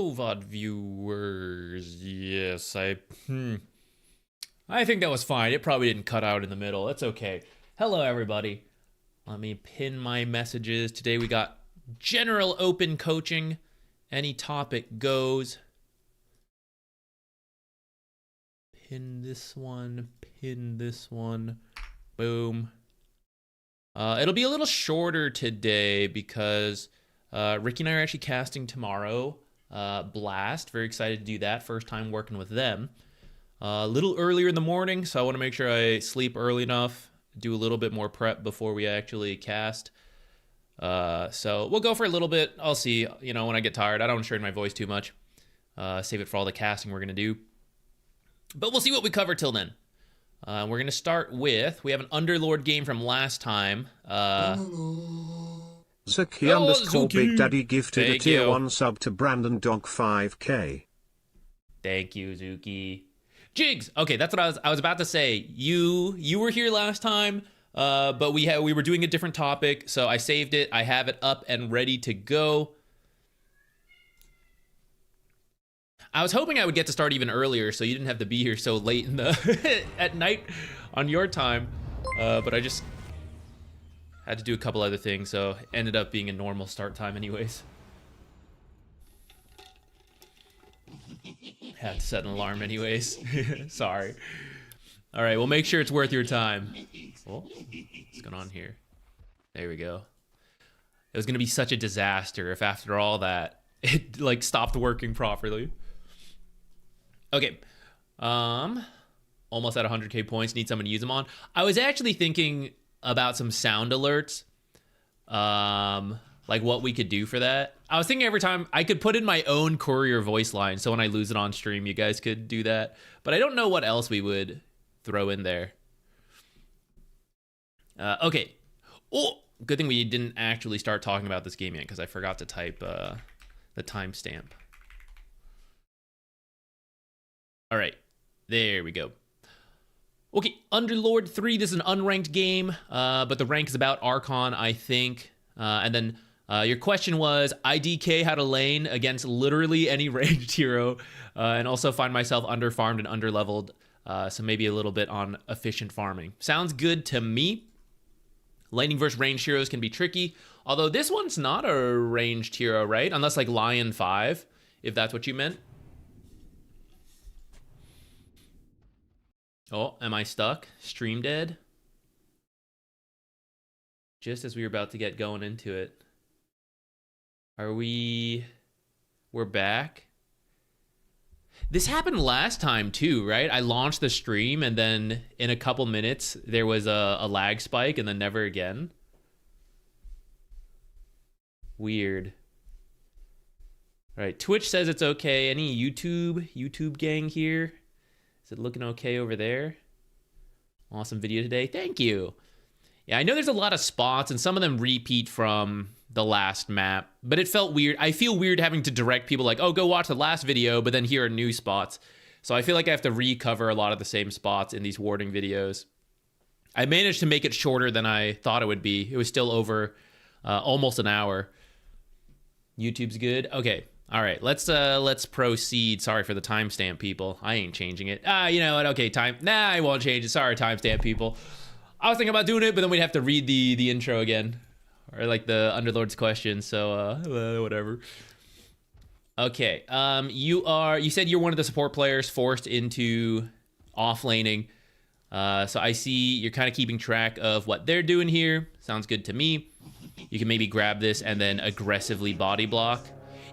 Hello, VOD viewers. Yes, I think that was fine. It probably didn't cut out in the middle. That's okay. Hello, everybody. Let me pin my messages. Today we got general open coaching. Any topic goes. Pin this one. Pin this one. Boom. It'll be a little shorter today because Ricky and I are actually casting tomorrow. Blast. Very excited to do that. First time working with them. A little earlier in the morning, so I want to make sure I sleep early enough. Do a little bit more prep before we actually cast. So we'll go for a little bit. I'll see, you know, when I get tired. I don't strain my voice too much. Save it for all the casting we're going to do. But we'll see what we cover till then. We're going to start with, we have an Underlord game from last time. Zuki_Big Daddy gifted Thank a tier you. 1 sub to Brandon Dog 5k. Thank you, Zuki. Jigs. Okay, that's what I was about to say. You were here last time, but we were doing a different topic, so I saved it. I have it up and ready to go. I was hoping I would get to start even earlier, so you didn't have to be here so late in the at night on your time. But I just had to do a couple other things, so ended up being a normal start time anyways. Had to set an alarm anyways. Sorry. All right, we'll make sure it's worth your time. Oh, what's going on here? There we go. It was gonna be such a disaster if after all that it like stopped working properly. Okay. Almost at 100k points. Need someone to use them on. I was actually thinking about some sound alerts. Like what we could do for that. I was thinking every time I could put in my own courier voice line, so when I lose it on stream, you guys could do that. But I don't know what else we would throw in there. Okay. Oh, good thing we didn't actually start talking about this game yet, because I forgot to type the timestamp. All right, there we go. Okay, Underlord 3, this is an unranked game, but the rank is about Archon, I think. And then your question was, I DK how to lane against literally any ranged hero, and also find myself underfarmed and underleveled, so maybe a little bit on efficient farming. Sounds good to me. Laning versus ranged heroes can be tricky, although this one's not a ranged hero, right? Unless like Lion 5, if that's what you meant. Oh, am I stuck? Stream dead? Just as we were about to get going into it. Are we... We're back? This happened last time too, right? I launched the stream and then in a couple minutes there was a lag spike and then never again. Weird. All right, Twitch says it's okay. Any YouTube gang here? Is it looking okay over there? Awesome video today. Thank you. Yeah, I know there's a lot of spots and some of them repeat from the last map, but it felt weird. I feel weird having to direct people like, oh, go watch the last video, but then here are new spots. So I feel like I have to recover a lot of the same spots in these warding videos. I managed to make it shorter than I thought it would be. It was still over almost an hour. YouTube's good. Okay. All right, let's proceed. Sorry for the timestamp, people. I ain't changing it. You know what? Okay, I won't change it. Sorry, timestamp, people. I was thinking about doing it, but then we'd have to read the intro again, or like the Underlord's question. So whatever. Okay. You said you're one of the support players forced into off laning. So I see you're kind of keeping track of what they're doing here. Sounds good to me. You can maybe grab this and then aggressively body block.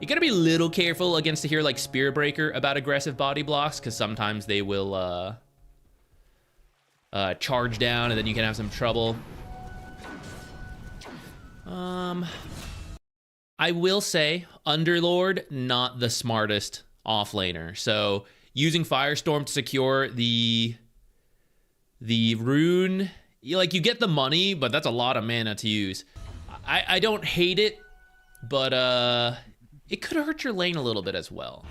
You gotta be a little careful against a hero like Spear Breaker about aggressive body blocks, because sometimes they will charge down and then you can have some trouble. I will say, Underlord, not the smartest offlaner. So using Firestorm to secure the rune, you get the money, but that's a lot of mana to use. I don't hate it, but it could hurt your lane a little bit as well.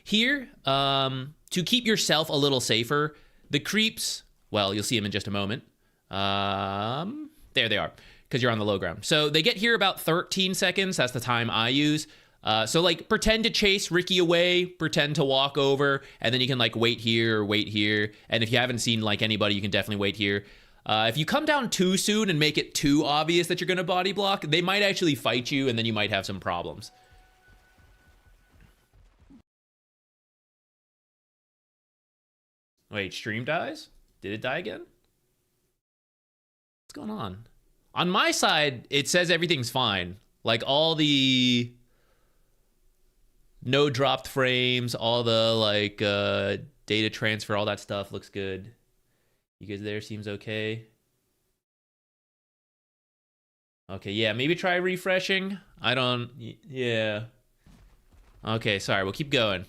Here, to keep yourself a little safer, the creeps, well, you'll see them in just a moment. There they are, because you're on the low ground. So they get here about 13 seconds. That's the time I use. So like pretend to chase Ricky away, pretend to walk over, and then you can like wait here or wait here. And if you haven't seen like anybody, you can definitely wait here. If you come down too soon and make it too obvious that you're going to body block, they might actually fight you, and then you might have some problems. Wait, stream dies? Did it die again? What's going on? On my side, it says everything's fine. Like all the no dropped frames, all the like data transfer, all that stuff looks good. You guys there seems okay. Okay, yeah, maybe try refreshing. I don't, yeah. Okay, sorry, we'll keep going.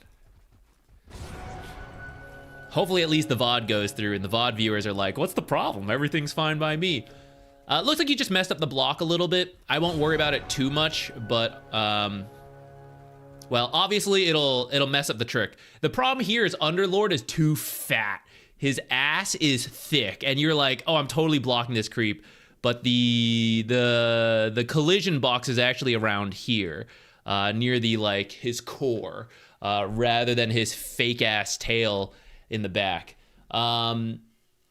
Hopefully at least the VOD goes through and the VOD viewers are like, what's the problem? Everything's fine by me. Looks like you just messed up the block a little bit. I won't worry about it too much, but, well, obviously it'll mess up the trick. The problem here is Underlord is too fat. His ass is thick, and you're like, oh, I'm totally blocking this creep. But the collision box is actually around here, near the like his core, rather than his fake ass tail in the back.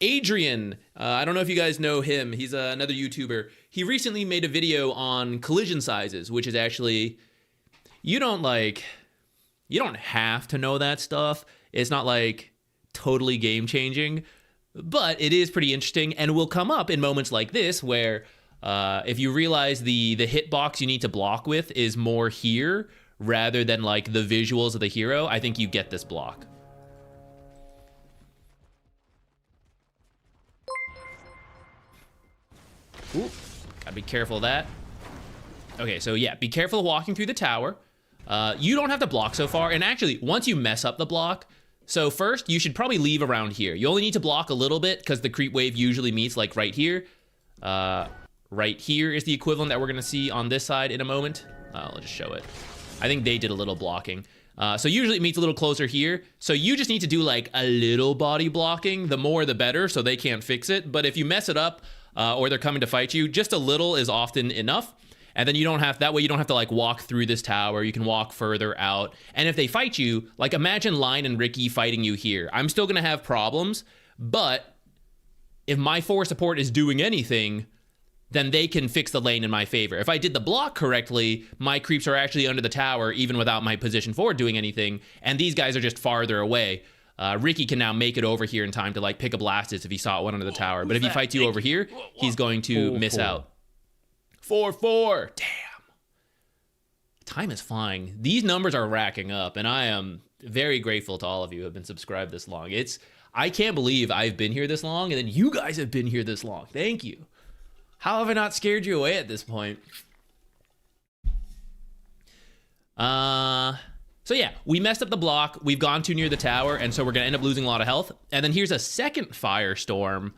Adrian, I don't know if you guys know him. He's another YouTuber. He recently made a video on collision sizes, which is actually, you don't have to know that stuff. It's not like totally game changing, but it is pretty interesting and will come up in moments like this where if you realize the hitbox you need to block with is more here rather than like the visuals of the hero, I think you get this block. Ooh, gotta be careful of that. Okay, so yeah, be careful of walking through the tower. You don't have to block so far, and actually, once you mess up the block, so first, you should probably leave around here. You only need to block a little bit, because the creep wave usually meets, like, right here. Right here is the equivalent that we're gonna see on this side in a moment. I'll just show it. I think they did a little blocking. So usually it meets a little closer here. So you just need to do, like, a little body blocking. The more, the better, so they can't fix it. But if you mess it up, or they're coming to fight you, just a little is often enough. And then you don't have, that way you don't have to like walk through this tower. You can walk further out. And if they fight you, like imagine Lion and Ricky fighting you here. I'm still gonna have problems, but if my 4 support is doing anything, then they can fix the lane in my favor. If I did the block correctly, my creeps are actually under the tower even without my position forward doing anything. And these guys are just farther away. Ricky can now make it over here in time to like pick a Blastus if he saw one under the tower. But if he fights you over here, he's going to miss out. 4-4. Damn. Time is flying. These numbers are racking up, and I am very grateful to all of you who have been subscribed this long. I can't believe I've been here this long, and then you guys have been here this long. Thank you. How have I not scared you away at this point? So yeah, we messed up the block. We've gone too near the tower, and so we're gonna end up losing a lot of health. And then here's a second Firestorm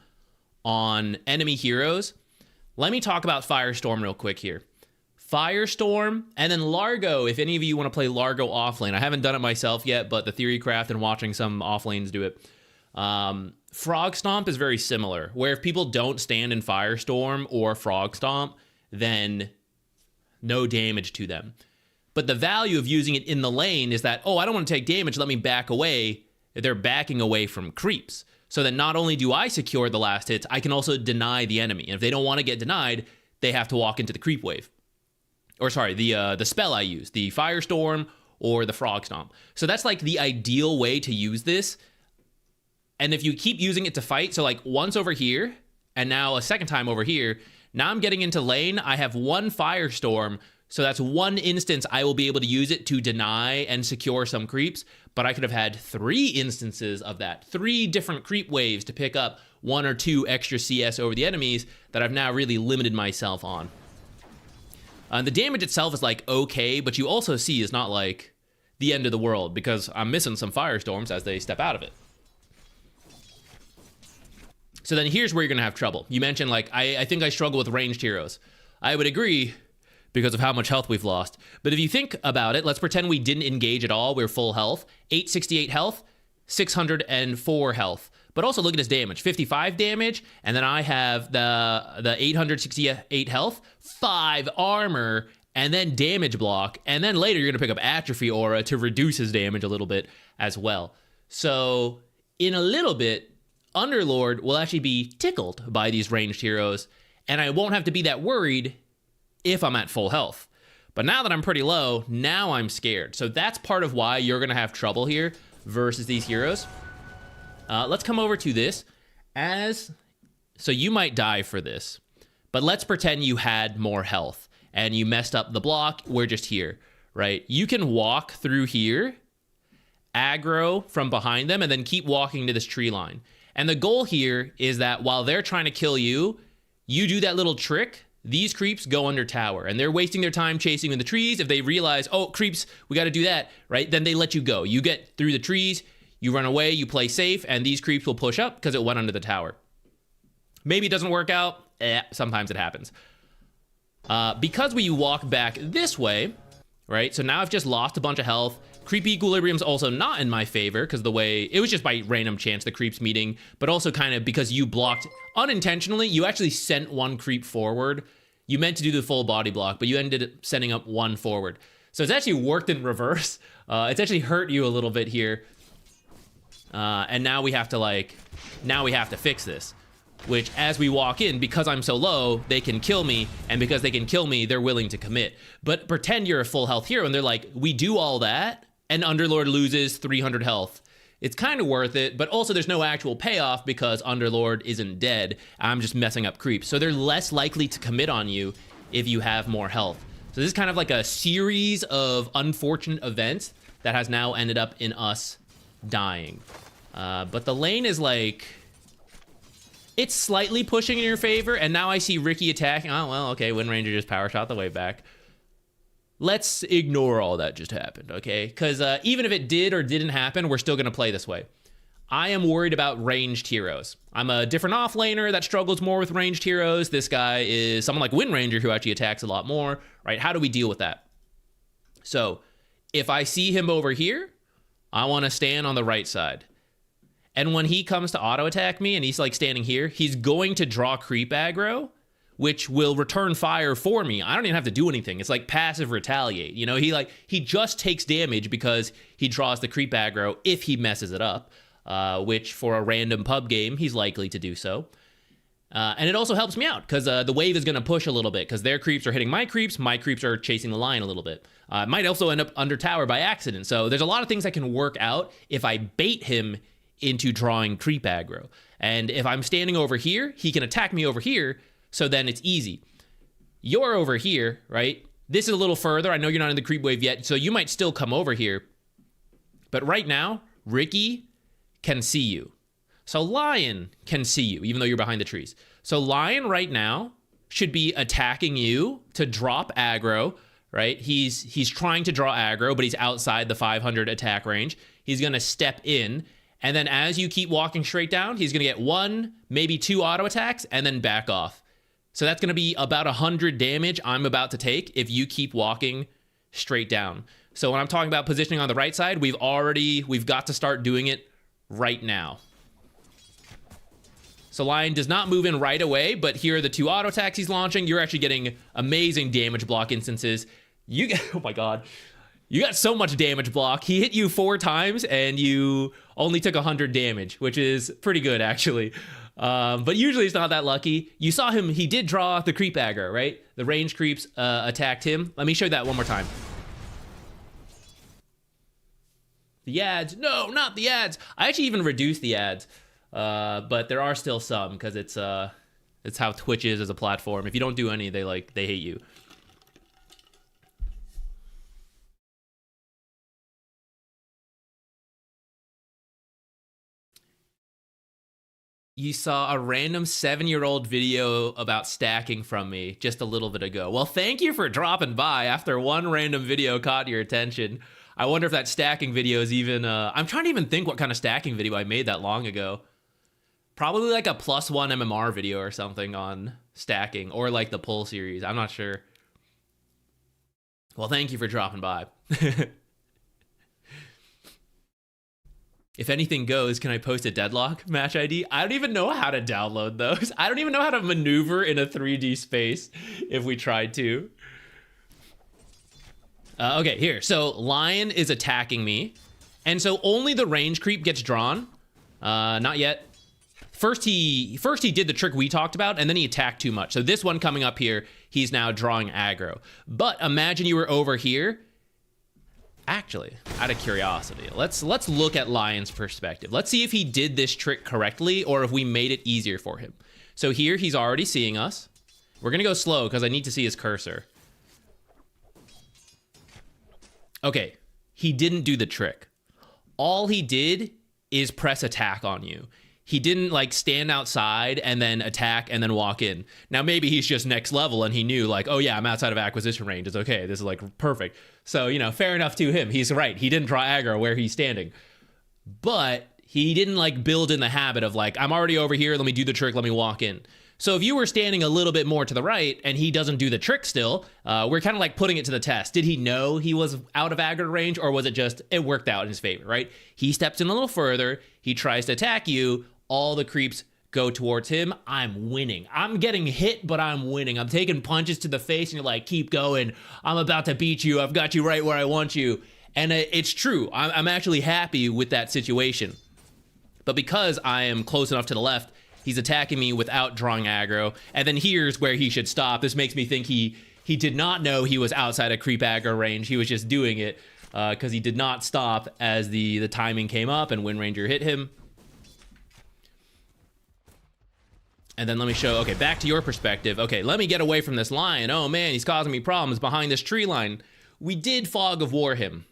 on enemy heroes. Let me talk about Firestorm real quick here. Firestorm, and then Largo, if any of you want to play Largo offlane. I haven't done it myself yet, but the Theorycraft and watching some offlanes do it. Frog Stomp is very similar, where if people don't stand in Firestorm or Frog Stomp, then no damage to them. But the value of using it in the lane is that, oh, I don't want to take damage, let me back away. They're backing away from creeps. So that not only do I secure the last hits, I can also deny the enemy. And if they don't want to get denied, they have to walk into the creep wave. Or sorry, the spell I use, the Firestorm or the Frog Stomp. So that's like the ideal way to use this. And if you keep using it to fight, so like once over here, and now a second time over here, now I'm getting into lane, I have one Firestorm, so that's one instance I will be able to use it to deny and secure some creeps, but I could have had 3 instances of that, 3 different creep waves to pick up 1 or 2 extra CS over the enemies that I've now really limited myself on. The damage itself is like okay, but you also see is not like the end of the world because I'm missing some Firestorms as they step out of it. So then here's where you're gonna have trouble. You mentioned like, I think I struggle with ranged heroes. I would agree because of how much health we've lost. But if you think about it, let's pretend we didn't engage at all. We're full health, 868 health, 604 health. But also look at his damage, 55 damage, and then I have the 868 health, 5 armor, and then damage block, and then later you're going to pick up Atrophy Aura to reduce his damage a little bit as well. So in a little bit, Underlord will actually be tickled by these ranged heroes, and I won't have to be that worried if I'm at full health. But now that I'm pretty low, now I'm scared. So that's part of why you're going to have trouble here versus these heroes. Let's come over to this. So you might die for this, but let's pretend you had more health and you messed up the block. We're just here, right? You can walk through here, aggro from behind them, and then keep walking to this tree line. And the goal here is that while they're trying to kill you, you do that little trick. These creeps go under tower, and they're wasting their time chasing in the trees. If they realize, oh, creeps, we got to do that, right? Then they let you go. You get through the trees, you run away, you play safe, and these creeps will push up because it went under the tower. Maybe it doesn't work out. Sometimes it happens. Because we walk back this way, right? So now I've just lost a bunch of health. Creep equilibrium's also not in my favor because the way it was just by random chance the creeps meeting, but also kind of because you blocked unintentionally. You actually sent one creep forward. You meant to do the full body block, but you ended up sending up one forward. So it's actually worked in reverse. It's actually hurt you a little bit here. And now we have to fix this. Which, as we walk in, because I'm so low, they can kill me, and because they can kill me, they're willing to commit. But pretend you're a full health hero, and they're like, we do all that, and Underlord loses 300 health. It's kind of worth it, but also there's no actual payoff because Underlord isn't dead. I'm just messing up creeps. So they're less likely to commit on you if you have more health. So this is kind of like a series of unfortunate events that has now ended up in us dying. But the lane is like... it's slightly pushing in your favor, and now I see Ricky attacking. Oh, well, okay, Wind Ranger just power shot the way back. Let's ignore all that just happened, okay? Because even if it did or didn't happen, we're still going to play this way. I am worried about ranged heroes. I'm a different offlaner that struggles more with ranged heroes. This guy is someone like Wind Ranger who actually attacks a lot more, right? How do we deal with that? So if I see him over here, I want to stand on the right side. And when he comes to auto attack me and he's like standing here, he's going to draw creep aggro, which will return fire for me. I don't even have to do anything. It's like passive retaliate. You know, he just takes damage because he draws the creep aggro if he messes it up, which for a random pub game, he's likely to do so. And it also helps me out because the wave is going to push a little bit because their creeps are hitting my creeps are chasing the line a little bit. Might also end up under tower by accident. So there's a lot of things that can work out if I bait him into drawing creep aggro. And if I'm standing over here, he can attack me over here, so then it's easy. You're over here, right? This is a little further. I know you're not in the creep wave yet, so you might still come over here. But right now, Ricky can see you. So Lion can see you, even though you're behind the trees. So Lion right now should be attacking you to drop aggro, right? He's trying to draw aggro, but he's outside the 500 attack range. He's going to step in, and then as you keep walking straight down, he's going to get 1, maybe 2 auto attacks, and then back off. So that's going to be about 100 damage I'm about to take if you keep walking straight down. So when I'm talking about positioning on the right side, we've got to start doing it right now. So Lion does not move in right away, but here are the 2 auto attacks he's launching. You're actually getting amazing damage block instances. Oh my god. You got so much damage block. He hit you 4 times and you only took 100 damage, which is pretty good actually. But usually it's not that lucky. You saw him, he did draw the creep aggro, right? The range creeps attacked him. Let me show you that one more time. The ads, no, not the ads. I actually even reduced the ads, but there are still some because it's how Twitch is as a platform. If you don't do any, they hate you. You saw a random 7-year-old video about stacking from me just a little bit ago. Well, thank you for dropping by after one random video caught your attention. I wonder if that stacking video is even... I'm trying to even think what kind of stacking video I made that long ago. Probably like a +1 MMR video or something on stacking, or like the pull series. I'm not sure. Well, thank you for dropping by. If anything goes, can I post a deadlock match ID? I don't even know how to download those. I don't even know how to maneuver in a 3D space if we tried to. Okay, here. So Lion is attacking me. And so only the range creep gets drawn. Not yet. First he did the trick we talked about, and then he attacked too much. So this one coming up here, he's now drawing aggro. But imagine you were over here. Actually, out of curiosity, let's look at Lion's perspective. Let's see if he did this trick correctly or if we made it easier for him. So here he's already seeing us. We're gonna go slow because I need to see his cursor. Okay, he didn't do the trick. All he did is press attack on you. He didn't like stand outside and then attack and then walk in. Now maybe he's just next level and he knew like, oh yeah, I'm outside of acquisition range. It's okay. This is like perfect. So, you know, fair enough to him. He's right. He didn't draw aggro where he's standing. But he didn't like build in the habit of like, I'm already over here. Let me do the trick. Let me walk in. So if you were standing a little bit more to the right and he doesn't do the trick still, we're kind of like putting it to the test. Did he know he was out of aggro range, or was it just, it worked out in his favor, right? He steps in a little further. He tries to attack you. All the creeps go towards him. I'm winning. I'm getting hit, but I'm winning. I'm taking punches to the face and you're like, keep going. I'm about to beat you. I've got you right where I want you. And it's true. I'm actually happy with that situation. But because I am close enough to the left, he's attacking me without drawing aggro. And then here's where he should stop. This makes me think he did not know he was outside of creep aggro range. He was just doing it because he did not stop as the timing came up and Wind Ranger hit him. And then let me show, okay, back to your perspective. Okay, let me get away from this Lion. Oh man, he's causing me problems behind this tree line. We did Fog of War him.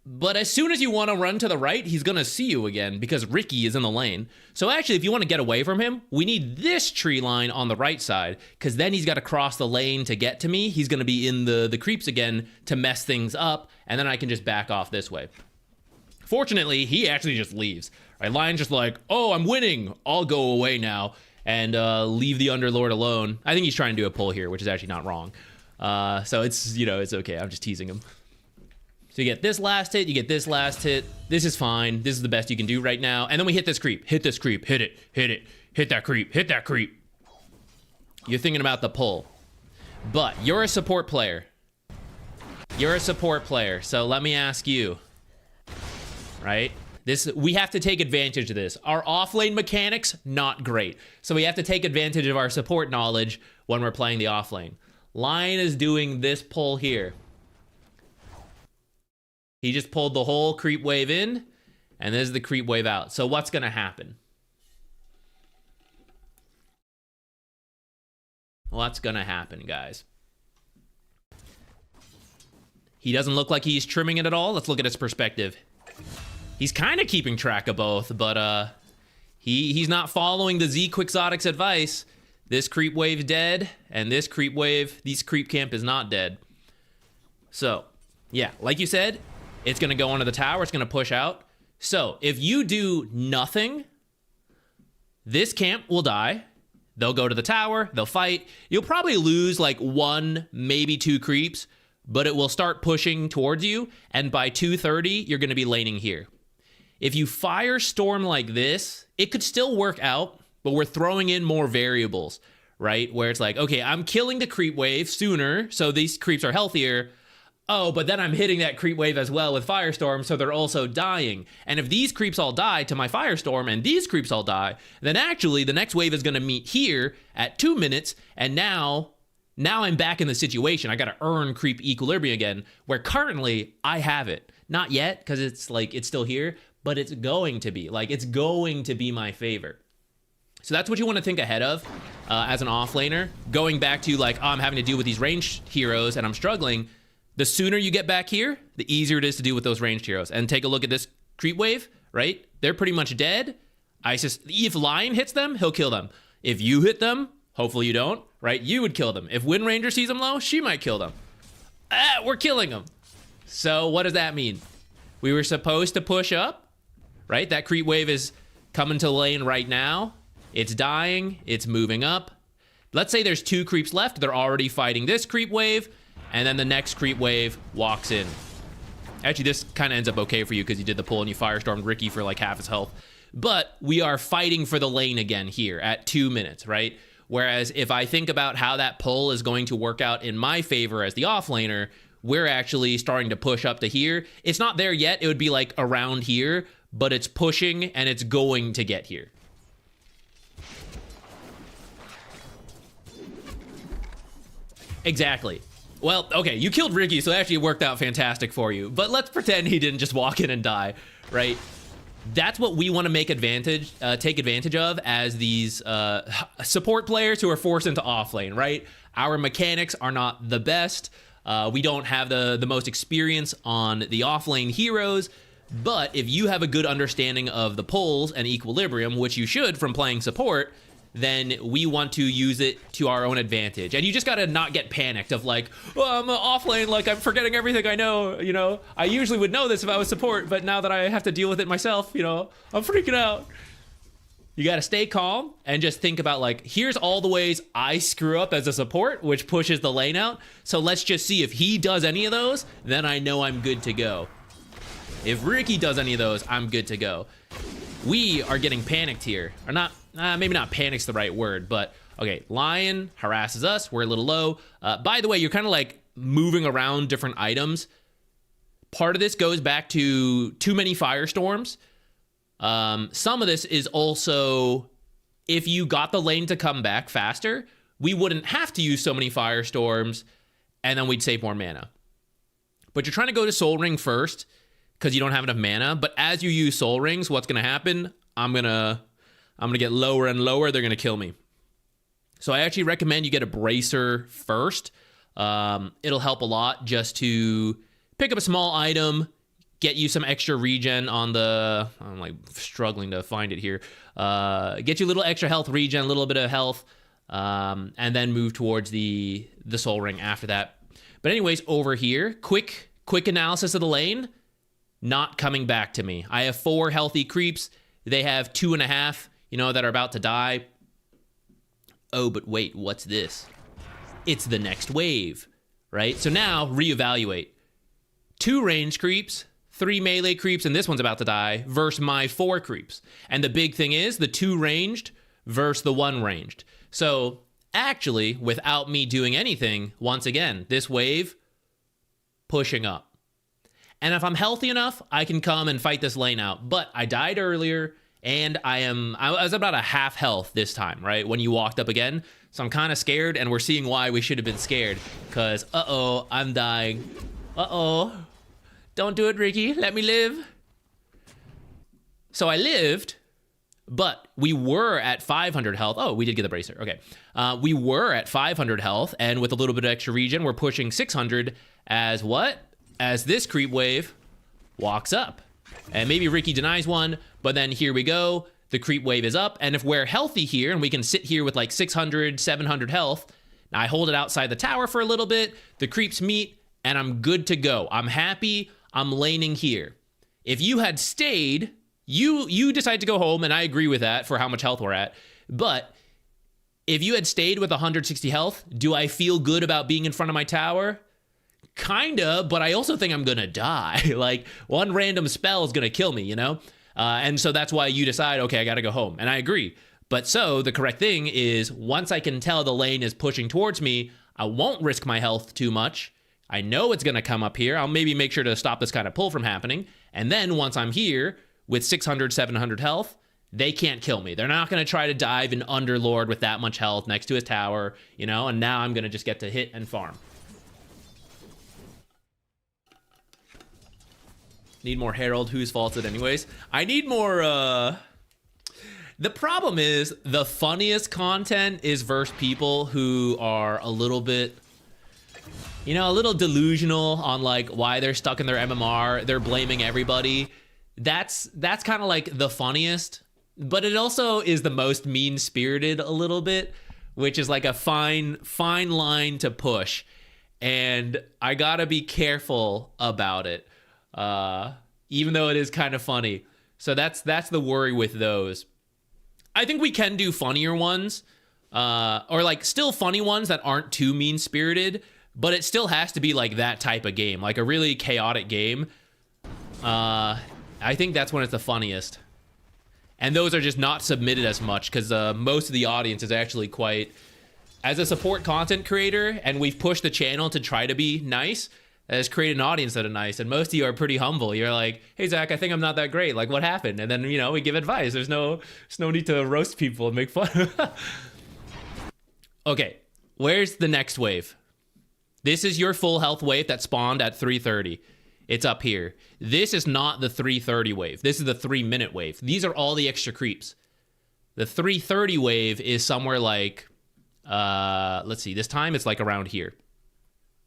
But as soon as you want to run to the right, he's going to see you again because Ricky is in the lane. So actually, if you want to get away from him, we need this tree line on the right side because then he's got to cross the lane to get to me. He's going to be in the creeps again to mess things up, and then I can just back off this way. Fortunately, he actually just leaves. Right, Lion's just like, oh, I'm winning. I'll go away now and leave the Underlord alone. I think he's trying to do a pull here, which is actually not wrong. So it's, you know, it's okay. I'm just teasing him. So you get this last hit, you get this last hit. This is fine. This is the best you can do right now. And then we hit this creep. Hit this creep. Hit it. Hit it. Hit that creep. Hit that creep. You're thinking about the pull. But you're a support player. You're a support player. So let me ask you, right? We have to take advantage of this. Our offlane mechanics, not great. So we have to take advantage of our support knowledge when we're playing the offlane. Lion is doing this pull here. He just pulled the whole creep wave in, and this is the creep wave out. So what's going to happen? What's going to happen, guys? He doesn't look like he's trimming it at all. Let's look at his perspective. He's kind of keeping track of both, but he's not following the ZQuixotix advice. This creep wave's dead, and this creep camp is not dead. So, yeah, like you said, it's going to go onto the tower. It's going to push out. So, if you do nothing, this camp will die. They'll go to the tower. They'll fight. You'll probably lose like 1, maybe 2 creeps, but it will start pushing towards you, and by 2:30, you're going to be laning here. If you firestorm like this, it could still work out, but we're throwing in more variables, right? Where it's like, okay, I'm killing the creep wave sooner, so these creeps are healthier. Oh, but then I'm hitting that creep wave as well with firestorm, so they're also dying. And if these creeps all die to my firestorm and these creeps all die, then actually the next wave is going to meet here at 2 minutes, and now I'm back in the situation. I got to earn creep equilibrium again, where currently I have it. Not yet, because it's like, it's still here, but it's going to be. Like, it's going to be my favor. So that's what you want to think ahead of as an offlaner. Going back to like, oh, I'm having to deal with these ranged heroes and I'm struggling. The sooner you get back here, the easier it is to deal with those ranged heroes. And take a look at this creep wave, right? They're pretty much dead. If Lion hits them, he'll kill them. If you hit them, hopefully you don't, right? You would kill them. If Wind Ranger sees them low, she might kill them. We're killing them. So what does that mean? We were supposed to push up, right? That creep wave is coming to the lane right now. It's dying. It's moving up. Let's say there's 2 creeps left. They're already fighting this creep wave, and then the next creep wave walks in. Actually, this kind of ends up okay for you because you did the pull and you firestormed Ricky for like half his health. But we are fighting for the lane again here at 2 minutes, right? Whereas if I think about how that pull is going to work out in my favor as the offlaner, we're actually starting to push up to here. It's not there yet. It would be like around here, but it's pushing and it's going to get here. Exactly. Well, okay, you killed Ricky, so actually it worked out fantastic for you. But let's pretend he didn't just walk in and die, right? That's what we want to take advantage of as these support players who are forced into offlane, right? Our mechanics are not the best. We don't have the most experience on the offlane heroes. But if you have a good understanding of the pulls and equilibrium, which you should from playing support, then we want to use it to our own advantage. And you just gotta not get panicked of like, oh, I'm offlane, like I'm forgetting everything I know, you know? I usually would know this if I was support, but now that I have to deal with it myself, you know, I'm freaking out. You gotta stay calm and just think about like, here's all the ways I screw up as a support, which pushes the lane out. So let's just see if he does any of those, then I know I'm good to go. If Ricky does any of those, I'm good to go. We are getting panicked here. Or not, maybe not panic's the right word, but okay, Lion harasses us. We're a little low. By the way, you're kind of like moving around different items. Part of this goes back to too many firestorms. Some of this is also, if you got the lane to come back faster, we wouldn't have to use so many firestorms, and then we'd save more mana. But you're trying to go to Soul Ring first, because you don't have enough mana. But as you use Soul Rings, what's going to happen? I'm gonna get lower and lower. They're going to kill me. So I actually recommend you get a Bracer first. It'll help a lot just to pick up a small item, get you some extra regen on the... I'm like struggling to find it here. Get you a little extra health regen, a little bit of health, and then move towards the Soul Ring after that. But anyways, over here, quick analysis of the lane. Not coming back to me. I have 4 healthy creeps. They have 2.5, you know, that are about to die. Oh, but wait, what's this? It's the next wave, right? So now, reevaluate. 2 range creeps, 3 melee creeps, and this one's about to die, versus my 4 creeps. And the big thing is, the 2 ranged versus the 1 ranged. So, actually, without me doing anything, once again, this wave, pushing up. And if I'm healthy enough, I can come and fight this lane out. But I died earlier, and I was about a half health this time, right? When you walked up again. So I'm kind of scared, and we're seeing why we should have been scared. Because, uh-oh, I'm dying. Uh-oh. Don't do it, Ricky. Let me live. So I lived, but we were at 500 health. Oh, we did get the Bracer. Okay. We were at 500 health, and with a little bit of extra regen, we're pushing 600 as what? As this creep wave walks up. And maybe Ricky denies one, but then here we go. The creep wave is up, and if we're healthy here, and we can sit here with like 600, 700 health, now I hold it outside the tower for a little bit, the creeps meet, and I'm good to go. I'm happy, I'm laning here. If you had stayed, you decide to go home, and I agree with that for how much health we're at, but if you had stayed with 160 health, do I feel good about being in front of my tower? Kinda, but I also think I'm gonna die. Like, one random spell is gonna kill me, you know? And so that's why you decide, okay, I gotta go home. And I agree. But so, the correct thing is, once I can tell the lane is pushing towards me, I won't risk my health too much. I know it's gonna come up here. I'll maybe make sure to stop this kind of pull from happening. And then, once I'm here, with 600, 700 health, they can't kill me. They're not gonna try to dive an Underlord with that much health next to his tower, you know? And now I'm gonna just get to hit and farm. Need more Herald. Whose fault is it anyways? I need more, The problem is, the funniest content is versus people who are a little bit, you know, a little delusional on, like, why they're stuck in their MMR. They're blaming everybody. That's kind of, like, the funniest. But it also is the most mean-spirited a little bit, which is, like, a fine line to push. And I gotta be careful about it. Even though it is kind of funny. So that's the worry with those. I think we can do funnier ones, or like still funny ones that aren't too mean-spirited, but it still has to be like that type of game, like a really chaotic game. I think that's when it's the funniest. And those are just not submitted as much because most of the audience is actually quite... As a support content creator, and we've pushed the channel to try to be nice, that has created an audience that are nice, and most of you are pretty humble. You're like, hey, Zach, I think I'm not that great. Like, what happened? And then, you know, we give advice. There's no need to roast people and make fun. Okay, where's the next wave? This is your full health wave that spawned at 3:30. It's up here. This is not the 3:30 wave. This is the 3-minute wave. These are all the extra creeps. The 3:30 wave is somewhere like... let's see, this time it's like around here.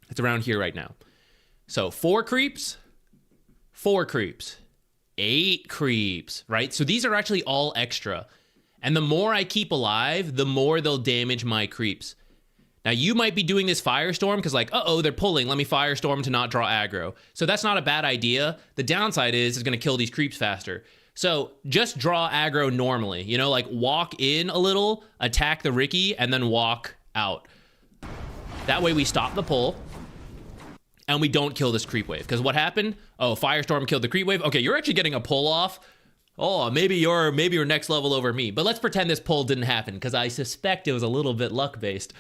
It's around here right now. So 4 creeps, 4 creeps, 8 creeps, right? So these are actually all extra. And the more I keep alive, the more they'll damage my creeps. Now you might be doing this Firestorm because like, uh-oh, they're pulling. Let me Firestorm to not draw aggro. So that's not a bad idea. The downside is it's going to kill these creeps faster. So just draw aggro normally, you know, like walk in a little, attack the Ricky, and then walk out. That way we stop the pull and we don't kill this creep wave. Because what happened? Oh, Firestorm killed the creep wave. Okay, you're actually getting a pull off. Oh, maybe you're next level over me. But let's pretend this pull didn't happen because I suspect it was a little bit luck based.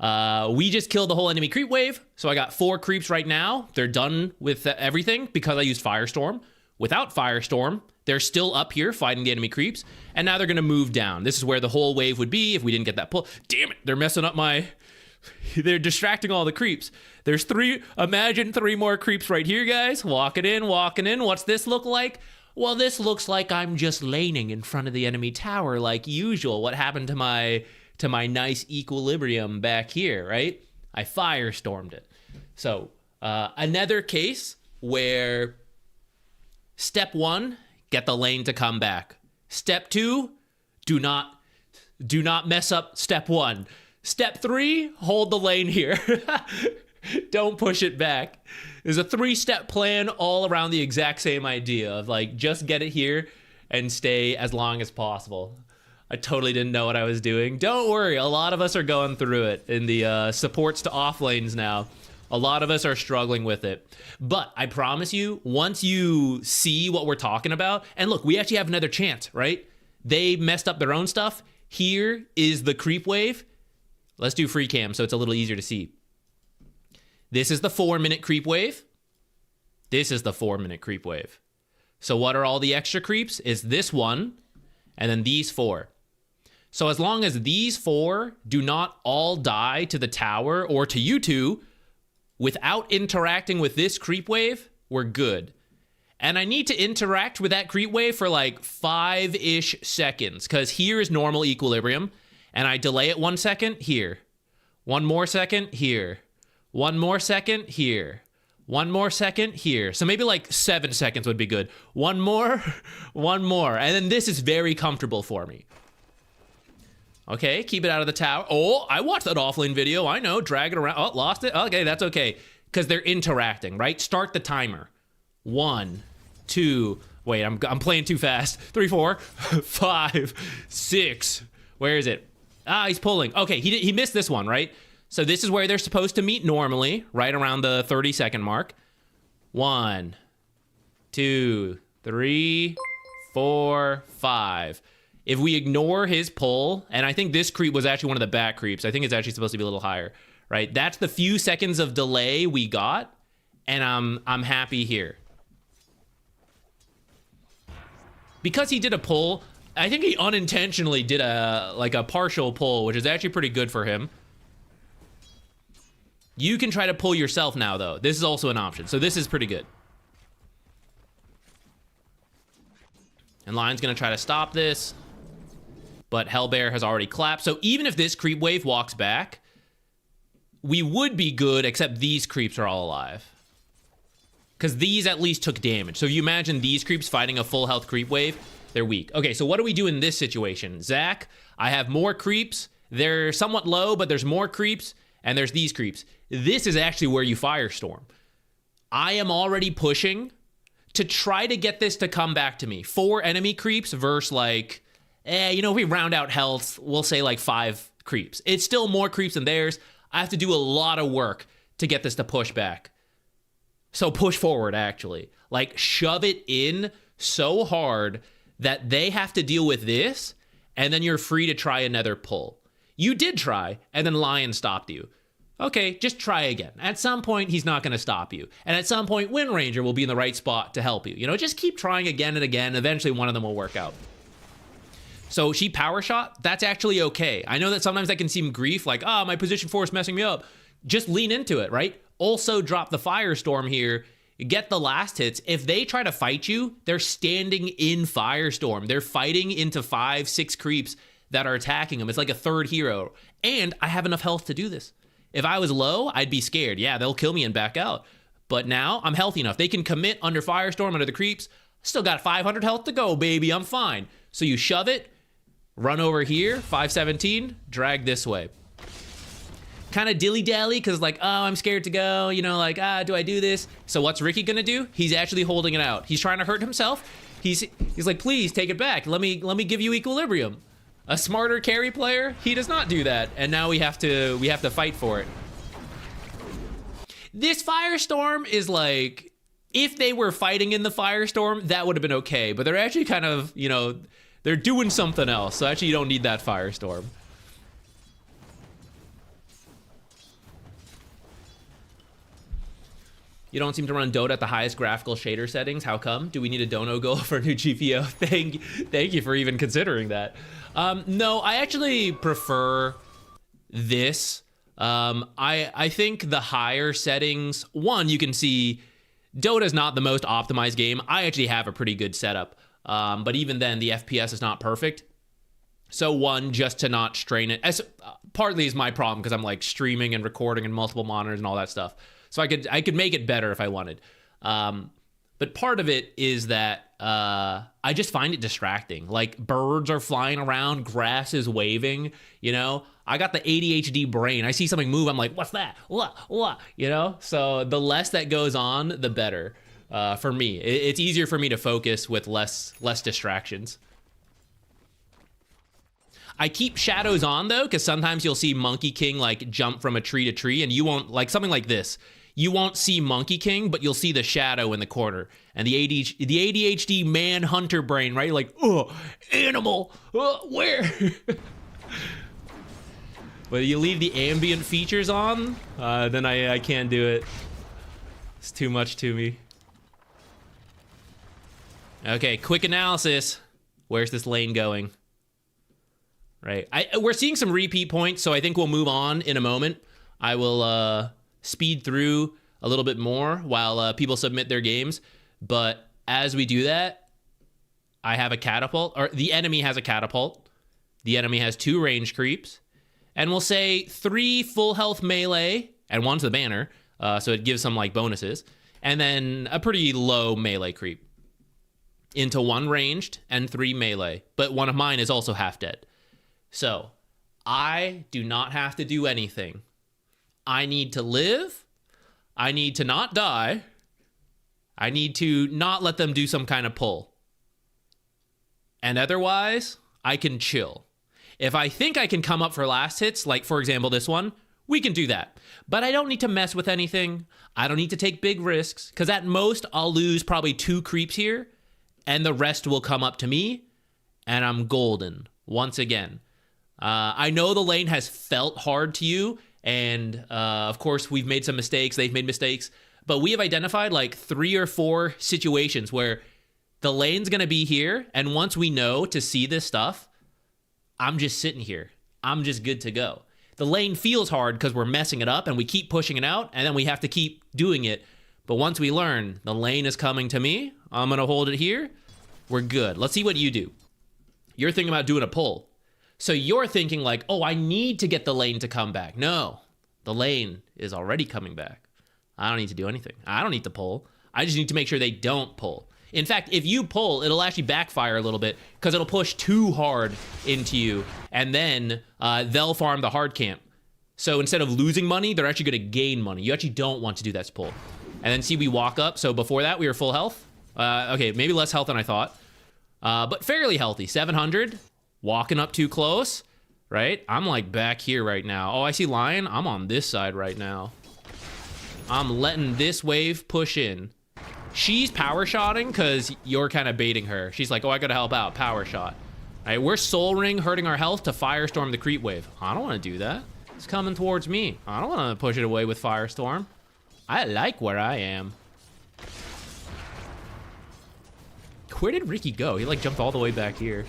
We just killed the whole enemy creep wave. So I got 4 creeps right now. They're done with everything because I used Firestorm. Without Firestorm, they're still up here fighting the enemy creeps, and now they're going to move down. This is where the whole wave would be if we didn't get that pull. Damn it, they're messing up my... They're distracting all the creeps. There's 3... Imagine 3 more creeps right here, guys. Walking in, walking in. What's this look like? Well, this looks like I'm just laning in front of the enemy tower like usual. What happened to my nice equilibrium back here, right? I Firestormed it. So, another case where... Step 1, get the lane to come back. Step 2, do not mess up step 1. Step 3, hold the lane here. Don't push it back. There's a 3-step plan all around the exact same idea of like, just get it here and stay as long as possible. I totally didn't know what I was doing. Don't worry, a lot of us are going through it in the supports to off lanes now. A lot of us are struggling with it. But I promise you, once you see what we're talking about, and look, we actually have another chance, right? They messed up their own stuff. Here is the creep wave. Let's do free cam so it's a little easier to see. This is the 4-minute creep wave. This is the 4-minute creep wave. So what are all the extra creeps? Is this one, and then these 4. So as long as these 4 do not all die to the tower or to you two, without interacting with this creep wave, we're good. And I need to interact with that creep wave for like 5-ish seconds, because here is normal equilibrium, and I delay it 1 second, here. 1 more second, here. 1 more second, here. 1 more second, here. So maybe like 7 seconds would be good. 1 more, 1 more. And then this is very comfortable for me. Okay, keep it out of the tower. Oh, I watched that offlane video. I know, drag it around. Oh, lost it. Okay, that's okay. Because they're interacting, right? Start the timer. 1, 2, wait, I'm playing too fast. 3, 4, 5, 6. Where is it? Ah, he's pulling. Okay, he missed this one, right? So this is where they're supposed to meet normally, right around the 30-second mark. 1, 2, 3, 4, 5. If we ignore his pull, and I think this creep was actually one of the back creeps. I think it's actually supposed to be a little higher, right? That's the few seconds of delay we got, and I'm happy here. Because he did a pull, I think he unintentionally did a partial pull, which is actually pretty good for him. You can try to pull yourself now, though. This is also an option, so this is pretty good. And Lion's gonna try to stop this, but Hellbear has already clapped. So even if this creep wave walks back, we would be good, except these creeps are all alive. Because these at least took damage. So if you imagine these creeps fighting a full health creep wave, they're weak. Okay, so what do we do in this situation? Zach, I have more creeps. They're somewhat low, but there's more creeps, and there's these creeps. This is actually where you Firestorm. I am already pushing to try to get this to come back to me. 4 enemy creeps versus like, you know, if we round out health, we'll say like 5 creeps. It's still more creeps than theirs. I have to do a lot of work to get this to push back. So push forward, actually. Like, shove it in so hard that they have to deal with this, and then you're free to try another pull. You did try, and then Lion stopped you. Okay, just try again. At some point, he's not going to stop you. And at some point, Wind Ranger will be in the right spot to help you. You know, just keep trying again and again. Eventually, one of them will work out. So she power shot, that's actually okay. I know that sometimes that can seem grief, like, oh, my position force messing me up. Just lean into it, right? Also drop the Firestorm here, get the last hits. If they try to fight you, they're standing in Firestorm. They're fighting into 5-6 creeps that are attacking them. It's like a third hero. And I have enough health to do this. If I was low, I'd be scared. Yeah, they'll kill me and back out. But now I'm healthy enough. They can commit under Firestorm, under the creeps. Still got 500 health to go, baby. I'm fine. So you shove it. Run over here, 517, drag this way. Kind of dilly-dally, because like, oh, I'm scared to go, you know, like, do I do this? So what's Ricky gonna do? He's actually holding it out. He's trying to hurt himself. He's like, please take it back. Let me give you equilibrium. A smarter carry player, he does not do that, and now we have to fight for it. This Firestorm is like, if they were fighting in the Firestorm, that would have been okay, but they're actually kind of, you know, they're doing something else, so actually you don't need that Firestorm. You don't seem to run Dota at the highest graphical shader settings. How come? Do we need a dono goal for a new GPO? Thank you for even considering that. No, I actually prefer this. I think the higher settings, one, you can see Dota's not the most optimized game. I actually have a pretty good setup. But even then, the FPS is not perfect. So one, just to not strain it, as partly is my problem because I'm like streaming and recording and multiple monitors and all that stuff. So I could make it better if I wanted. But part of it is that I just find it distracting. Like birds are flying around, grass is waving, you know? I got the ADHD brain. I see something move, I'm like, what's that? What? You know? So the less that goes on, the better. For me, it's easier for me to focus with less distractions. I keep shadows on though, because sometimes you'll see Monkey King like jump from a tree to tree, and you won't, like something like this, you won't see Monkey King, but you'll see the shadow in the corner. And the ADHD man hunter brain, right? Like, oh, animal, where? But you leave the ambient features on, then I can't do it. It's too much to me. Okay, quick analysis. Where's this lane going? Right, we're seeing some repeat points, so I think we'll move on in a moment. I will speed through a little bit more while people submit their games. But as we do that, I have a catapult, or the enemy has a catapult. The enemy has 2 range creeps. And we'll say 3 full health melee, and 1's the banner, so it gives some like bonuses. And then a pretty low melee creep. Into 1 ranged and 3 melee, but one of mine is also half dead. So I do not have to do anything. I need to live. I need to not die. I need to not let them do some kind of pull. And otherwise, I can chill. If I think I can come up for last hits, like for example this one, we can do that. But I don't need to mess with anything. I don't need to take big risks, because at most I'll lose probably 2 creeps here, and the rest will come up to me, and I'm golden once again. I know the lane has felt hard to you, and of course we've made some mistakes, they've made mistakes, but we have identified like 3 or 4 situations where the lane's gonna be here, and once we know to see this stuff, I'm just sitting here. I'm just good to go. The lane feels hard because we're messing it up, and we keep pushing it out, and then we have to keep doing it. But once we learn the lane is coming to me, I'm gonna hold it here, we're good. Let's see what you do. You're thinking about doing a pull. So you're thinking like, oh, I need to get the lane to come back. No, the lane is already coming back. I don't need to do anything. I don't need to pull. I just need to make sure they don't pull. In fact, if you pull, it'll actually backfire a little bit because it'll push too hard into you, and then they'll farm the hard camp. So instead of losing money, they're actually going to gain money. You actually don't want to do that pull. And then see, we walk up. So before that, we were full health. Okay, maybe less health than I thought, but fairly healthy. 700. Walking up too close, right? I'm like back here right now. Oh, I see Lion. I'm on this side right now. I'm letting this wave push in. She's power shotting because you're kind of baiting her. She's like, oh, I gotta help out, power shot. All right, we're soul ring, hurting our health to firestorm the creep wave. I don't want to do that. It's coming towards me. I don't want to push it away with firestorm. I like where I am. Where did Ricky go? He like jumped all the way back here.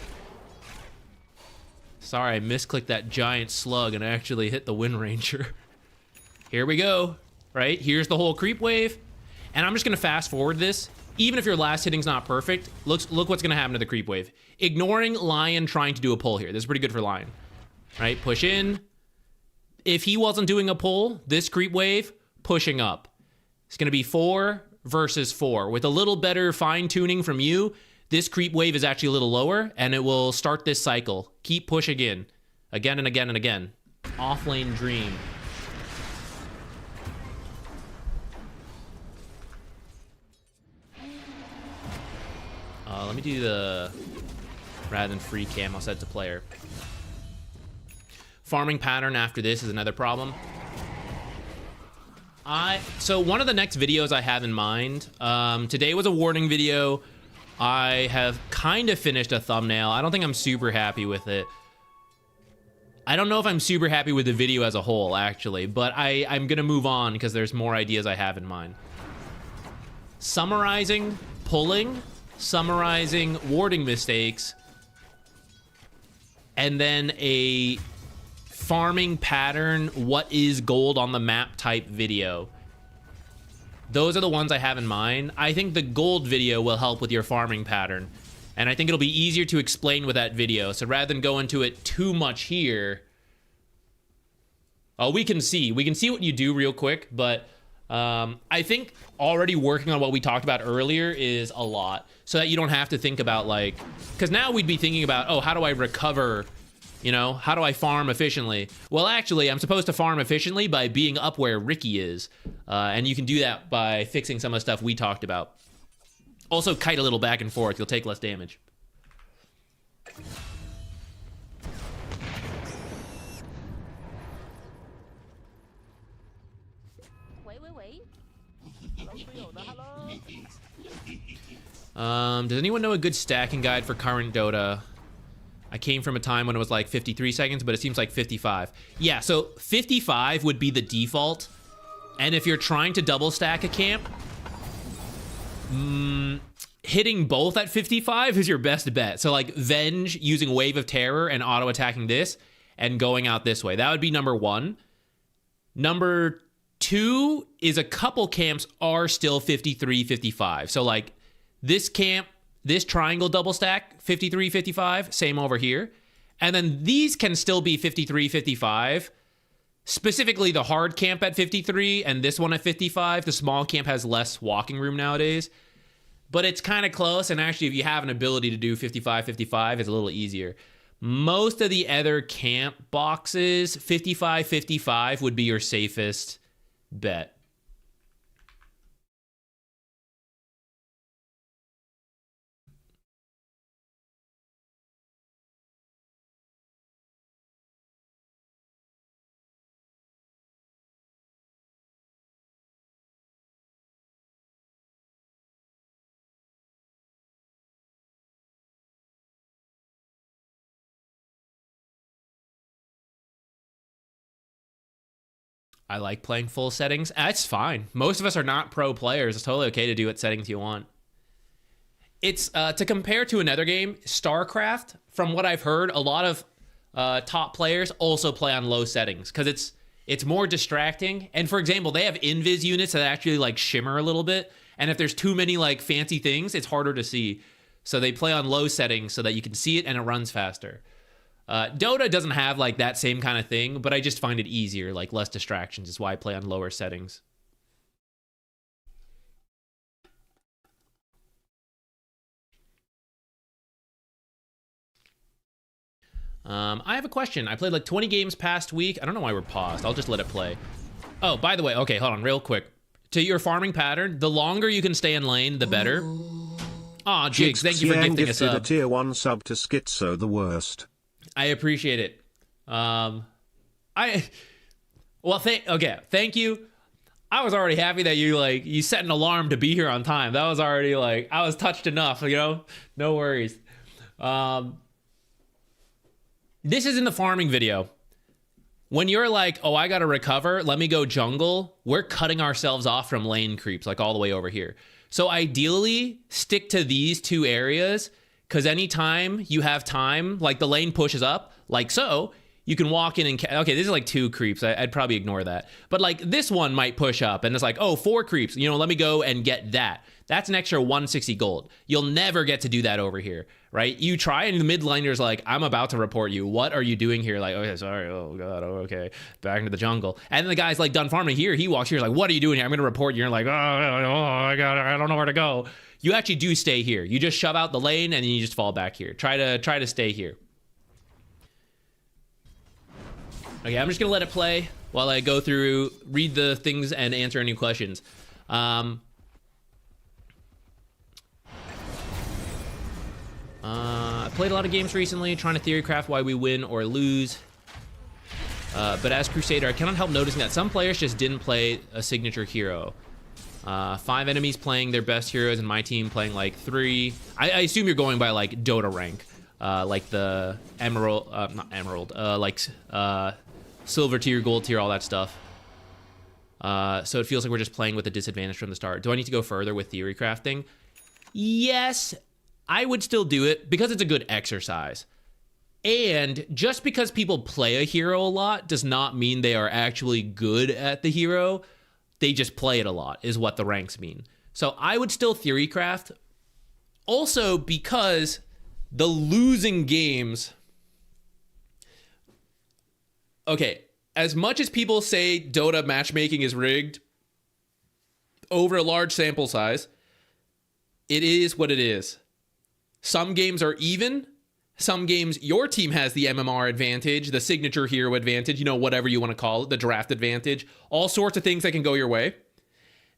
Sorry, I misclicked that giant slug and actually hit the Wind Ranger. Here we go, right? Here's the whole creep wave. And I'm just gonna fast forward this. Even if your last hitting's not perfect, look what's gonna happen to the creep wave. Ignoring Lion trying to do a pull here. This is pretty good for Lion, right? Push in. If he wasn't doing a pull, this creep wave, pushing up. It's gonna be 4 versus 4. With a little better fine tuning from you, this creep wave is actually a little lower and it will start this cycle. Keep pushing in, again and again and again. Offlane dream. Let me do the, rather than free cam, I'll set it to player. Farming pattern after this is another problem. So one of the next videos I have in mind, today was a warning video. I have kind of finished a thumbnail. I don't think I'm super happy with it. I don't know if I'm super happy with the video as a whole, actually, but I'm gonna move on because there's more ideas I have in mind. Summarizing, pulling, summarizing warding mistakes, and then a farming pattern, what is gold on the map type video. Those are the ones I have in mind. I think the gold video will help with your farming pattern, and I think it'll be easier to explain with that video. So rather than go into it too much here, we can see what you do real quick, but I think already working on what we talked about earlier is a lot, so that you don't have to think about, like, because now we'd be thinking about, oh, how do I recover, you know, how do I farm efficiently? Well, actually, I'm supposed to farm efficiently by being up where Ricky is, and you can do that by fixing some of the stuff we talked about. Also, kite a little back and forth, you'll take less damage. Does anyone know a good stacking guide for current Dota? I came from a time when it was like 53 seconds, but it seems like 55. Yeah, so 55 would be the default. And if you're trying to double stack a camp, hitting both at 55 is your best bet. So like Venge using Wave of Terror and auto attacking this and going out this way. That would be number 1. Number 2 is a couple camps are still 53, 55. So like this camp, this triangle double stack, 53, 55, same over here. And then these can still be 53, 55. Specifically the hard camp at 53 and this one at 55. The small camp has less walking room nowadays. But it's kind of close, and actually if you have an ability to do 55, 55, it's a little easier. Most of the other camp boxes, 55, 55 would be your safest bet. I like playing full settings. That's fine. Most of us are not pro players. It's totally okay to do what settings you want. It's to compare to another game, StarCraft, from what I've heard, a lot of top players also play on low settings because it's more distracting. And for example, they have invis units that actually like shimmer a little bit. And if there's too many like fancy things, it's harder to see. So they play on low settings so that you can see it and it runs faster. Dota doesn't have like that same kind of thing, but I just find it easier, like less distractions is why I play on lower settings. I have a question. I played like 20 games past week. I don't know why we're paused. I'll just let it play. Oh, by the way, okay, hold on real quick. To your farming pattern, the longer you can stay in lane, the better. Aw, Jigs, thank you for gifting a sub. A tier 1 sub to Schizo the worst. I appreciate it. Thank you. I was already happy that you set an alarm to be here on time. That was already like, I was touched enough, you know? No worries. This is in the farming video. When you're like, oh, I gotta recover, let me go jungle, we're cutting ourselves off from lane creeps, like all the way over here. So ideally, stick to these two areas, because anytime you have time, like the lane pushes up, like so, you can walk in and... Okay, this is like 2 creeps. I'd probably ignore that. But like this one might push up, and it's like, oh, 4 creeps. You know, let me go and get that. That's an extra 160 gold. You'll never get to do that over here, right? You try, and the mid laner's like, I'm about to report you. What are you doing here? Like, okay, sorry. Oh, God. Oh, okay. Back into the jungle. And the guy's like done farming here. He walks here, like, what are you doing here? I'm going to report you. You're like, I don't know where to go. You actually do stay here. You just shove out the lane, and then you just fall back here. Try to stay here. Okay, I'm just going to let it play while I go through, read the things, and answer any questions. I played a lot of games recently, trying to theory craft why we win or lose. But as Crusader, I cannot help noticing that some players just didn't play a signature hero. 5 enemies playing their best heroes, and my team playing like 3. I assume you're going by like Dota rank. Like the Emerald, not Emerald, Silver tier, Gold tier, all that stuff. So it feels like we're just playing with a disadvantage from the start. Do I need to go further with theory crafting? Yes, I would still do it because it's a good exercise. And just because people play a hero a lot does not mean they are actually good at the hero. They just play it a lot, is what the ranks mean. So I would still theory craft. Also because the losing games... Okay, as much as people say Dota matchmaking is rigged over a large sample size, it is what it is. Some games are even. Some games, your team has the MMR advantage, the signature hero advantage, you know, whatever you want to call it, the draft advantage, all sorts of things that can go your way.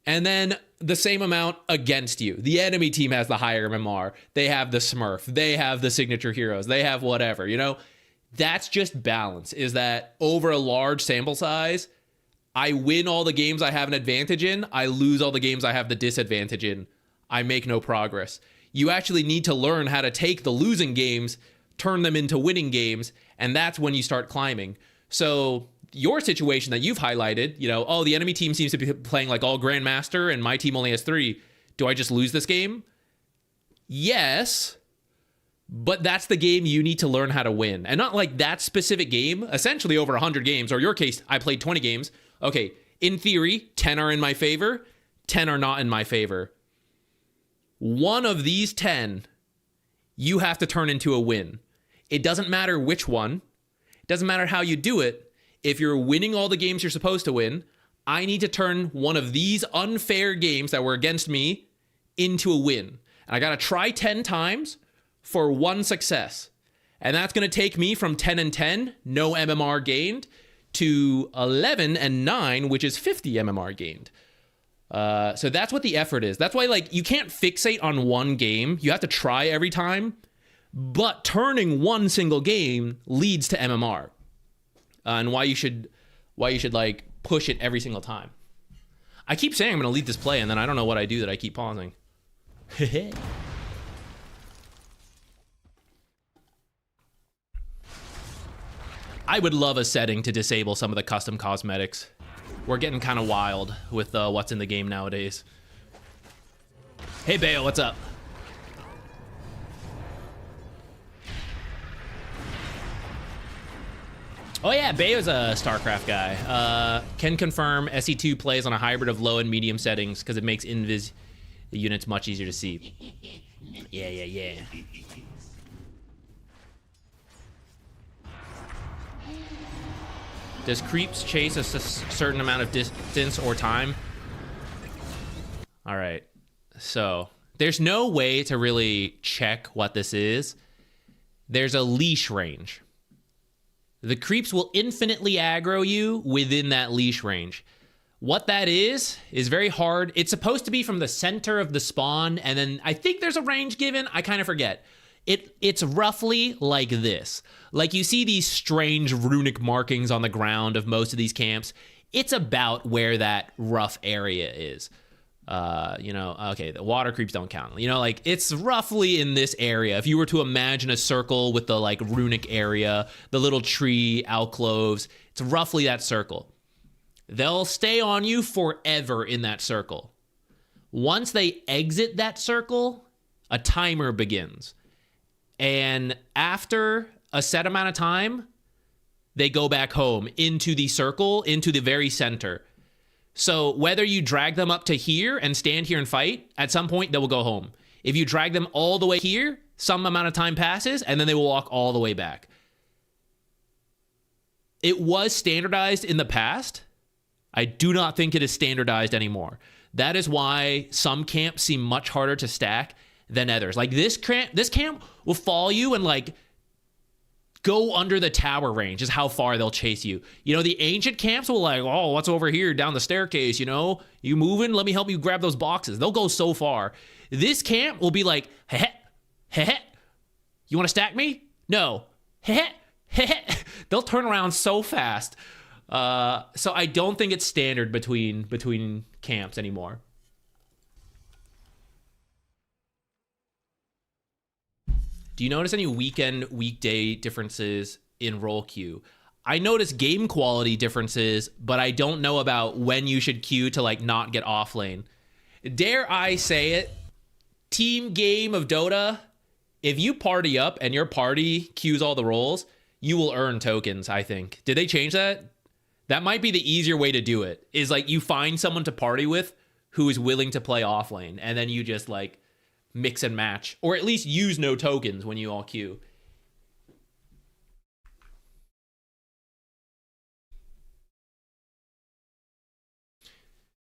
And then the same amount against you. The enemy team has the higher MMR. They have the Smurf. They have the signature heroes. They have whatever, you know? That's just balance, is that over a large sample size, I win all the games I have an advantage in, I lose all the games I have the disadvantage in. I make no progress. You actually need to learn how to take the losing games, turn them into winning games, and that's when you start climbing. So your situation that you've highlighted, you know, oh, the enemy team seems to be playing like all Grandmaster and my team only has 3. Do I just lose this game? Yes. But that's the game you need to learn how to win. And not like that specific game, essentially over 100 games, or your case, I played 20 games. Okay, in theory, 10 are in my favor, 10 are not in my favor. One of these 10, you have to turn into a win. It doesn't matter which one. It doesn't matter how you do it. If you're winning all the games you're supposed to win, I need to turn one of these unfair games that were against me into a win. And I got to try 10 times for 1 success. And that's going to take me from 10 and 10, no MMR gained, to 11 and 9, which is 50 MMR gained. So that's what the effort is. That's why, like, you can't fixate on one game. You have to try every time. But turning one single game leads to MMR. And why you should like push it every single time. I keep saying I'm going to lead this play, and then I don't know what I do that I keep pausing. I would love a setting to disable some of the custom cosmetics. We're getting kind of wild with what's in the game nowadays. Hey, Bayo, what's up? Oh yeah, Bayo's a StarCraft guy. Can confirm SE2 plays on a hybrid of low and medium settings because it makes invis units much easier to see. Yeah. Does creeps chase a certain amount of distance or time? All right, so there's no way to really check what this is. There's a leash range. The creeps will infinitely aggro you within that leash range. What that is very hard. It's supposed to be from the center of the spawn, and then I think there's a range given. I kind of forget. It's roughly like this. Like you see these strange runic markings on the ground of most of these camps. it's about where that rough area is. You know, okay, the water creeps don't count. You know, like it's roughly in this area. If you were to imagine a circle with the like runic area, the little tree alcoves, it's roughly that circle. They'll stay on you forever in that circle. Once they exit that circle, a timer begins. And after a set amount of time, they go back home into the circle, into the very center. So whether you drag them up to here and stand here and fight, at some point they will go home. If you drag them all the way here, some amount of time passes, and then they will walk all the way back. It was standardized in the past. I do not think it is standardized anymore. That is why some camps seem much harder to stack than others. Like this camp will follow you and like go under the tower range is how far they'll chase you. You know, the ancient camps will like, oh, what's over here down the staircase, you know? You moving? Let me help you grab those boxes. They'll go so far. This camp will be like, heh, heh, you want to stack me? No. Heh, heh. They'll turn around so fast. So I don't think it's standard between camps anymore. Do you notice any weekend, weekday differences in role queue? I notice game quality differences, but I don't know about when you should queue to like not get off lane. Dare I say it, team game of Dota, if you party up and your party queues all the roles, you will earn tokens, I think. Did they change that? That might be the easier way to do it, is like you find someone to party with who is willing to play off lane, and then you just like mix and match, or at least use no tokens when you all queue.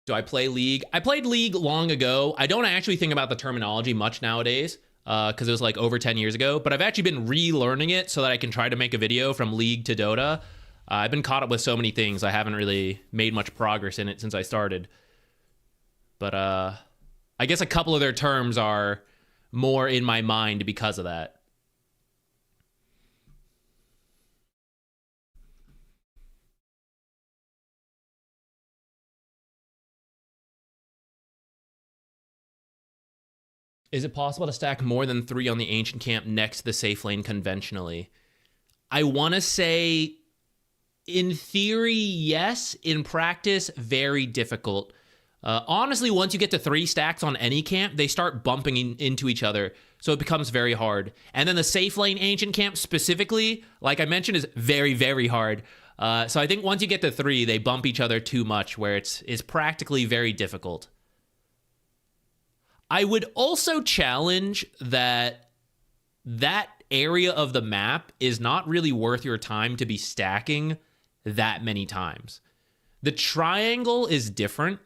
Do I play League? I played League long ago. I don't actually think about the terminology much nowadays because it was like over 10 years ago, but I've actually been relearning it so that I can try to make a video from League to Dota. I've been caught up with so many things. I haven't really made much progress in it since I started. But I guess a couple of their terms are more in my mind because of that. Is it possible to stack more than 3 on the ancient camp next to the safe lane conventionally? I want to say, in theory, yes. In practice, very difficult. Honestly, once you get to 3 stacks on any camp, they start bumping into each other, so it becomes very hard. And then the safe lane ancient camp specifically, like I mentioned, is very, very hard. So I think once you get to 3, they bump each other too much, where it's practically very difficult. I would also challenge that area of the map is not really worth your time to be stacking that many times. The triangle is different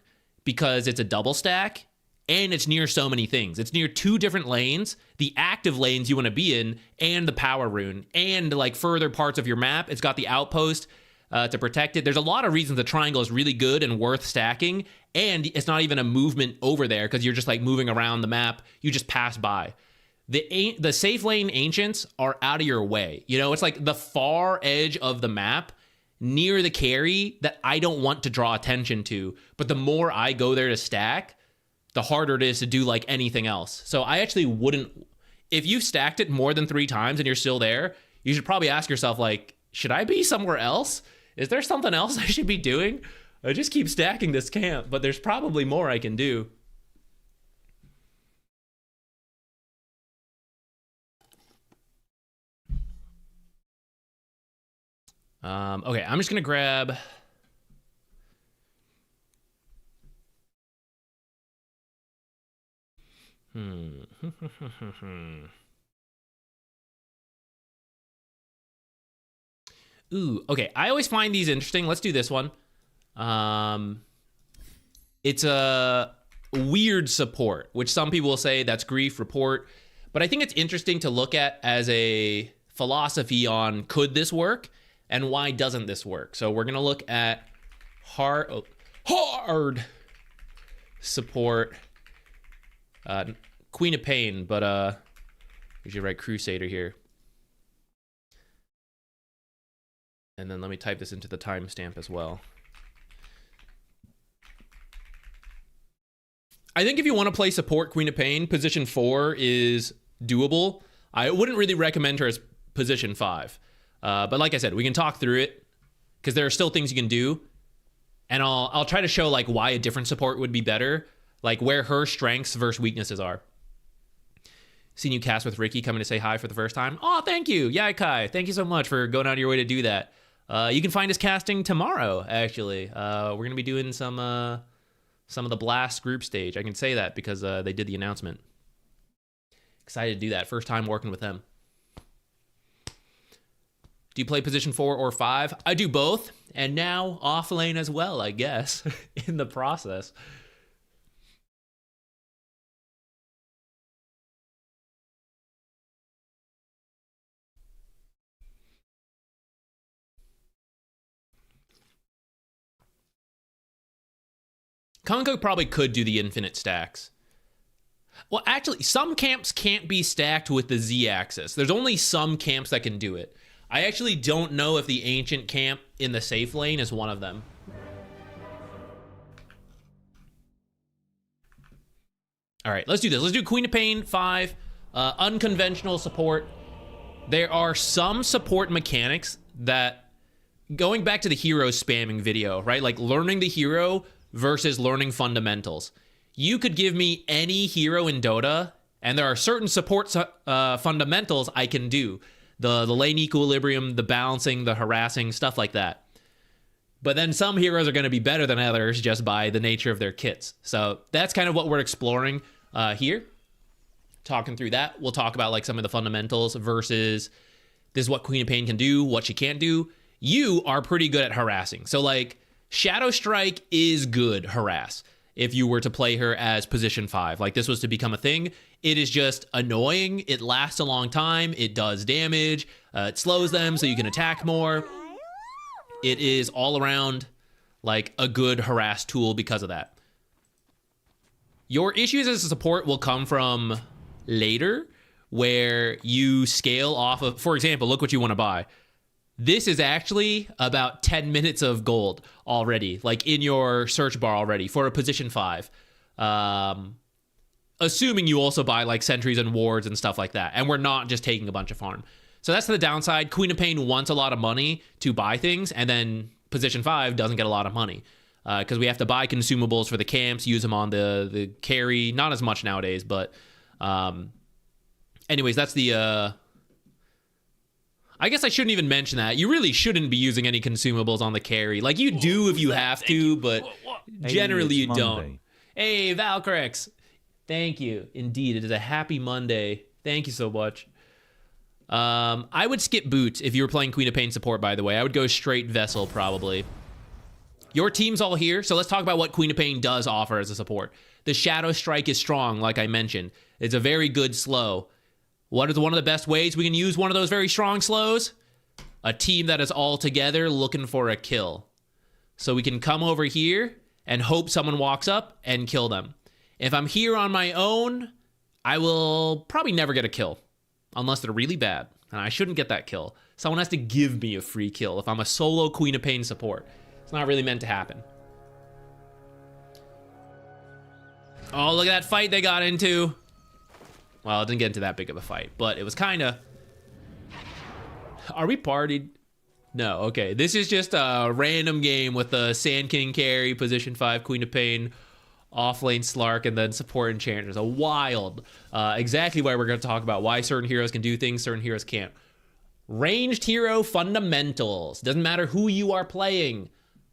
because it's a double stack and it's near so many things. It's near 2 different lanes, the active lanes you want to be in, and the power rune, and like further parts of your map. It's got the outpost to protect it. There's a lot of reasons the triangle is really good and worth stacking, and it's not even a movement over there because you're just like moving around the map. You just pass by. The safe lane ancients are out of your way. You know, it's like the far edge of the map near the carry that I don't want to draw attention to. But the more I go there to stack, the harder it is to do like anything else. So I actually wouldn't, if you've stacked it more than 3 times and you're still there, you should probably ask yourself, like, should I be somewhere else? Is there something else I should be doing? I just keep stacking this camp, but there's probably more I can do. Okay, I'm just gonna grab. Ooh, okay. I always find these interesting. Let's do this one. It's a weird support, which some people will say that's grief report, but I think it's interesting to look at as a philosophy on could this work and why doesn't this work. So we're gonna look at hard support, Queen of Pain, but we should write Crusader here. And then let me type this into the timestamp as well. I think if you want to play support Queen of Pain, position 4 is doable. I wouldn't really recommend her as position 5. But like I said, we can talk through it because there are still things you can do. And I'll try to show like why a different support would be better, like where her strengths versus weaknesses are. Seen you cast with Ricky coming to say hi for the first time. Oh, thank you. Yeah, Kai. Thank you so much for going out of your way to do that. You can find us casting tomorrow, actually. We're going to be doing some of the Blast group stage. I can say that because they did the announcement. Excited to do that. First time working with them. Do you play position 4 or 5? I do both. And now off lane as well, I guess, in the process. Konko probably could do the infinite stacks. Well, actually, some camps can't be stacked with the Z-axis. There's only some camps that can do it. I actually don't know if the ancient camp in the safe lane is one of them. All right, let's do this. Let's do Queen of Pain 5, unconventional support. There are some support mechanics that, going back to the hero spamming video, right? Like learning the hero versus learning fundamentals. You could give me any hero in Dota, and there are certain support fundamentals I can do. The lane equilibrium, the balancing, the harassing, stuff like that. But then some heroes are going to be better than others just by the nature of their kits. So that's kind of what we're exploring here. Talking through that, we'll talk about like some of the fundamentals versus this is what Queen of Pain can do, what she can't do. You are pretty good at harassing. So like Shadow Strike is good harass. If you were to play her as position 5, like this was to become a thing, it is just annoying. It lasts a long time. It does damage. It slows them so you can attack more. It is all around like a good harass tool because of that. Your issues as a support will come from later where you scale off of, for example, look what you want to buy. This is actually about 10 minutes of gold already, like in your search bar already for a position 5. Assuming you also buy like sentries and wards and stuff like that. And we're not just taking a bunch of farm. So that's the downside. Queen of Pain wants a lot of money to buy things, and then position 5 doesn't get a lot of money. Because we have to buy consumables for the camps, use them on the carry. Not as much nowadays, but anyways, that's the... I guess I shouldn't even mention that. You really shouldn't be using any consumables on the carry. Like, you do if you have to, but generally you don't. Hey, Valcrex. Thank you. Indeed, it is a happy Monday. Thank you so much. I would skip boots if you were playing Queen of Pain support, by the way. I would go straight Vessel, probably. Your team's all here, so let's talk about what Queen of Pain does offer as a support. The Shadow Strike is strong, like I mentioned. It's a very good slow. What is one of the best ways we can use one of those very strong slows? A team that is all together looking for a kill. So we can come over here and hope someone walks up and kill them. If I'm here on my own, I will probably never get a kill. Unless they're really bad. And I shouldn't get that kill. Someone has to give me a free kill if I'm a solo Queen of Pain support. It's not really meant to happen. Oh, look at that fight they got into. Well, it didn't get into that big of a fight, but it was kind of... Are we partied? No, okay. This is just a random game with the Sand King carry, position 5, Queen of Pain, offlane Slark, and then support enchanters. A wild, exactly why we're going to talk about why certain heroes can do things, certain heroes can't. Ranged hero fundamentals. Doesn't matter who you are playing.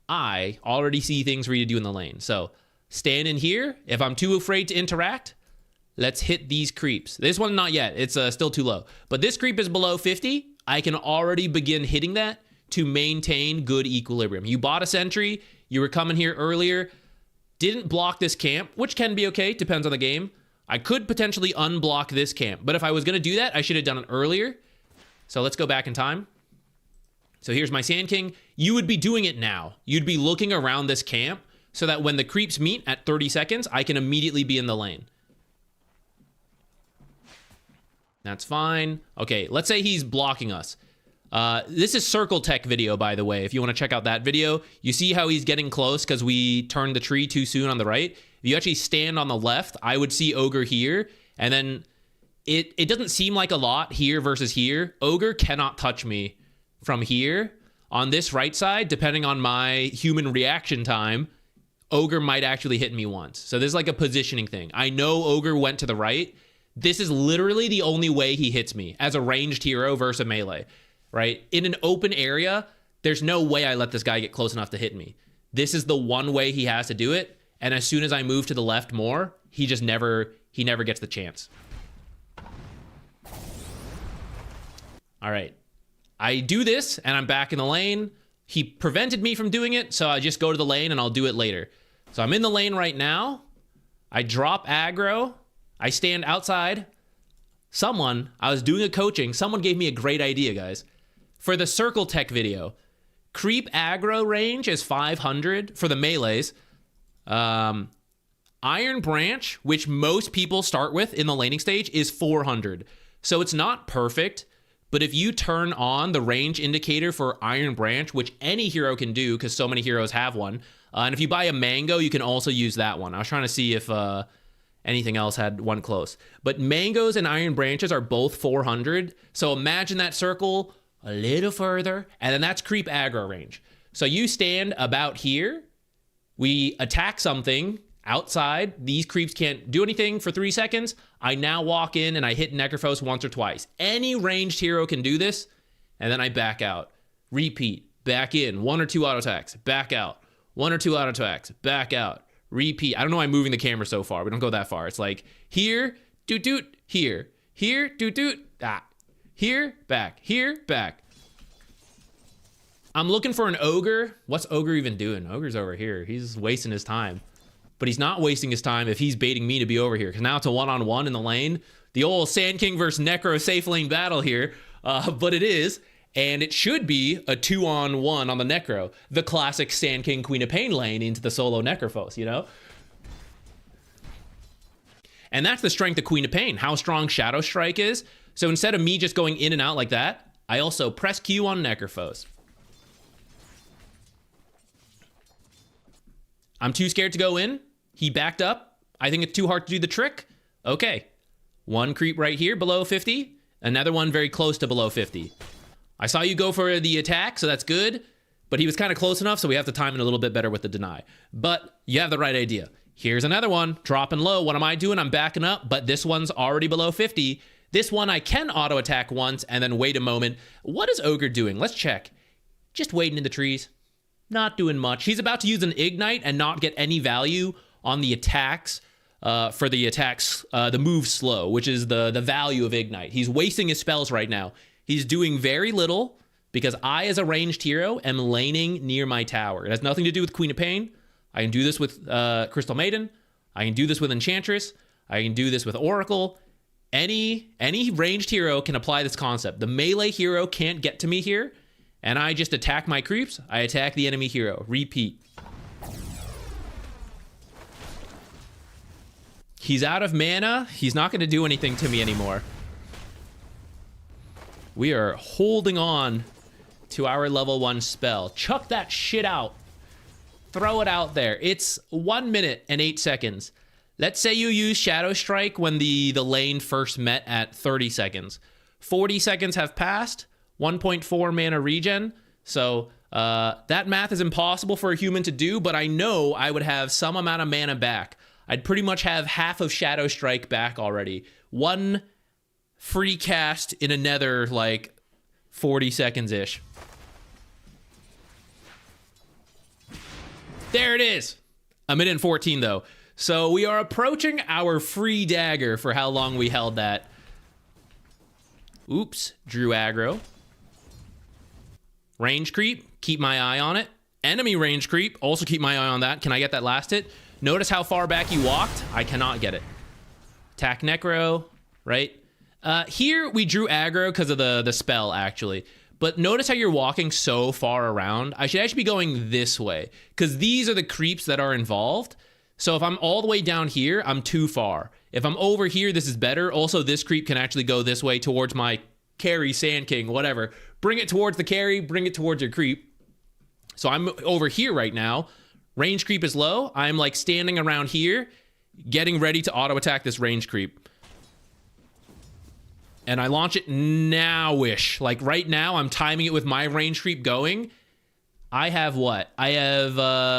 I already see things for you to do in the lane. So, stand in here. If I'm too afraid to interact... Let's hit these creeps. This one, not yet. It's still too low. But this creep is below 50. I can already begin hitting that to maintain good equilibrium. You bought a sentry. You were coming here earlier. Didn't block this camp, which can be okay. Depends on the game. I could potentially unblock this camp. But if I was going to do that, I should have done it earlier. So let's go back in time. So here's my Sand King. You would be doing it now. You'd be looking around this camp so that when the creeps meet at 30 seconds, I can immediately be in the lane. That's fine. Okay, let's say he's blocking us. This is Circle Tech video, by the way. If you want to check out that video, you see how he's getting close because we turned the tree too soon on the right. If you actually stand on the left, I would see Ogre here, and then it doesn't seem like a lot here versus here. Ogre cannot touch me from here. On this right side, depending on my human reaction time, Ogre might actually hit me once. So there's like a positioning thing. I know Ogre went to the right. This is literally the only way he hits me as a ranged hero versus a melee, right? In an open area, there's no way I let this guy get close enough to hit me. This is the one way he has to do it. And as soon as I move to the left more, he never gets the chance. All right. I do this and I'm back in the lane. He prevented me from doing it, so I just go to the lane and I'll do it later. So I'm in the lane right now. I drop aggro. I stand outside. I was doing a coaching. Someone gave me a great idea, guys. For the Circle Tech video, creep aggro range is 500 for the melees. Iron Branch, which most people start with in the laning stage, is 400. So it's not perfect. But if you turn on the range indicator for Iron Branch, which any hero can do because so many heroes have one, and if you buy a Mango, you can also use that one. I was trying to see if anything else had one close. But Mangoes and Iron Branches are both 400. So imagine that circle a little further, and then that's creep aggro range. So you stand about here. We attack something outside. These creeps can't do anything for 3 seconds. I now walk in and I hit Necrophos once or twice. Any ranged hero can do this. And then I back out. Repeat. Back in. 1 or 2 auto attacks. Back out. 1 or 2 auto attacks. Back out. Repeat. I don't know why I'm moving the camera so far. We don't go that far. It's like here, doot doot, here. Here, doot doot, ah. Here, back. Here, back. I'm looking for an Ogre. What's Ogre even doing? Ogre's over here. He's wasting his time. But he's not wasting his time if he's baiting me to be over here. Because now it's a one-on-one in the lane. The old Sand King versus Necro safe lane battle here. But it is. And it should be a 2-on-1 on the Necro. The classic Sand King Queen of Pain lane into the solo Necrophos, you know? And that's the strength of Queen of Pain. How strong Shadow Strike is. So instead of me just going in and out like that, I also press Q on Necrophos. I'm too scared to go in. He backed up. I think it's too hard to do the trick. Okay. One creep right here below 50. Another one very close to below 50. I saw you go for the attack, so that's good. But he was kind of close enough, so we have to time it a little bit better with the deny. But you have the right idea. Here's another one. Dropping low. What am I doing? I'm backing up, but this one's already below 50. This one I can auto attack once and then wait a moment. What is Ogre doing? Let's check. Just waiting in the trees. Not doing much. He's about to use an Ignite and not get any value on the attacks for the attacks, the move slow, which is the value of Ignite. He's wasting his spells right now. He's doing very little because I, as a ranged hero, am laning near my tower. It has nothing to do with Queen of Pain. I can do this with Crystal Maiden. I can do this with Enchantress. I can do this with Oracle. Any ranged hero can apply this concept. The melee hero can't get to me here, and I just attack my creeps. I attack the enemy hero. Repeat. He's out of mana. He's not going to do anything to me anymore. We are holding on to our level 1 spell. Chuck that shit out. Throw it out there. It's 1 minute and 8 seconds. Let's say you use Shadow Strike when the lane first met at 30 seconds. 40 seconds have passed. 1.4 mana regen. So that math is impossible for a human to do, but I know I would have some amount of mana back. I'd pretty much have half of Shadow Strike back already. One free cast in another, like, 40 seconds-ish. There it is. A minute and 14, though. So we are approaching our free dagger for how long we held that. Oops. Drew aggro. Range creep. Keep my eye on it. Enemy range creep. Also keep my eye on that. Can I get that last hit? Notice how far back you walked. I cannot get it. Attack Necro. Right? Here we drew aggro because of the spell, actually. But notice how you're walking so far around. I should actually be going this way because these are the creeps that are involved. So if I'm all the way down here, I'm too far. If I'm over here, this is better. Also, this creep can actually go this way towards my carry, Sand King, whatever. Bring it towards the carry, bring it towards your creep. So I'm over here right now. Range creep is low. I'm like standing around here, getting ready to auto attack this range creep. And I launch it now-ish. Like right now, I'm timing it with my range creep going. I have what? I have,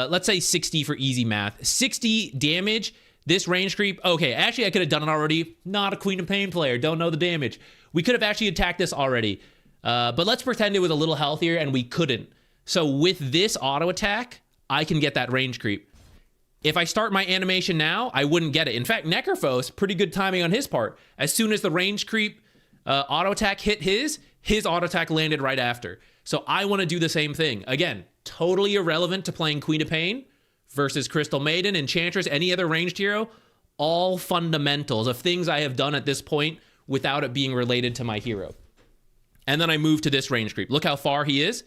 let's say 60 for easy math. 60 damage. This range creep. Okay, actually, I could have done it already. Not a Queen of Pain player. Don't know the damage. We could have actually attacked this already. But let's pretend it was a little healthier and we couldn't. So with this auto attack, I can get that range creep. If I start my animation now, I wouldn't get it. In fact, Necrophos, pretty good timing on his part. As soon as the range creep auto attack hit his auto attack landed right after. So I want to do the same thing. Again, totally irrelevant to playing Queen of Pain versus Crystal Maiden, Enchantress, any other ranged hero. All fundamentals of things I have done at this point without it being related to my hero. And then I move to this range creep. Look how far he is.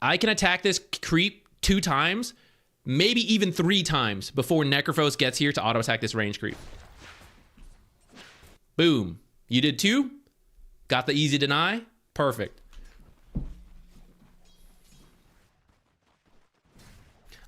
I can attack this creep 2 times, maybe even 3 times before Necrophos gets here to auto attack this range creep. Boom. You did 2. Got the easy deny. Perfect.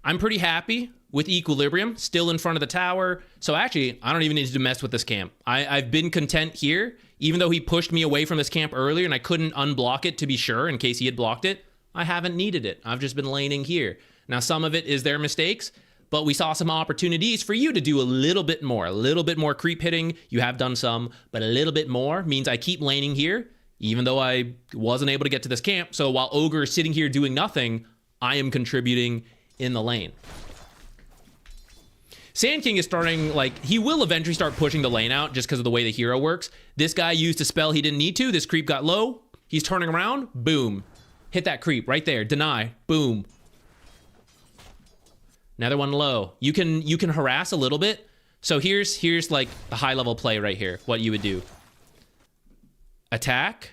I'm pretty happy with Equilibrium, still in front of the tower. So actually, I don't even need to mess with this camp. I've been content here, even though he pushed me away from this camp earlier and I couldn't unblock it to be sure in case he had blocked it. I haven't needed it. I've just been laning here. Now, some of it is their mistakes, but we saw some opportunities for you to do a little bit more creep hitting. You have done some, but a little bit more means I keep laning here, even though I wasn't able to get to this camp. So while Ogre is sitting here doing nothing, I am contributing in the lane. Sand King is starting, like, he will eventually start pushing the lane out just because of the way the hero works. This guy used a spell he didn't need to. This creep got low. He's turning around. Boom. Hit that creep right there. Deny. Boom. Another one low. You can harass a little bit. So here's like the high level play right here. What you would do. Attack.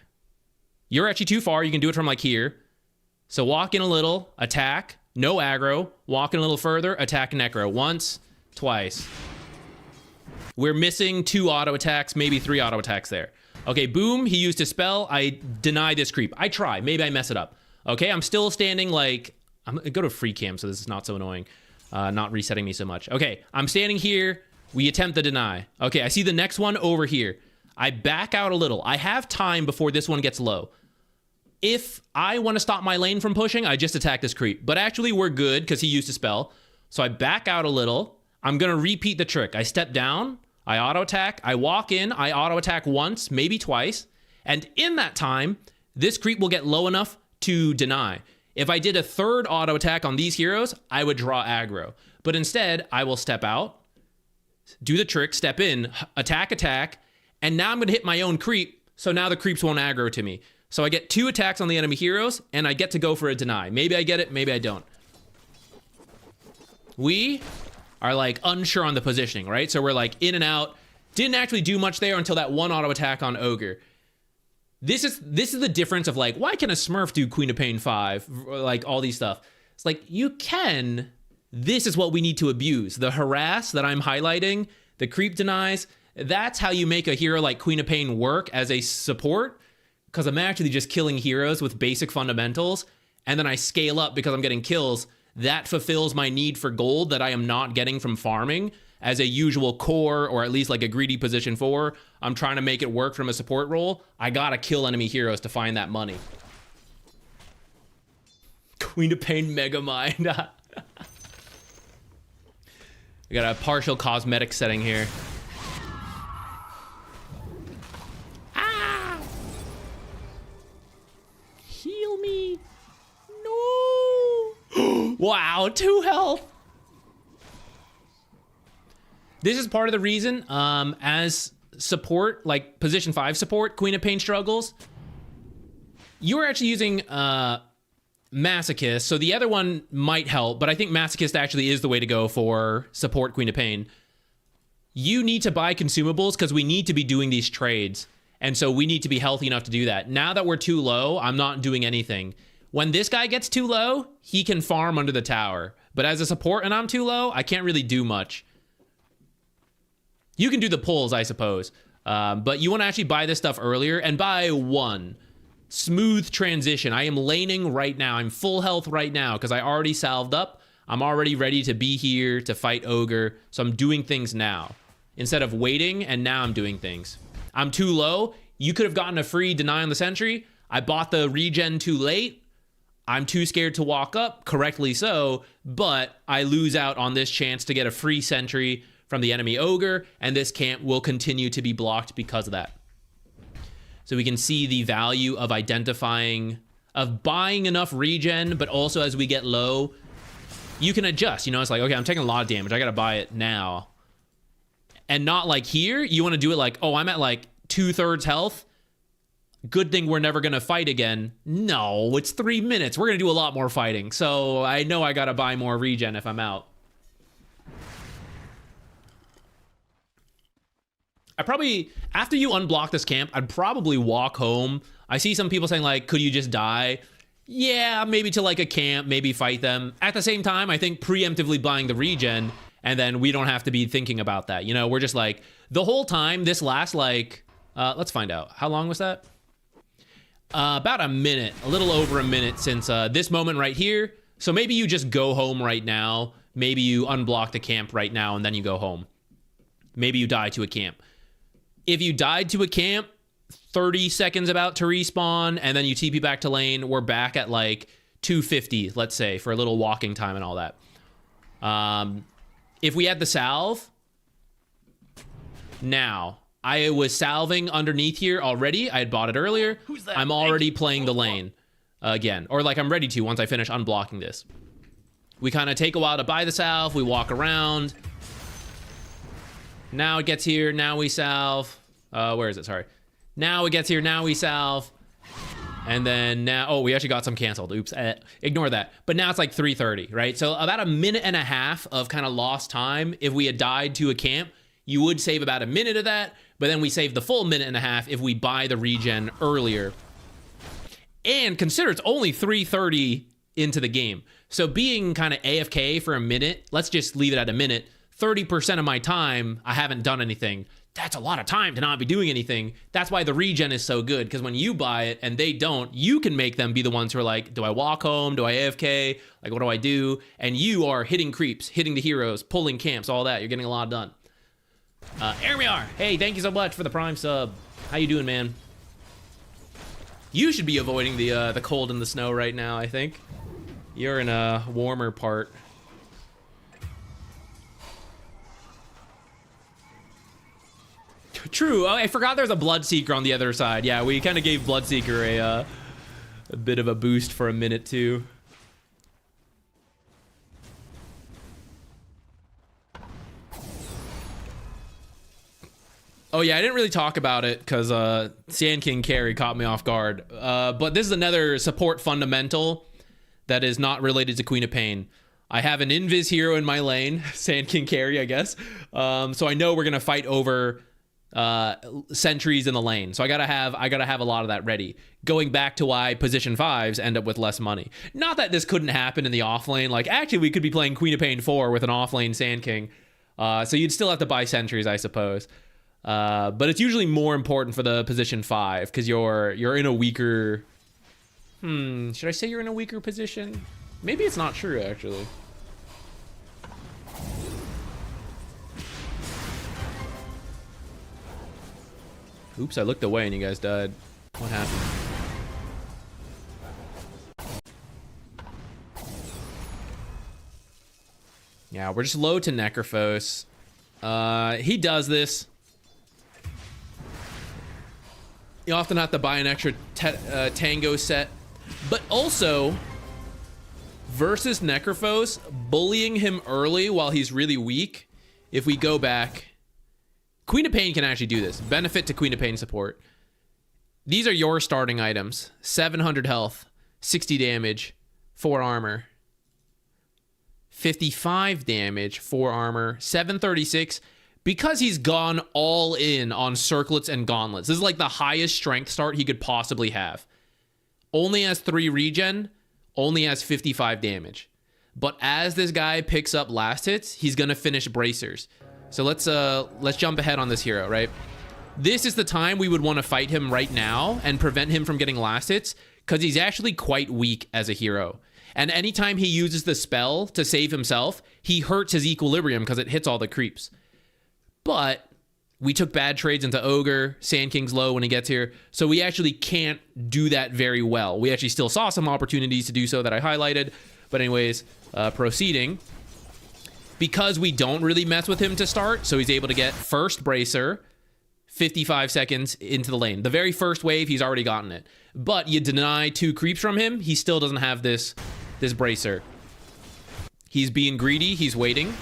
You're actually too far. You can do it from like here. So walk in a little. Attack. No aggro. Walk in a little further. Attack necro. Once. Twice. We're missing 2 auto attacks. Maybe 3 auto attacks there. Okay, boom, he used his spell. I deny this creep. I try. Maybe I mess it up. Okay, I'm still standing like... I'm gonna go to free cam so this is not so annoying. Not resetting me so much. Okay, I'm standing here. We attempt the deny. Okay, I see the next one over here. I back out a little. I have time before this one gets low. If I want to stop my lane from pushing, I just attack this creep. But actually, we're good because he used a spell. So I back out a little. I'm going to repeat the trick. I step down. I auto attack, I walk in, I auto attack once, maybe twice, and in that time, this creep will get low enough to deny. If I did a 3rd auto attack on these heroes, I would draw aggro. But instead, I will step out, do the trick, step in, attack, and now I'm going to hit my own creep, so now the creeps won't aggro to me. So I get 2 attacks on the enemy heroes, and I get to go for a deny. Maybe I get it, maybe I don't. We are like unsure on the positioning, right? So we're like in and out. Didn't actually do much there until that 1 auto attack on Ogre. This is the difference of like, why can a Smurf do Queen of Pain 5? Like all these stuff. It's like, you can. This is what we need to abuse. The harass that I'm highlighting, the creep denies, that's how you make a hero like Queen of Pain work as a support. Because I'm actually just killing heroes with basic fundamentals. And then I scale up because I'm getting kills. That fulfills my need for gold that I am not getting from farming as a usual core, or at least like a greedy position 4. I'm trying to make it work from a support role. I gotta kill enemy heroes to find that money. Queen of Pain Megamind. We got a partial cosmetic setting here. Ah! Heal me. No. Wow, 2 health. This is part of the reason, as support, like position 5 support, Queen of Pain struggles. You are actually using Masochist, so the other one might help, but I think Masochist actually is the way to go for support Queen of Pain. You need to buy consumables because we need to be doing these trades, and so we need to be healthy enough to do that. Now that we're too low, I'm not doing anything. When this guy gets too low, he can farm under the tower, but as a support and I'm too low, I can't really do much. You can do the pulls, I suppose. But you want to actually buy this stuff earlier and buy one. Smooth transition. I am laning right now. I'm full health right now because I already salved up. I'm already ready to be here to fight Ogre. So I'm doing things now instead of waiting, and now I'm doing things. I'm too low. You could have gotten a free deny on the sentry. I bought the regen too late. I'm too scared to walk up, correctly so, but I lose out on this chance to get a free sentry from the enemy Ogre, and this camp will continue to be blocked because of that. So we can see the value of identifying, of buying enough regen, but also as we get low, you can adjust. You know, it's like, okay, I'm taking a lot of damage. I got to buy it now. And not like here. You want to do it like, oh, I'm at like 2/3 health. Good thing we're never going to fight again. No, it's 3 minutes. We're going to do a lot more fighting. So I know I got to buy more regen if I'm out. I probably, after you unblock this camp, I'd probably walk home. I see some people saying like, could you just die? Yeah, maybe to like a camp, maybe fight them. At the same time, I think preemptively buying the regen, and then we don't have to be thinking about that. You know, we're just like, the whole time, this lasts like, let's find out. How long was that? About a minute, a little over a minute since this moment right here. So maybe you just go home right now. Maybe you unblock the camp right now and then you go home. Maybe you die to a camp. If you died to a camp, 30 seconds about to respawn, and then you TP back to lane, we're back at like 250, let's say, for a little walking time and all that. If we had the salve, now, I was salving underneath here already. I had bought it earlier. Who's that? I'm already playing the lane again. Or like I'm ready to once I finish unblocking this. We kind of take a while to buy the salve. We walk around. Now it gets here. Now we salve. Where is it? Sorry. Now it gets here. Now we salve. And then now, oh, we actually got some canceled. Oops. Ignore that. But now it's like 3:30, right? So about a minute and a half of kind of lost time. If we had died to a camp, you would save about a minute of that. But then we save the full minute and a half if we buy the regen earlier. And consider it's only 3:30 into the game. So being kind of AFK for a minute, let's just leave it at a minute. 30% of my time, I haven't done anything. That's a lot of time to not be doing anything. That's why the regen is so good, because when you buy it and they don't, you can make them be the ones who are like, do I walk home? Do I AFK? Like, what do I do? And you are hitting creeps, hitting the heroes, pulling camps, all that. You're getting a lot done. Ermiar, hey, thank you so much for the Prime sub. How you doing, man? You should be avoiding the cold and the snow right now, I think. You're in a warmer part. True. Oh, I forgot there's a Bloodseeker on the other side. Yeah, we kind of gave Bloodseeker a bit of a boost for a minute, too. Oh, yeah, I didn't really talk about it because Sand King carry caught me off guard. But this is another support fundamental that is not related to Queen of Pain. I have an Invis hero in my lane, Sand King carry, I guess. So I know we're going to fight over sentries in the lane. So I gotta have a lot of that ready. Going back to why position 5s end up with less money. Not that this couldn't happen in the offlane. Like, actually, we could be playing Queen of Pain 4 with an offlane Sand King. So you'd still have to buy sentries, I suppose. But it's usually more important for the position 5 because you're in a weaker... should I say you're in a weaker position? Maybe it's not true, actually. Oops, I looked away and you guys died. What happened? Yeah, we're just low to Necrophos. He does this. You often have to buy an extra tango set. But also, versus Necrophos, bullying him early while he's really weak, if we go back... Queen of Pain can actually do this. Benefit to Queen of Pain support. These are your starting items. 700 health, 60 damage, 4 armor. 55 damage, 4 armor, 736. Because he's gone all in on circlets and gauntlets. This is like the highest strength start he could possibly have. Only has 3 regen, only has 55 damage. But as this guy picks up last hits, he's gonna finish bracers. So let's jump ahead on this hero, right? This is the time we would want to fight him right now and prevent him from getting last hits, because he's actually quite weak as a hero. And anytime he uses the spell to save himself, he hurts his equilibrium because it hits all the creeps. But we took bad trades into Ogre, Sand King's low when he gets here, so we actually can't do that very well. We actually still saw some opportunities to do so that I highlighted, but anyways, proceeding. Because we don't really mess with him to start, so he's able to get first Bracer, 55 seconds into the lane. The very first wave, he's already gotten it. But you deny 2 creeps from him, he still doesn't have this Bracer. He's being greedy, he's waiting.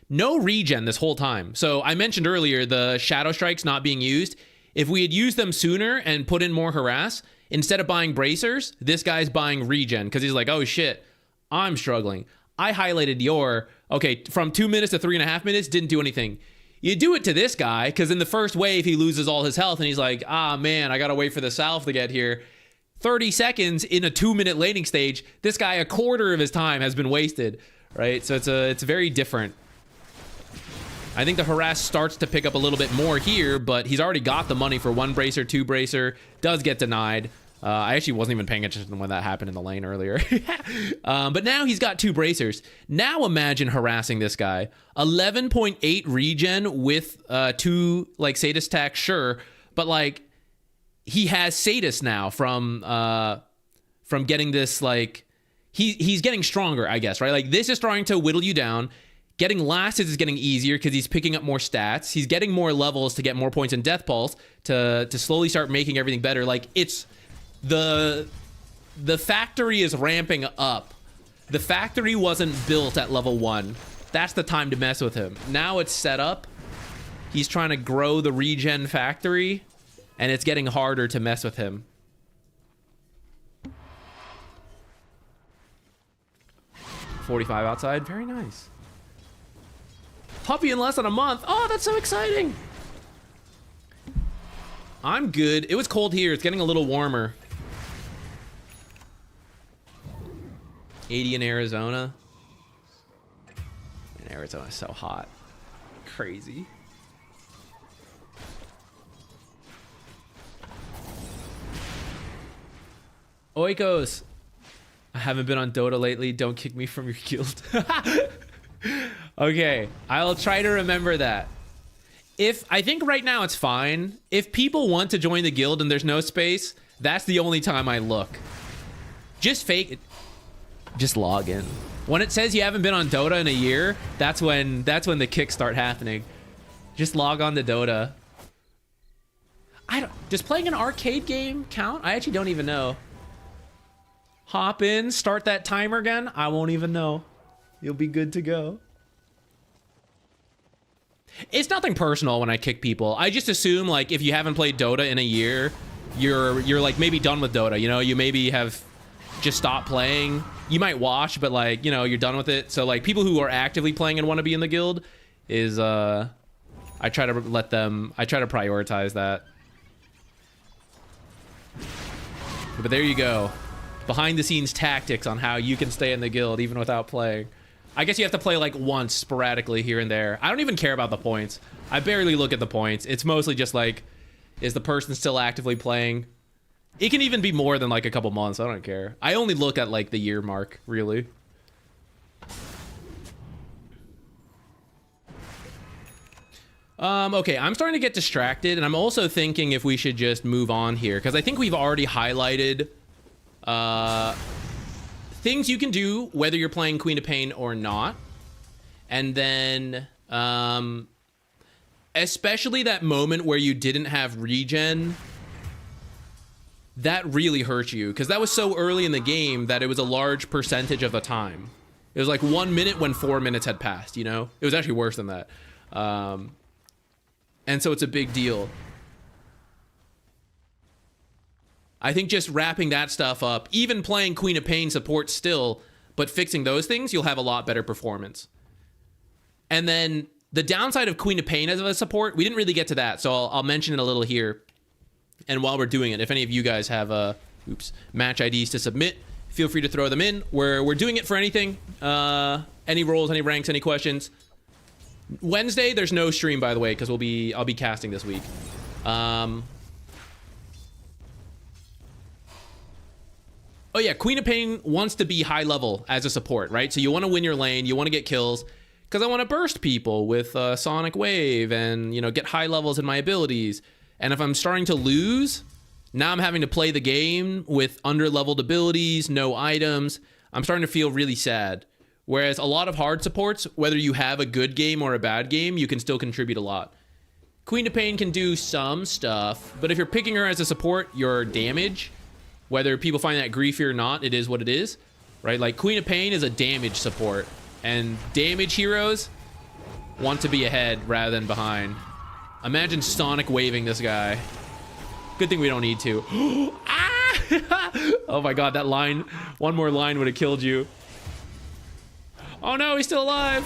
No regen this whole time. So I mentioned earlier the Shadow Strikes not being used. If we had used them sooner and put in more harass, instead of buying bracers, this guy's buying regen because he's like, oh shit, I'm struggling. I highlighted your, okay, from 2 minutes to 3.5 minutes, didn't do anything. You do it to this guy because in the first wave, he loses all his health and he's like, ah man, I gotta wait for the salve to get here. 30 seconds in a 2-minute laning stage, this guy, a quarter of his time has been wasted, right? So it's very different. I think the harass starts to pick up a little bit more here, but he's already got the money for 1 bracer, 2 bracer, does get denied. I actually wasn't even paying attention when that happened in the lane earlier. But now he's got 2 bracers. Now imagine harassing this guy. 11.8 regen with 2 like Sadist attacks, sure, but like he has Sadist now from getting this, like he's getting stronger, I guess, right? Like this is starting to whittle you down. Getting last is getting easier because he's picking up more stats. He's getting more levels to get more points in Death Pulse to slowly start making everything better. Like it's the factory is ramping up. The factory wasn't built at level 1. That's the time to mess with him. Now it's set up. He's trying to grow the regen factory, and it's getting harder to mess with him. $45 outside, very nice. Puppy in less than a month. Oh, that's so exciting. I'm good. It was cold here. It's getting a little warmer. 80 in Arizona. And Arizona's so hot. Crazy. Oikos. I haven't been on Dota lately. Don't kick me from your guild. Okay, I'll try to remember that. I think right now it's fine. If people want to join the guild and there's no space, that's the only time I look. Just fake it. Just log in. When it says you haven't been on Dota in a year, that's when the kicks start happening. Just log on to Dota. Does playing an arcade game count? I actually don't even know. Hop in, start that timer again. I won't even know. You'll be good to go. It's nothing personal when I kick people. I just assume like if you haven't played Dota in a year, you're like maybe done with Dota. You know, you maybe have just stopped playing. You might watch, but like, you know, you're done with it. So like people who are actively playing and want to be in the guild is I try to prioritize that. But there you go. Behind the scenes tactics on how you can stay in the guild even without playing. I guess you have to play like once sporadically here and there. I don't even care about the points. I barely look at the points. It's mostly just like, is the person still actively playing? It can even be more than like a couple months. I don't care. I only look at like the year mark, really. Okay, I'm starting to get distracted, and I'm also thinking if we should just move on here, because I think we've already highlighted things you can do whether you're playing Queen of Pain or not. And then especially that moment where you didn't have regen, that really hurt you, because that was so early in the game that it was a large percentage of the time. It was like 1 minute when 4 minutes had passed, you know? It was actually worse than that. And so it's a big deal. I think just wrapping that stuff up, even playing Queen of Pain support still, but fixing those things, you'll have a lot better performance. And then the downside of Queen of Pain as a support, we didn't really get to that, so I'll mention it a little here. And while we're doing it, if any of you guys have match IDs to submit, feel free to throw them in. We're doing it for anything. Any roles, any ranks, any questions. Wednesday, there's no stream, by the way, because I'll be casting this week. Oh yeah, Queen of Pain wants to be high level as a support, right? So you want to win your lane, you want to get kills, because I want to burst people with Sonic Wave and, you know, get high levels in my abilities. And if I'm starting to lose, now I'm having to play the game with under-leveled abilities, no items. I'm starting to feel really sad. Whereas a lot of hard supports, whether you have a good game or a bad game, you can still contribute a lot. Queen of Pain can do some stuff, but if you're picking her as a support, your damage, whether people find that griefy or not, it is what it is, right? Like, Queen of Pain is a damage support, and damage heroes want to be ahead rather than behind. Imagine Sonic waving this guy. Good thing we don't need to. Ah! Oh my god, that line, one more line would have killed you. Oh no, he's still alive.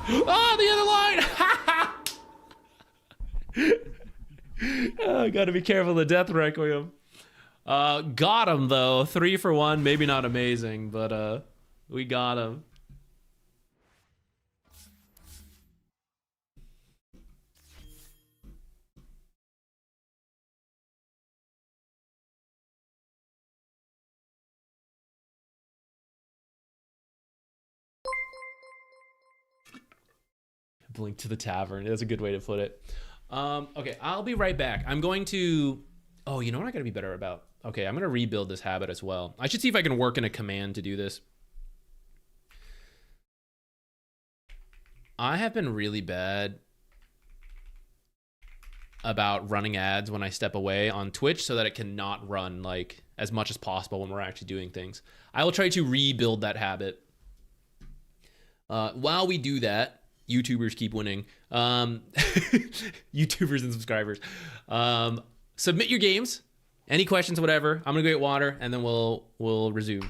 Oh, the other line. Oh, gotta be careful of the death requiem. Got him though. 3 for 1. Maybe not amazing, but we got him. Blink to the tavern. That's a good way to put it. Okay, I'll be right back. I'm going to... Oh, you know what I gotta be better about? Okay, I'm gonna rebuild this habit as well. I should see if I can work in a command to do this. I have been really bad about running ads when I step away on Twitch so that it cannot run like as much as possible when we're actually doing things. I will try to rebuild that habit. While we do that, YouTubers keep winning. YouTubers and subscribers. Submit your games. Any questions, whatever. I'm gonna go get water and then we'll resume.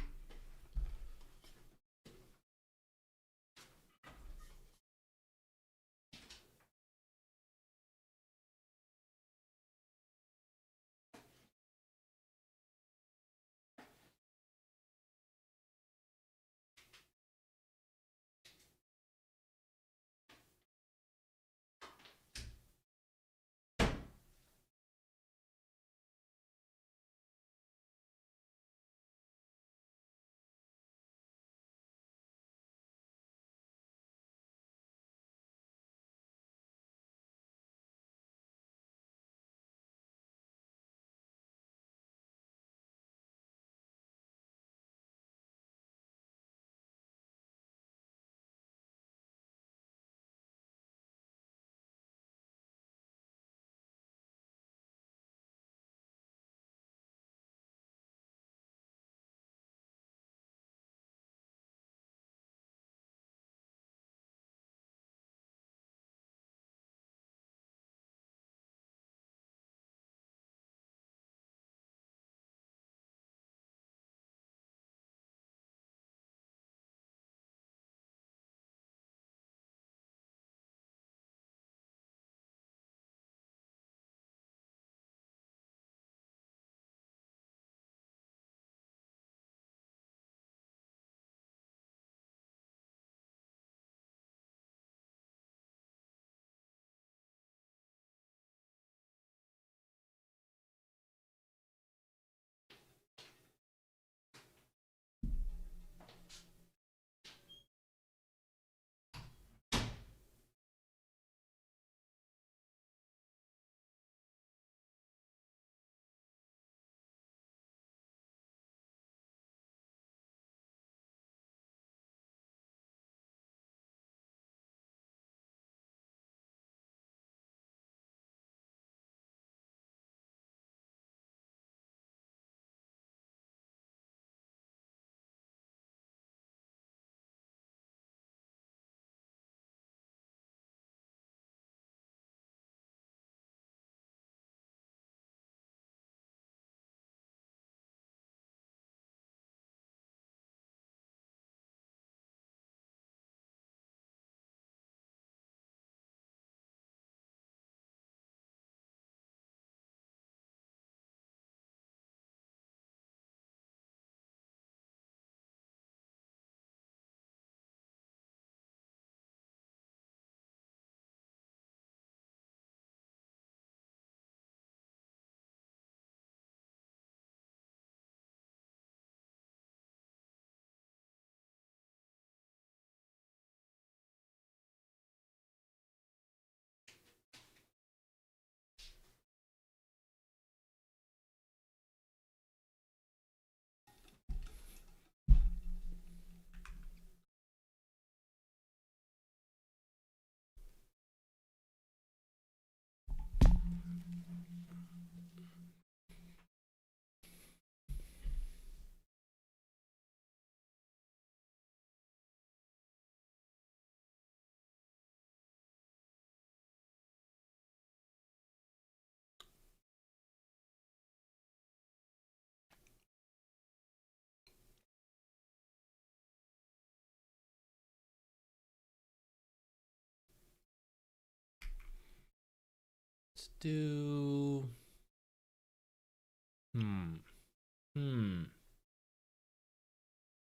Let's do...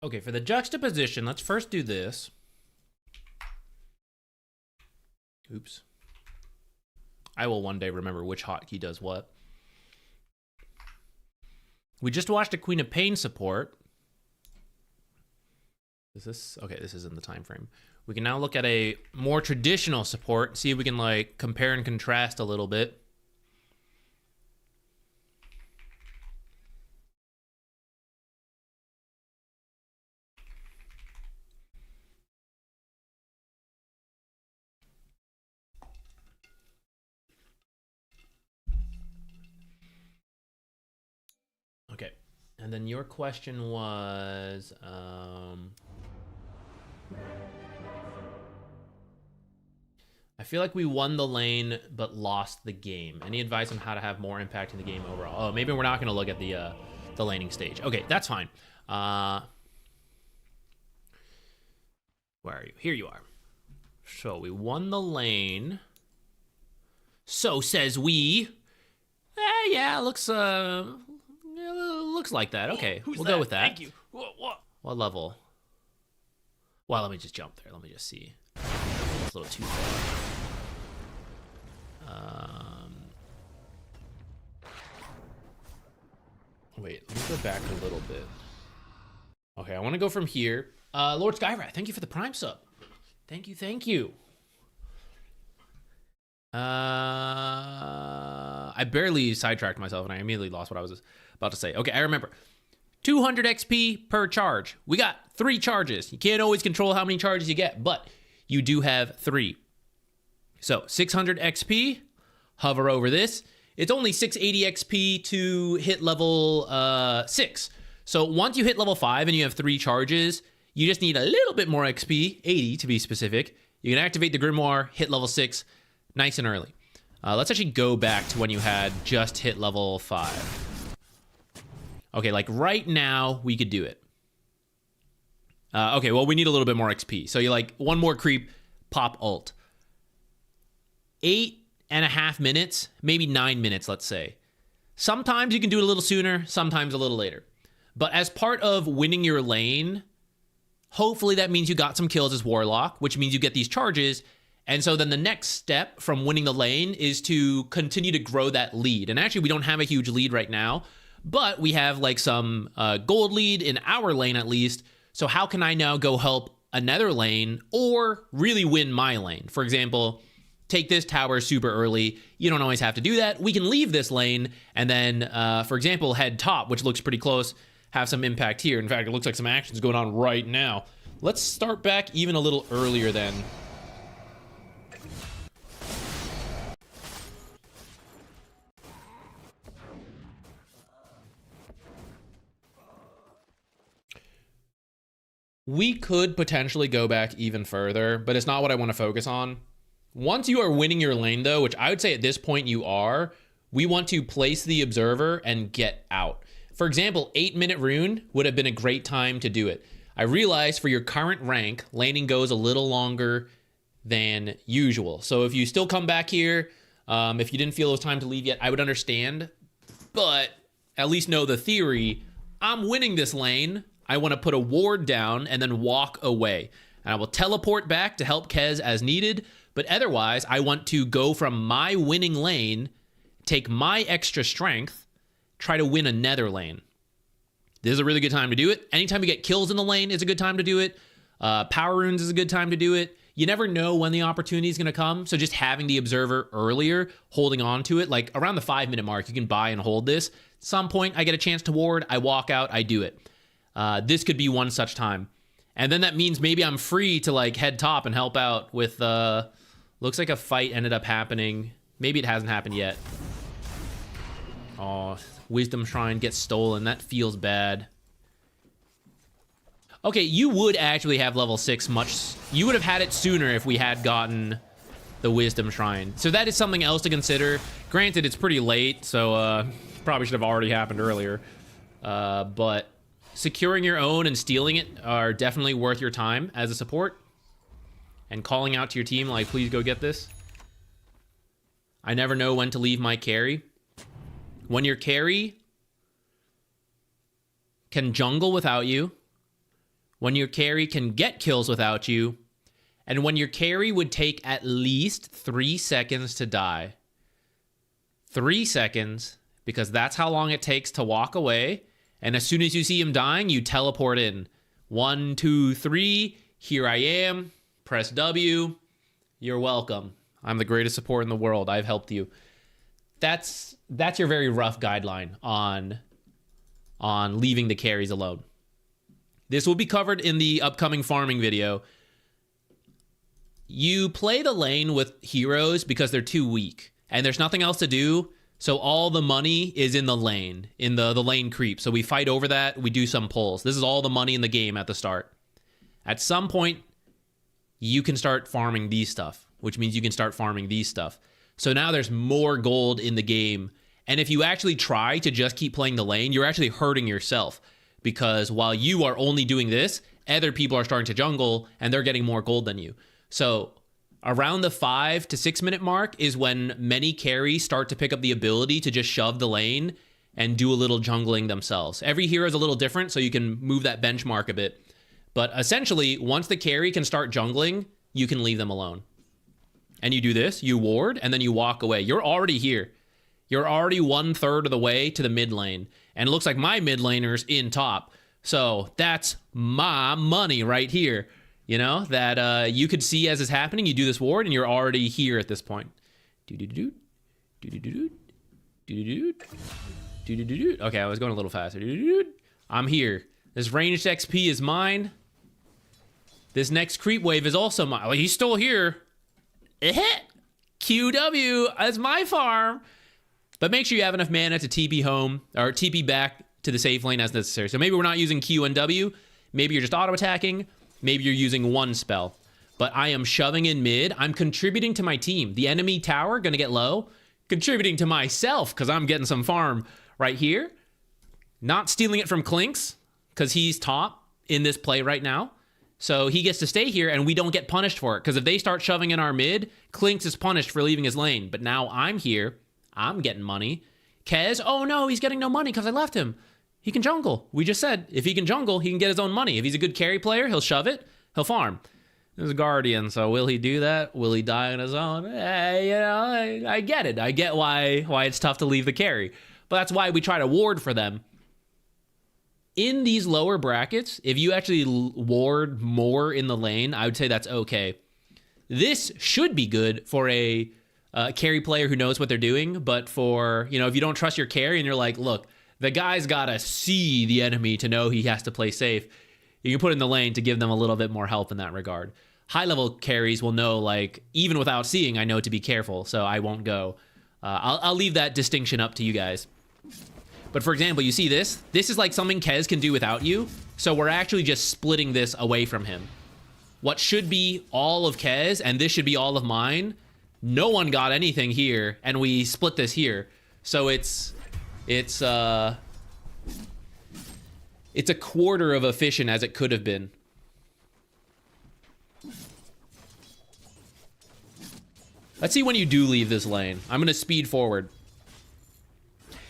Okay, for the juxtaposition, let's first do this. Oops. I will one day remember which hotkey does what. We just watched a Queen of Pain support. Is this... Okay, this is in the time frame. We can now look at a more traditional support, see if we can, like, compare and contrast a little bit. Okay, and then your question was, I feel like we won the lane but lost the game. Any advice on how to have more impact in the game overall? Oh, maybe we're not going to look at the laning stage. Okay, that's fine. Where are you? Here you are. So we won the lane. So says we. Yeah, looks like that. Okay, we'll go with that. Thank you. What level? Well, let me just jump there. Let me just see. It's a little too far. Wait, let me go back a little bit. Okay, I want to go from here. Lord Skyrat, thank you for the Prime sub. Thank you, thank you. I barely sidetracked myself and I immediately lost what I was about to say. Okay, I remember. 200 XP per charge. We got 3 charges. You can't always control how many charges you get, but you do have 3. So 600 XP, hover over this. It's only 680 XP to hit level 6. So once you hit level 5 and you have 3 charges, you just need a little bit more XP, 80 to be specific. You can activate the Grimoire, hit level 6, nice and early. Let's actually go back to when you had just hit level 5. Okay, like right now, we could do it. Okay, well, we need a little bit more XP. So you like one more creep, pop ult. 8.5 minutes, maybe 9 minutes, let's say. Sometimes you can do it a little sooner, sometimes a little later. But as part of winning your lane, hopefully that means you got some kills as Warlock, which means you get these charges. And so then the next step from winning the lane is to continue to grow that lead. And actually, we don't have a huge lead right now, but we have like some gold lead in our lane at least. So how can I now go help another lane or really win my lane? For example, take this tower super early. You don't always have to do that. We can leave this lane and then, for example, head top, which looks pretty close, have some impact here. In fact, it looks like some action's going on right now. Let's start back even a little earlier then. We could potentially go back even further, but it's not what I want to focus on. Once you are winning your lane, though, which I would say at this point you are, we want to place the observer and get out. For example, 8-minute rune would have been a great time to do it. I realize for your current rank, laning goes a little longer than usual. So if you still come back here, if you didn't feel it was time to leave yet, I would understand. But at least know the theory. I'm winning this lane. I want to put a ward down and then walk away. And I will teleport back to help Kez as needed. But otherwise, I want to go from my winning lane, take my extra strength, try to win another lane. This is a really good time to do it. Anytime you get kills in the lane is a good time to do it. Power runes is a good time to do it. You never know when the opportunity is going to come. So just having the observer earlier, holding on to it, like around the 5-minute mark, you can buy and hold this. At some point, I get a chance to ward, I walk out, I do it. This could be one such time. And then that means maybe I'm free to like head top and help out with, looks like a fight ended up happening. Maybe it hasn't happened yet. Oh, Wisdom Shrine gets stolen. That feels bad. Okay, you would actually have level 6 much... You would have had it sooner if we had gotten the Wisdom Shrine. So that is something else to consider. Granted, it's pretty late, so probably should have already happened earlier. But securing your own and stealing it are definitely worth your time as a support. And calling out to your team, like, please go get this. I never know when to leave my carry. When your carry can jungle without you, when your carry can get kills without you, and when your carry would take at least 3 seconds to die. 3 seconds, because that's how long it takes to walk away. And as soon as you see him dying, you teleport in. 1, 2, 3, here I am. Press W. You're welcome. I'm the greatest support in the world. I've helped you. That's your very rough guideline on leaving the carries alone. This will be covered in the upcoming farming video. You play the lane with heroes because they're too weak and there's nothing else to do. So all the money is in the lane, in the lane creep. So we fight over that. We do some pulls. This is all the money in the game at the start. At some point, you can start farming these stuff, which means you can start farming these stuff. So now there's more gold in the game. And if you actually try to just keep playing the lane, you're actually hurting yourself. Because while you are only doing this, other people are starting to jungle and they're getting more gold than you. So around the 5 to 6 minute mark is when many carries start to pick up the ability to just shove the lane and do a little jungling themselves. Every hero is a little different, so you can move that benchmark a bit. But essentially, once the carry can start jungling, you can leave them alone. And you do this, you ward, and then you walk away. You're already here. You're already 1/3 of the way to the mid lane. And it looks like my mid laner's in top. So that's my money right here. You know, that you could see as it's happening. You do this ward, and you're already here at this point. Okay, I was going a little faster. I'm here. This ranged XP is mine. This next creep wave is also mine. Oh, he's still here. QW, that's my farm. But make sure you have enough mana to TP home, or TP back to the safe lane as necessary. So maybe we're not using Q and W. Maybe you're just auto-attacking. Maybe you're using one spell. But I am shoving in mid. I'm contributing to my team. The enemy tower, gonna get low. Contributing to myself, because I'm getting some farm right here. Not stealing it from Clinks, because he's top in this play right now. So he gets to stay here, and we don't get punished for it. Because if they start shoving in our mid, Clinks is punished for leaving his lane. But now I'm here. I'm getting money. Kez, oh no, he's getting no money because I left him. He can jungle. We just said, if he can jungle, he can get his own money. If he's a good carry player, he'll shove it. He'll farm. There's a Guardian, so will he do that? Will he die on his own? You know, I get it. I get why it's tough to leave the carry. But that's why we try to ward for them. In these lower brackets, if you actually ward more in the lane, I would say that's okay. This should be good for a carry player who knows what they're doing, but for, you know, if you don't trust your carry and you're like, look, the guy's gotta see the enemy to know he has to play safe, you can put in the lane to give them a little bit more help in that regard. High level carries will know, like, even without seeing, I know to be careful, so I won't go. I'll leave that distinction up to you guys. But for example, you see this? This is like something Kez can do without you, so we're actually just splitting this away from him. What should be all of Kez, and this should be all of mine, no one got anything here, and we split this here. So it's a quarter of efficient as it could have been. Let's see when you do leave this lane. I'm gonna speed forward.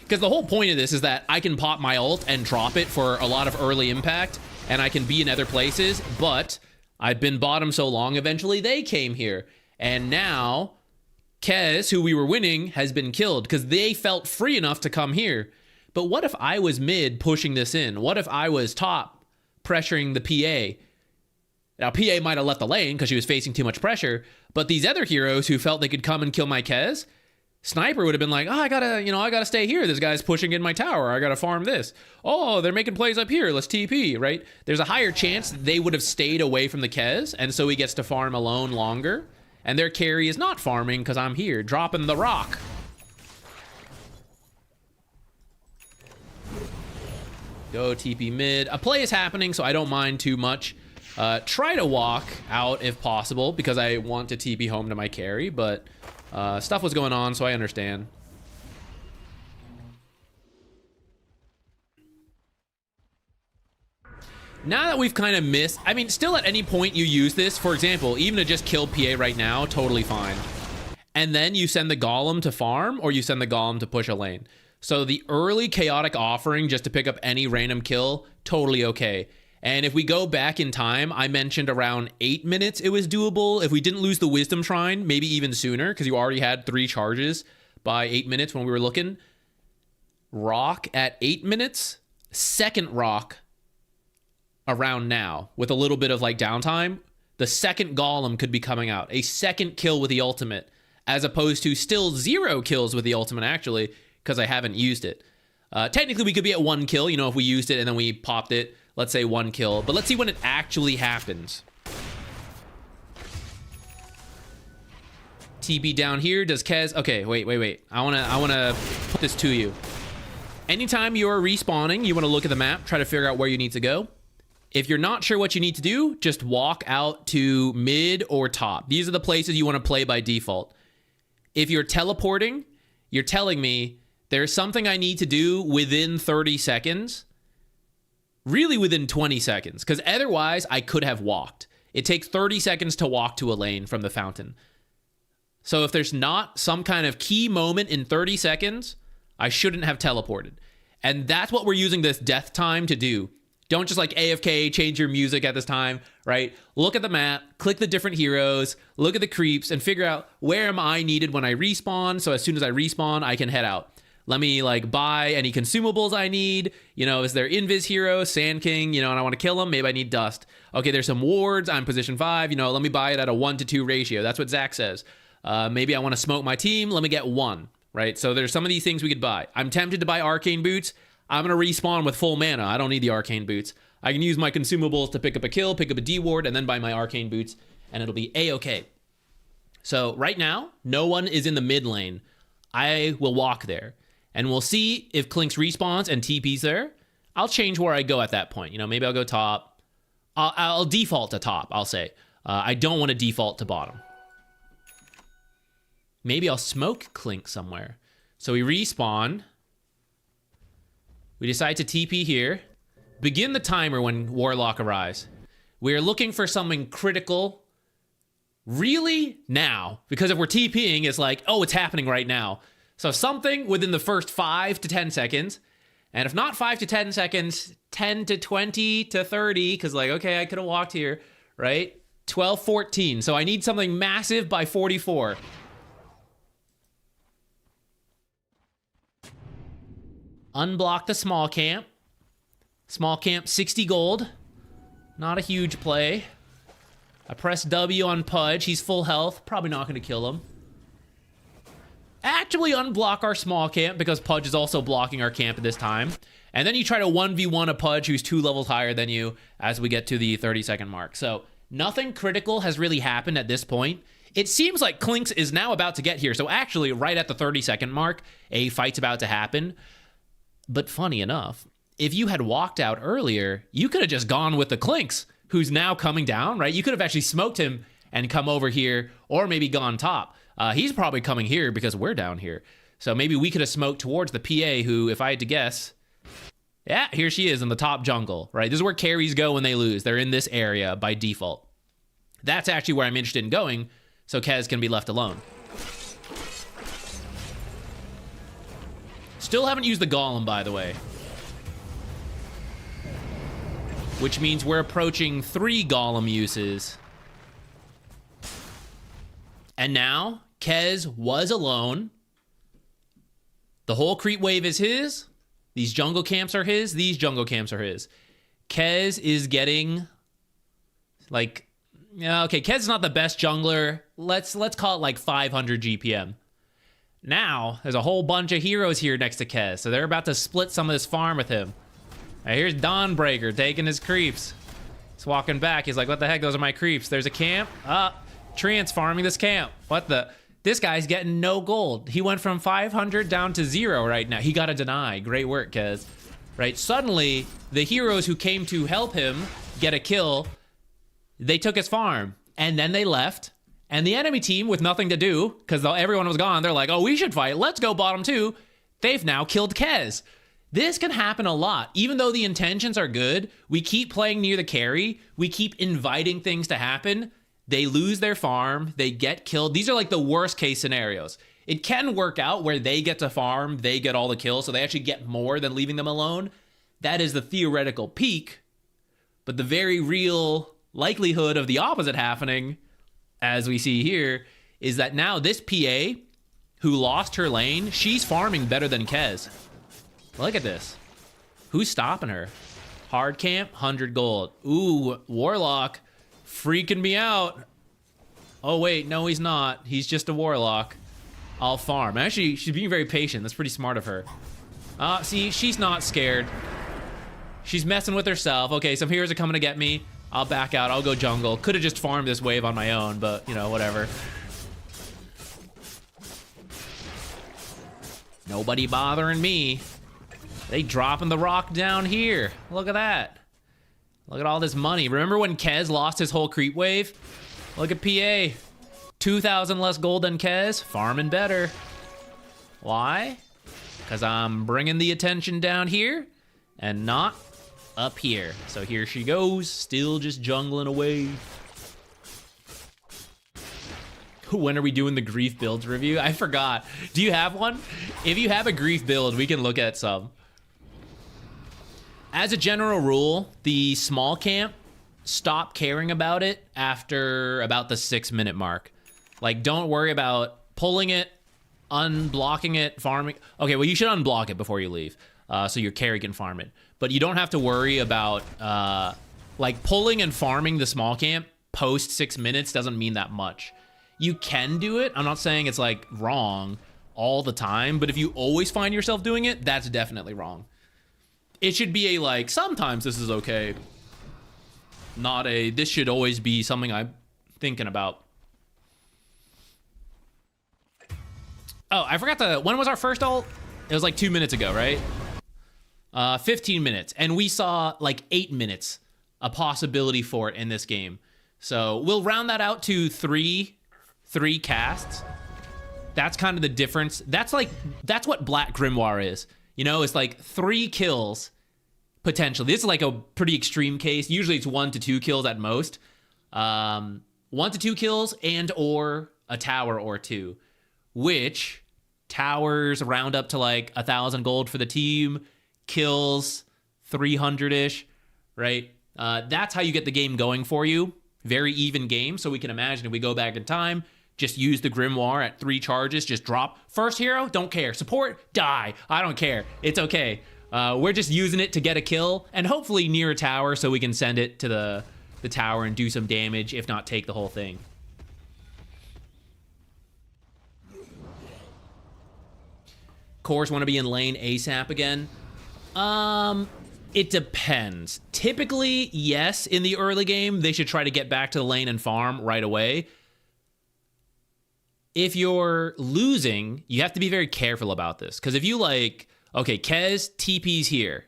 Because the whole point of this is that I can pop my ult and drop it for a lot of early impact, and I can be in other places, but I've been bottom so long, eventually they came here. And now, Kez, who we were winning, has been killed because they felt free enough to come here. But what if I was mid pushing this in? What if I was top pressuring the PA? Now, PA might have left the lane because she was facing too much pressure, but these other heroes who felt they could come and kill my Kez, Sniper would have been like, oh, I gotta stay here. This guy's pushing in my tower. I gotta farm this. Oh, they're making plays up here. Let's TP, right? There's a higher chance they would have stayed away from the Kez, and so he gets to farm alone longer. And their carry is not farming because I'm here, dropping the rock. Go TP mid. A play is happening, so I don't mind too much. Try to walk out if possible because I want to TP home to my carry, but stuff was going on, so I understand. Now that we've kind of missed, I mean, still at any point you use this, for example, even to just kill PA right now, totally fine. and then you send the golem to farm, or you send the golem to push a lane. So the early chaotic offering just to pick up any random kill, totally okay. And if we go back in time, I mentioned around 8 minutes it was doable. If we didn't lose the Wisdom Shrine, maybe even sooner, because you already had 3 charges by 8 minutes when we were looking. Rock at 8 minutes, second rock around now, with a little bit of like downtime, the second golem could be coming out. A second kill with the ultimate, as opposed to still 0 kills with the ultimate, actually, because I haven't used it. Technically, we could be at 1 kill, you know, if we used it and then we popped it, let's say 1 kill. But let's see when it actually happens. TP down here. Does Kez... Okay, wait. I wanna put this to you. Anytime you're respawning, you want to look at the map, try to figure out where you need to go. If you're not sure what you need to do, just walk out to mid or top. These are the places you want to play by default. If you're teleporting, you're telling me there's something I need to do within 30 seconds. Really within 20 seconds, because otherwise I could have walked. It takes 30 seconds to walk to a lane from the fountain. So if there's not some kind of key moment in 30 seconds, I shouldn't have teleported. And that's what we're using this death time to do. Don't just like AFK, change your music at this time, right? Look at the map, click the different heroes, look at the creeps, and figure out where am I needed when I respawn, so as soon as I respawn, I can head out. Let me like buy any consumables I need. You know, is there Invis hero, Sand King, you know, and I want to kill him, maybe I need dust. Okay, there's some wards, I'm position 5, you know, let me buy it at a 1-to-2 ratio. That's what Zach says. Maybe I want to smoke my team, let me get 1, right? So there's some of these things we could buy. I'm tempted to buy arcane boots. I'm going to respawn with full mana. I don't need the arcane boots. I can use my consumables to pick up a kill, pick up a D ward, and then buy my arcane boots, and it'll be A-okay. So right now, no one is in the mid lane. I will walk there, and we'll see if Clinkz respawns and TP's there. I'll change where I go at that point. You know, maybe I'll go top. I'll default to top, I'll say. I don't want to default to bottom. Maybe I'll smoke Clinkz somewhere. So we respawn. We decide to TP here. Begin the timer when Warlock arrives. We are looking for something critical really now. Because if we're TPing, it's like, oh, it's happening right now. So something within the first 5 to 10 seconds. And if not 5 to 10 seconds, 10 to 20 to 30. Because like, okay, I could have walked here, right? 12, 14. So I need something massive by 44. Unblock the small camp. Small camp, 60 gold. Not a huge play. I press W on Pudge. He's full health. Probably not going to kill him. Actually unblock our small camp because Pudge is also blocking our camp at this time. And then you try to 1v1 a Pudge who's 2 levels higher than you as we get to the 30-second mark. So nothing critical has really happened at this point. It seems like Clinkz is now about to get here. So actually, right at the 30-second mark, a fight's about to happen. But funny enough, if you had walked out earlier, you could have just gone with the Clinkz, who's now coming down, right? You could have actually smoked him and come over here, or maybe gone top. He's probably coming here because we're down here. So maybe we could have smoked towards the PA, who, if I had to guess, yeah, here she is in the top jungle, right? This is where carries go when they lose. They're in this area by default. That's actually where I'm interested in going, so Kez can be left alone. Still haven't used the Golem, by the way. Which means we're approaching 3 Golem uses. And now, Kez was alone. The whole creep wave is his. These jungle camps are his. These jungle camps are his. Kez is getting... like... yeah, okay, Kez is not the best jungler. Let's call it like 500 GPM. Now, there's a whole bunch of heroes here next to Kez, so they're about to split some of this farm with him. Right, here's Dawnbreaker taking his creeps. He's walking back. He's like, what the heck? Those are my creeps. There's a camp. Treant's farming this camp. What the? This guy's getting no gold. He went from 500 down to 0 right now. He got a deny. Great work, Kez. Right, suddenly, the heroes who came to help him get a kill, they took his farm. And then they left. And the enemy team, with nothing to do, because everyone was gone, they're like, oh, we should fight. Let's go bottom 2. They've now killed Kez. This can happen a lot. Even though the intentions are good, we keep playing near the carry. We keep inviting things to happen. they lose their farm, they get killed. These are like the worst case scenarios. It can work out where they get to farm, they get all the kills, so they actually get more than leaving them alone. That is the theoretical peak, but the very real likelihood of the opposite happening, as we see here, is that now this PA who lost her lane, she's farming better than Kez. Look at this. Who's stopping her? Hard camp, 100 gold. Ooh, Warlock freaking me out. Oh wait, no he's not. He's just a Warlock. I'll farm. Actually, she's being very patient. That's pretty smart of her. See, she's not scared. She's messing with herself. Okay, some heroes are coming to get me. I'll back out. I'll go jungle. Could have just farmed this wave on my own, but, you know, whatever. Nobody bothering me. They dropping the rock down here. Look at that. Look at all this money. Remember when Kez lost his whole creep wave? Look at PA. 2,000 less gold than Kez. Farming better. Why? Because I'm bringing the attention down here and not up here. So here she goes, still just jungling away. When are we doing the grief builds review? I forgot. Do you have one? If you have a grief build, we can look at some. As a general rule, the small camp, stop caring about it after about the 6-minute mark. Like, don't worry about pulling it, unblocking it, farming. Okay, well, you should unblock it before you leave, so your carry can farm it. But you don't have to worry about, like, pulling and farming the small camp post 6 minutes doesn't mean that much. You can do it. I'm not saying it's, like, wrong all the time, but if you always find yourself doing it, that's definitely wrong. It should be a, like, sometimes this is okay. Not a, this should always be something I'm thinking about. Oh, I forgot to, when was our first ult? It was like 2 minutes ago, right? 15 minutes. And we saw like 8 minutes, a possibility for it in this game. So we'll round that out to three casts. That's kind of the difference. That's what Black Grimoire is. You know, it's like 3 kills potentially. This is like a pretty extreme case. Usually it's 1 to 2 kills at most. 1 to 2 kills and or a tower or 2, which towers round up to like 1,000 gold for the team, kills 300-ish, right? That's how you get the game going for you. Very even game. So we can imagine if we go back in time, just use the Grimoire at 3 charges, just drop. First hero, don't care. Support, die. I don't care. It's okay. We're just using it to get a kill and hopefully near a tower so we can send it to the tower and do some damage, if not take the whole thing. Course want to be in lane ASAP again? It depends. Typically, yes, in the early game, they should try to get back to the lane and farm right away. If you're losing, you have to be very careful about this. Because if you like, okay, Kez TP's here.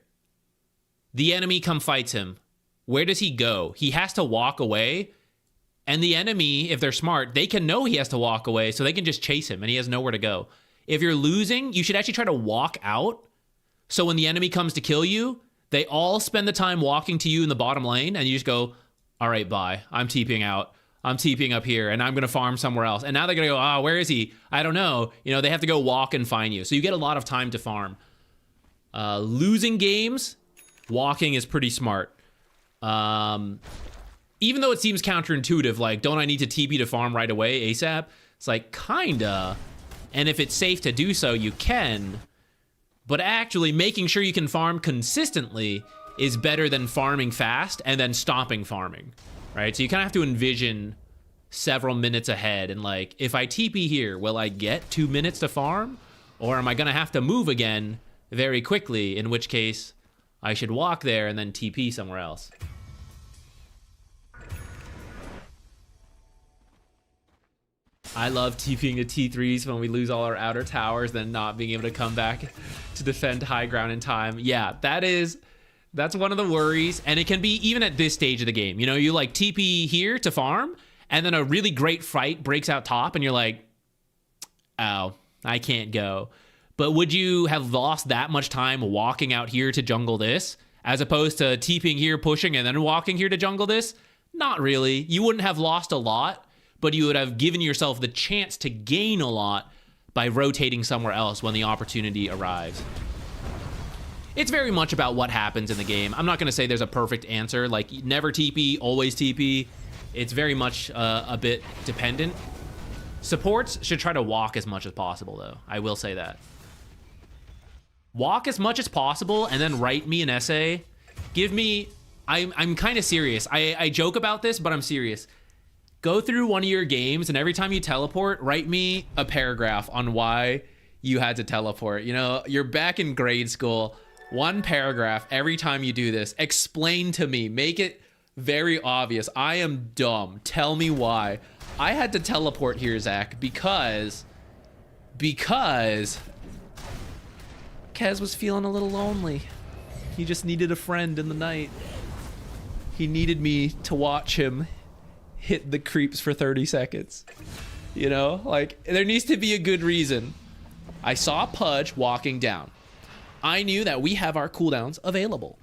The enemy come fights him. Where does he go? He has to walk away. And the enemy, if they're smart, they can know he has to walk away, so they can just chase him and he has nowhere to go. If you're losing, you should actually try to walk out. So when the enemy comes to kill you, they all spend the time walking to you in the bottom lane, and you just go, all right, bye. I'm TPing out. I'm TPing up here, and I'm going to farm somewhere else. And now they're going to go, oh, where is he? I don't know. You know, they have to go walk and find you. So you get a lot of time to farm. Losing games, walking is pretty smart. Even though it seems counterintuitive, like, don't I need to TP to farm right away ASAP? It's like, kinda. And if it's safe to do so, you can. But actually, making sure you can farm consistently is better than farming fast and then stopping farming, right? So you kind of have to envision several minutes ahead. And like, if I TP here, will I get 2 minutes to farm? Or am I going to have to move again very quickly? In which case, I should walk there and then TP somewhere else. I love TPing to T3s when we lose all our outer towers, then not being able to come back to defend high ground in time. Yeah, that's one of the worries. And it can be even at this stage of the game. You know, you like TP here to farm, and then a really great fight breaks out top, and you're like, oh, I can't go. But would you have lost that much time walking out here to jungle this, as opposed to TPing here, pushing, and then walking here to jungle this? Not really. You wouldn't have lost a lot, but you would have given yourself the chance to gain a lot by rotating somewhere else when the opportunity arrives. It's very much about what happens in the game. I'm not going to say there's a perfect answer, like never TP, always TP. It's very much a bit dependent. Supports should try to walk as much as possible, though. I will say that. Walk as much as possible and then write me an essay. Give me... I'm kind of serious. I joke about this, but I'm serious. Go through one of your games, and every time you teleport, write me a paragraph on why you had to teleport. You know, you're back in grade school. One paragraph every time you do this. Explain to me. Make it very obvious. I am dumb. Tell me why. I had to teleport here, Zach, because Kez was feeling a little lonely. He just needed a friend in the night. He needed me to watch him hit the creeps for 30 seconds. You know, like, there needs to be a good reason. I saw Pudge walking down. I knew that we have our cooldowns available.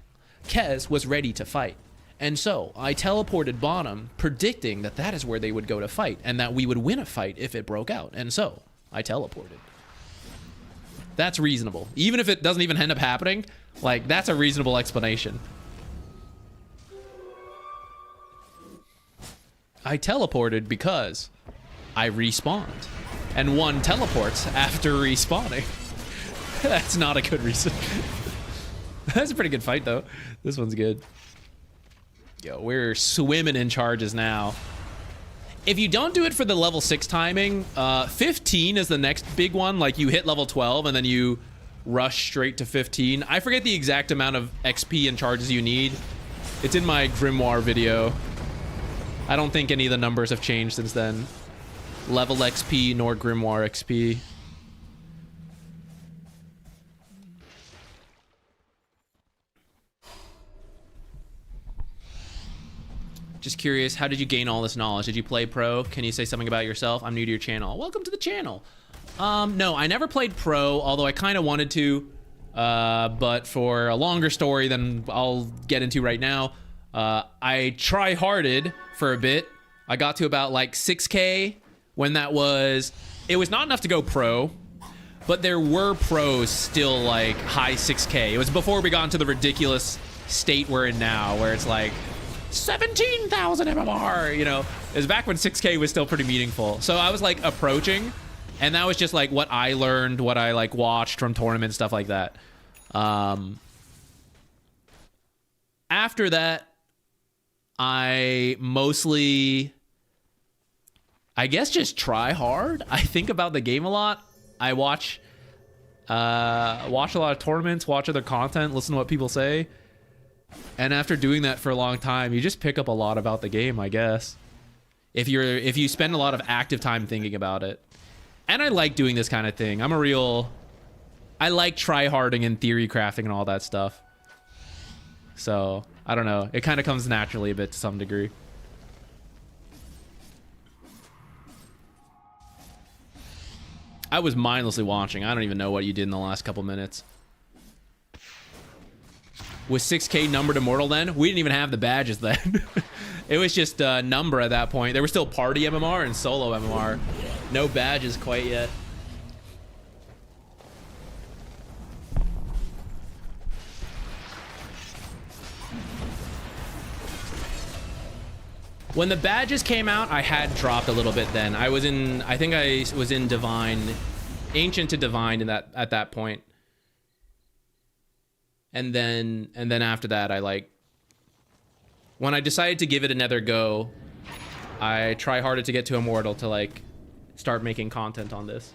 Kez was ready to fight. And so I teleported bottom, predicting that that is where they would go to fight and that we would win a fight if it broke out. And so I teleported. That's reasonable. Even if it doesn't even end up happening, like, that's a reasonable explanation. I teleported because I respawned. And one teleports after respawning. That's not a good reason. That's a pretty good fight, though. This one's good. Yo, we're swimming in charges now. If you don't do it for the level 6 timing, 15 is the next big one. Like, you hit level 12 and then you rush straight to 15. I forget the exact amount of XP and charges you need. It's in my Grimoire video. I don't think any of the numbers have changed since then. Level XP nor Grimoire XP. Just curious, how did you gain all this knowledge? Did you play pro? Can you say something about yourself? I'm new to your channel. Welcome to the channel. No, I never played pro, although I kind of wanted to. But for a longer story than I'll get into right now, I try-harded for a bit. I got to about like 6K when that was... It was not enough to go pro, but there were pros still like high 6K. It was before we got into the ridiculous state we're in now, where it's like 17,000 MMR, you know? It was back when 6K was still pretty meaningful. So I was like approaching, and that was just like what I learned, what I like watched from tournaments, stuff like that. After that, I mostly, I guess, just try hard. I think about the game a lot. I watch a lot of tournaments, watch other content, listen to what people say. And after doing that for a long time, you just pick up a lot about the game, I guess. If you spend a lot of active time thinking about it. And I like doing this kind of thing. I like try-harding and theory crafting and all that stuff. So, I don't know. It kind of comes naturally a bit to some degree. I was mindlessly watching. I don't even know what you did in the last couple minutes. Was 6K numbered immortal then? We didn't even have the badges then. It was just a number at that point. There was still party MMR and solo MMR. No badges quite yet. When the badges came out, I had dropped a little bit then. I think I was in Divine, Ancient to Divine at that point. And then after that, when I decided to give it another go, I try harder to get to Immortal to like start making content on this.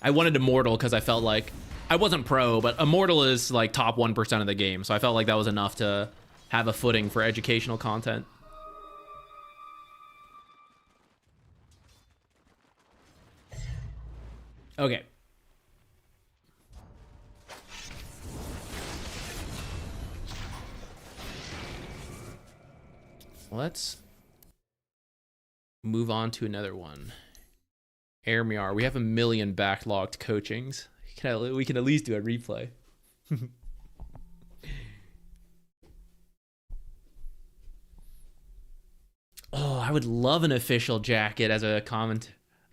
I wanted Immortal because I felt like I wasn't pro, but Immortal is like top 1% of the game. So I felt like that was enough to have a footing for educational content. Okay. Let's move on to another one. Ermiar, we have 1 million backlogged coachings. We can at least do a replay. Oh, I would love an official jacket as a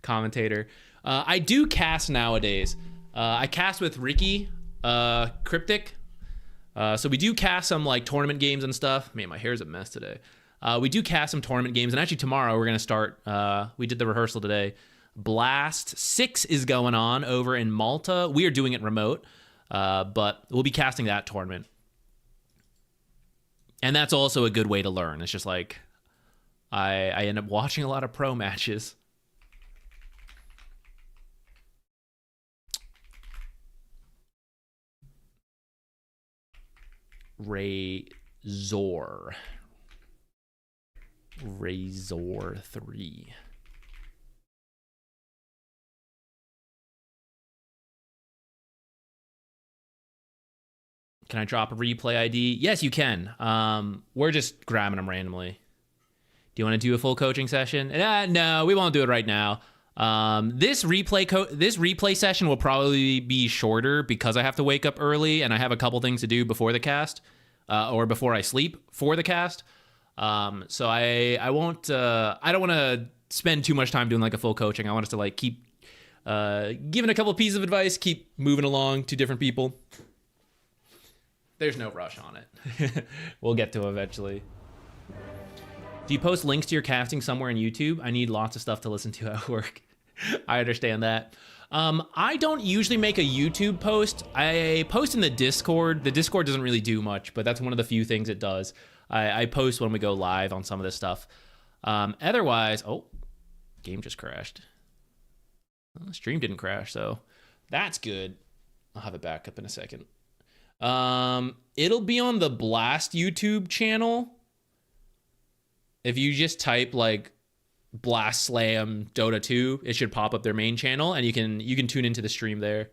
commentator. I do cast nowadays. I cast with Ricky, Cryptic. So we do cast some like tournament games and stuff. Man, my hair's a mess today. We do cast some tournament games, and actually tomorrow we're gonna start. We did the rehearsal today. Blast 6 is going on over in Malta. We are doing it remote, but we'll be casting that tournament. And that's also a good way to learn. It's just like I end up watching a lot of pro matches. Razor 3. Can I drop a replay ID? Yes, you can. We're just grabbing them randomly. Do you want to do a full coaching session? No, we won't do it right now. This replay session will probably be shorter because I have to wake up early and I have a couple things to do before the cast, or before I sleep for the cast. So I won't. I don't want to spend too much time doing like a full coaching. I want us to like keep giving a couple pieces of advice, keep moving along to different people. There's no rush on it. We'll get to it eventually. Do you post links to your casting somewhere in YouTube? I need lots of stuff to listen to at work. I understand that. I don't usually make a YouTube post. I post in the Discord. The Discord doesn't really do much, but that's one of the few things it does. I post when we go live on some of this stuff. Otherwise, oh, game just crashed. Well, the stream didn't crash, so that's good. I'll have it back up in a second. It'll be on the Blast YouTube channel. If you just type like Blast Slam Dota 2, it should pop up their main channel, and you can tune into the stream there.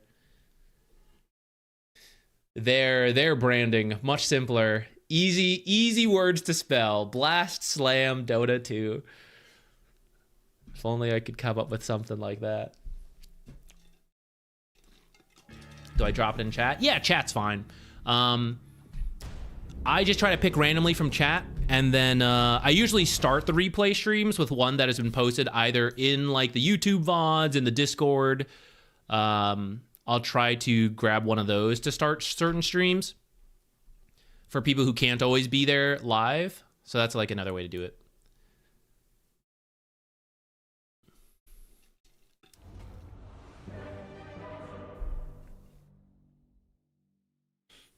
Their branding much simpler, easy words to spell. Blast Slam Dota 2. If only I could come up with something like that. Do I drop it in chat? Yeah, chat's fine. I just try to pick randomly from chat, and then I usually start the replay streams with one that has been posted either in like the YouTube VODs, in the Discord. I'll try to grab one of those to start certain streams for people who can't always be there live. So that's like another way to do it.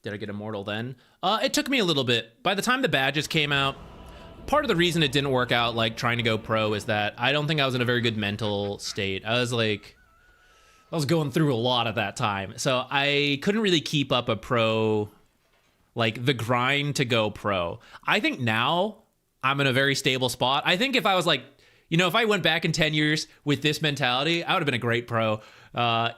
Did I get Immortal then? It took me a little bit. By the time the badges came out, part of the reason it didn't work out, like trying to go pro, is that I don't think I was in a very good mental state. I was going through a lot at that time. So I couldn't really keep up a pro, like the grind to go pro. I think now I'm in a very stable spot. I think if I was like, you know, if I went back in 10 years with this mentality, I would have been a great pro.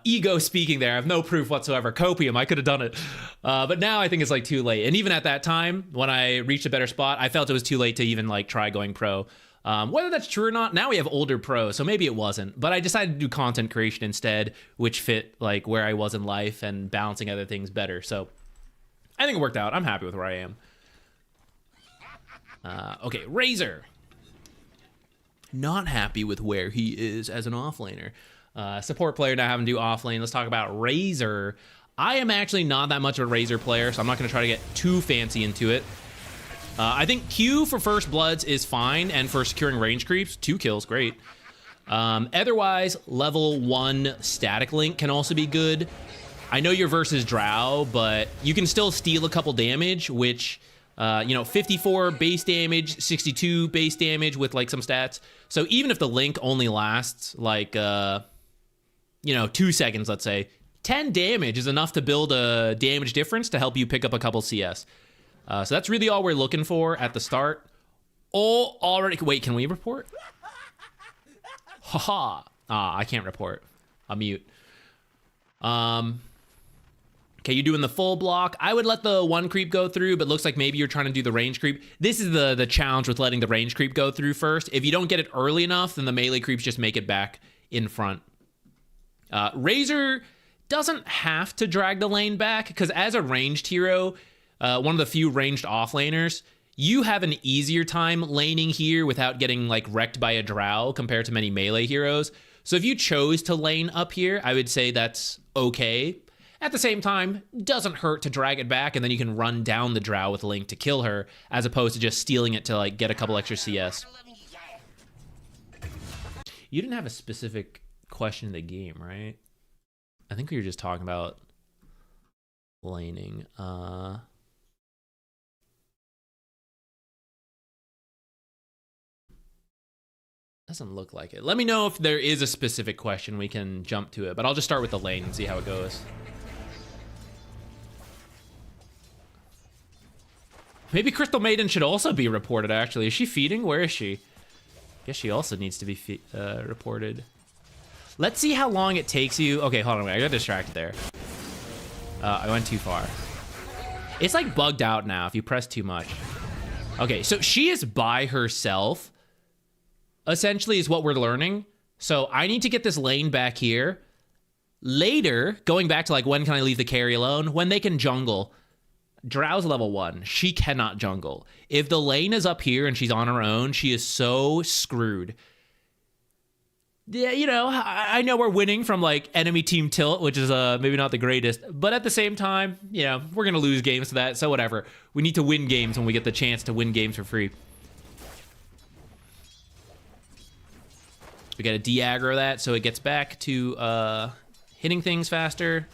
Ego speaking there. I have no proof whatsoever. Copium, I could have done it. But now I think it's like too late. And even at that time, when I reached a better spot, I felt it was too late to even like try going pro. Whether that's true or not, now we have older pros, so maybe it wasn't. But I decided to do content creation instead, which fit like where I was in life and balancing other things better. So I think it worked out. I'm happy with where I am. Okay, Razor. Not happy with where he is as an offlaner. Support player now having to do offlane. Let's talk about Razor. I am actually not that much of a Razor player, so I'm not going to try to get too fancy into it. I think Q for first bloods is fine, and for securing range creeps, 2 kills, great. Otherwise, level 1 static link can also be good. I know you're versus Drow, but you can still steal a couple damage, which, you know, 54 base damage, 62 base damage with like some stats. So even if the link only lasts like, you know, 2 seconds, let's say, 10 damage is enough to build a damage difference to help you pick up a couple CS. So that's really all we're looking for at the start. Oh, already, wait, can we report? Haha. I can't report. I'll mute. Okay, you're doing the full block. I would let the 1 creep go through, but looks like maybe you're trying to do the range creep. This is the challenge with letting the range creep go through first. If you don't get it early enough, then the melee creeps just make it back in front. Razor doesn't have to drag the lane back, because as a ranged hero, one of the few ranged offlaners, you have an easier time laning here without getting like wrecked by a drow compared to many melee heroes. So if you chose to lane up here, I would say that's okay. At the same time, doesn't hurt to drag it back, and then you can run down the drow with Link to kill her, as opposed to just stealing it to like get a couple extra CS. You didn't have a specific question in the game, right? I think we were just talking about laning. Doesn't look like it. Let me know if there is a specific question. We can jump to it, but I'll just start with the lane and see how it goes. Maybe Crystal Maiden should also be reported, actually. Is she feeding? Where is she? Guess she also needs to be reported. Let's see how long it takes you. Okay, hold on. Wait, I got distracted there. I went too far. It's like bugged out now if you press too much. Okay, so she is by herself, essentially, is what we're learning. So I need to get this lane back here. Later, going back to like when can I leave the carry alone? When they can jungle. Drow's level 1. She cannot jungle. If the lane is up here and she's on her own, she is so screwed. Yeah, you know, I know we're winning from like enemy team tilt, which is maybe not the greatest, but at the same time, you know, we're gonna lose games to that, so whatever. We need to win games when we get the chance to win games for free. We gotta de-aggro that so it gets back to hitting things faster.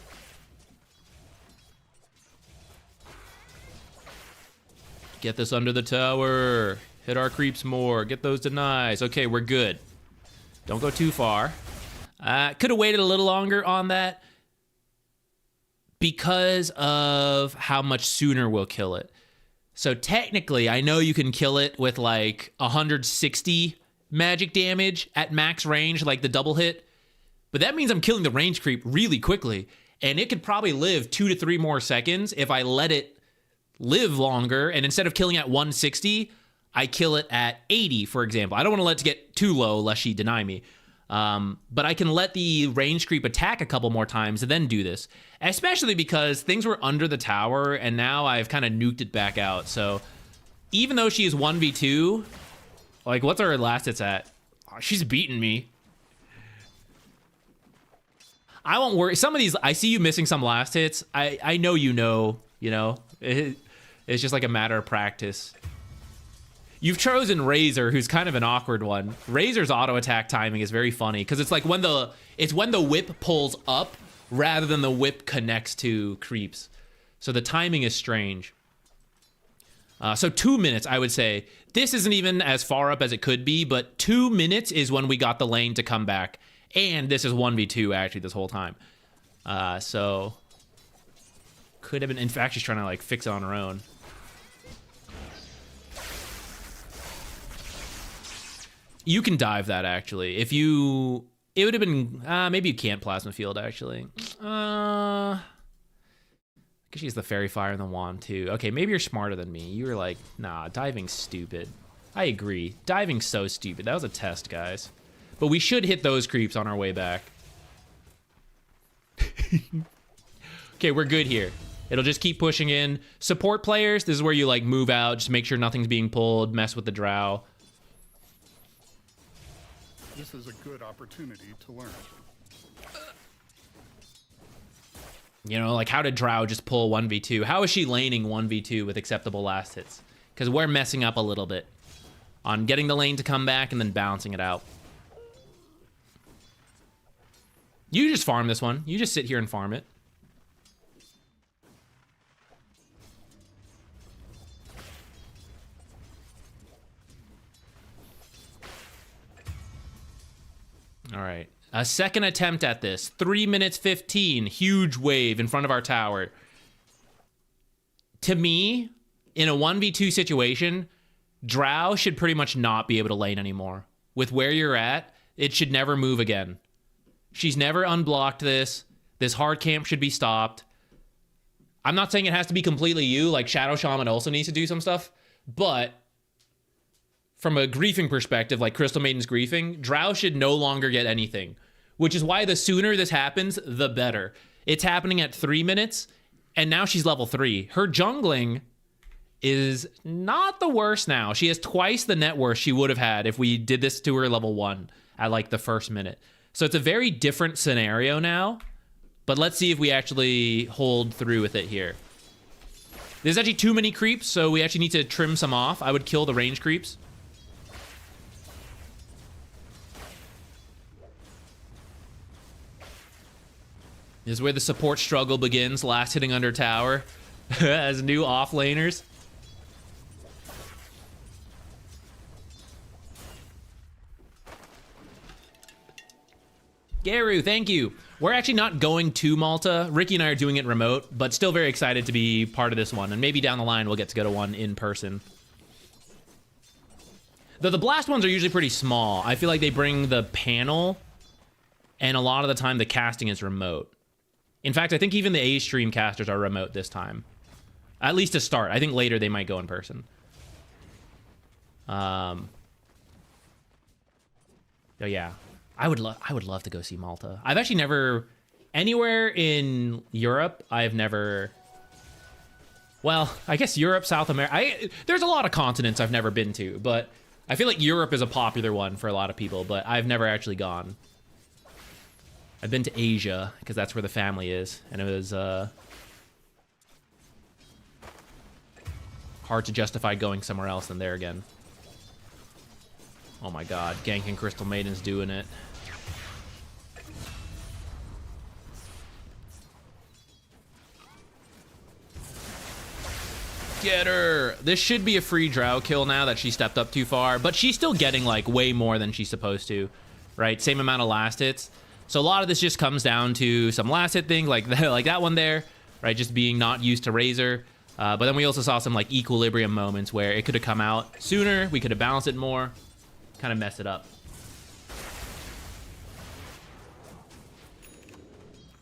Get this under the tower. Hit our creeps more. Get those denies. Okay, we're good. Don't go too far. Could have waited a little longer on that because of how much sooner we'll kill it. So technically, I know you can kill it with like 160 magic damage at max range, like the double hit. But that means I'm killing the range creep really quickly. And it could probably live 2 to 3 more seconds if I let it live longer, and instead of killing at 160, I kill it at 80, for example. I don't want to let it get too low lest she deny me. But I can let the range creep attack a couple more times and then do this. Especially because things were under the tower, and now I've kind of nuked it back out. So even though she is 1v2, like, what's her last hits at? Oh, she's beating me. I won't worry. Some of these, I see you missing some last hits. I know you know. It's just like a matter of practice. You've chosen Razor, who's kind of an awkward one. Razor's auto attack timing is very funny because it's like when the whip pulls up rather than the whip connects to creeps. So the timing is strange. So 2 minutes, I would say. This isn't even as far up as it could be, but 2 minutes is when we got the lane to come back. And this is 1v2 actually this whole time. So could have been, in fact, she's trying to like fix it on her own. You can dive that actually. If you, it would have been, maybe you can't plasma field actually. I guess she's the fairy fire and the wand too. Okay, maybe you're smarter than me. You were like, nah, diving's stupid. I agree. Diving's so stupid. That was a test, guys. But we should hit those creeps on our way back. Okay, we're good here. It'll just keep pushing in. Support players, this is where you like move out, just make sure nothing's being pulled, mess with the drow. This is a good opportunity to learn. You know, like how did drow just pull 1v2? How is she laning 1v2 with acceptable last hits? Because we're messing up a little bit on getting the lane to come back and then bouncing it out. You just farm this one. You just sit here and farm it. All right. A second attempt at this. 3 minutes 15. Huge wave in front of our tower. To me, in a 1v2 situation, drow should pretty much not be able to lane anymore. With where you're at, it should never move again. She's never unblocked this. This hard camp should be stopped. I'm not saying it has to be completely you. Like, Shadow Shaman also needs to do some stuff. But from a griefing perspective, like Crystal Maiden's griefing, drow should no longer get anything. Which is why the sooner this happens, the better. It's happening at 3 minutes, and now she's level 3. Her jungling is not the worst now. She has twice the net worth she would have had if we did this to her level 1 at like the first minute. So it's a very different scenario now, but let's see if we actually hold through with it here. There's actually too many creeps, so we actually need to trim some off. I would kill the range creeps. This is where the support struggle begins, last hitting under tower as new offlaners. Garu, thank you. We're actually not going to Malta. Ricky and I are doing it remote, but still very excited to be part of this one. And maybe down the line, we'll get to go to one in person. Though the blast ones are usually pretty small. I feel like they bring the panel, and a lot of the time the casting is remote. In fact, I think even the A-stream casters are remote this time. At least to start. I think later they might go in person. Oh yeah. I would love to go see Malta. I've actually never, anywhere in Europe, I've never, well, I guess Europe, South America, there's a lot of continents I've never been to, but I feel like Europe is a popular one for a lot of people, but I've never actually gone. I've been to Asia, because that's where the family is, and it was hard to justify going somewhere else than there again. Oh my god, ganking Crystal Maiden's doing it. Get her! This should be a free drow kill now that she stepped up too far, but she's still getting like way more than she's supposed to, right? Same amount of last hits. So a lot of this just comes down to some last hit things like that one there, right? Just being not used to Razor. But then we also saw some like equilibrium moments where it could have come out sooner, we could have balanced it more, kind of mess it up.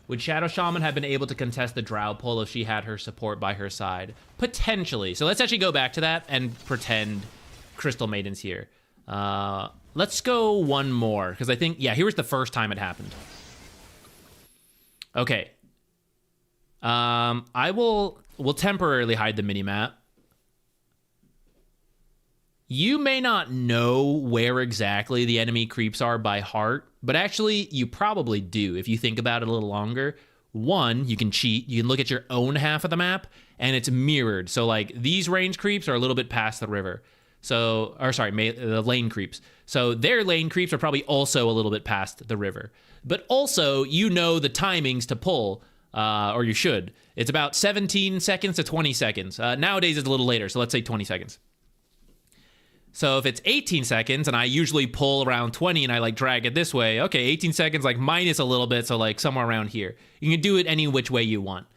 Would Shadow Shaman have been able to contest the Drow pull if she had her support by her side? Potentially. So let's actually go back to that and pretend Crystal Maiden's here. Let's go one more, because I think, yeah, here was the first time it happened. Okay. We'll temporarily hide the minimap. You may not know where exactly the enemy creeps are by heart, but actually you probably do if you think about it a little longer. One, you can cheat. You can look at your own half of the map, and it's mirrored. So like these range creeps are a little bit past the river. So, or sorry, the lane creeps. So their lane creeps are probably also a little bit past the river. But also, you know the timings to pull, or you should. It's about 17 seconds to 20 seconds. Nowadays it's a little later, so let's say 20 seconds. So if it's 18 seconds and I usually pull around 20 and I like drag it this way, okay, 18 seconds like minus a little bit, so like somewhere around here. You can do it any which way you want.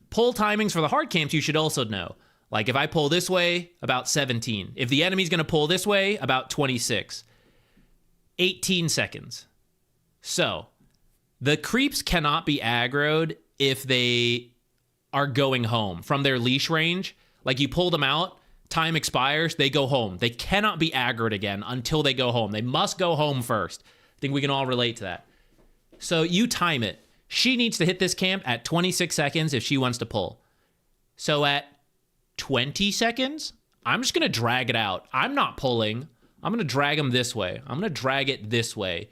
Pull timings for the hard camps you should also know. Like if I pull this way, about 17. If the enemy's gonna pull this way, about 26. 18 seconds. So the creeps cannot be aggroed if they are going home from their leash range. Like you pull them out, time expires, they go home. They cannot be aggroed again until they go home. They must go home first. I think we can all relate to that. So you time it. She needs to hit this camp at 26 seconds if she wants to pull. So at 20 seconds, I'm just going to drag it out. I'm not pulling. I'm going to drag them this way. I'm going to drag it this way.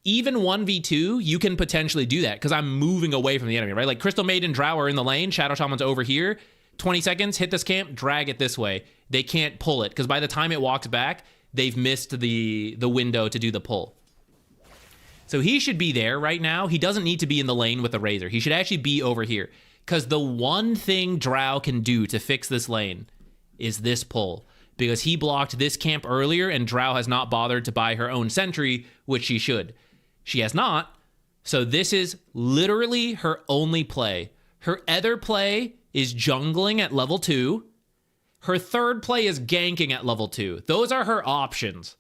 Even 1v2, you can potentially do that because I'm moving away from the enemy, right? Like Crystal Maiden, Drow are in the lane. Shadow Shaman's over here. 20 seconds, hit this camp, drag it this way. They can't pull it because by the time it walks back, they've missed the window to do the pull. So he should be there right now. He doesn't need to be in the lane with the Razor. He should actually be over here because the one thing Drow can do to fix this lane is this pull because he blocked this camp earlier and Drow has not bothered to buy her own sentry, which she should. She has not. So this is literally her only play. Her other play is jungling at level 2. Her third play is ganking at level 2. Those are her options.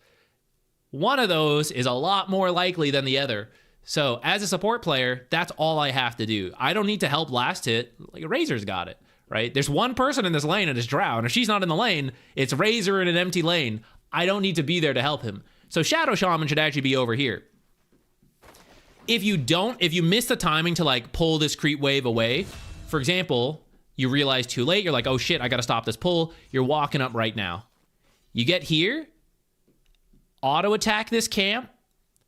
One of those is a lot more likely than the other. So as a support player, that's all I have to do. I don't need to help last hit. Like Razor's got it, right? There's one person in this lane and it's Drow. And if she's not in the lane, it's Razor in an empty lane. I don't need to be there to help him. So Shadow Shaman should actually be over here. If you miss the timing to like pull this creep wave away, for example, You realize too late. You're like, oh shit, I gotta stop this pull. You're walking up right now. You get here, auto attack this camp,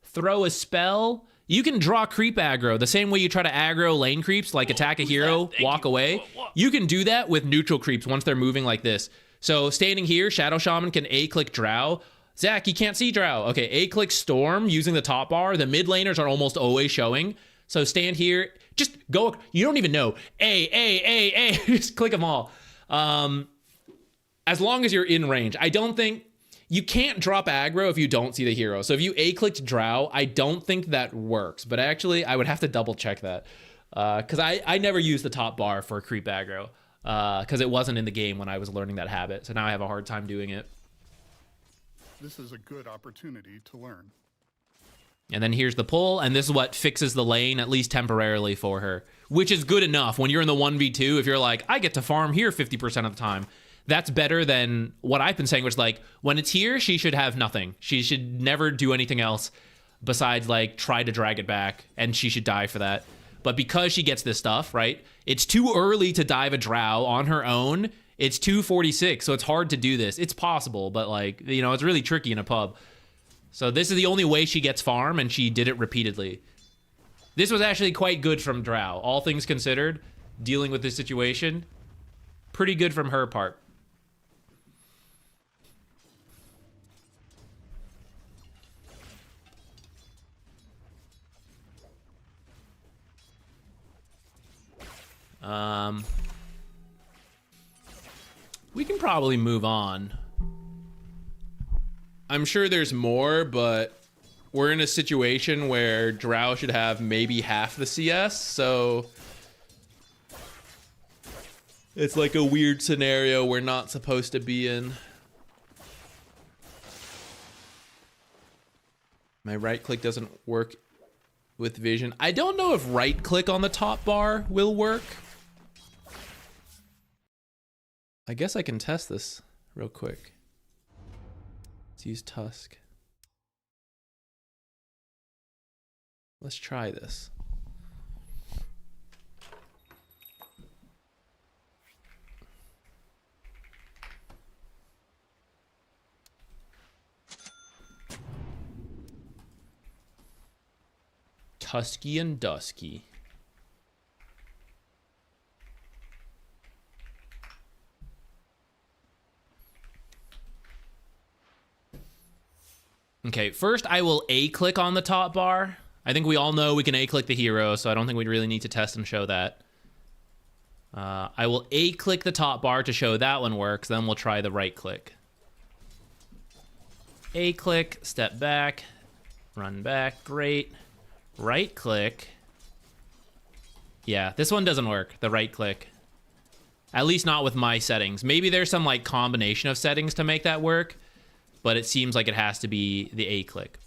throw a spell. You can draw creep aggro the same way you try to aggro lane creeps, like attack a hero, walk away. You can do that with neutral creeps once they're moving like this. So standing here, Shadow Shaman can A-click Drow. Zach, you can't see Drow. Okay, A-click Storm using the top bar. The mid laners are almost always showing. So stand here, just go. You don't even know. A. Just click them all. As long as you're in range. I don't think... You can't drop aggro if you don't see the hero. So if you A-clicked Drow, I don't think that works. But actually, I would have to double check that. Because I never used the top bar for creep aggro. Because it wasn't in the game when I was learning that habit. So now I have a hard time doing it. This is a good opportunity to learn. And then here's the pull. And this is what fixes the lane, at least temporarily for her. Which is good enough when you're in the 1v2. If you're like, I get to farm here 50% of the time. That's better than what I've been saying, which like, when it's here, she should have nothing. She should never do anything else besides like try to drag it back, and she should die for that. But because she gets this stuff, right? It's too early to dive a Drow on her own. It's 246, so it's hard to do this. It's possible, but like, you know, it's really tricky in a pub. So this is the only way she gets farm, and she did it repeatedly. This was actually quite good from Drow. All things considered, dealing with this situation, pretty good from her part. We can probably move on. I'm sure there's more, but we're in a situation where Drow should have maybe half the CS, so it's like a weird scenario we're not supposed to be in. My right click doesn't work with vision. I don't know if right click on the top bar will work. I guess I can test this real quick. Let's use Tusk. Let's try this. Tusky and Dusky. Okay, first I will A-click on the top bar. I think we all know we can A-click the hero, so I don't think we really need to test and show that. I will A-click the top bar to show that one works, then we'll try the right click. A-click, step back, run back, great. Right click. Yeah, this one doesn't work, the right click. At least not with my settings. Maybe there's some like combination of settings to make that work, but it seems like it has to be the A-click.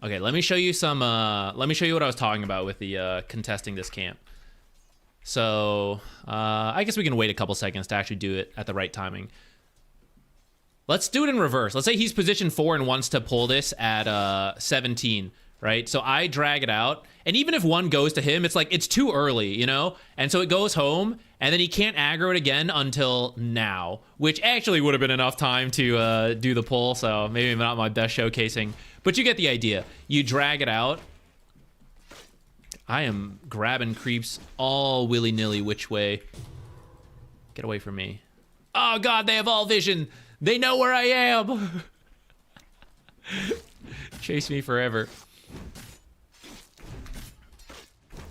Okay, let me show you some, let me show you what I was talking about with the contesting this camp. So, I guess we can wait a couple seconds to actually do it at the right timing. Let's do it in reverse. Let's say he's position 4 and wants to pull this at 17, right? So I drag it out, and even if one goes to him, it's like, it's too early, you know? And so it goes home, and then he can't aggro it again until now, which actually would have been enough time to do the pull, so maybe not my best showcasing, but you get the idea. You drag it out. I am grabbing creeps all willy-nilly which way. Get away from me. Oh god, they have all vision. They know where I am. Chase me forever.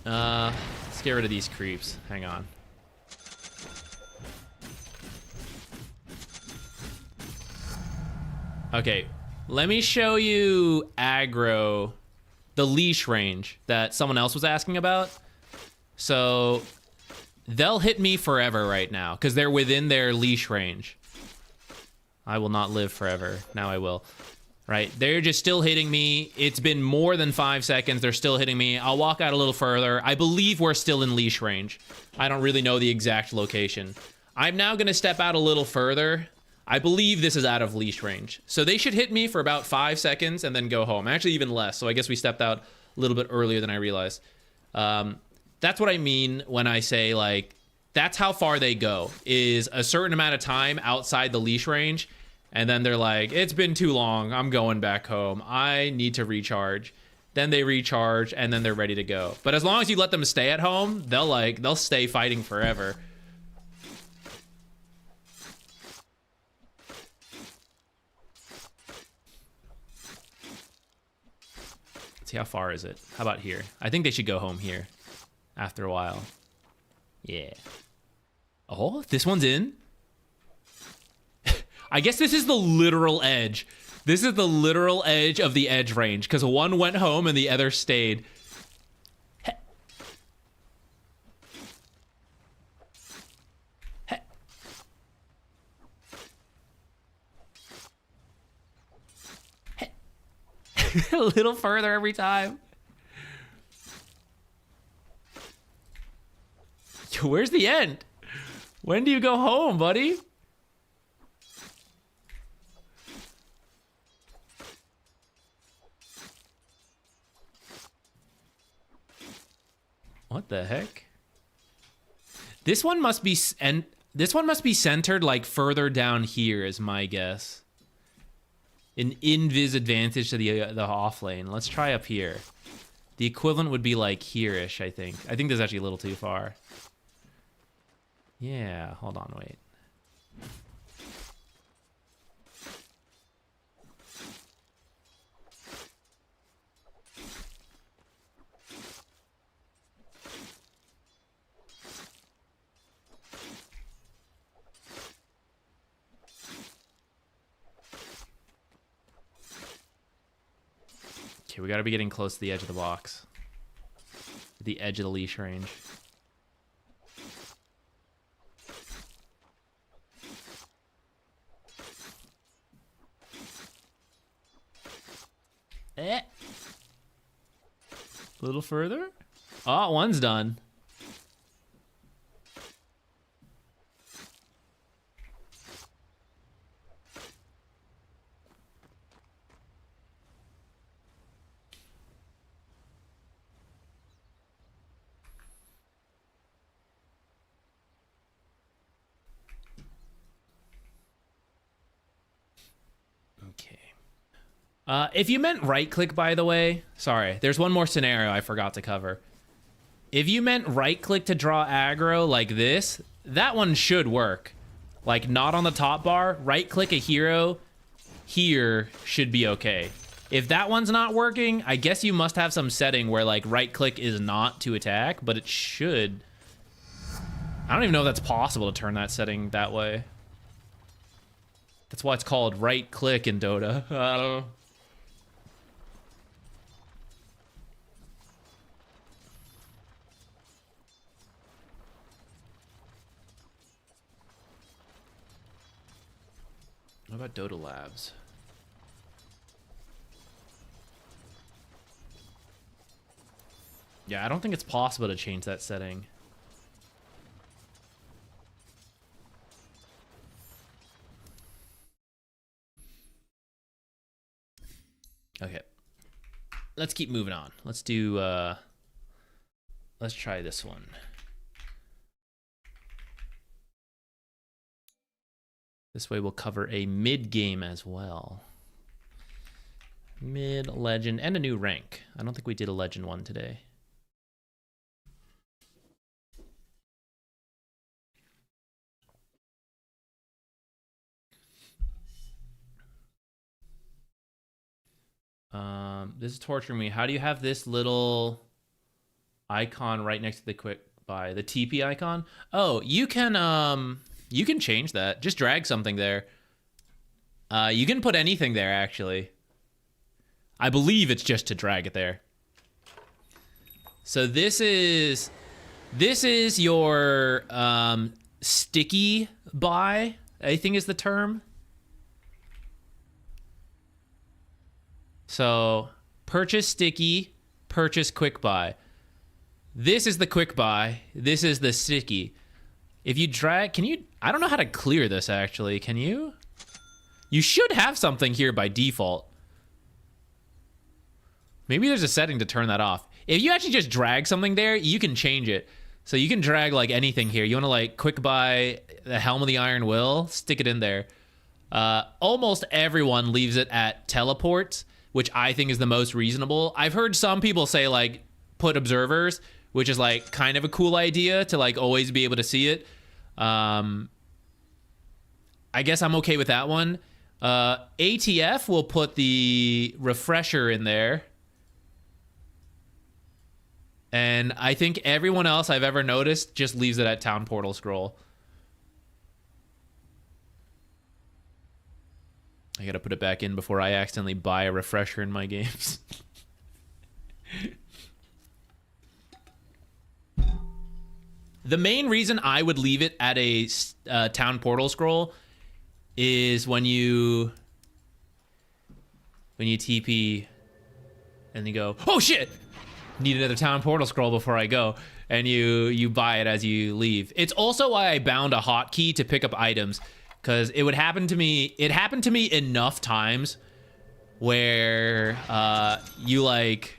Let's get rid of these creeps. Hang on. Okay, let me show you aggro, the leash range that someone else was asking about. So they'll hit me forever right now because they're within their leash range. I will not live forever. Now I will. Right, they're just still hitting me. It's been more than 5 seconds. They're still hitting me. I'll walk out a little further. I believe we're still in leash range. I don't really know the exact location. I'm now gonna step out a little further. I believe this is out of leash range. So they should hit me for about 5 seconds and then go home. Actually, even less. So I guess we stepped out a little bit earlier than I realized. That's what I mean when I say, like, That's how far they go, is a certain amount of time outside the leash range. And then they're like, it's been too long. I'm going back home. I need to recharge. Then they recharge and then they're ready to go. But as long as you let them stay at home, they'll stay fighting forever. Let's see, how far is it? How about here? I think they should go home here after a while. Yeah. Oh, this one's in. I guess this is the literal edge. This is the literal edge of the edge range, because one went home and the other stayed. A little further every time. Yo, where's the end? When do you go home, buddy? What the heck? This one must be centered like further down here, is my guess. An invis advantage to the off lane. Let's try up here. The equivalent would be like here-ish, I think. I think this is actually a little too far. Yeah, hold on, wait. Okay, we gotta be getting close to the edge of the box. The edge of the leash range. A little further. Oh, one's done. If you meant right click, by the way, sorry, there's one more scenario I forgot to cover. If you meant right click to draw aggro like this, that one should work. Like not on the top bar, right click a hero here should be okay. If that one's not working, I guess you must have some setting where like right click is not to attack, but it should. I don't even know if that's possible to turn that setting that way. That's why it's called right click in Dota. I don't know. What about Dota Labs? Yeah, I don't think it's possible to change that setting. Okay. Let's keep moving on. Let's do, let's try this one. This way we'll cover a mid game as well. Mid, legend, and a new rank. I don't think we did a legend one today. This is torturing me. How do you have this little icon right next to the quick buy? The TP icon? Oh, you can change that. Just drag something there. You can put anything there, actually. I believe it's just to drag it there. So this is your sticky buy, I think is the term. So purchase sticky, purchase quick buy. This is the quick buy. This is the sticky. If you drag, can you, I don't know how to clear this actually. Can you? You should have something here by default. Maybe there's a setting to turn that off. If you actually just drag something there, you can change it. So you can drag like anything here. You want to like quick buy the Helm of the Iron Will, stick it in there. Almost everyone leaves it at teleports, which I think is the most reasonable. I've heard some people say like put observers, which is like kind of a cool idea to like always be able to see it. I guess I'm okay with that one. ATF will put the refresher in there. And I think everyone else I've ever noticed just leaves it at Town Portal Scroll. I gotta put it back in before I accidentally buy a refresher in my games. The main reason I would leave it at a Town Portal Scroll is when you TP and you go, oh shit! Need another Town Portal Scroll before I go, and you buy it as you leave. It's also why I bound a hotkey to pick up items, because it would happen to me. It happened to me enough times where you like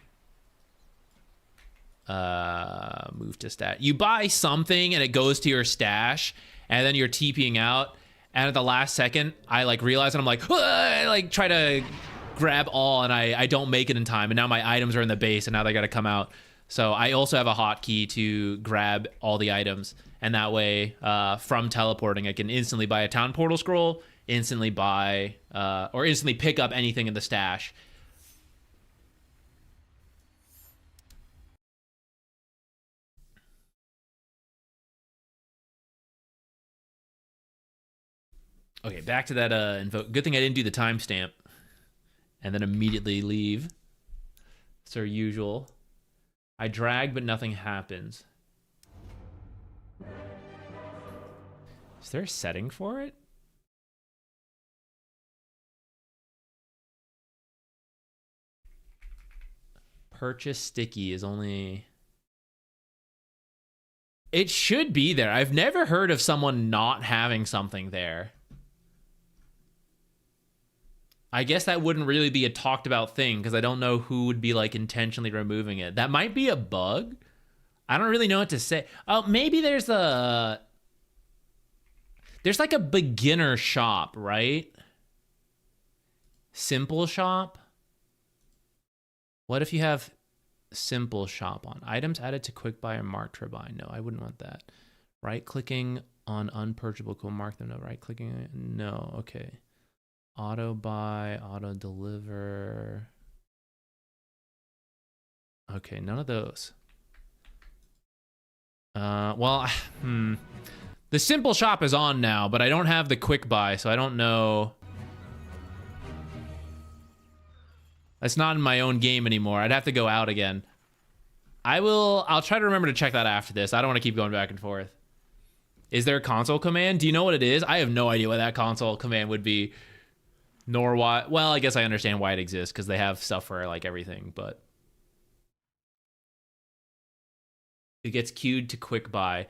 move to stat. You buy something and it goes to your stash, and then you're TPing out, and at the last second, I like realize, and I'm like, I like try to grab all, and I don't make it in time, and now my items are in the base, and now they got to come out. So I also have a hotkey to grab all the items, and that way from teleporting I can instantly buy a Town Portal Scroll, instantly buy or instantly pick up anything in the stash. Okay, back to that invoke. Good thing I didn't do the timestamp and then immediately leave. It's our usual. I drag, but nothing happens. Is there a setting for it? Purchase sticky is only... It should be there. I've never heard of someone not having something there. I guess that wouldn't really be a talked about thing, because I don't know who would be like intentionally removing it. That might be a bug. I don't really know what to say. Oh, maybe there's like a beginner shop, right? Simple shop. What if you have simple shop on? Items added to quick buy or mark turbine. No, I wouldn't want that. Right clicking on unpurchasable, cool, mark them. No, right clicking. No, okay. Auto buy, auto deliver. Okay, none of those. The simple shop is on now, but I don't have the quick buy, so I don't know. That's not in my own game anymore. I'd have to go out again. I'll try to remember to check that after this. I don't want to keep going back and forth. Is there a console command? Do you know what it is? I have no idea what that console command would be. Nor why. Well, I guess I understand why it exists, because they have stuff for like everything, but it gets queued to quick buy.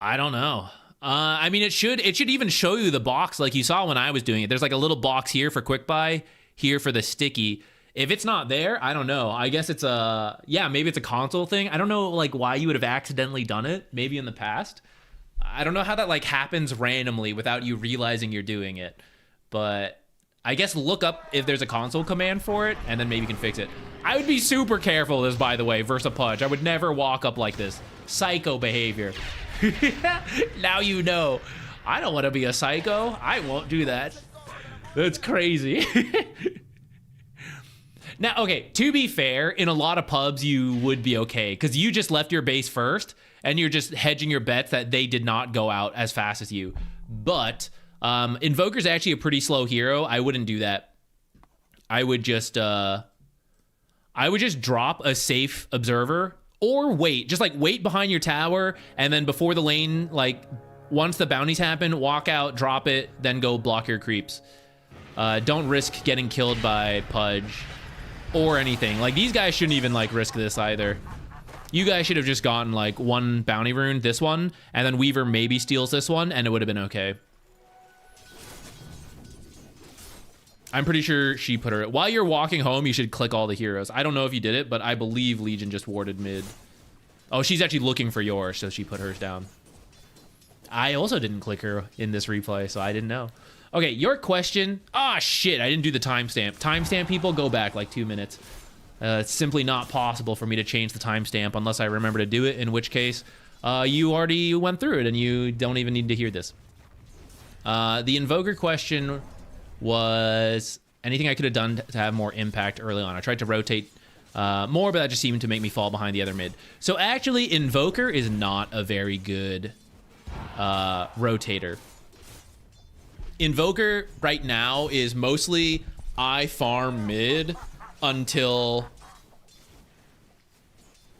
I don't know. I mean, it should even show you the box like you saw when I was doing it. There's like a little box here for quick buy, here for the sticky. If it's not there, I don't know. I guess it's maybe it's a console thing. I don't know like why you would have accidentally done it, maybe in the past. I don't know how that like happens randomly without you realizing you're doing it, but I guess look up if there's a console command for it, and then maybe you can fix it. I would be super careful this, by the way, versus a Pudge. I would never walk up like this. Psycho behavior. Now you know. I don't want to be a psycho. I won't do that. That's crazy. Now, okay, to be fair, in a lot of pubs, you would be okay, because you just left your base first, and you're just hedging your bets that they did not go out as fast as you. But Invoker's actually a pretty slow hero. I wouldn't do that. I would just drop a safe observer, or wait. Just like wait behind your tower, and then before the lane, like once the bounties happen, walk out, drop it, then go block your creeps. Don't risk getting killed by Pudge or anything. Like these guys shouldn't even like risk this either. You guys should have just gotten like one bounty rune, this one, and then Weaver maybe steals this one, and it would have been okay. I'm pretty sure she put her... While you're walking home, you should click all the heroes. I don't know if you did it, but I believe Legion just warded mid. Oh, she's actually looking for yours, so she put hers down. I also didn't click her in this replay, so I didn't know. Okay, your question. Ah, shit, I didn't do the timestamp. Timestamp, people, go back like 2 minutes. It's simply not possible for me to change the timestamp unless I remember to do it, in which case you already went through it and you don't even need to hear this. The Invoker question was anything I could have done to have more impact early on. I tried to rotate more, but that just seemed to make me fall behind the other mid. So actually, Invoker is not a very good rotator. Invoker right now is mostly I farm mid until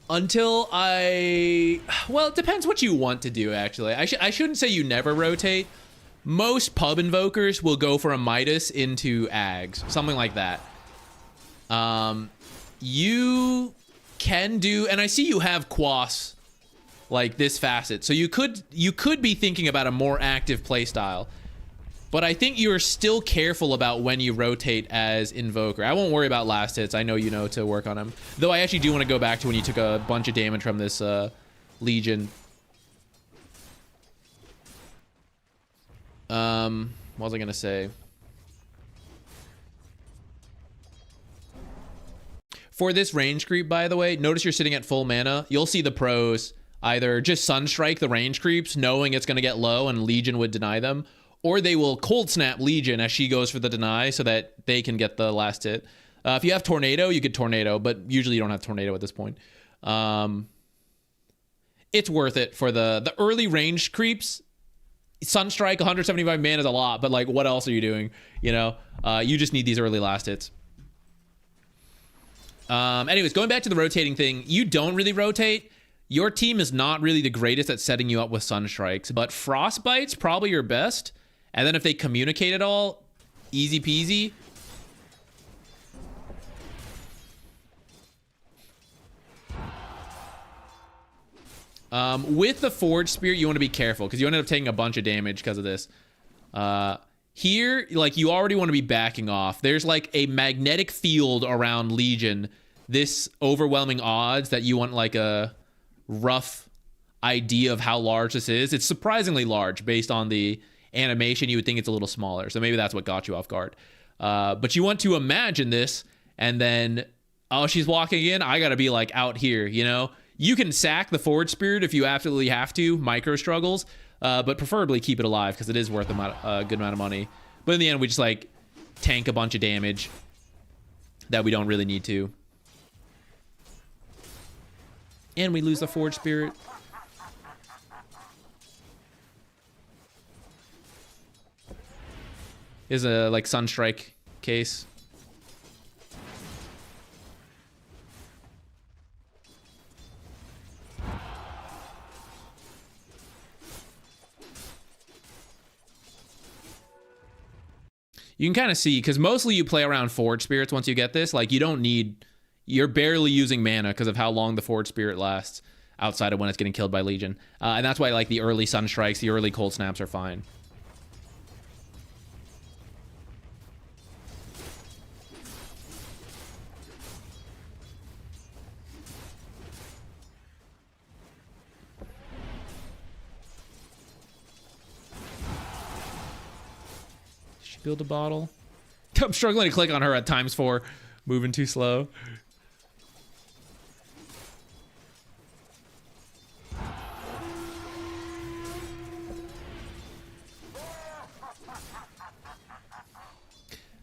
I, well, it depends what you want to do, actually. I shouldn't say you never rotate. Most pub invokers will go for a Midas into Ags, something like that. You can do, and I see you have Quas like this facet, so you could be thinking about a more active playstyle. But I think you're still careful about when you rotate as Invoker. I won't worry about last hits. I know you know to work on them. Though I actually do want to go back to when you took a bunch of damage from this Legion. What was I going to say? For this range creep, by the way, notice you're sitting at full mana. You'll see the pros either just Sunstrike the range creeps, knowing it's going to get low and Legion would deny them, or they will cold snap Legion as she goes for the deny so that they can get the last hit. If you have Tornado, you get Tornado, but usually you don't have Tornado at this point. It's worth it for the early range creeps. Sunstrike, 175 mana is a lot, but like, what else are you doing? You know, you just need these early last hits. Anyways, going back to the rotating thing, you don't really rotate. Your team is not really the greatest at setting you up with Sunstrikes, but Frostbite's probably your best. And then if they communicate at all, easy peasy. With the Forge Spear, you want to be careful because you end up taking a bunch of damage because of this. Here, like, you already want to be backing off. There's like a magnetic field around Legion. This overwhelming odds that you want like a rough idea of how large this is. It's surprisingly large based on the animation. You would think it's a little smaller, so maybe that's what got you off guard. But you want to imagine this, and then, oh, she's walking in, I gotta be like out here, you know? You can sack the Forge Spirit if you absolutely have to, micro struggles, but preferably keep it alive because it is worth a good amount of money. But in the end, we just like tank a bunch of damage that we don't really need to. And we lose the Forge Spirit. Is a like Sunstrike case. You can kind of see, because mostly you play around Forge Spirits once you get this. Like, you don't need... You're barely using mana because of how long the Forge Spirit lasts outside of when it's getting killed by Legion. And that's why, like, the early Sunstrikes, the early Cold Snaps are fine. Build a bottle. I'm struggling to click on her at ×4. Moving too slow.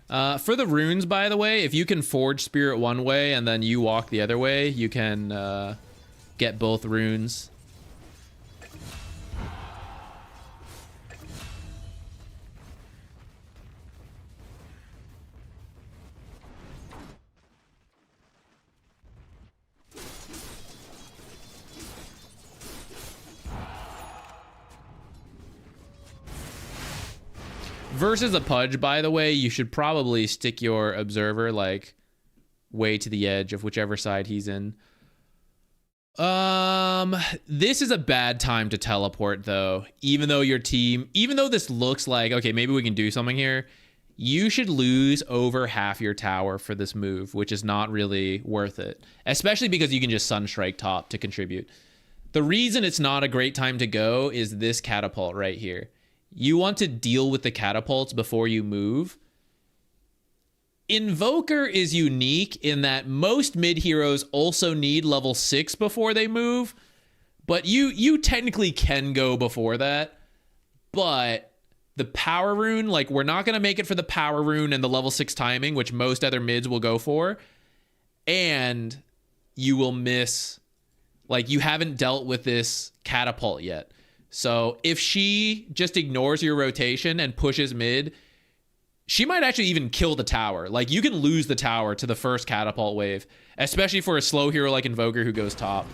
For the runes, by the way, if you can Forge Spirit one way and then you walk the other way, you can get both runes. Versus a Pudge, by the way, you should probably stick your Observer, like, way to the edge of whichever side he's in. This is a bad time to teleport, though. Even though your team... Even though this looks like, okay, maybe we can do something here, you should lose over half your tower for this move, which is not really worth it. Especially because you can just Sunstrike top to contribute. The reason it's not a great time to go is this catapult right here. You want to deal with the catapults before you move. Invoker is unique in that most mid heroes also need level 6 before they move, but you technically can go before that. But the power rune, like, we're not going to make it for the power rune and the level 6 timing, which most other mids will go for. And you will miss, like, you haven't dealt with this catapult yet. So if she just ignores your rotation and pushes mid, she might actually even kill the tower. Like, you can lose the tower to the first catapult wave, especially for a slow hero like Invoker who goes top.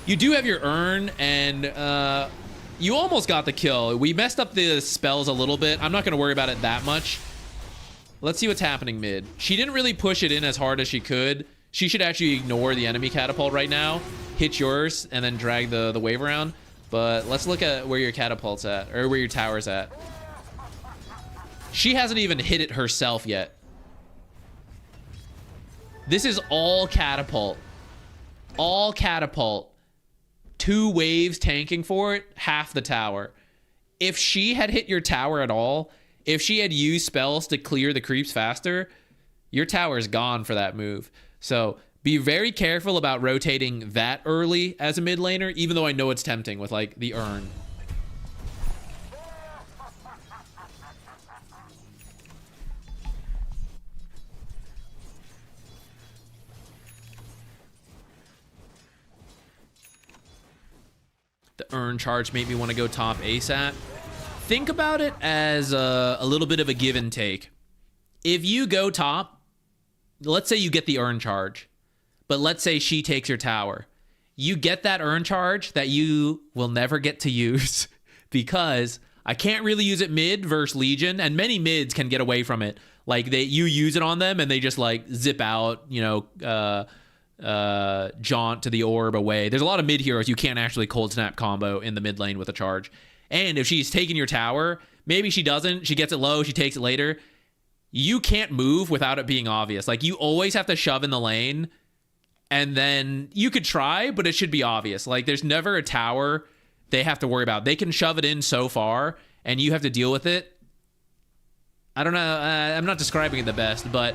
You do have your urn, and you almost got the kill. We messed up the spells a little bit. I'm not going to worry about it that much. Let's see what's happening mid. She didn't really push it in as hard as she could. She should actually ignore the enemy catapult right now, hit yours, and then drag the wave around. But let's look at where your catapult's at, or where your tower's at. She hasn't even hit it herself yet. This is all catapult. All catapult. 2 waves tanking for it, half the tower. If she had hit your tower at all, if she had used spells to clear the creeps faster, your tower's gone for that move. So be very careful about rotating that early as a mid laner, even though I know it's tempting with, like, the urn. The urn charge made me want to go top ASAP. Think about it as a little bit of a give and take. If you go top, let's say you get the urn charge, but let's say she takes your tower. You get that urn charge that you will never get to use because I can't really use it mid versus Legion, and many mids can get away from it. Like, you use it on them and they just, like, zip out, you know, jaunt to the orb away. There's a lot of mid heroes you can't actually cold snap combo in the mid lane with a charge. And if she's taking your tower, maybe she doesn't, she gets it low, she takes it later. You can't move without it being obvious. Like, you always have to shove in the lane, and then you could try, but it should be obvious. Like, there's never a tower they have to worry about. They can shove it in so far, and you have to deal with it. I don't know, I'm not describing it the best, but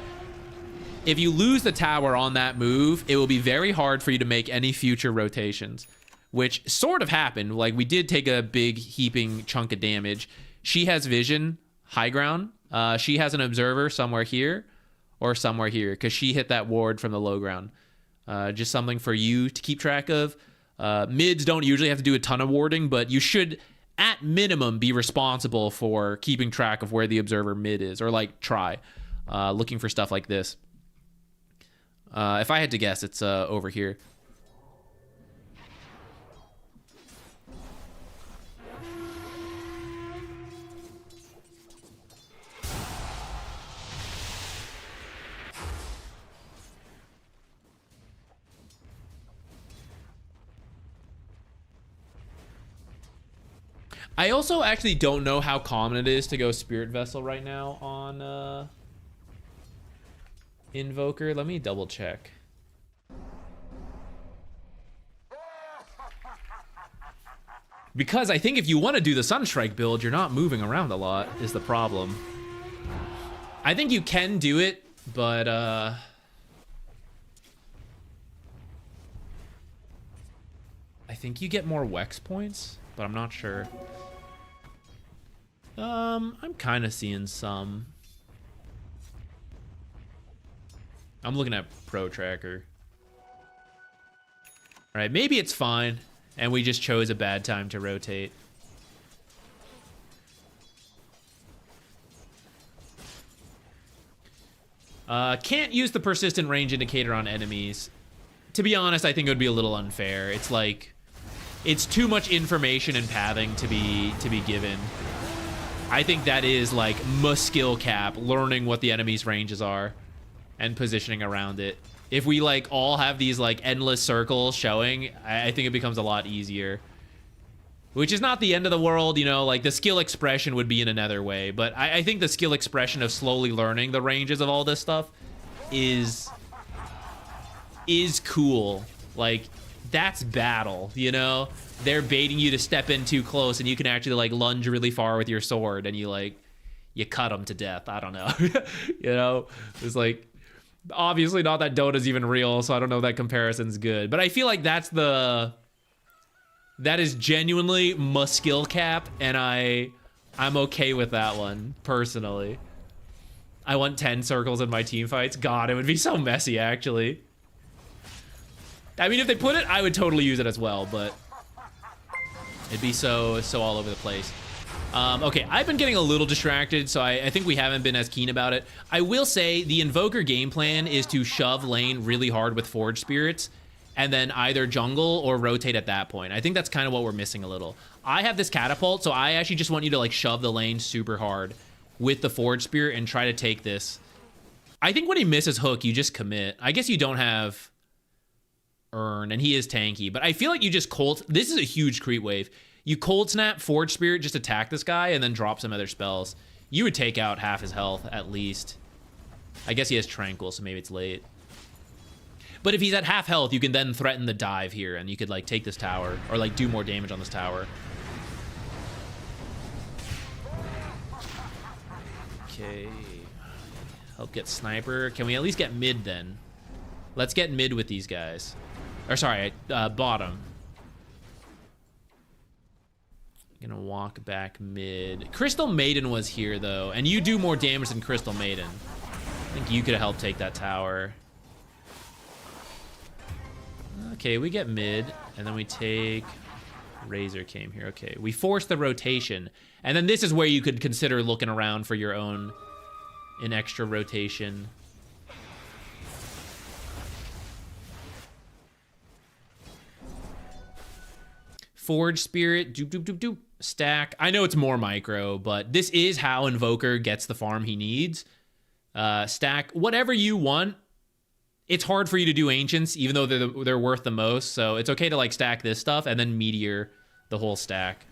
if you lose the tower on that move, it will be very hard for you to make any future rotations, which sort of happened. Like, we did take a big heaping chunk of damage. She has vision, high ground. She has an observer somewhere here or somewhere here because she hit that ward from the low ground. Just something for you to keep track of. Mids don't usually have to do a ton of warding, but you should, at minimum, be responsible for keeping track of where the observer mid is, or, like, try looking for stuff like this. If I had to guess, it's over here. I also actually don't know how common it is to go Spirit Vessel right now on Invoker. Let me double check. Because I think if you want to do the Sunstrike build, you're not moving around a lot, is the problem. I think you can do it, but I think you get more Wex points, but I'm not sure. I'm kind of seeing some. I'm looking at Pro Tracker. All right, maybe it's fine, and we just chose a bad time to rotate. Can't use the persistent range indicator on enemies. To be honest, I think it would be a little unfair. It's like, it's too much information and pathing to be given. I think that is like skill cap, learning what the enemy's ranges are and positioning around it. If we like all have these like endless circles showing, I think it becomes a lot easier. Which is not the end of the world, you know, like the skill expression would be in another way, but I think the skill expression of slowly learning the ranges of all this stuff is cool. Like, that's battle, you know? They're baiting you to step in too close, and you can actually like lunge really far with your sword, and you cut them to death. I don't know. You know, it's like, obviously not that Dota's even real, so I don't know if that comparison's good. But I feel like that is genuinely my skill cap, and I'm okay with that one, personally. I want 10 circles in my team fights. God, it would be so messy, actually. I mean, if they put it, I would totally use it as well, but it'd be so all over the place. Okay, I've been getting a little distracted, so I think we haven't been as keen about it. I will say the Invoker game plan is to shove lane really hard with Forge Spirits, and then either jungle or rotate at that point. I think that's kind of what we're missing a little. I have this catapult, so I actually just want you to like shove the lane super hard with the Forge Spirit and try to take this. I think when he misses hook, you just commit. I guess you don't have Earn, and he is tanky, but I feel like you just this is a huge creep wave. You cold snap, Forge Spirit, just attack this guy, and then drop some other spells. You would take out half his health, at least. I guess he has Tranquil, so maybe it's late. But if he's at half health, you can then threaten the dive here, and you could, like, take this tower, or, like, do more damage on this tower. Okay. Help get Sniper. Can we at least get mid, then? Let's get mid with these guys. Or, sorry, bottom. Gonna walk back mid. Crystal Maiden was here though, and you do more damage than Crystal Maiden. I think you could have helped take that tower. Okay, we get mid, and then we take Razor came here. Okay, we force the rotation, and then this is where you could consider looking around for your own an extra rotation. Forge Spirit, doop doop doop doop. Stack. I know it's more micro, but this is how Invoker gets the farm he needs. Stack whatever you want. It's hard for you to do Ancients, even though they're worth the most, so it's okay to like stack this stuff and then Meteor the whole stack.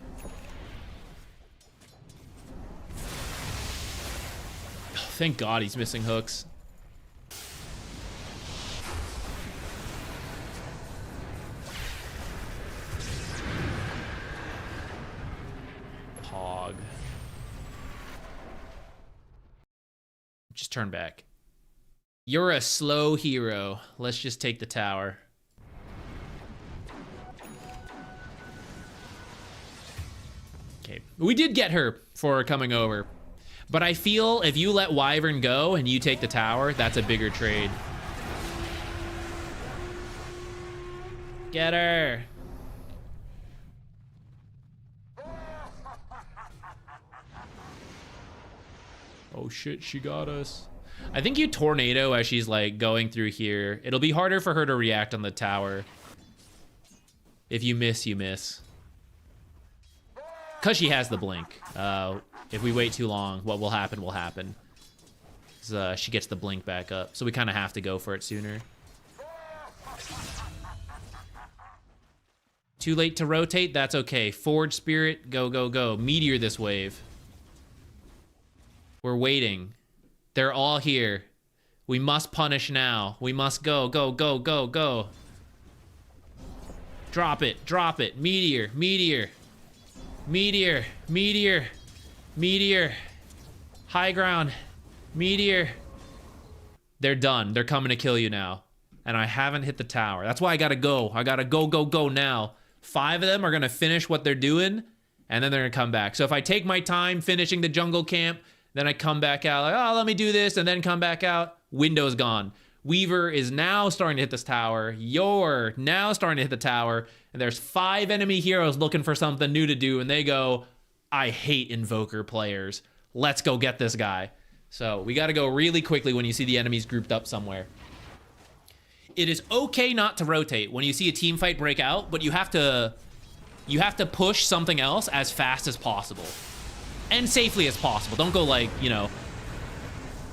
Oh, thank God he's missing hooks. Just turn back. You're a slow hero. Let's just take the tower. Okay, we did get her for coming over, but I feel if you let Wyvern go and you take the tower, that's a bigger trade. Get her. Oh shit, she got us. I think you tornado as she's like going through here. It'll be harder for her to react on the tower. If you miss, you miss. Cause she has the blink. If we wait too long, what will happen will happen. She gets the blink back up. So we kind of have to go for it sooner. Too late to rotate? That's okay. Forge Spirit, go, go, go. Meteor this wave. We're waiting. They're all here. We must punish now. We must go, go, go, go, go. Drop it, drop it. Meteor, meteor. Meteor, meteor, meteor. High ground, meteor. They're done. They're coming to kill you now. And I haven't hit the tower. That's why I gotta go. I gotta go, go, go now. 5 of them are gonna finish what they're doing, and then they're gonna come back. So if I take my time finishing the jungle camp, then I come back out like, oh, let me do this, and then come back out. Window's gone. Weaver is now starting to hit this tower. You're now starting to hit the tower. And there's 5 enemy heroes looking for something new to do. And they go, I hate Invoker players. Let's go get this guy. So we got to go really quickly when you see the enemies grouped up somewhere. It is okay not to rotate when you see a team fight break out, but you have to push something else as fast as possible. And safely as possible. Don't go like, you know,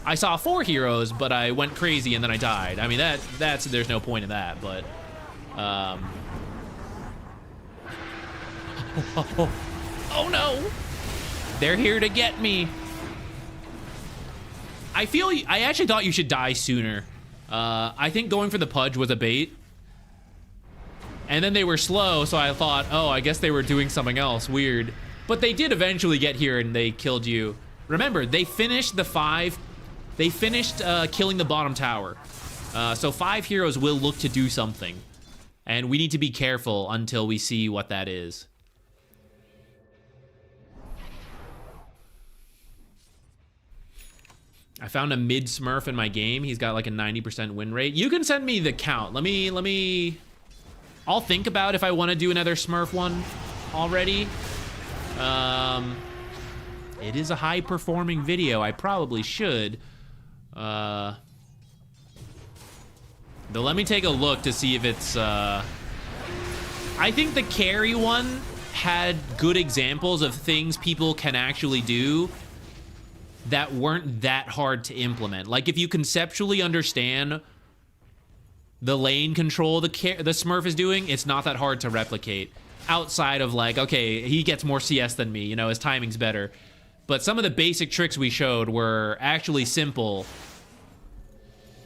I saw 4 heroes, but I went crazy and then I died. I mean, that's there's no point in that, but oh no. They're here to get me. I actually thought you should die sooner. I think going for the Pudge was a bait. And then they were slow, so I thought, oh, I guess they were doing something else. Weird. But they did eventually get here and they killed you. Remember, they finished the 5. They finished killing the bottom tower. So 5 heroes will look to do something. And we need to be careful until we see what that is. I found a mid smurf in my game. He's got like a 90% win rate. You can send me the count. Let me... I'll think about if I want to do another smurf one already. It is a high performing video. I probably should. Though let me take a look to see if it's... I think the carry one had good examples of things people can actually do that weren't that hard to implement. Like if you conceptually understand the lane control the Smurf is doing, it's not that hard to replicate. Outside of like, okay, he gets more CS than me, you know, his timing's better. But some of the basic tricks we showed were actually simple.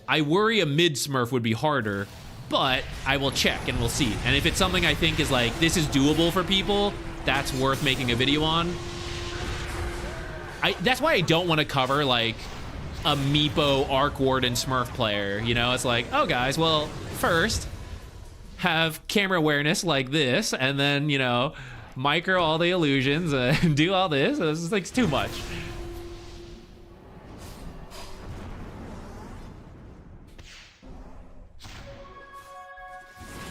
I worry a mid Smurf would be harder, but I will check and we'll see. And if it's something I think is like, this is doable for people, that's worth making a video on. That's why I don't want to cover like a Meepo Arc Warden Smurf player. You know, it's like, oh guys, well, first have camera awareness like this, and then, you know, micro all the illusions and do all this. It's like too much.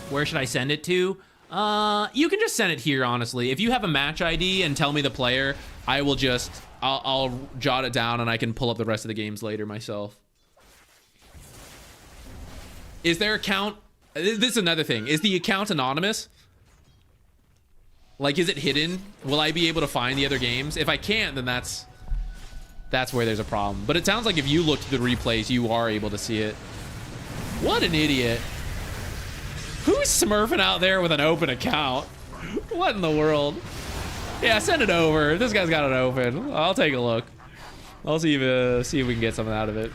Where should I send it to? You can just send it here, honestly. If you have a match ID and tell me the player, I will just... I'll jot it down and I can pull up the rest of the games later myself. Is there account? This is another thing. Is the account anonymous? Like, is it hidden? Will I be able to find the other games? If I can't, then that's where there's a problem. But it sounds like if you look through the replays, you are able to see it. What an idiot. Who's smurfing out there with an open account? What in the world? Yeah, send it over. This guy's got it open. I'll take a look. I'll see if we can get something out of it.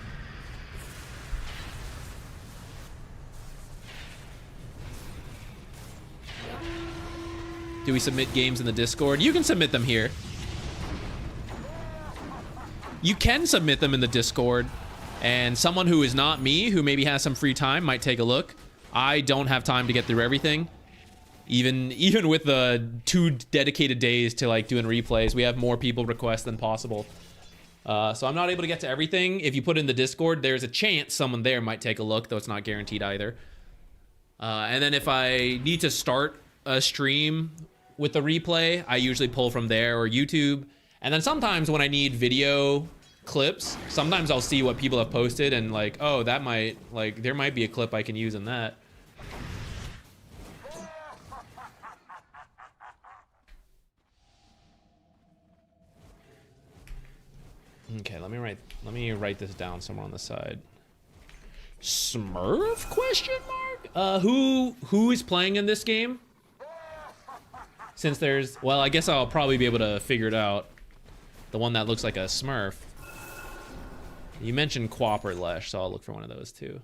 Do we submit games in the Discord? You can submit them here. You can submit them in the Discord, and someone who is not me, who maybe has some free time, might take a look. I don't have time to get through everything. Even with the 2 dedicated days to like doing replays, we have more people request than possible. So I'm not able to get to everything. If you put in the Discord, there's a chance someone there might take a look, though it's not guaranteed either. And then if I need to start a stream with the replay, I usually pull from there or YouTube. And then sometimes when I need video clips, sometimes I'll see what people have posted and like, oh, that might, like, there might be a clip I can use in that. Okay, let me write this down somewhere on the side. Smurf question mark? Who is playing in this game? Since there's, well, I guess I'll probably be able to figure it out. The one that looks like a Smurf. You mentioned Quap or Lesh, so I'll look for one of those too.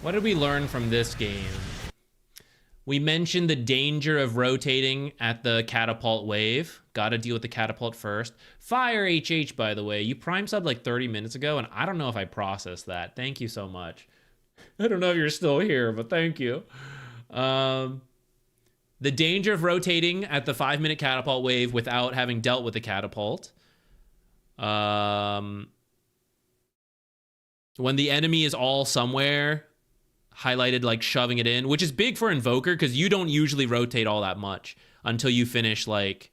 What did we learn from this game? We mentioned the danger of rotating at the catapult wave. Gotta deal with the catapult first. Fire HH, by the way. You prime subbed like 30 minutes ago, and I don't know if I processed that. Thank you so much. I don't know if you're still here, but thank you. The danger of rotating at the 5-minute catapult wave without having dealt with the catapult. When the enemy is all somewhere... highlighted like shoving it in, which is big for Invoker because you don't usually rotate all that much until you finish. Like,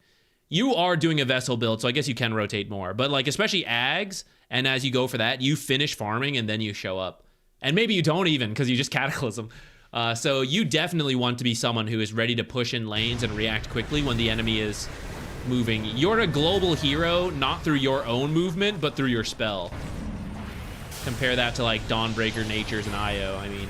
you are doing a vessel build, so I guess you can rotate more, but like especially Ags, and as you go for that, you finish farming and then you show up, and maybe you don't even because you just cataclysm. So you definitely want to be someone who is ready to push in lanes and react quickly when the enemy is moving. You're a global hero, not through your own movement, but through your spell. Compare that to like Dawnbreaker, Natures, and IO. I mean,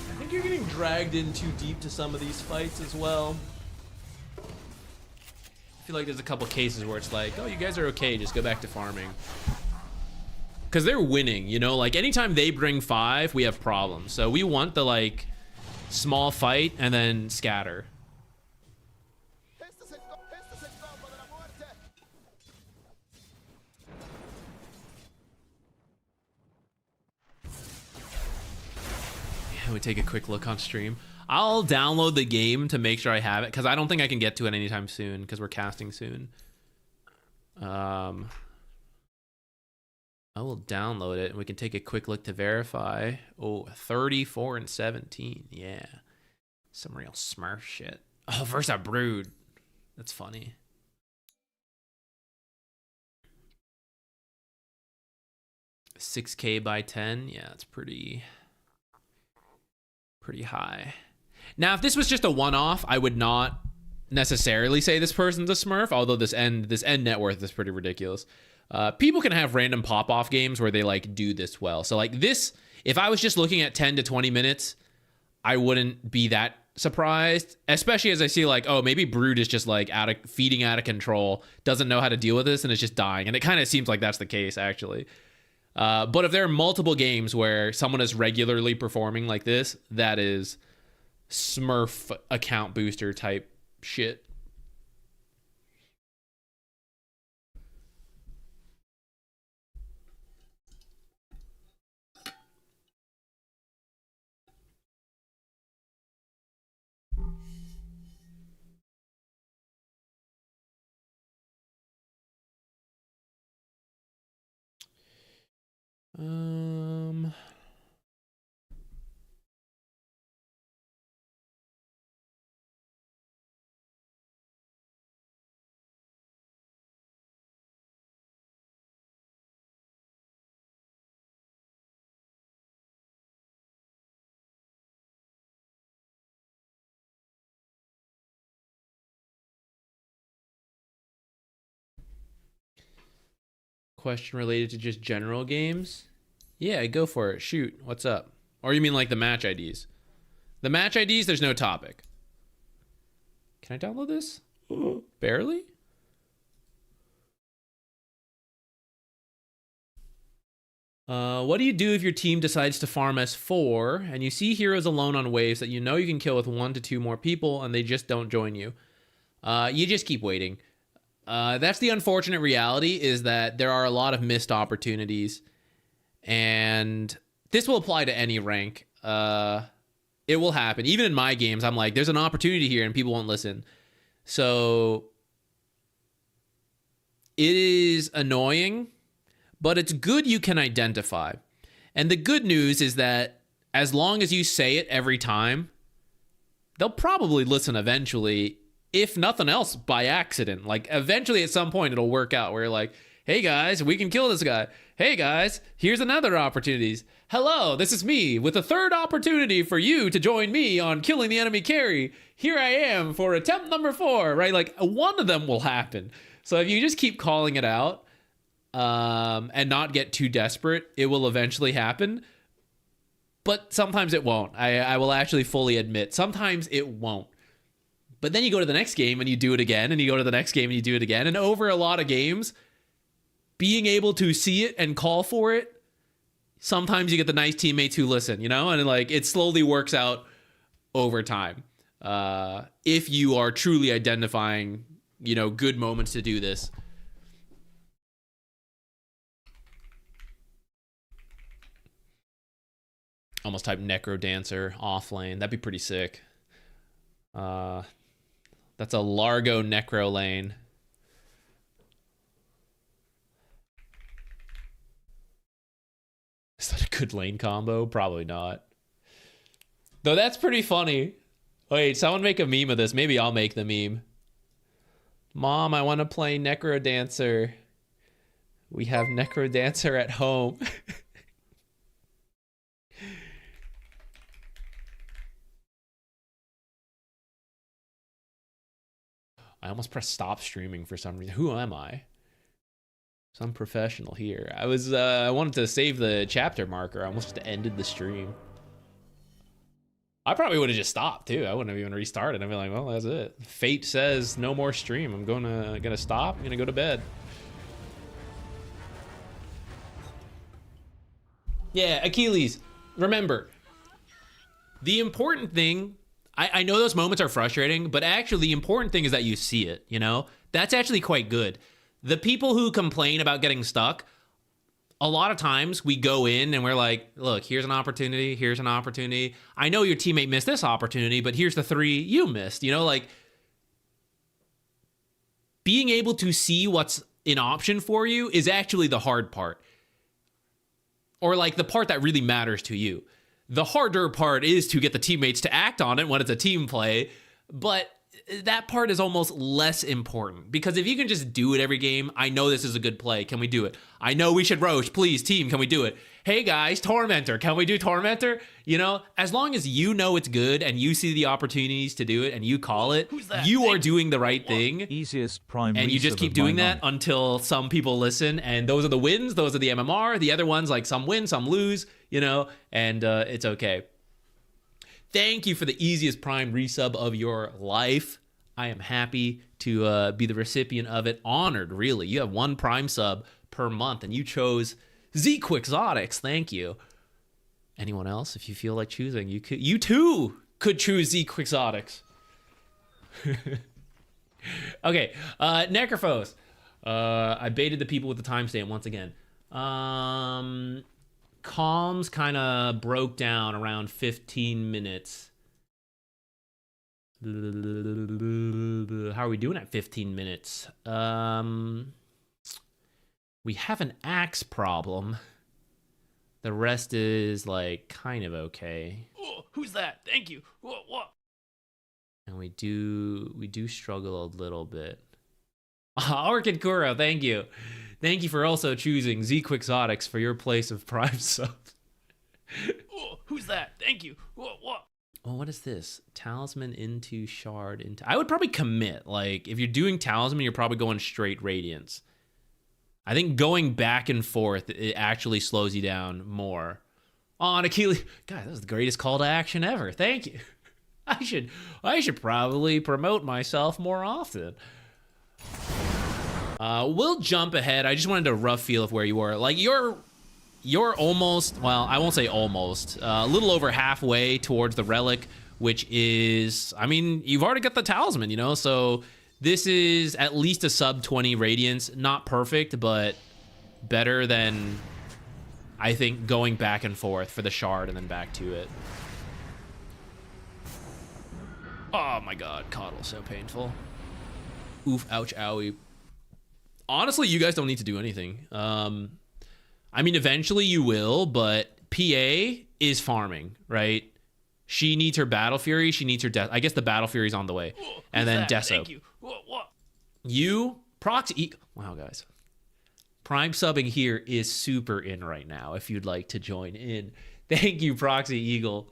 I think you're getting dragged in too deep to some of these fights as well. I feel like there's a couple cases where it's like, oh, you guys are okay, just go back to farming. Because they're winning, you know? Like, anytime they bring 5, we have problems. So we want the, like, small fight and then scatter. Yeah, we take a quick look on stream. I'll download the game to make sure I have it, because I don't think I can get to it anytime soon, because we're casting soon. I will download it and we can take a quick look to verify. Oh, 34 and 17. Yeah. Some real smurf shit. Oh, versus a brood. That's funny. $6K by 10. Yeah, that's pretty high. Now, if this was just a one-off, I would not necessarily say this person's a smurf, although this end net worth is pretty ridiculous. People can have random pop-off games where they like do this well. So like this, if I was just looking at 10 to 20 minutes, I wouldn't be that surprised, especially as I see like, oh, maybe Brood is just like feeding out of control, doesn't know how to deal with this, and it's just dying. And it kind of seems like that's the case, actually. But if there are multiple games where someone is regularly performing like this, that is Smurf account booster type shit. Question related to just general games? Yeah, go for it. Shoot. What's up? Or you mean like the match IDs? The match IDs, there's no topic. Can I download this? Barely? What do you do if your team decides to farm S4 and you see heroes alone on waves that you know you can kill with 1 to 2 more people and they just don't join you? You just keep waiting. That's the unfortunate reality, is that there are a lot of missed opportunities, and this will apply to any rank. It will happen. Even in my games, I'm like, there's an opportunity here and people won't listen. So it is annoying, but it's good you can identify. And the good news is that as long as you say it every time, they'll probably listen eventually. If nothing else, by accident. Like, eventually at some point it'll work out where you're like, hey guys, we can kill this guy. Hey guys, here's another opportunities. Hello, this is me with a third opportunity for you to join me on killing the enemy carry. Here I am for attempt number 4, right? Like, one of them will happen. So if you just keep calling it out and not get too desperate, it will eventually happen. But sometimes it won't. I will actually fully admit, sometimes it won't. But then you go to the next game and you do it again, and you go to the next game and you do it again. And over a lot of games, being able to see it and call for it, sometimes you get the nice teammates who listen, you know? And like, it slowly works out over time. If you are truly identifying, you know, good moments to do this. Almost type Necro Dancer off lane. That'd be pretty sick. That's a Largo Necro lane. Is that a good lane combo? Probably not. Though that's pretty funny. Wait, someone make a meme of this. Maybe I'll make the meme. Mom, I want to play Necrodancer. We have Necrodancer at home. I almost pressed stop streaming for some reason. Who am I? Some professional here. I wanted to save the chapter marker. I almost just ended the stream. I probably would have just stopped too. I wouldn't have even restarted. I'd be like, well, that's it. Fate says no more stream. I'm gonna stop. I'm gonna go to bed. Yeah, Achilles, remember, the important thing, I know those moments are frustrating, but actually the important thing is that you see it, you know? That's actually quite good. The people who complain about getting stuck, a lot of times we go in and we're like, look, here's an opportunity, here's an opportunity. I know your teammate missed this opportunity, but here's the 3 you missed, you know? Like, being able to see what's an option for you is actually the hard part. Or like the part that really matters to you. The harder part is to get the teammates to act on it when it's a team play, but that part is almost less important, because if you can just do it every game, I know this is a good play, can we do it? I know we should Roche, please team, can we do it? Hey guys, Tormentor, can we do Tormentor? You know, as long as you know it's good and you see the opportunities to do it and you call it, you are doing the right thing. Easiest prime and you just keep doing that until some people listen, and those are the wins, those are the MMR. The other ones, like, some win, some lose, you know, and it's okay. Thank you for the easiest prime resub of your life. I am happy to be the recipient of it. Honored, really. You have 1 prime sub per month, and you chose ZQuixotix. Thank you. Anyone else, if you feel like choosing, you too could choose ZQuixotix. Okay, Necrophos. I baited the people with the timestamp once again. Calms kind of broke down around 15 minutes. How are we doing at 15 minutes? We have an axe problem. The rest is like kind of okay. Oh, who's that? Thank you. What? And we do struggle a little bit. Orchid Kuro, thank you. Thank you for also choosing ZQuixotix for your place of prime subs. Oh, who's that? Thank you. What? Oh, what is this? Talisman into shard into... I would probably commit. Like, if you're doing Talisman, you're probably going straight Radiance. I think going back and forth, it actually slows you down more. Oh, and Achilles... God, that was the greatest call to action ever. Thank you. I should probably promote myself more often. We'll jump ahead. I just wanted a rough feel of where you were. Like, you're almost, well, I won't say almost, a little over halfway towards the relic, which is, I mean, you've already got the talisman, you know, so this is at least a sub 20 radiance. Not perfect, but better than, I think, going back and forth for the shard and then back to it. Oh my god, Coddle, so painful. Oof, ouch, owie. Honestly, you guys don't need to do anything. I mean, eventually you will, but PA is farming, right? She needs her Battle Fury. She needs her Death. I guess the Battle Fury's on the way. And then Deso. Thank you. What? You, Proxy... Wow, guys. Prime subbing here is super in right now, if you'd like to join in. Thank you, Proxy Eagle.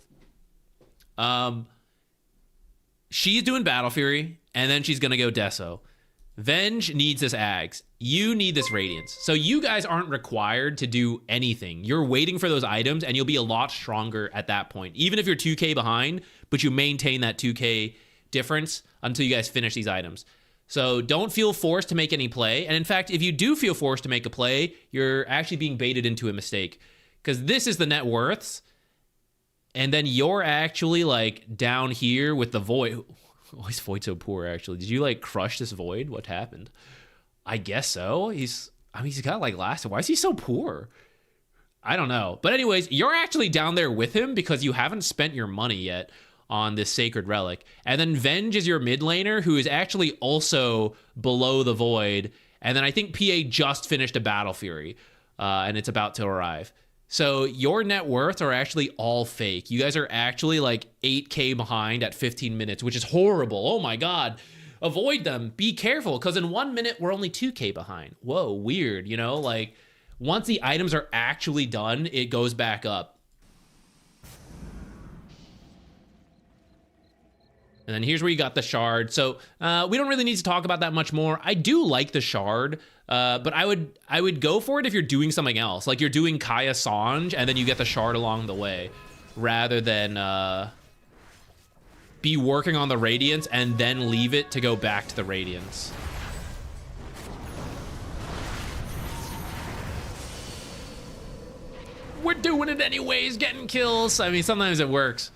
She's doing Battle Fury, and then she's going to go Deso. Venge needs this Ags. You need this Radiance. So you guys aren't required to do anything. You're waiting for those items, and you'll be a lot stronger at that point. Even if you're 2k behind, but you maintain that 2k difference until you guys finish these items. So don't feel forced to make any play. And in fact, if you do feel forced to make a play, you're actually being baited into a mistake. Because this is the net worths. And then you're actually, like, down here with the Void. Oh, his Void's so poor, actually. Did you, like, crush this Void? What happened? I guess so. He's got, like, last. Why is he so poor? I don't know. But anyways, you're actually down there with him because you haven't spent your money yet on this Sacred Relic. And then Venge is your mid laner, who is actually also below the Void. And then I think PA just finished a Battle Fury, and it's about to arrive. So your net worth are actually all fake. You guys are actually like 8k behind at 15 minutes, which is horrible. Oh my god. avoid them, be careful, because in 1 minute, we're only 2k behind. Whoa, weird, you know? Like, once the items are actually done, it goes back up. And then here's where you got the shard. So we don't really need to talk about that much more. I do like the shard, but I would go for it if you're doing something else. Like you're doing Kaya Sange, and then you get the shard along the way, rather than be working on the Radiance and then leave it to go back to the Radiance. We're doing it anyways, getting kills. I mean, sometimes it works.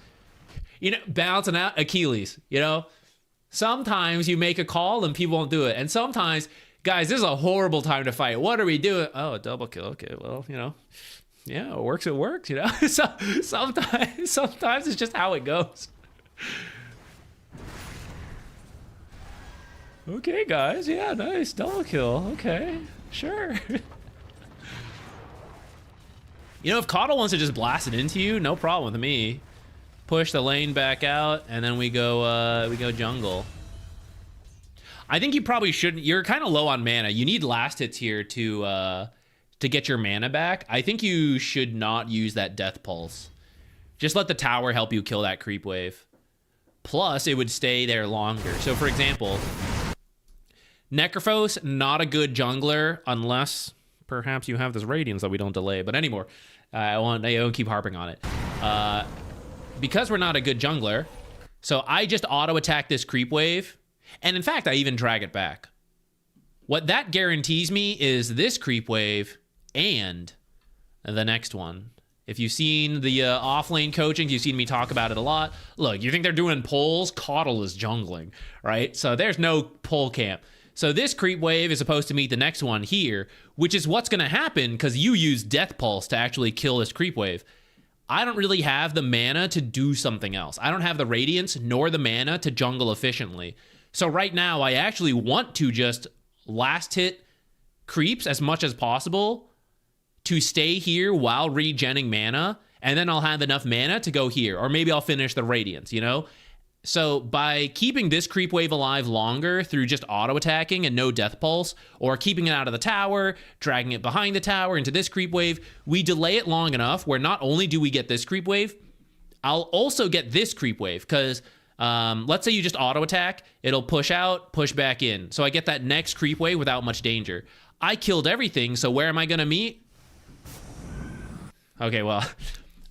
You know, balancing out Achilles, you know? Sometimes you make a call and people won't do it. And sometimes, guys, this is a horrible time to fight. What are we doing? Oh, a double kill. Okay, well, you know. Yeah, it works, you know? So sometimes it's just how it goes. Okay, guys. Yeah, nice. Double kill. Okay, sure. You know, if Coddle wants to just blast it into you, no problem with me. Push the lane back out, and then we go jungle. I think you probably shouldn't. You're kind of low on mana. You need last hits here to get your mana back. I think you should not use that death pulse. Just let the tower help you kill that creep wave. Plus, it would stay there longer. So, for example, Necrophos, not a good jungler unless perhaps you have this Radiance that we don't delay. But anymore, I won't keep harping on it. Because we're not a good jungler, so I just auto-attack this creep wave, and in fact, I even drag it back. What that guarantees me is this creep wave and the next one. If you've seen the off-lane coaching, you've seen me talk about it a lot. Look, you think they're doing pulls? Coddle is jungling, right? So there's no pull camp. So this creep wave is supposed to meet the next one here, which is what's going to happen because you use Death Pulse to actually kill this creep wave. I don't really have the mana to do something else. I don't have the Radiance nor the mana to jungle efficiently. So right now, I actually want to just last hit creeps as much as possible to stay here while regenning mana, and then I'll have enough mana to go here, or maybe I'll finish the Radiance, you know? So by keeping this creep wave alive longer through just auto-attacking and no death pulse, or keeping it out of the tower, dragging it behind the tower into this creep wave, we delay it long enough where not only do we get this creep wave, I'll also get this creep wave, because let's say you just auto-attack, it'll push out, push back in. So I get that next creep wave without much danger. I killed everything, so where am I gonna meet? Okay, well...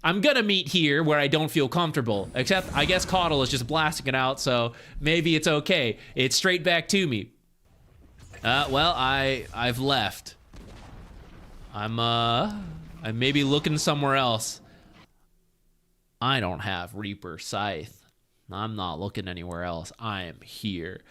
I'm gonna meet here where I don't feel comfortable, except I guess Coddle is just blasting it out, so maybe it's okay. It's straight back to me. Well, I've left. I'm maybe looking somewhere else. I don't have Reaper Scythe. I'm not looking anywhere else. I am here.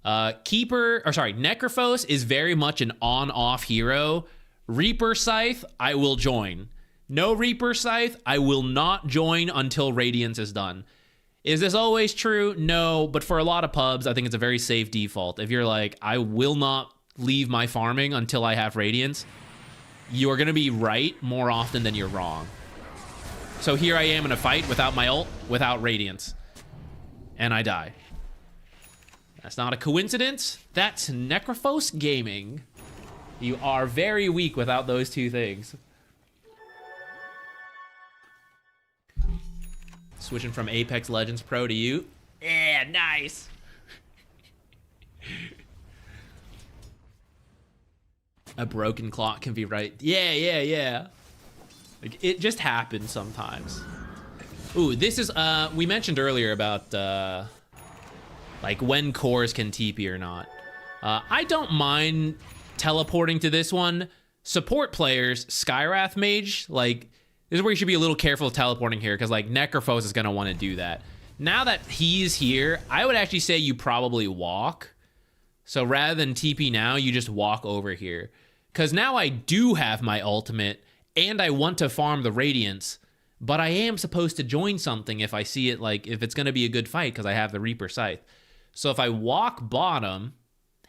Necrophos is very much an on-off hero. Reaper Scythe, I will join. No Reaper Scythe, I will not join until Radiance is done. Is this always true? No, but for a lot of pubs, I think it's a very safe default. If you're like, I will not leave my farming until I have Radiance, you're gonna be right more often than you're wrong. So here I am in a fight without my ult, without Radiance, and I die. That's not a coincidence. That's Necrophos Gaming. You are very weak without those two things. Switching from Apex Legends Pro to you. Yeah, nice. A broken clock can be right. Yeah. Like, it just happens sometimes. Ooh, this is, we mentioned earlier about, like, when cores can TP or not. I don't mind teleporting to this one. Support players, Skywrath Mage, like, this is where you should be a little careful teleporting here, because like Necrophos is going to want to do that. Now that he's here, I would actually say you probably walk. So rather than TP now, you just walk over here. Because now I do have my ultimate, and I want to farm the Radiance, but I am supposed to join something if I see it, like, if it's going to be a good fight, because I have the Reaper Scythe. So if I walk bottom,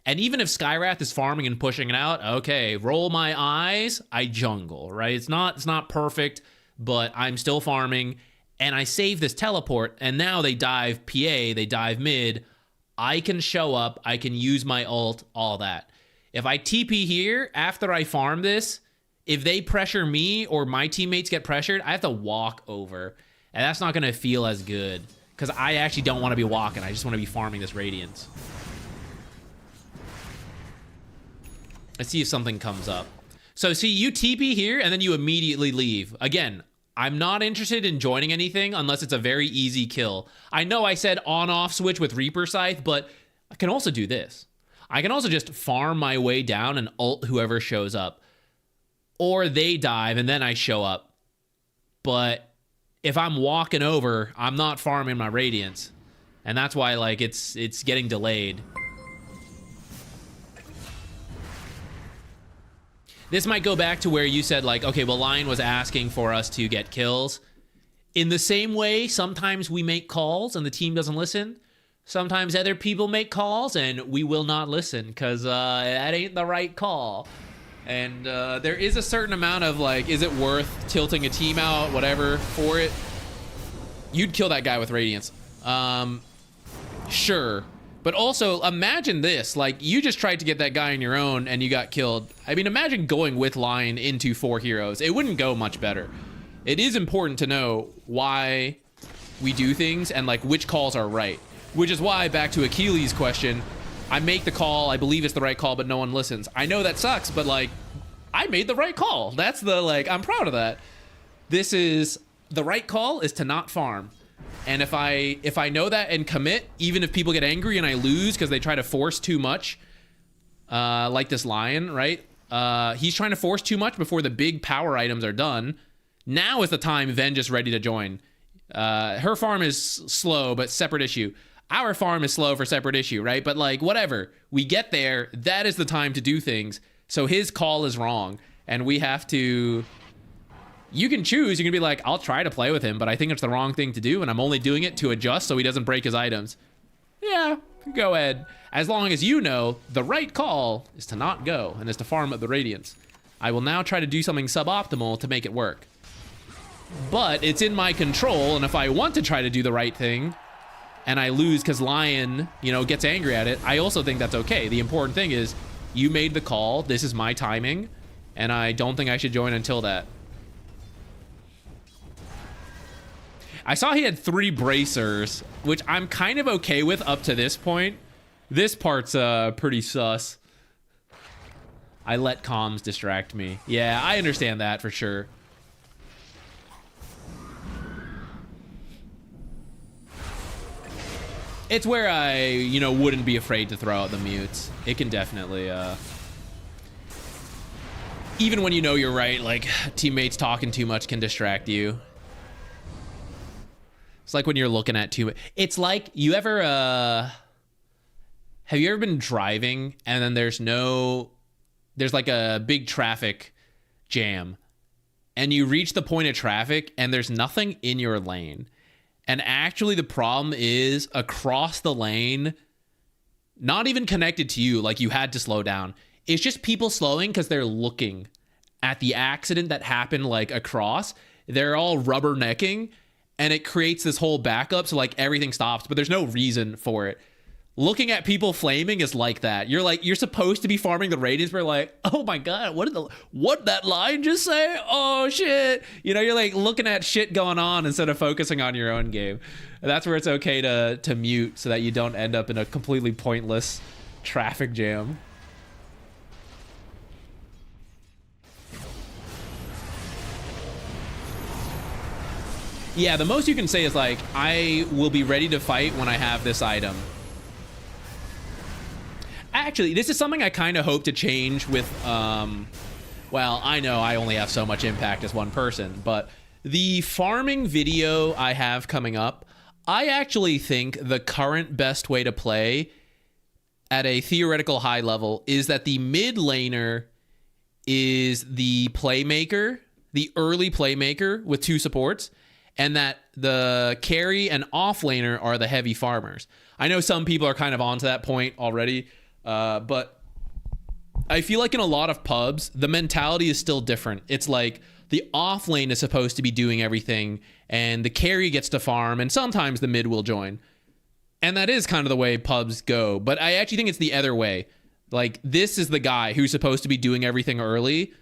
and even if Skywrath is farming and pushing it out, okay, roll my eyes, I jungle, right? It's not perfect, but I'm still farming, and I save this teleport, and now they dive PA, they dive mid, I can show up, I can use my ult, all that. If I TP here, after I farm this, if they pressure me or my teammates get pressured, I have to walk over. And that's not going to feel as good. Because I actually don't want to be walking. I just want to be farming this Radiance. Let's see if something comes up. So see, you TP here, and then you immediately leave. Again, I'm not interested in joining anything unless it's a very easy kill. I know I said on-off switch with Reaper Scythe, but I can also do this. I can also just farm my way down and ult whoever shows up. Or they dive and then I show up. But if I'm walking over, I'm not farming my Radiance. And that's why, like, it's getting delayed. This might go back to where you said, like, okay, well, Lion was asking for us to get kills. In the same way, sometimes we make calls and the team doesn't listen. Sometimes other people make calls and we will not listen because that ain't the right call. And there is a certain amount of, like, is it worth tilting a team out, whatever, for it? You'd kill that guy with Radiance. Sure. But also, imagine this. Like, you just tried to get that guy on your own and you got killed. I mean, imagine going with Lion into 4 heroes. It wouldn't go much better. It is important to know why we do things and, like, which calls are right. Which is why, back to Achilles' question, I make the call, I believe it's the right call, but no one listens. I know that sucks, but, like, I made the right call. That's the, like, I'm proud of that. This is, the right call is to not farm. And if I know that and commit, even if people get angry and I lose because they try to force too much, like this Lion, right? He's trying to force too much before the big power items are done. Now is the time Ven just ready to join. Her farm is slow, but separate issue. Our farm is slow for separate issue, right? But, like, whatever. We get there. That is the time to do things. So his call is wrong. And we have to... You can choose. You can be like, I'll try to play with him, but I think it's the wrong thing to do, and I'm only doing it to adjust so he doesn't break his items. Yeah, go ahead. As long as you know the right call is to not go and is to farm up the Radiance. I will now try to do something suboptimal to make it work. But it's in my control, and if I want to try to do the right thing and I lose because Lion, you know, gets angry at it, I also think that's okay. The important thing is you made the call. This is my timing, and I don't think I should join until that. I saw he had 3 bracers, which I'm kind of okay with up to this point. This part's pretty sus. I let comms distract me. Yeah, I understand that for sure. It's where I, you know, wouldn't be afraid to throw out the mutes. It can definitely, even when you know you're right, like, teammates talking too much can distract you. It's like when you're looking at too much. It's like, you ever, have you ever been driving and then there's like a big traffic jam and you reach the point of traffic and there's nothing in your lane. And actually the problem is across the lane, not even connected to you, like you had to slow down. It's just people slowing because they're looking at the accident that happened, like, across. They're all rubbernecking. And it creates this whole backup, so, like, everything stops, but there's no reason for it. Looking at people flaming is like that. You're like, you're supposed to be farming the Radiance, but like, oh my god, what did that line just say? Oh shit. You know, you're like looking at shit going on instead of focusing on your own game. And that's where it's okay to mute so that you don't end up in a completely pointless traffic jam. Yeah, the most you can say is like, I will be ready to fight when I have this item. Actually, this is something I kind of hope to change with, well, I know I only have so much impact as one person, but the farming video I have coming up, I actually think the current best way to play at a theoretical high level is that the mid laner is the playmaker, the early playmaker with 2 supports, and that the carry and offlaner are the heavy farmers. I know some people are kind of onto that point already, but I feel like in a lot of pubs, the mentality is still different. It's like the off lane is supposed to be doing everything, and the carry gets to farm, and sometimes the mid will join. And that is kind of the way pubs go. But I actually think it's the other way. Like, this is the guy who's supposed to be doing everything early,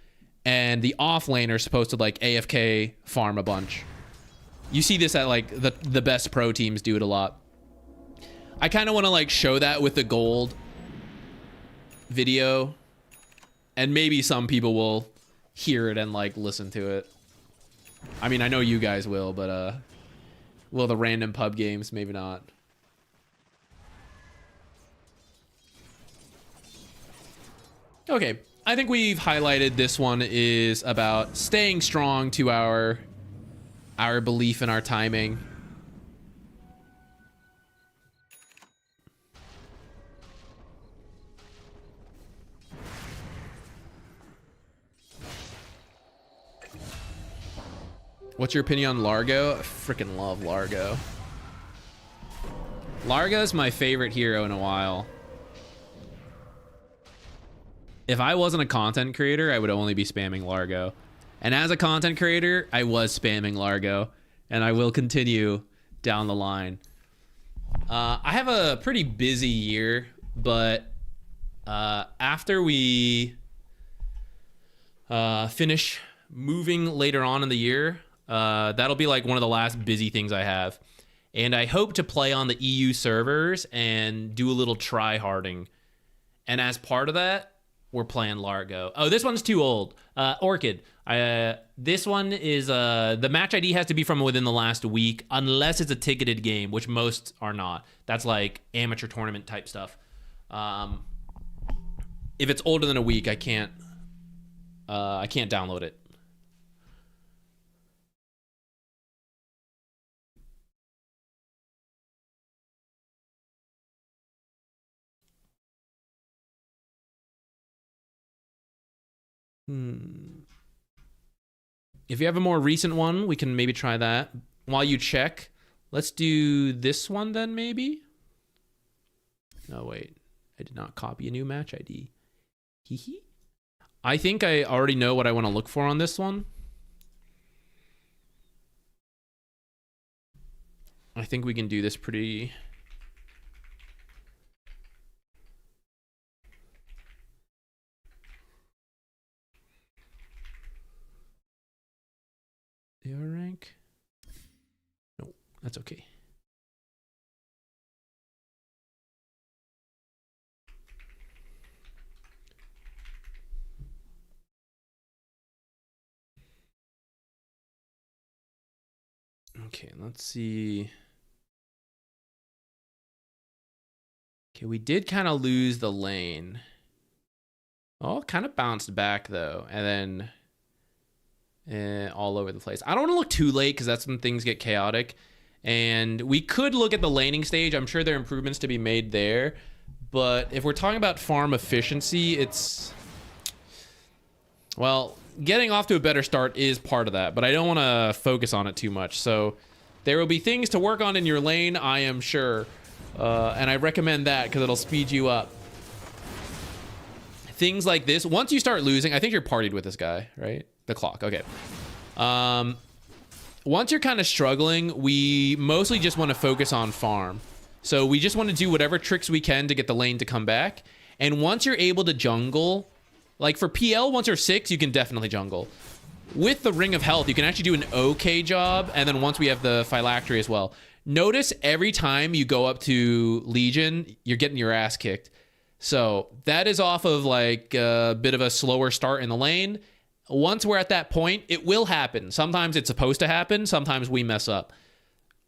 and the off laner is supposed to, like, AFK farm a bunch. You see this at, like, the best pro teams do it a lot. I kind of want to, like, show that with the gold video, and maybe some people will hear it and, like, listen to it. I mean, I know you guys will, but, well, the random pub games, maybe not. Okay, I think we've highlighted this one is about staying strong to our belief in our timing. What's your opinion on Largo? I freaking love Largo. Largo's my favorite hero in a while. If I wasn't a content creator, I would only be spamming Largo. And as a content creator, I was spamming Largo. And I will continue down the line. I have a pretty busy year, but after we finish moving later on in the year, that'll be like one of the last busy things I have. And I hope to play on the EU servers and do a little try-harding. And as part of that, we're playing Largo. Oh, this one's too old. Orchid. This one is, the match ID has to be from within the last week, unless it's a ticketed game, which most are not. That's like amateur tournament type stuff. If it's older than a week, I can't download it. If you have a more recent one, we can maybe try that. While you check, let's do this one then, maybe? No, wait. I did not copy a new match ID. Hee. I think I already know what I want to look for on this one. I think we can do this pretty... Your rank? No, that's okay. Okay, let's see. Okay, we did kind of lose the lane. Oh, kind of bounced back though, and then all over the place. I don't want to look too late because that's when things get chaotic. And we could look at the laning stage. I'm sure there are improvements to be made there. But if we're talking about farm efficiency, it's... Well, getting off to a better start is part of that. But I don't want to focus on it too much. So there will be things to work on in your lane, I am sure. And I recommend that because it'll speed you up. Things like this. Once you start losing, I think you're partied with this guy, right? The clock, okay. Once you're kind of struggling, we mostly just want to focus on farm. So we just want to do whatever tricks we can to get the lane to come back. And once you're able to jungle, like for PL, once you're 6, you can definitely jungle. With the Ring of Health, you can actually do an okay job. And then once we have the Phylactery as well. Notice every time you go up to Legion, you're getting your ass kicked. So that is off of like a bit of a slower start in the lane. Once we're at that point, it will happen. Sometimes it's supposed to happen. Sometimes we mess up.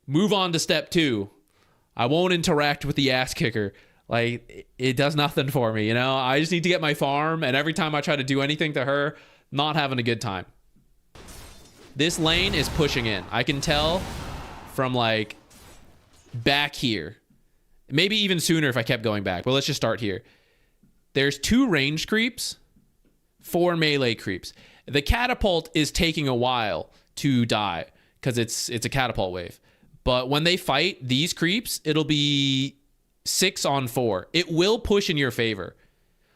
Move on to step 2. I won't interact with the ass kicker. Like, it does nothing for me, you know? I just need to get my farm, and every time I try to do anything to her, not having a good time. This lane is pushing in. I can tell from, like, back here. Maybe even sooner if I kept going back, but let's just start here. There's 2 range creeps, 4 melee creeps. The catapult is taking a while to die because it's a catapult wave. But when they fight these creeps, it'll be 6 on 4. It will push in your favor.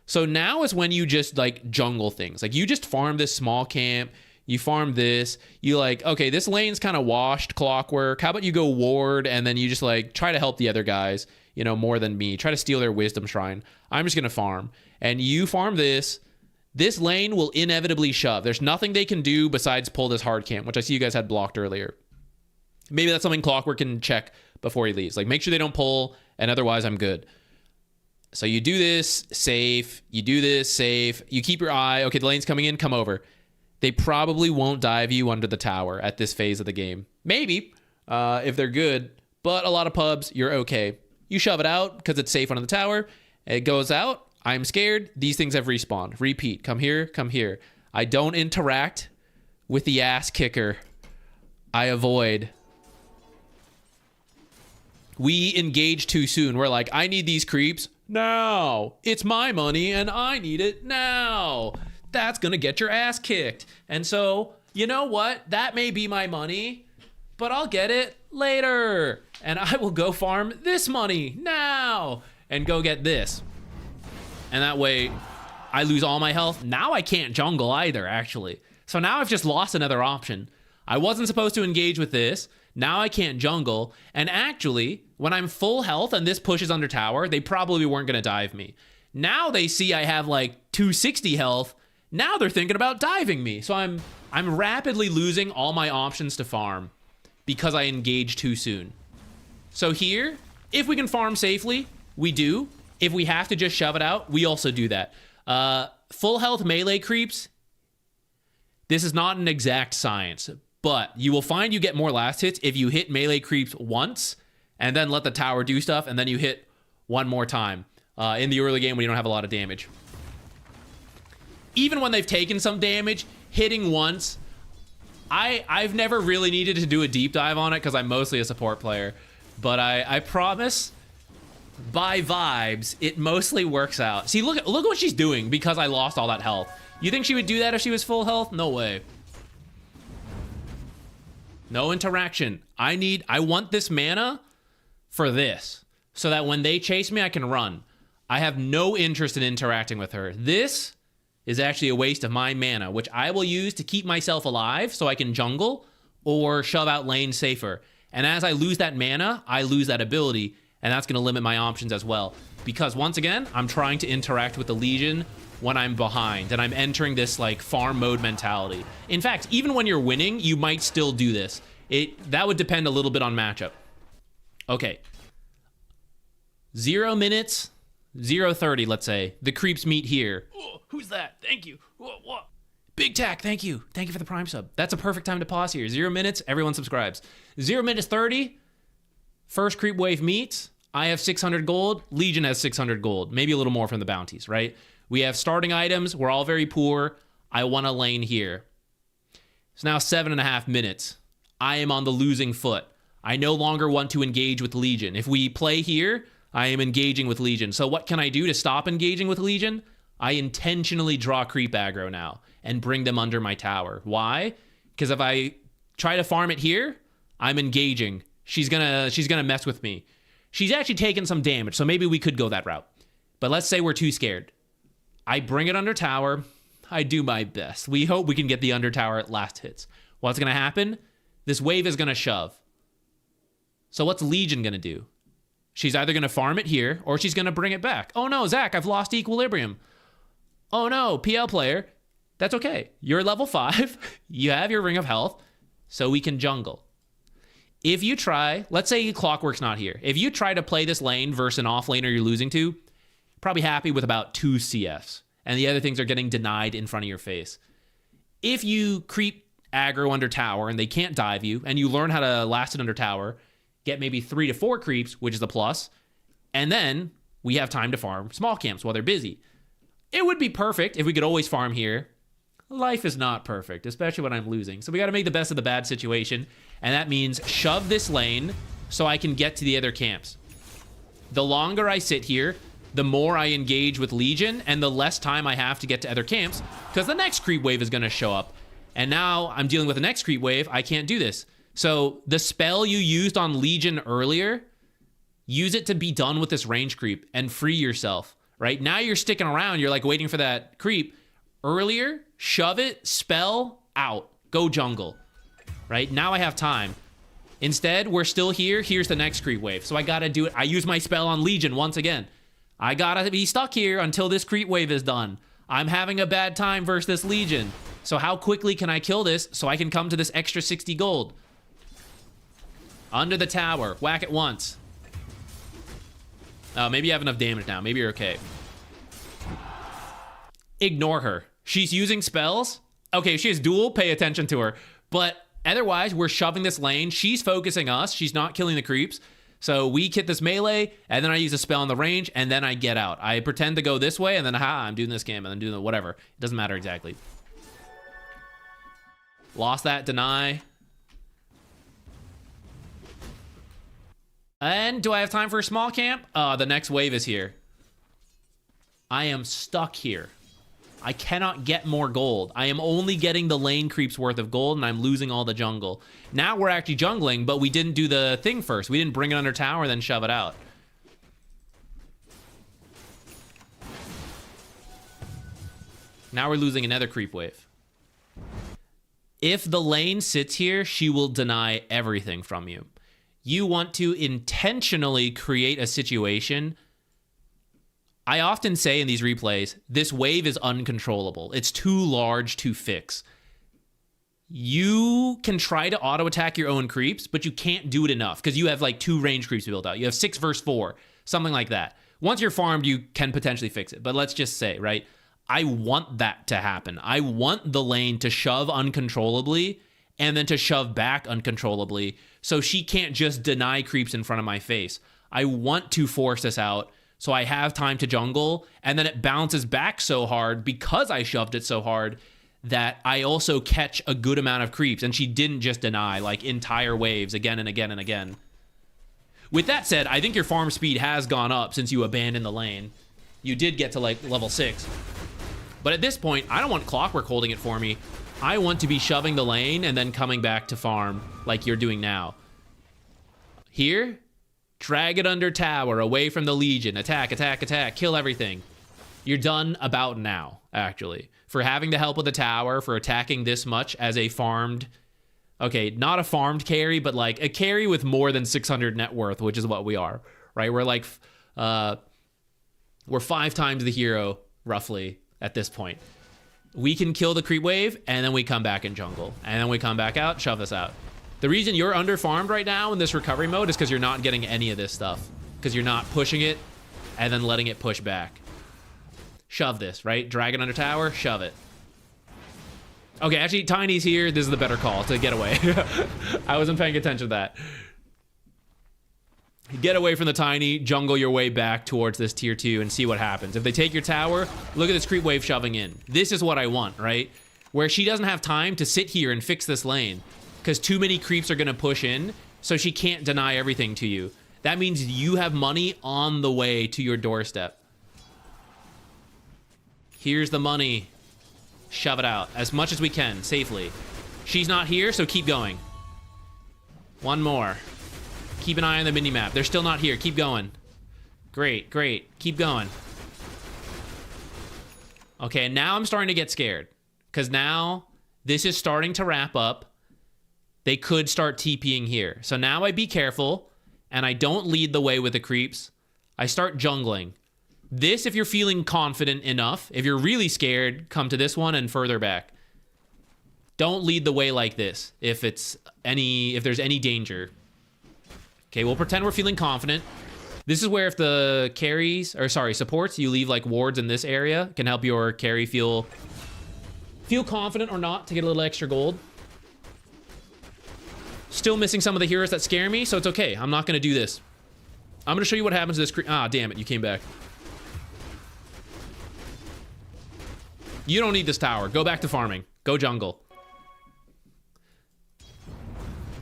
So now is when you just like jungle things. Like you just farm this small camp. You farm this. You like, okay, this lane's kind of washed, Clockwork. How about you go ward and then you just like try to help the other guys, you know, more than me. Try to steal their wisdom shrine. I'm just going to farm. And you farm this. This lane will inevitably shove. There's nothing they can do besides pull this hard camp, which I see you guys had blocked earlier. Maybe that's something Clockwork can check before he leaves. Like, make sure they don't pull, and otherwise I'm good. So you do this, safe. You do this, safe. You keep your eye. Okay, the lane's coming in. Come over. They probably won't dive you under the tower at this phase of the game. Maybe, if they're good. But a lot of pubs, you're okay. You shove it out because it's safe under the tower. It goes out. I'm scared. These things have respawned. Repeat. Come here. Come here. I don't interact with the ass kicker. I avoid. We engage too soon. We're like, I need these creeps now. It's my money and I need it now. That's gonna get your ass kicked. And so, you know what? That may be my money, but I'll get it later. And I will go farm this money now and go get this. And that way I lose all my health. Now I can't jungle either, actually. So now I've just lost another option. I wasn't supposed to engage with this. Now I can't jungle. And actually, when I'm full health and this pushes under tower, they probably weren't gonna dive me. Now they see I have like 260 health. Now they're thinking about diving me. So I'm rapidly losing all my options to farm because I engaged too soon. So here, if we can farm safely, we do. If we have to just shove it out, we also do that. Full health melee creeps, this is not an exact science, but you will find you get more last hits if you hit melee creeps once and then let the tower do stuff, and then you hit one more time in the early game when you don't have a lot of damage. Even when they've taken some damage, hitting once, I've never really needed to do a deep dive on it because I'm mostly a support player. But I promise, by vibes, it mostly works out. See, look what she's doing because I lost all that health. You think she would do that if she was full health? No way. No interaction. I want this mana for this so that when they chase me, I can run. I have no interest in interacting with her. This is actually a waste of my mana, which I will use to keep myself alive so I can jungle or shove out lane safer. And as I lose that mana, I lose that ability, and that's going to limit my options as well. Because once again, I'm trying to interact with the Legion when I'm behind, and I'm entering this like farm mode mentality. In fact, even when you're winning, you might still do this. That would depend a little bit on matchup. Okay. 0 minutes, 0:30, let's say. The creeps meet here. Oh, who's that? Thank you. What? Big Tack, thank you. Thank you for the Prime sub. That's a perfect time to pause here. 0 minutes, everyone subscribes. 0 minutes 30, first creep wave meets. I have 600 gold. Legion has 600 gold. Maybe a little more from the bounties, right? We have starting items. We're all very poor. I want a lane here. It's now 7.5 minutes. I am on the losing foot. I no longer want to engage with Legion. If we play here, I am engaging with Legion. So what can I do to stop engaging with Legion? I intentionally draw creep aggro now and bring them under my tower. Why? Because if I try to farm it here, I'm engaging. She's gonna mess with me. She's actually taken some damage, so maybe we could go that route. But let's say we're too scared. I bring it under tower. I do my best. We hope we can get the under tower at last hits. What's gonna happen? This wave is gonna shove. So what's Legion gonna do? She's either gonna farm it here or she's gonna bring it back. Oh no, Zach, I've lost equilibrium. Oh no, PL player. That's okay. You're level 5. You have your ring of health, so we can jungle. If you try, let's say Clockwork's not here. If you try to play this lane versus an off laner you're losing to, probably happy with about 2 CFs. And the other things are getting denied in front of your face. If you creep aggro under tower and they can't dive you, and you learn how to last it under tower, get maybe 3 to 4 creeps, which is a plus, and then we have time to farm small camps while they're busy. It would be perfect if we could always farm here. Life is not perfect, especially when I'm losing. So we got to make the best of the bad situation, and that means shove this lane so I can get to the other camps. The longer I sit here, the more I engage with Legion, and the less time I have to get to other camps, because the next creep wave is going to show up. And now I'm dealing with the next creep wave. I can't do this. So the spell you used on Legion earlier, use it to be done with this range creep and free yourself, right? Now you're sticking around. You're like waiting for that creep. Earlier, shove it, spell, out. Go jungle. Right? Now I have time. Instead, we're still here. Here's the next creep wave. So I gotta do it. I use my spell on Legion once again. I gotta be stuck here until this creep wave is done. I'm having a bad time versus this Legion. So how quickly can I kill this so I can come to this extra 60 gold? Under the tower. Whack it once. Oh, maybe you have enough damage now. Maybe you're okay. Ignore her. She's using spells. Okay, if she has duel, pay attention to her. But otherwise, we're shoving this lane. She's focusing us. She's not killing the creeps. So we hit this melee, and then I use a spell in the range, and then I get out. I pretend to go this way, and then, I'm doing this game, and then doing whatever. It doesn't matter exactly. Lost that, deny. And do I have time for a small camp? The next wave is here. I am stuck here. I cannot get more gold. I am only getting the lane creeps worth of gold, and I'm losing all the jungle. Now we're actually jungling, but we didn't do the thing first. We didn't bring it under tower and then shove it out. Now we're losing another creep wave. If the lane sits here, she will deny everything from you. You want to intentionally create a situation. I often say in these replays, this wave is uncontrollable. It's too large to fix. You can try to auto-attack your own creeps, but you can't do it enough because you have like 2 range creeps built out. You have 6 versus 4, something like that. Once you're farmed, you can potentially fix it. But let's just say, right? I want that to happen. I want the lane to shove uncontrollably and then to shove back uncontrollably so she can't just deny creeps in front of my face. I want to force this out so I have time to jungle, and then it bounces back so hard because I shoved it so hard that I also catch a good amount of creeps, and she didn't just deny like entire waves again and again and again. With that said, I think your farm speed has gone up since you abandoned the lane. You did get to like level 6. But at this point, I don't want Clockwork holding it for me. I want to be shoving the lane and then coming back to farm like you're doing now. Here, drag it under tower, away from the Legion. Attack, attack, attack, kill everything. You're done about now, actually. For having the help with the tower, for attacking this much as a farmed... Okay, not a farmed carry, but like a carry with more than 600 net worth, which is what we are, right? We're like... we're 5 times the hero, roughly, at this point. We can kill the creep wave, and then we come back in jungle. And then we come back out, shove this out. The reason you're under-farmed right now in this recovery mode is because you're not getting any of this stuff. Because you're not pushing it and then letting it push back. Shove this, right? Drag it under tower, shove it. Okay, actually, Tiny's here. This is the better call to get away. I wasn't paying attention to that. Get away from the Tiny, jungle your way back towards this tier 2 and see what happens. If they take your tower, look at this creep wave shoving in. This is what I want, right? Where she doesn't have time to sit here and fix this lane because too many creeps are going to push in, so she can't deny everything to you. That means you have money on the way to your doorstep. Here's the money. Shove it out as much as we can, safely. She's not here, so keep going. One more. Keep an eye on the mini-map. They're still not here. Keep going. Great, great. Keep going. Okay, now I'm starting to get scared. Because now this is starting to wrap up. They could start TPing here. So now I be careful, and I don't lead the way with the creeps. I start jungling. This, if you're feeling confident enough. If you're really scared, come to this one and further back. Don't lead the way like this if there's any danger. Okay, we'll pretend we're feeling confident. This is where if the supports, you leave like wards in this area, can help your carry feel confident or not to get a little extra gold. Still missing some of the heroes that scare me, so it's okay. I'm not gonna do this. I'm gonna show you what happens to this ah, damn it, you came back. You don't need this tower. Go back to farming. Go jungle.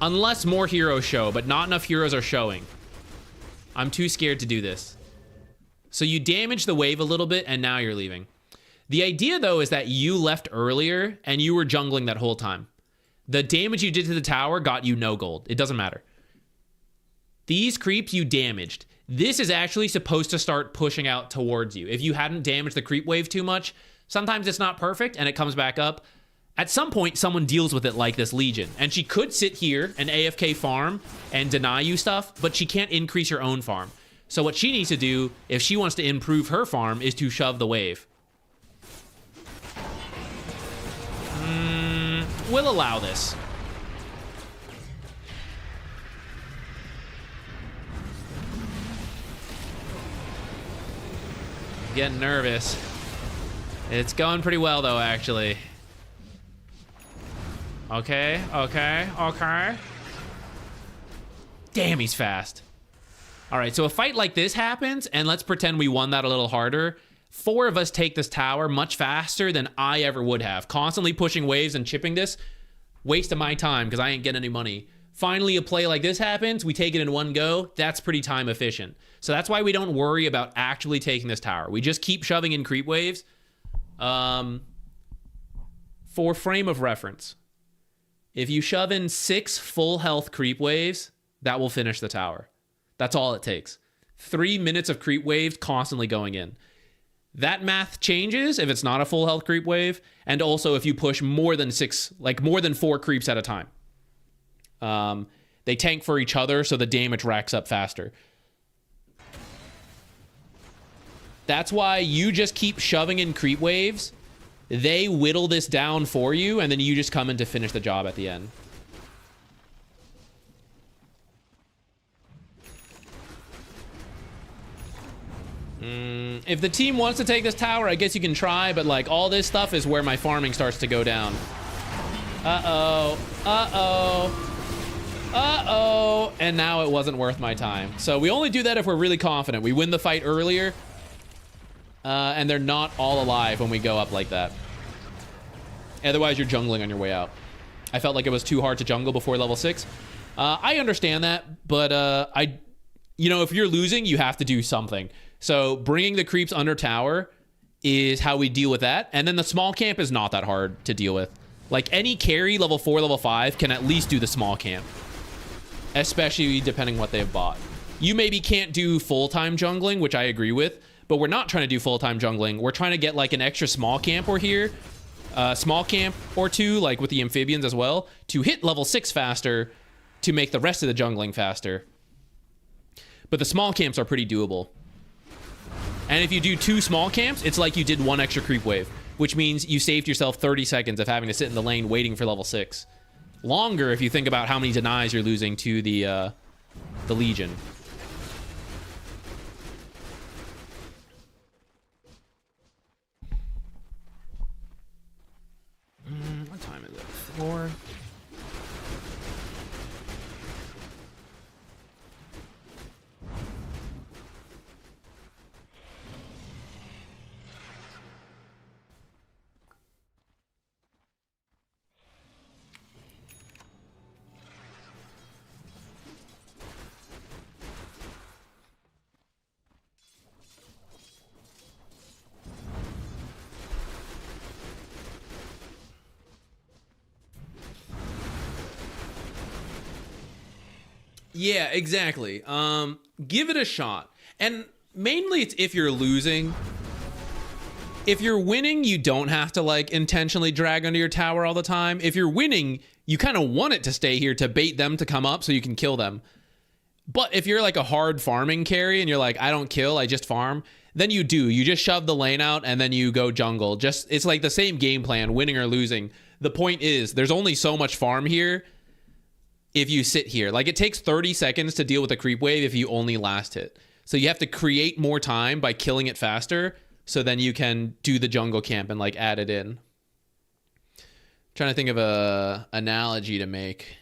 Unless more heroes show, but not enough heroes are showing. I'm too scared to do this. So you damage the wave a little bit, and now you're leaving. The idea, though, is that you left earlier, and you were jungling that whole time. The damage you did to the tower got you no gold. It doesn't matter. These creeps you damaged. This is actually supposed to start pushing out towards you. If you hadn't damaged the creep wave too much, sometimes it's not perfect, and it comes back up. At some point, someone deals with it like this Legion. And she could sit here and AFK farm and deny you stuff, but she can't increase her own farm. So what she needs to do, if she wants to improve her farm, is to shove the wave. We'll allow this. Getting nervous. It's going pretty well, though, actually. Okay, okay, okay. Damn, he's fast. All right, so a fight like this happens, and let's pretend we won that a little harder. 4 of us take this tower much faster than I ever would have. Constantly pushing waves and chipping this, waste of my time because I ain't getting any money. Finally, a play like this happens, we take it in one go. That's pretty time efficient. So that's why we don't worry about actually taking this tower. We just keep shoving in creep waves. For frame of reference, if you shove in 6 full health creep waves, that will finish the tower. That's all it takes. 3 minutes of creep waves constantly going in. That math changes if it's not a full health creep wave, and also if you push more than 6, like more than 4 creeps at a time. They tank for each other, so the damage racks up faster. That's why you just keep shoving in creep waves. They whittle this down for you, and then you just come in to finish the job at the end. If the team wants to take this tower, I guess you can try, but like all this stuff is where my farming starts to go down. Uh-oh. Uh-oh. Uh-oh. And now it wasn't worth my time. So we only do that if we're really confident. We win the fight earlier, and they're not all alive when we go up like that. Otherwise, you're jungling on your way out. I felt like it was too hard to jungle before level 6. I understand that, but you know, if you're losing, you have to do something. So bringing the creeps under tower is how we deal with that. And then the small camp is not that hard to deal with. Like any carry level 4, level 5 can at least do the small camp, especially depending what they've bought. You maybe can't do full-time jungling, which I agree with, but we're not trying to do full-time jungling. We're trying to get like an extra small camp or here, small camp or 2, like with the amphibians as well, to hit level 6 faster to make the rest of the jungling faster. But the small camps are pretty doable. And if you do 2 small camps, it's like you did 1 extra creep wave, which means you saved yourself 30 seconds of having to sit in the lane waiting for level 6. Longer if you think about how many denies you're losing to the Legion. What time is it? 4? Yeah, exactly. Give it a shot. And mainly it's if you're losing. If you're winning, you don't have to like intentionally drag under your tower all the time. If you're winning, you kind of want it to stay here to bait them to come up so you can kill them. But if you're like a hard farming carry and you're like, I don't kill, I just farm, then you do. You just shove the lane out and then you go jungle. Just it's like the same game plan, winning or losing. The point is, there's only so much farm here if you sit here. Like it takes 30 seconds to deal with a creep wave if you only last hit. So you have to create more time by killing it faster so then you can do the jungle camp and like add it in. Trying to think of a analogy to make.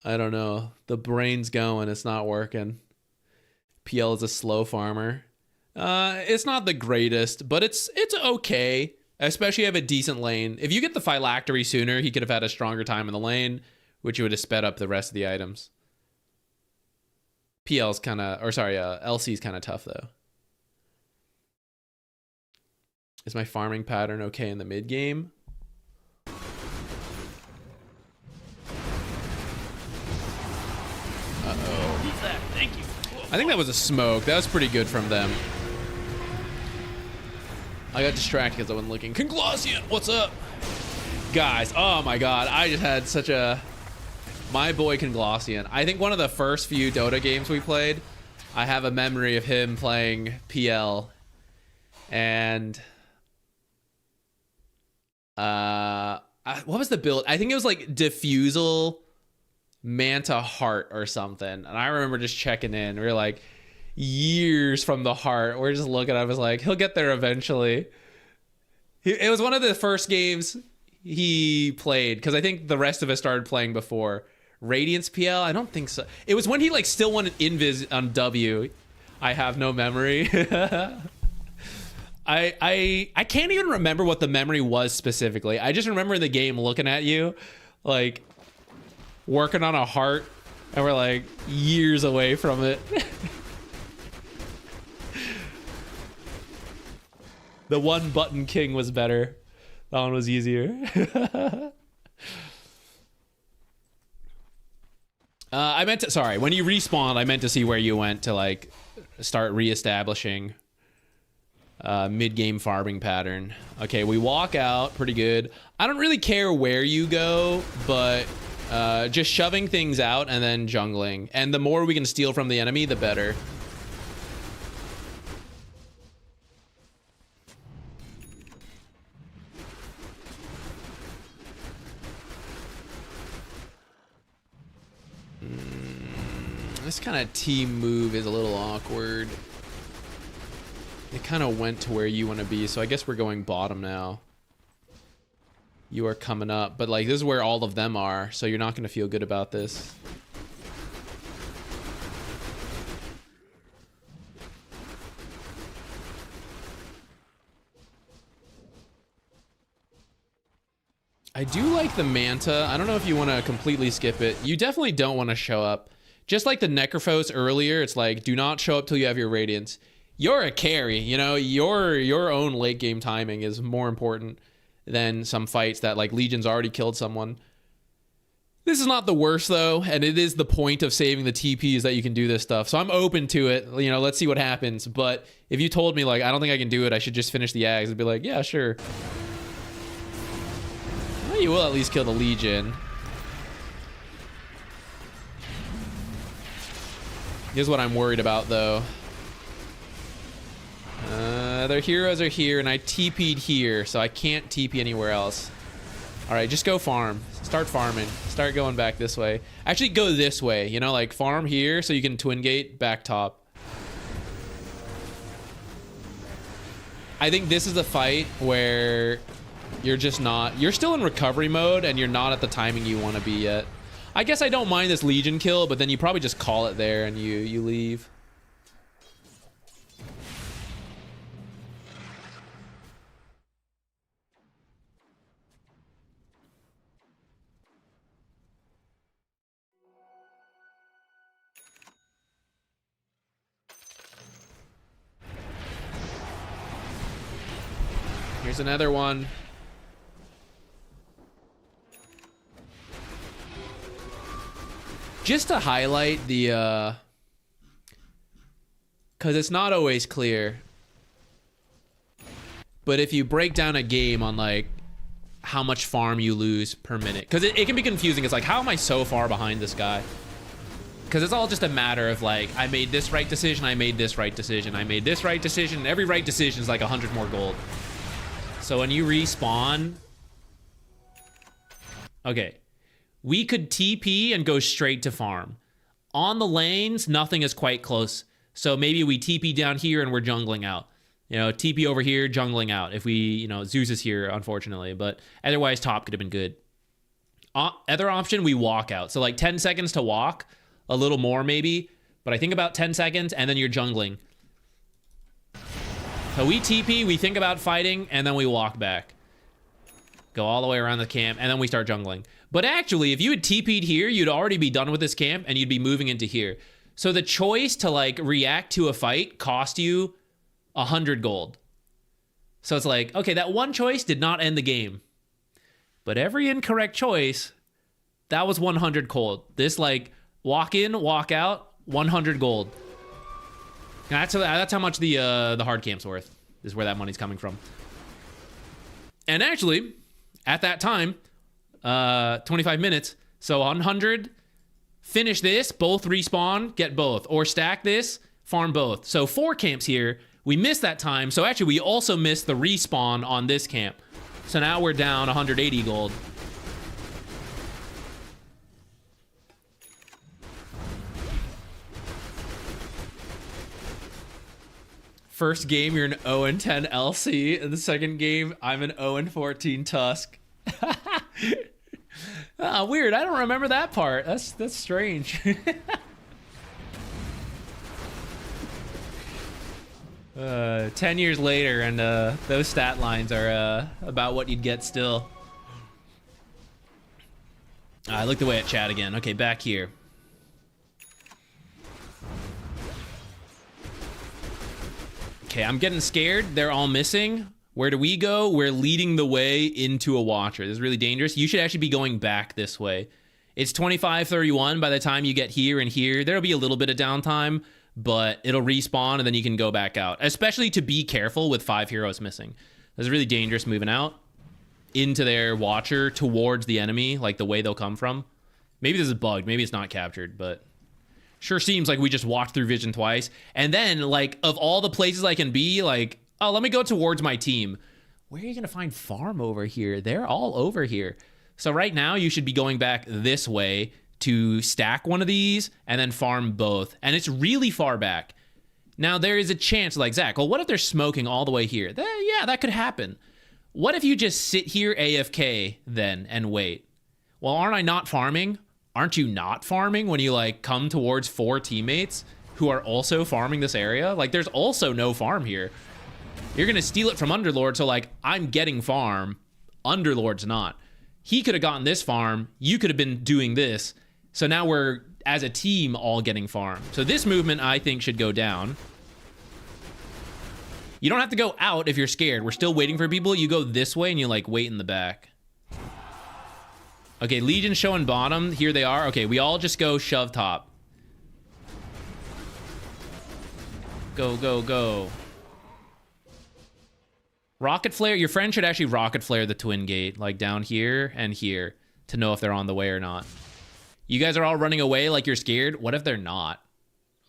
I don't know. The brain's going. It's not working. PL is a slow farmer. It's not the greatest, but it's okay. Especially if you have a decent lane. If you get the phylactery sooner, he could have had a stronger time in the lane, which would have sped up the rest of the items. PL's kind of, or sorry, LC's kind of tough though. Is my farming pattern okay in the mid game? that? Thank you. I think that was a smoke. That was pretty good from them. I got distracted because I wasn't looking. Conglossian, what's up? Guys, oh my god. I just had such a... My boy Conglossian. I think one of the first few Dota games we played, I have a memory of him playing PL. And... what was the build? I think it was like Diffusal Manta Heart or something. And I remember just checking in. We were like years from the heart. We're just looking. I was like, he'll get there eventually. It was one of the first games he played because I think the rest of us started playing before. Radiance PL? I don't think so. It was when he like still wanted Invis on W. I have no memory. I can't even remember what the memory was specifically. I just remember the game looking at you, like working on a heart, and we're like years away from it. The one button king was better. That one was easier. I meant to, sorry, when you respawned, I meant to see where you went to like start reestablishing mid-game farming pattern. Okay, we walk out pretty good. I don't really care where you go, but just shoving things out and then jungling. And the more we can steal from the enemy, the better. This kind of team move is a little awkward. It kind of went to where you want to be, so I guess we're going bottom now. You are coming up, but like this is where all of them are, so you're not going to feel good about this. I do like the Manta. I don't know if you want to completely skip it. You definitely don't want to show up. Just like the Necrophos earlier, it's like, do not show up till you have your Radiance. You're a carry, you know, your own late game timing is more important than some fights that like Legion's already killed someone. This is not the worst though, and it is the point of saving the TPs that you can do this stuff. So I'm open to it, you know, let's see what happens. But if you told me like, I don't think I can do it, I should just finish the Ags, I'd be like, yeah, sure. Well, you will at least kill the Legion. Here's what I'm worried about though. Their heroes are here, and I TP'd here, so I can't TP anywhere else. All right, just go farm. Start farming. Start going back this way. Actually, go this way. You know, like farm here so you can twin gate back top. I think this is a fight where you're just not... You're still in recovery mode, and you're not at the timing you want to be yet. I guess I don't mind this Legion kill, but then you probably just call it there and you leave. Here's another one. Just to highlight the, because it's not always clear, but if you break down a game on like how much farm you lose per minute, because it can be confusing. It's like, how am I so far behind this guy? Because it's all just a matter of like, I made this right decision, I made this right decision, I made this right decision. Every right decision is like 100 more gold. So when you respawn, okay, we could TP and go straight to farm. On the lanes, nothing is quite close. So maybe we TP down here and we're jungling out. You know, TP over here, jungling out. If we, you know, Zeus is here, unfortunately. But otherwise, top could have been good. Other option, we walk out. So like 10 seconds to walk, a little more maybe. But I think about 10 seconds, and then you're jungling. So we TP, we think about fighting, and then we walk back. Go all the way around the camp, and then we start jungling. But actually, if you had TP'd here, you'd already be done with this camp, and you'd be moving into here. So the choice to, like, react to a fight cost you 100 gold. So it's like, okay, that one choice did not end the game. But every incorrect choice, that was 100 gold. This, like, walk in, walk out, 100 gold. That's how much the hard camp's worth. Is where that money's coming from. And actually, at that time, 25 minutes. So 100, finish this, both respawn, get both. Or stack this, farm both. So 4 camps here. We missed that time. So actually, we also missed the respawn on this camp. So now we're down 180 gold. First game, you're an 0-10 LC. In the second game, I'm an 0-14 Tusk. Oh, weird. I don't remember that part. That's strange. 10 years later, and those stat lines are about what you'd get still. I looked away at chat again. Okay, back here. Okay, I'm getting scared. They're all missing. Where do we go? We're leading the way into a Watcher. This is really dangerous. You should actually be going back this way. It's 25:31 by the time you get here and here. There'll be a little bit of downtime, but it'll respawn and then you can go back out. Especially to be careful with 5 heroes missing. This is really dangerous moving out into their Watcher towards the enemy, like the way they'll come from. Maybe this is bugged. Maybe it's not captured, but... Sure seems like we just walked through vision twice. And then, like, of all the places I can be, like, oh, let me go towards my team. Where are you going to find farm over here? They're all over here. So right now, you should be going back this way to stack one of these and then farm both. And it's really far back. Now, there is a chance, like, Zach, well, what if they're smoking all the way here? Yeah, that could happen. What if you just sit here AFK then and wait? Well, aren't I not farming? Aren't you not farming when you, like, come towards 4 teammates who are also farming this area? Like, there's also no farm here. You're going to steal it from Underlord, so, like, I'm getting farm. Underlord's not. He could have gotten this farm. You could have been doing this. So now we're, as a team, all getting farm. So this movement, I think, should go down. You don't have to go out if you're scared. We're still waiting for people. You go this way and you, like, wait in the back. Okay, Legion showing bottom. Here they are. Okay, we all just go shove top. Go, go, go. Rocket flare. Your friend should actually rocket flare the twin gate, like down here and here, to know if they're on the way or not. You guys are all running away like you're scared. What if they're not?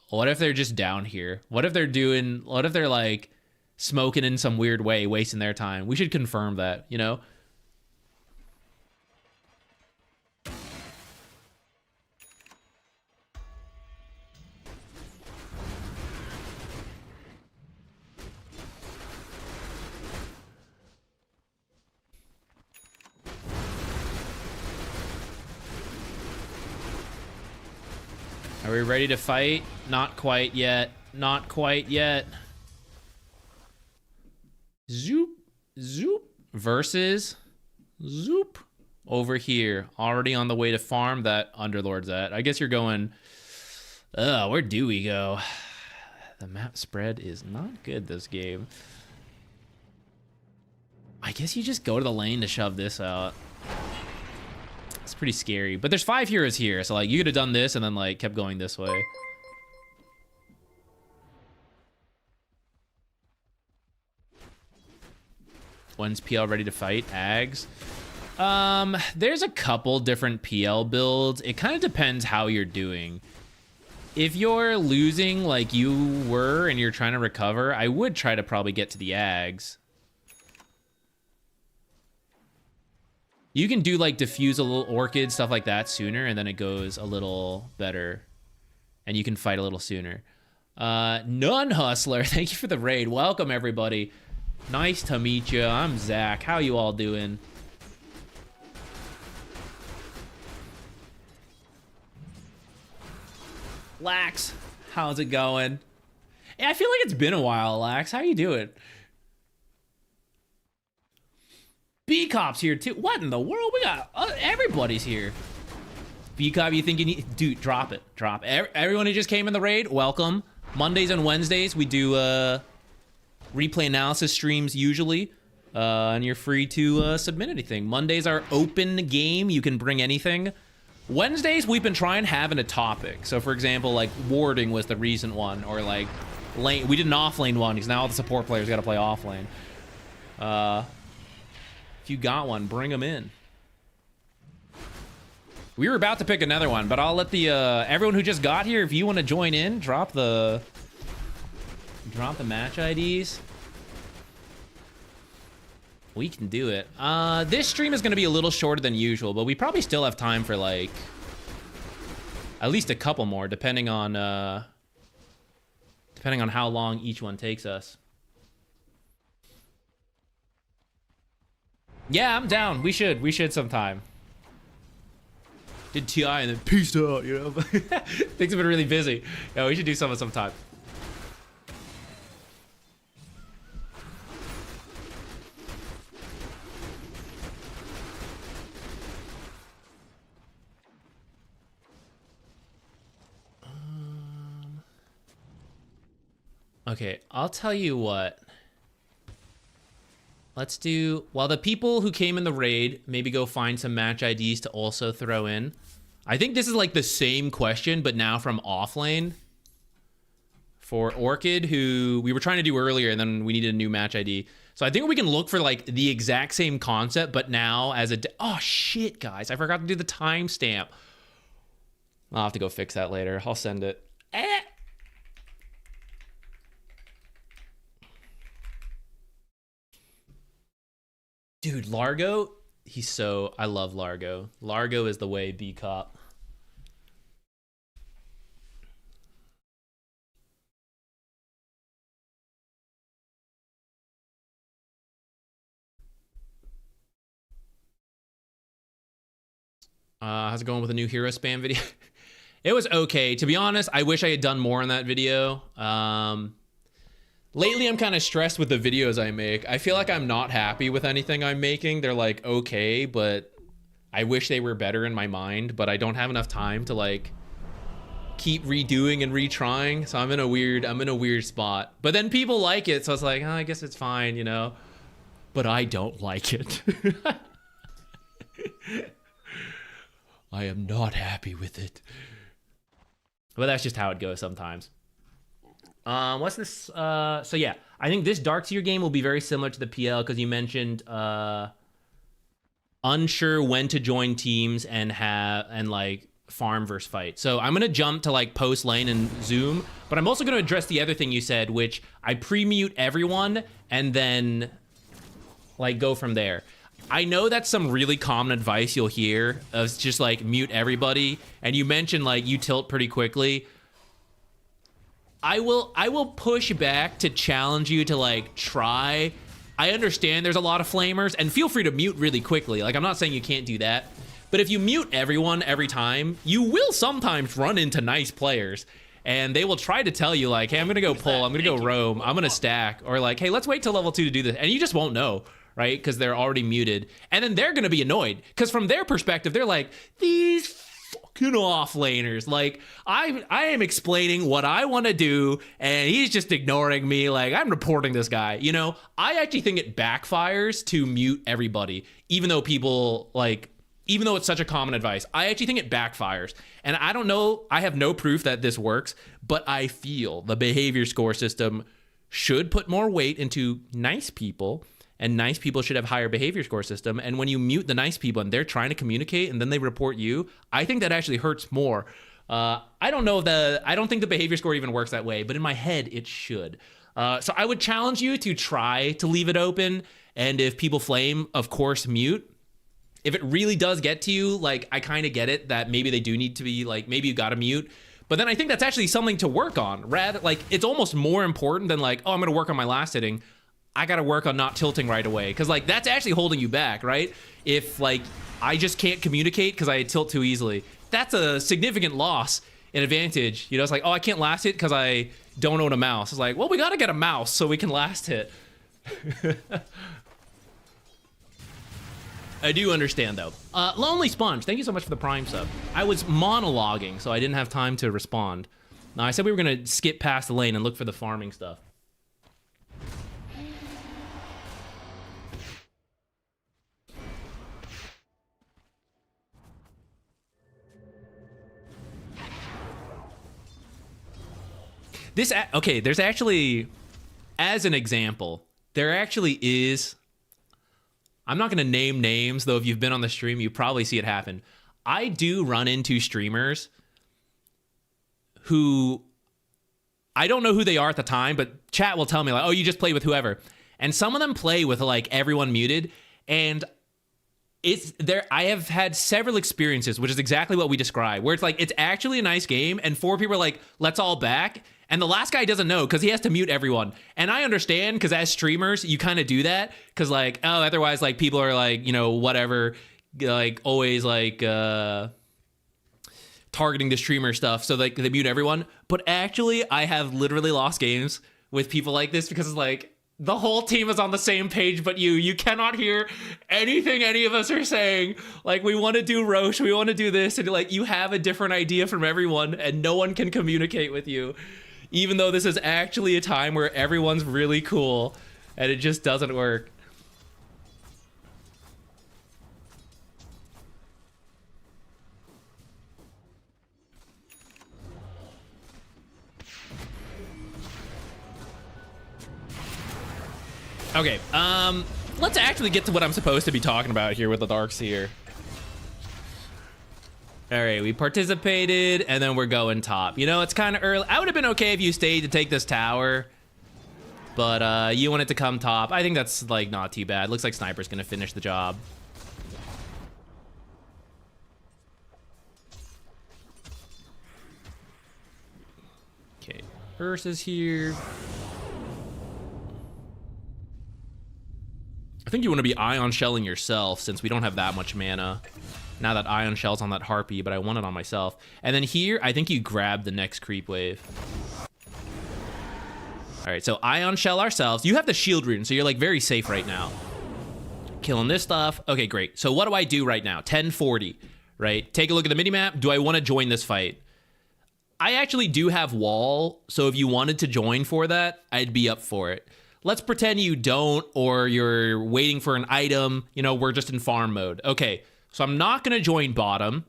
What if they're just down here? What if they're like smoking in some weird way, wasting their time? We should confirm that, you know? Are we ready to fight? Not quite yet. Not quite yet. Zoop. Zoop. Versus. Zoop. Over here. Already on the way to farm that Underlord's at. I guess you're going... where do we go? The map spread is not good this game. I guess you just go to the lane to shove this out. It's pretty scary, but there's 5 heroes here, so like you could have done this and then like kept going this way. When's PL ready to fight? Ags. There's a couple different PL builds. It kind of depends how you're doing. If you're losing like you were and you're trying to recover, I would try to probably get to the Ags. You can do like diffuse a little orchid, stuff like that sooner, and then it goes a little better. And you can fight a little sooner. Nun Hustler, thank you for the raid. Welcome everybody. Nice to meet you. I'm Zach. How you all doing? Lax, how's it going? Yeah, I feel like it's been a while, Lax. How you doing? B-Cop's here too. What in the world? We got everybody's here. B-Cop, you think you need... Dude, drop it. Drop it. Everyone who just came in the raid, welcome. Mondays and Wednesdays, we do replay analysis streams usually. And you're free to submit anything. Mondays are open game. You can bring anything. Wednesdays, we've been trying having a topic. So, for example, like warding was the recent one, or like lane. We did an off lane one because now all the support players got to play off lane. If you got one, bring them in. We were about to pick another one, but I'll let the everyone who just got here, if you want to join in, drop the match IDs. We can do it. This stream is going to be a little shorter than usual, but we probably still have time for like at least a couple more, depending on how long each one takes us. Yeah, I'm down. We should sometime. Did TI and then peaced out, you know? Things have been really busy. Yeah, we should do something sometime. Okay, I'll tell you what. Let's do, while the people who came in the raid maybe go find some match IDs to also throw in. I think this is like the same question, but now from offlane. For Orchid, who we were trying to do earlier, and then we needed a new match ID. So I think we can look for like the exact same concept, but now as a, oh shit, guys, I forgot to do the timestamp. I'll have to go fix that later. I'll send it. Dude, Largo, he's so, I love Largo. Largo is the way, B-Cop. How's it going with the new hero spam video? It was okay. To be honest, I wish I had done more in that video. Lately, I'm kind of stressed with the videos I make. I feel like I'm not happy with anything I'm making. They're like okay, but I wish they were better in my mind, but I don't have enough time to like keep redoing and retrying. So I'm in a weird spot. But then people like it, so it's like, oh, I guess it's fine, you know. But I don't like it. I am not happy with it. But that's just how it goes sometimes. What's this? So yeah, I think this Darkseer game will be very similar to the PL because you mentioned unsure when to join teams and like farm versus fight. So I'm gonna jump to like post lane and zoom, but I'm also gonna address the other thing you said, which I pre-mute everyone and then like go from there. I know that's some really common advice you'll hear of just like mute everybody, and you mentioned like you tilt pretty quickly. I will push back to challenge you to like try. I understand there's a lot of flamers, and feel free to mute really quickly. Like, I'm not saying you can't do that, but if you mute everyone every time, you will sometimes run into nice players, and they will try to tell you like, hey, I'm gonna go pull, I'm gonna go roam, I'm gonna stack, or like, hey, let's wait till level 2 to do this, and you just won't know, right? Because they're already muted, and then they're gonna be annoyed because from their perspective, they're like, these fucking off laners, like I am explaining what I want to do and he's just ignoring me. Like, I'm reporting this guy, you know. I actually think it backfires to mute everybody, even though people like, even though it's such a common advice, I actually think it backfires. And I don't know, I have no proof that this works, but I feel the behavior score system should put more weight into nice people, and nice people should have higher behavior score system. And when you mute the nice people and they're trying to communicate and then they report you, I think that actually hurts more. I don't think the behavior score even works that way, but in my head it should. So I would challenge you to try to leave it open. And if people flame, of course, mute. If it really does get to you, like, I kind of get it that maybe they do need to be like, maybe you got to mute. But then I think that's actually something to work on. Rather, like, it's almost more important than like, oh, I'm going to work on my last hitting. I got to work on not tilting right away. Because, like, that's actually holding you back, right? If, like, I just can't communicate because I tilt too easily, that's a significant loss in advantage. You know, it's like, oh, I can't last hit because I don't own a mouse. It's like, well, we got to get a mouse so we can last hit. I do understand, though. Lonely Sponge, thank you so much for the Prime sub. I was monologuing, so I didn't have time to respond. Now, I said we were going to skip past the lane and look for the farming stuff. Okay, there's actually, as an example, there actually is, I'm not going to name names, though if you've been on the stream, you probably see it happen. I do run into streamers who, I don't know who they are at the time, but chat will tell me like, oh, you just play with whoever. And some of them play with like everyone muted, and it's there. I have had several experiences, which is exactly what we described, where it's like, it's actually a nice game, and 4 people are like, let's all back. And the last guy doesn't know because he has to mute everyone. And I understand, because as streamers, you kind of do that because like, oh, otherwise like people are like, you know, whatever, like always like targeting the streamer stuff. So like they mute everyone. But actually, I have literally lost games with people like this because it's like, the whole team is on the same page, but you cannot hear anything any of us are saying. Like, we want to do Roche, we want to do this, and like, you have a different idea from everyone, and no one can communicate with you. Even though this is actually a time where everyone's really cool, and it just doesn't work. Okay, let's actually get to what I'm supposed to be talking about here with the Dark Seer. All right, we participated, and then we're going top. You know, it's kind of early. I would have been okay if you stayed to take this tower, but you wanted to come top. I think that's, like, not too bad. Looks like Sniper's gonna finish the job. Okay, Ursa's here. I think you want to be Ion Shelling yourself, since we don't have that much mana. Now that Ion Shell's on that Harpy, but I want it on myself. And then here, I think you grab the next creep wave. All right, so Ion Shell ourselves. You have the shield rune, so you're like very safe right now. Killing this stuff. Okay, great. So what do I do right now? 1040, right? Take a look at the minimap. Do I want to join this fight? I actually do have wall, so if you wanted to join for that, I'd be up for it. Let's pretend you don't, or you're waiting for an item. You know, we're just in farm mode. Okay, so I'm not going to join bottom.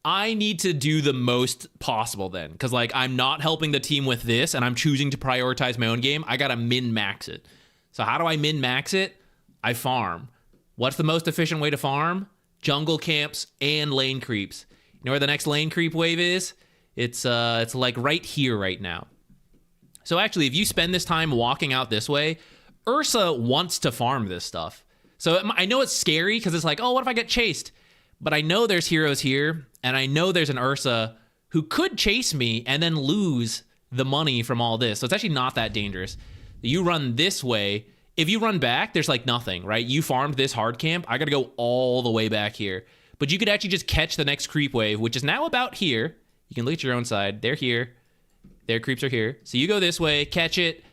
I need to do the most possible then, because, like, I'm not helping the team with this, and I'm choosing to prioritize my own game. I got to min-max it. So how do I min-max it? I farm. What's the most efficient way to farm? Jungle camps and lane creeps. You know where the next lane creep wave is? It's like right here right now. So actually, if you spend this time walking out this way, Ursa wants to farm this stuff. So I know it's scary because it's like, oh, what if I get chased? But I know there's heroes here, and I know there's an Ursa who could chase me and then lose the money from all this. So it's actually not that dangerous. You run this way. If you run back, there's like nothing, right? You farmed this hard camp. I got to go all the way back here. But you could actually just catch the next creep wave, which is now about here. You can look at your own side. They're here. Their creeps are here. So you go this way, catch it,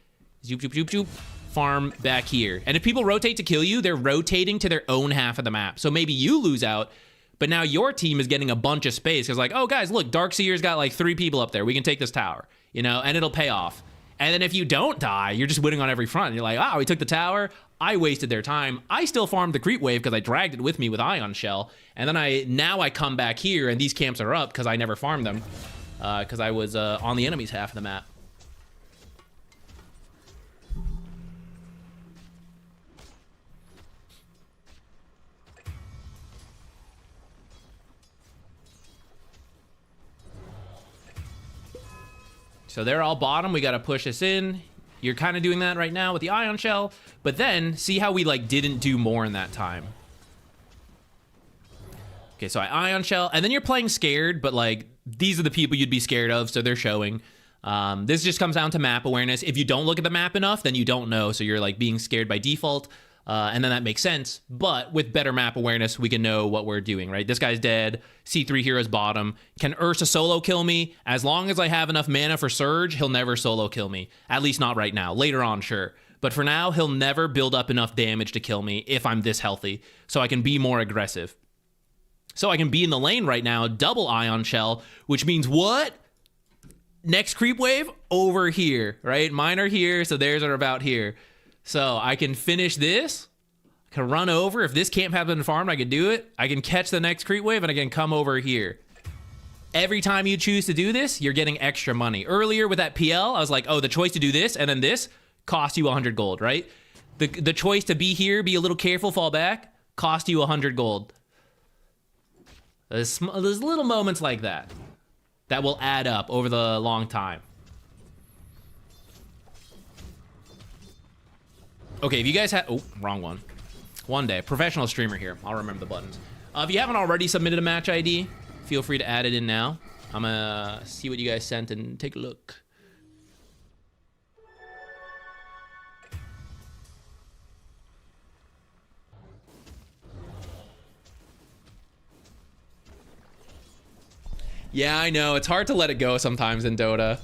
zoop, zoop, zoop, zoop, farm back here. And if people rotate to kill you, they're rotating to their own half of the map. So maybe you lose out, but now your team is getting a bunch of space. Because like, oh, guys, look, Dark Seer's got like 3 people up there. We can take this tower, you know, and it'll pay off. And then if you don't die, you're just winning on every front. You're like, oh, we took the tower. I wasted their time. I still farmed the creep wave because I dragged it with me with Ion Shell. And then now I come back here, and these camps are up because I never farmed them. Because I was on the enemy's half of the map. So they're all bottom. We got to push this in. You're kind of doing that right now with the Ion Shell. But then, see how we like didn't do more in that time. Okay, so I Ion Shell. And then you're playing scared, but like, these are the people you'd be scared of, so they're showing. This just comes down to map awareness. If you don't look at the map enough, then you don't know, so you're like being scared by default, and then that makes sense. But with better map awareness, we can know what we're doing, right? This guy's dead. C3 heroes bottom. Can Ursa solo kill me? As long as I have enough mana for Surge, he'll never solo kill me. At least not right now. Later on, sure. But for now, he'll never build up enough damage to kill me if I'm this healthy, so I can be more aggressive. So I can be in the lane right now, double Ion Shell, which means what? Next creep wave over here, right? Mine are here, so theirs are about here. So I can finish this, I can run over. If this camp hasn't been farmed, I can do it. I can catch the next creep wave, and I can come over here. Every time you choose to do this, you're getting extra money. Earlier with that PL, I was like, oh, the choice to do this and then this costs you 100 gold, right? The choice to be here, be a little careful, fall back, cost you 100 gold. There's little moments like that that will add up over the long time. Okay, if you guys have... Oh, wrong one. One day. Professional streamer here. I'll remember the buttons. If you haven't already submitted a match ID, feel free to add it in now. I'm gonna see what you guys sent and take a look. Yeah, I know. It's hard to let it go sometimes in Dota.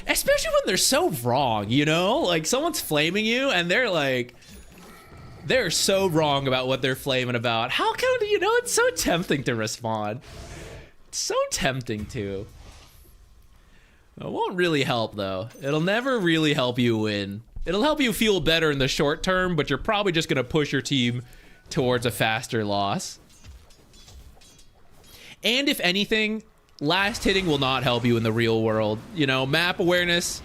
Especially when they're so wrong, you know? Like, someone's flaming you, and they're like... They're so wrong about what they're flaming about. How come, you know, it's so tempting to respond. It's so tempting to. It won't really help, though. It'll never really help you win. It'll help you feel better in the short term, but you're probably just gonna push your team towards a faster loss. And if anything, last hitting will not help you in the real world. You know, map awareness,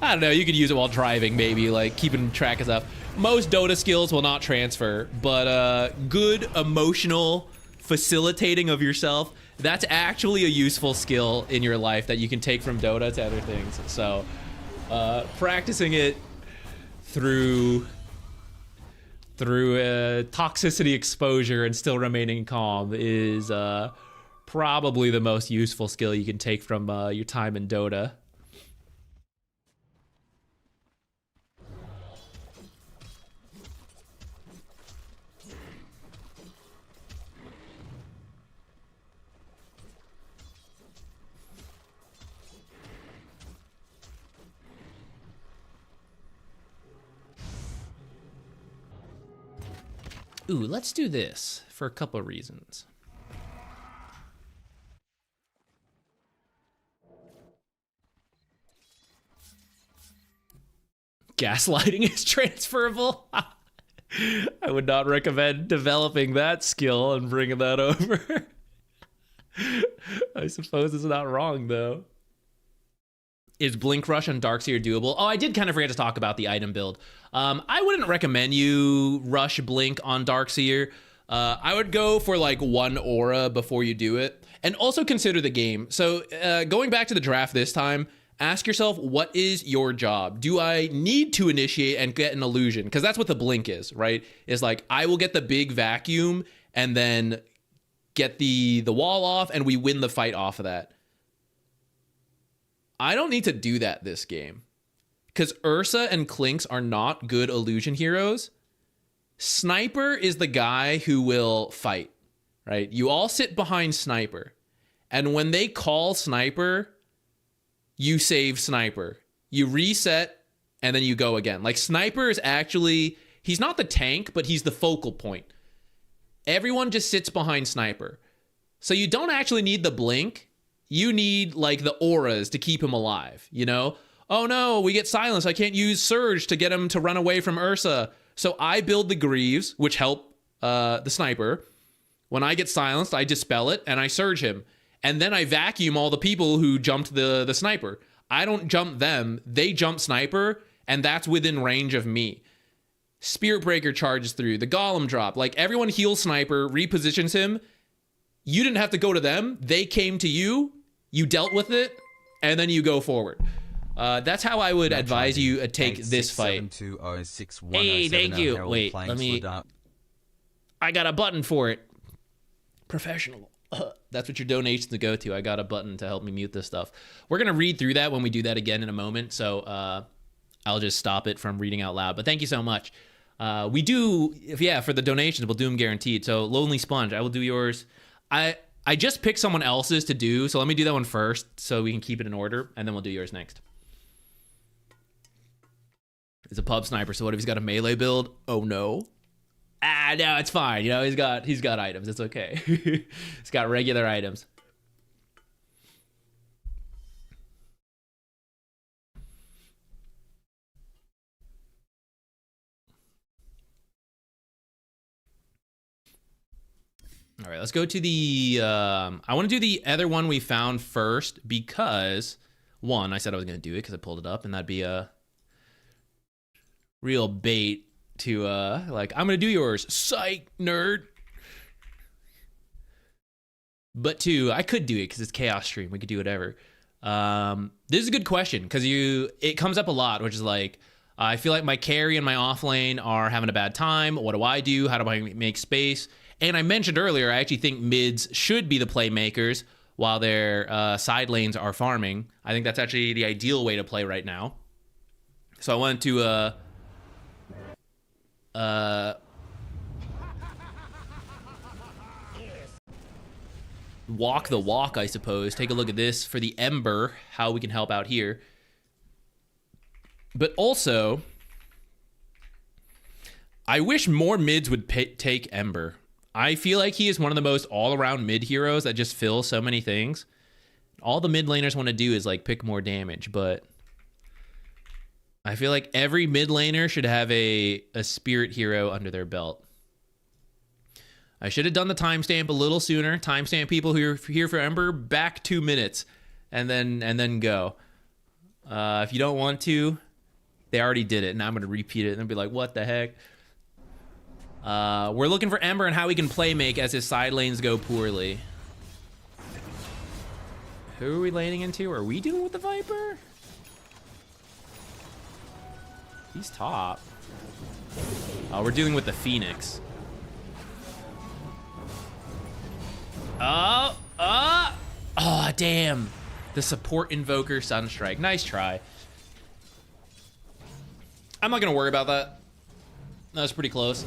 I don't know, you could use it while driving, maybe, like keeping track of stuff. Most Dota skills will not transfer, but good emotional facilitating of yourself, that's actually a useful skill in your life that you can take from Dota to other things. So practicing it through toxicity exposure and still remaining calm is probably the most useful skill you can take from your time in Dota. Ooh, let's do this for a couple of reasons. Gaslighting is transferable. I would not recommend developing that skill and bringing that over. I suppose it's not wrong, though. Is Blink Rush and Darkseer doable? Oh, I did kind of forget to talk about the item build. I wouldn't recommend you rush Blink on Darkseer. I would go for like 1 aura before you do it. And also consider the game. So going back to the draft this time, ask yourself, what is your job? Do I need to initiate and get an illusion? Because that's what the Blink is, right? Is like, I will get the big vacuum and then get the wall off and we win the fight off of that. I don't need to do that this game because Ursa and Clinks are not good illusion heroes. Sniper is the guy who will fight, right? You all sit behind Sniper, and when they call Sniper, you save Sniper. You reset, and then you go again. Like, Sniper is actually, he's not the tank, but he's the focal point. Everyone just sits behind Sniper. So you don't actually need the Blink. You need, like, the auras to keep him alive, you know? Oh, no, we get silenced. I can't use Surge to get him to run away from Ursa. So I build the Greaves, which help the Sniper. When I get silenced, I dispel it, and I Surge him. And then I vacuum all the people who jumped the Sniper. I don't jump them. They jump Sniper, and that's within range of me. Spirit Breaker charges through. The Golem drop. Like, everyone heals Sniper, repositions him. You didn't have to go to them. They came to you. You dealt with it, and then you go forward. That's how I would advise you take this fight. Hey, thank you. Wait, let me... I got a button for it. Professional. That's what your donations to go to. I got a button to help me mute this stuff. We're going to read through that when we do that again in a moment, so I'll just stop it from reading out loud. But thank you so much. We do, for the donations, we'll do them guaranteed. So, Lonely Sponge, I will do yours. I just picked someone else's to do, so let me do that one first so we can keep it in order, and then we'll do yours next. It's a pub sniper, so what if he's got a melee build? Oh no. No, it's fine. You know, he's got items. It's okay. He's got regular items. All right, let's go to the... I want to do the other one we found first because, one, I said I was going to do it because I pulled it up, and that'd be a real bait to, like, I'm going to do yours. Psych, nerd. But two, I could do it because it's Chaos Stream. We could do whatever. This is a good question because it comes up a lot, which is like, I feel like my carry and my off lane are having a bad time. What do I do? How do I make space? And I mentioned earlier, I actually think mids should be the playmakers while their side lanes are farming. I think that's actually the ideal way to play right now. So I wanted to walk the walk, I suppose. Take a look at this for the Ember, how we can help out here. But also, I wish more mids would take Ember. I feel like he is one of the most all-around mid heroes that just fills so many things. All the mid laners want to do is like pick more damage, but I feel like every mid laner should have a spirit hero under their belt. I should have done the timestamp a little sooner. Timestamp people who are here for Ember back 2 minutes, and then go. If you don't want to, they already did it. Now I'm going to repeat it and be like, what the heck? We're looking for Ember and how we can play make as his side lanes go poorly. Who are we laning into? Are we dealing with the Viper? He's top. Oh, we're dealing with the Phoenix. Oh, damn. The support Invoker Sunstrike. Nice try. I'm not going to worry about that. That was pretty close.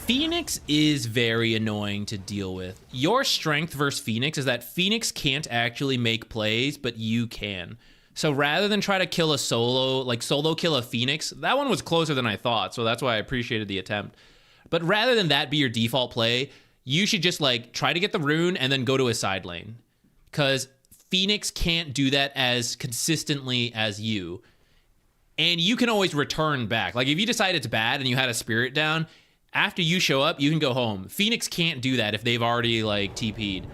Phoenix is very annoying to deal with. Your strength versus Phoenix is that Phoenix can't actually make plays, but you can. So rather than try to kill a solo kill a Phoenix, that one was closer than I thought, so that's why I appreciated the attempt. But rather than that be your default play, you should just like try to get the rune and then go to a side lane. Because Phoenix can't do that as consistently as you. And you can always return back. Like if you decide it's bad and you had a spirit down, after you show up, you can go home. Phoenix can't do that if they've already like TP'd.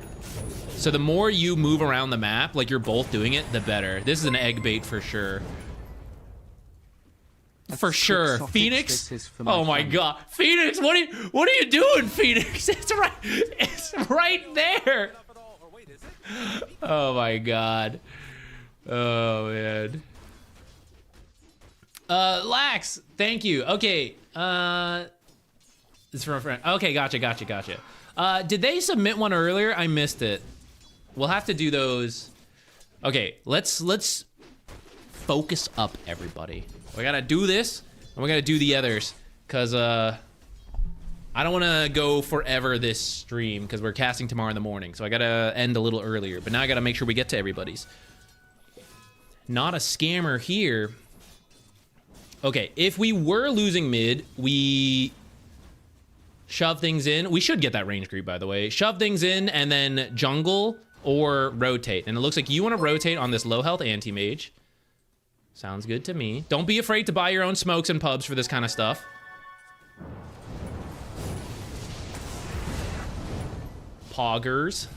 So the more you move around the map, like you're both doing it, the better. This is an egg bait for sure. For sure. Phoenix? Oh my god. Phoenix, what are you doing, Phoenix? It's right there. Oh my god. Oh man. Lax, thank you. Okay. This is from a friend. Okay, gotcha. Did they submit one earlier? I missed it. We'll have to do those. Okay, let's focus up, everybody. We gotta do this, and we gotta do the others, cause I don't want to go forever this stream, cause we're casting tomorrow in the morning, so I gotta end a little earlier. But now I gotta make sure we get to everybody's. Not a scammer here. Okay, if we were losing mid, we shove things in. We should get that range creep, by the way. Shove things in and then jungle or rotate. And it looks like you want to rotate on this low health anti-mage. Sounds good to me. Don't be afraid to buy your own smokes and pubs for this kind of stuff. Poggers,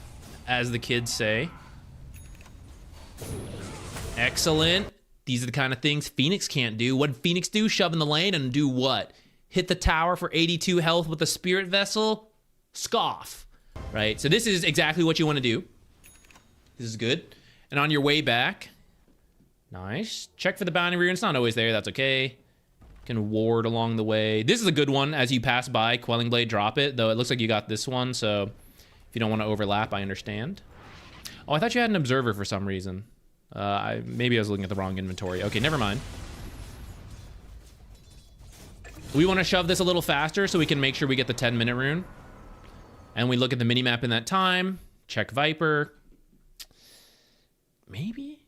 as the kids say. Excellent. These are the kind of things Phoenix can't do. What did Phoenix do? Shove in the lane and do what? Hit the tower for 82 health with a spirit vessel? Scoff. Right? So this is exactly what you want to do. This is good. And on your way back, nice. Check for the bounty rune. It's not always there. That's okay. You can ward along the way. This is a good one. As you pass by, Quelling Blade, drop it. Though it looks like you got this one. So if you don't want to overlap, I understand. Oh, I thought you had an observer for some reason. Maybe I was looking at the wrong inventory. Okay, never mind. We want to shove this a little faster so we can make sure we get the 10-minute rune. And we look at the minimap in that time. Check Viper. Maybe?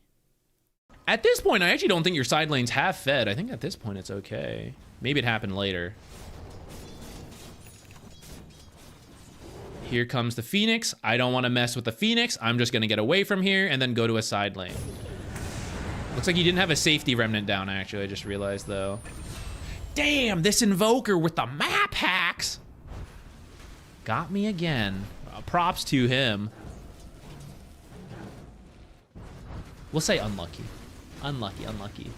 At this point, I actually don't think your side lanes have fed. I think at this point it's okay. Maybe it happened later. Here comes the Phoenix. I don't want to mess with the Phoenix. I'm just going to get away from here and then go to a side lane. Looks like you didn't have a safety remnant down, actually. I just realized, though. Damn, this Invoker with the map hacks. Got me again. Props to him. We'll say unlucky. Unlucky, unlucky.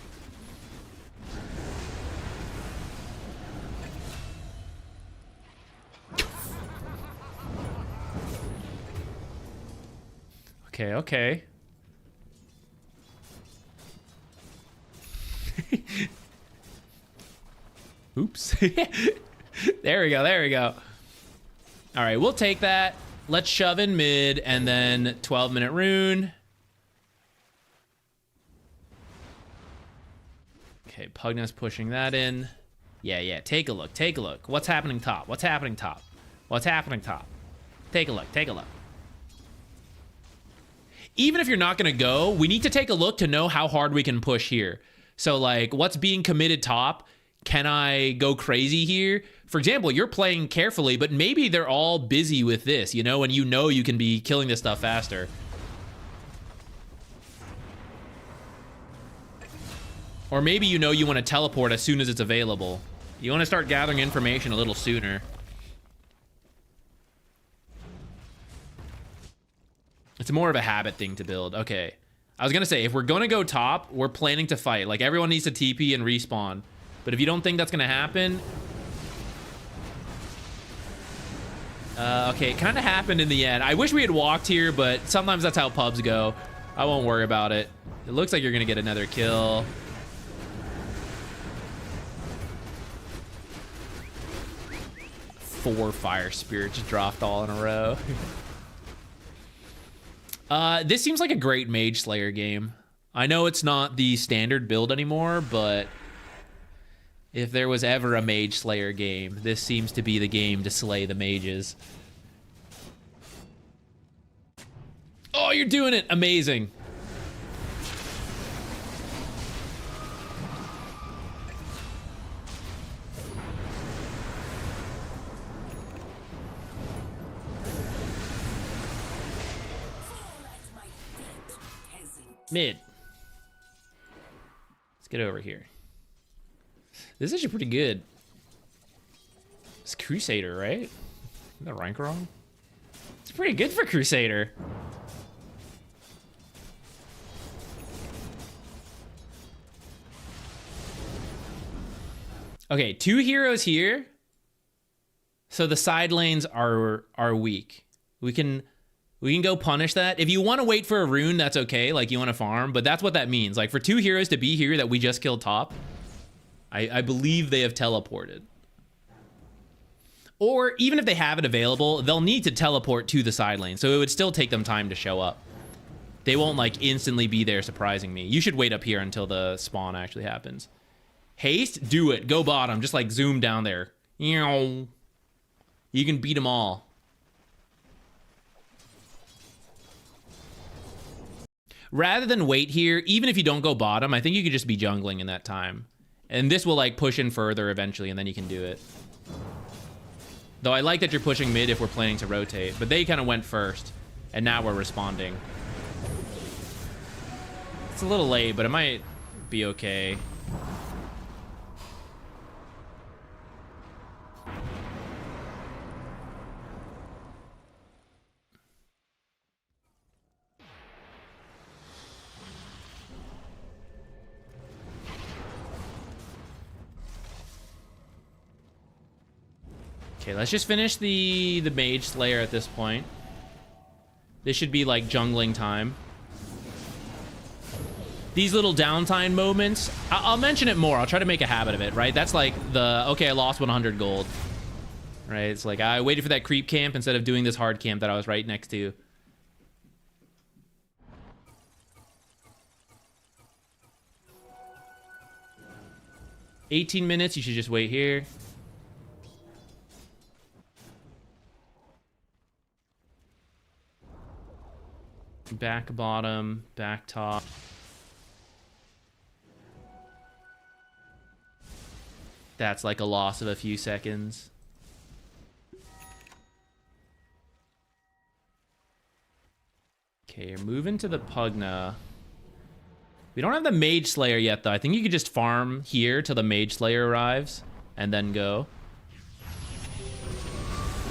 Okay, okay. Oops. There we go, there we go. All right, we'll take that. Let's shove in mid and then 12-minute rune. Okay, Pugna's pushing that in. Yeah, yeah, take a look, take a look. What's happening top? What's happening top? What's happening top? Take a look, take a look. Even if you're not gonna go, we need to take a look to know how hard we can push here. So like, what's being committed top? Can I go crazy here? For example, you're playing carefully, but maybe they're all busy with this, you know, and you know you can be killing this stuff faster. Or maybe you know you want to teleport as soon as it's available. You want to start gathering information a little sooner. It's more of a habit thing to build. Okay. I was going to say, if we're going to go top, we're planning to fight. Like, everyone needs to TP and respawn. But if you don't think that's going to happen... okay, it kind of happened in the end. I wish we had walked here, but sometimes that's how pubs go. I won't worry about it. It looks like you're going to get another kill. Four fire spirits dropped all in a row. This seems like a great Mage Slayer game. I know it's not the standard build anymore, but if there was ever a Mage Slayer game, this seems to be the game to slay the mages. Oh, you're doing it! Amazing. Mid. Let's get over here. This is actually pretty good. It's Crusader, right? Is that rank wrong? It's pretty good for Crusader. Okay, 2 heroes here. So the side lanes are weak. We can go punish that. If you want to wait for a rune, that's okay. Like, you want to farm, but that's what that means. Like, for 2 heroes to be here that we just killed top, I believe they have teleported. Or even if they have it available, they'll need to teleport to the side lane. So it would still take them time to show up. They won't like instantly be there surprising me. You should wait up here until the spawn actually happens. Haste, do it. Go bottom. Just like zoom down there. You can beat them all. Rather than wait here, even if you don't go bottom, I think you could just be jungling in that time. And this will like push in further eventually, and then you can do it. Though I like that you're pushing mid if we're planning to rotate, but they kind of went first, and now we're responding. It's a little late, but it might be okay. Okay, let's just finish the Mage Slayer at this point. This should be like jungling time. These little downtime moments, I'll mention it more. I'll try to make a habit of it, right? That's like the, okay, I lost 100 gold. Right? It's like, I waited for that creep camp instead of doing this hard camp that I was right next to. $18 minutes, you should just wait here. Back bottom, back top. That's like a loss of a few seconds. Okay, you're moving to the Pugna. We don't have the Mage Slayer yet, though. I think you could just farm here till the Mage Slayer arrives. and then go.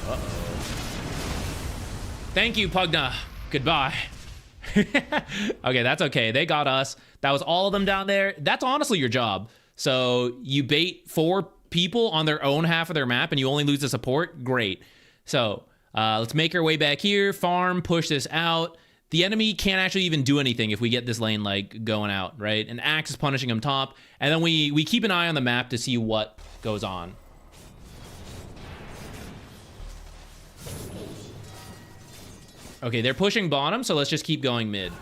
Uh-oh. Thank you, Pugna. Goodbye. Okay, that's okay. They got us. That was all of them down there. That's honestly your job. So you bait 4 people on their own half of their map and you only lose the support? Great. So let's make our way back here, farm, push this out. The enemy can't actually even do anything if we get this lane like going out, right? And Axe is punishing him top. And then we keep an eye on the map to see what goes on. Okay, they're pushing bottom, so let's just keep going mid.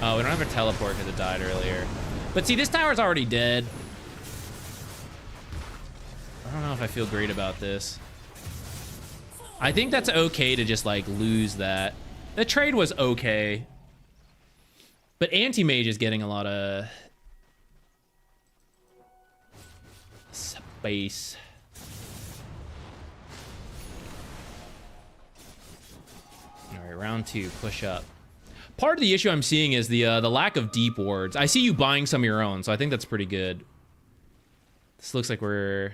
Oh, we don't have a teleport because it died earlier. But see, this tower's already dead. I don't know if I feel great about this. I think that's okay to just, like, lose that. The trade was okay. But Anti-Mage is getting a lot of space. All right, round 2, push up. Part of the issue I'm seeing is the lack of deep wards. I see you buying some of your own, so I think that's pretty good. This looks like we're...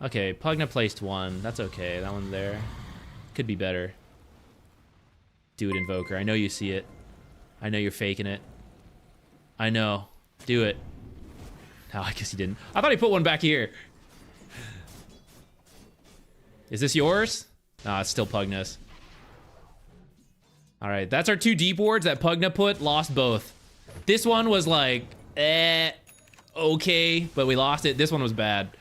Okay, Pugna placed 1. That's okay. That one there. Could be better. Do it, Invoker. I know you see it. I know you're faking it. I know. Do it. Oh, I guess he didn't. I thought he put one back here. Is this yours? Nah, it's still Pugna's. All right, that's our 2 deep wards that Pugna put. Lost both. This one was like, okay, but we lost it. This one was bad.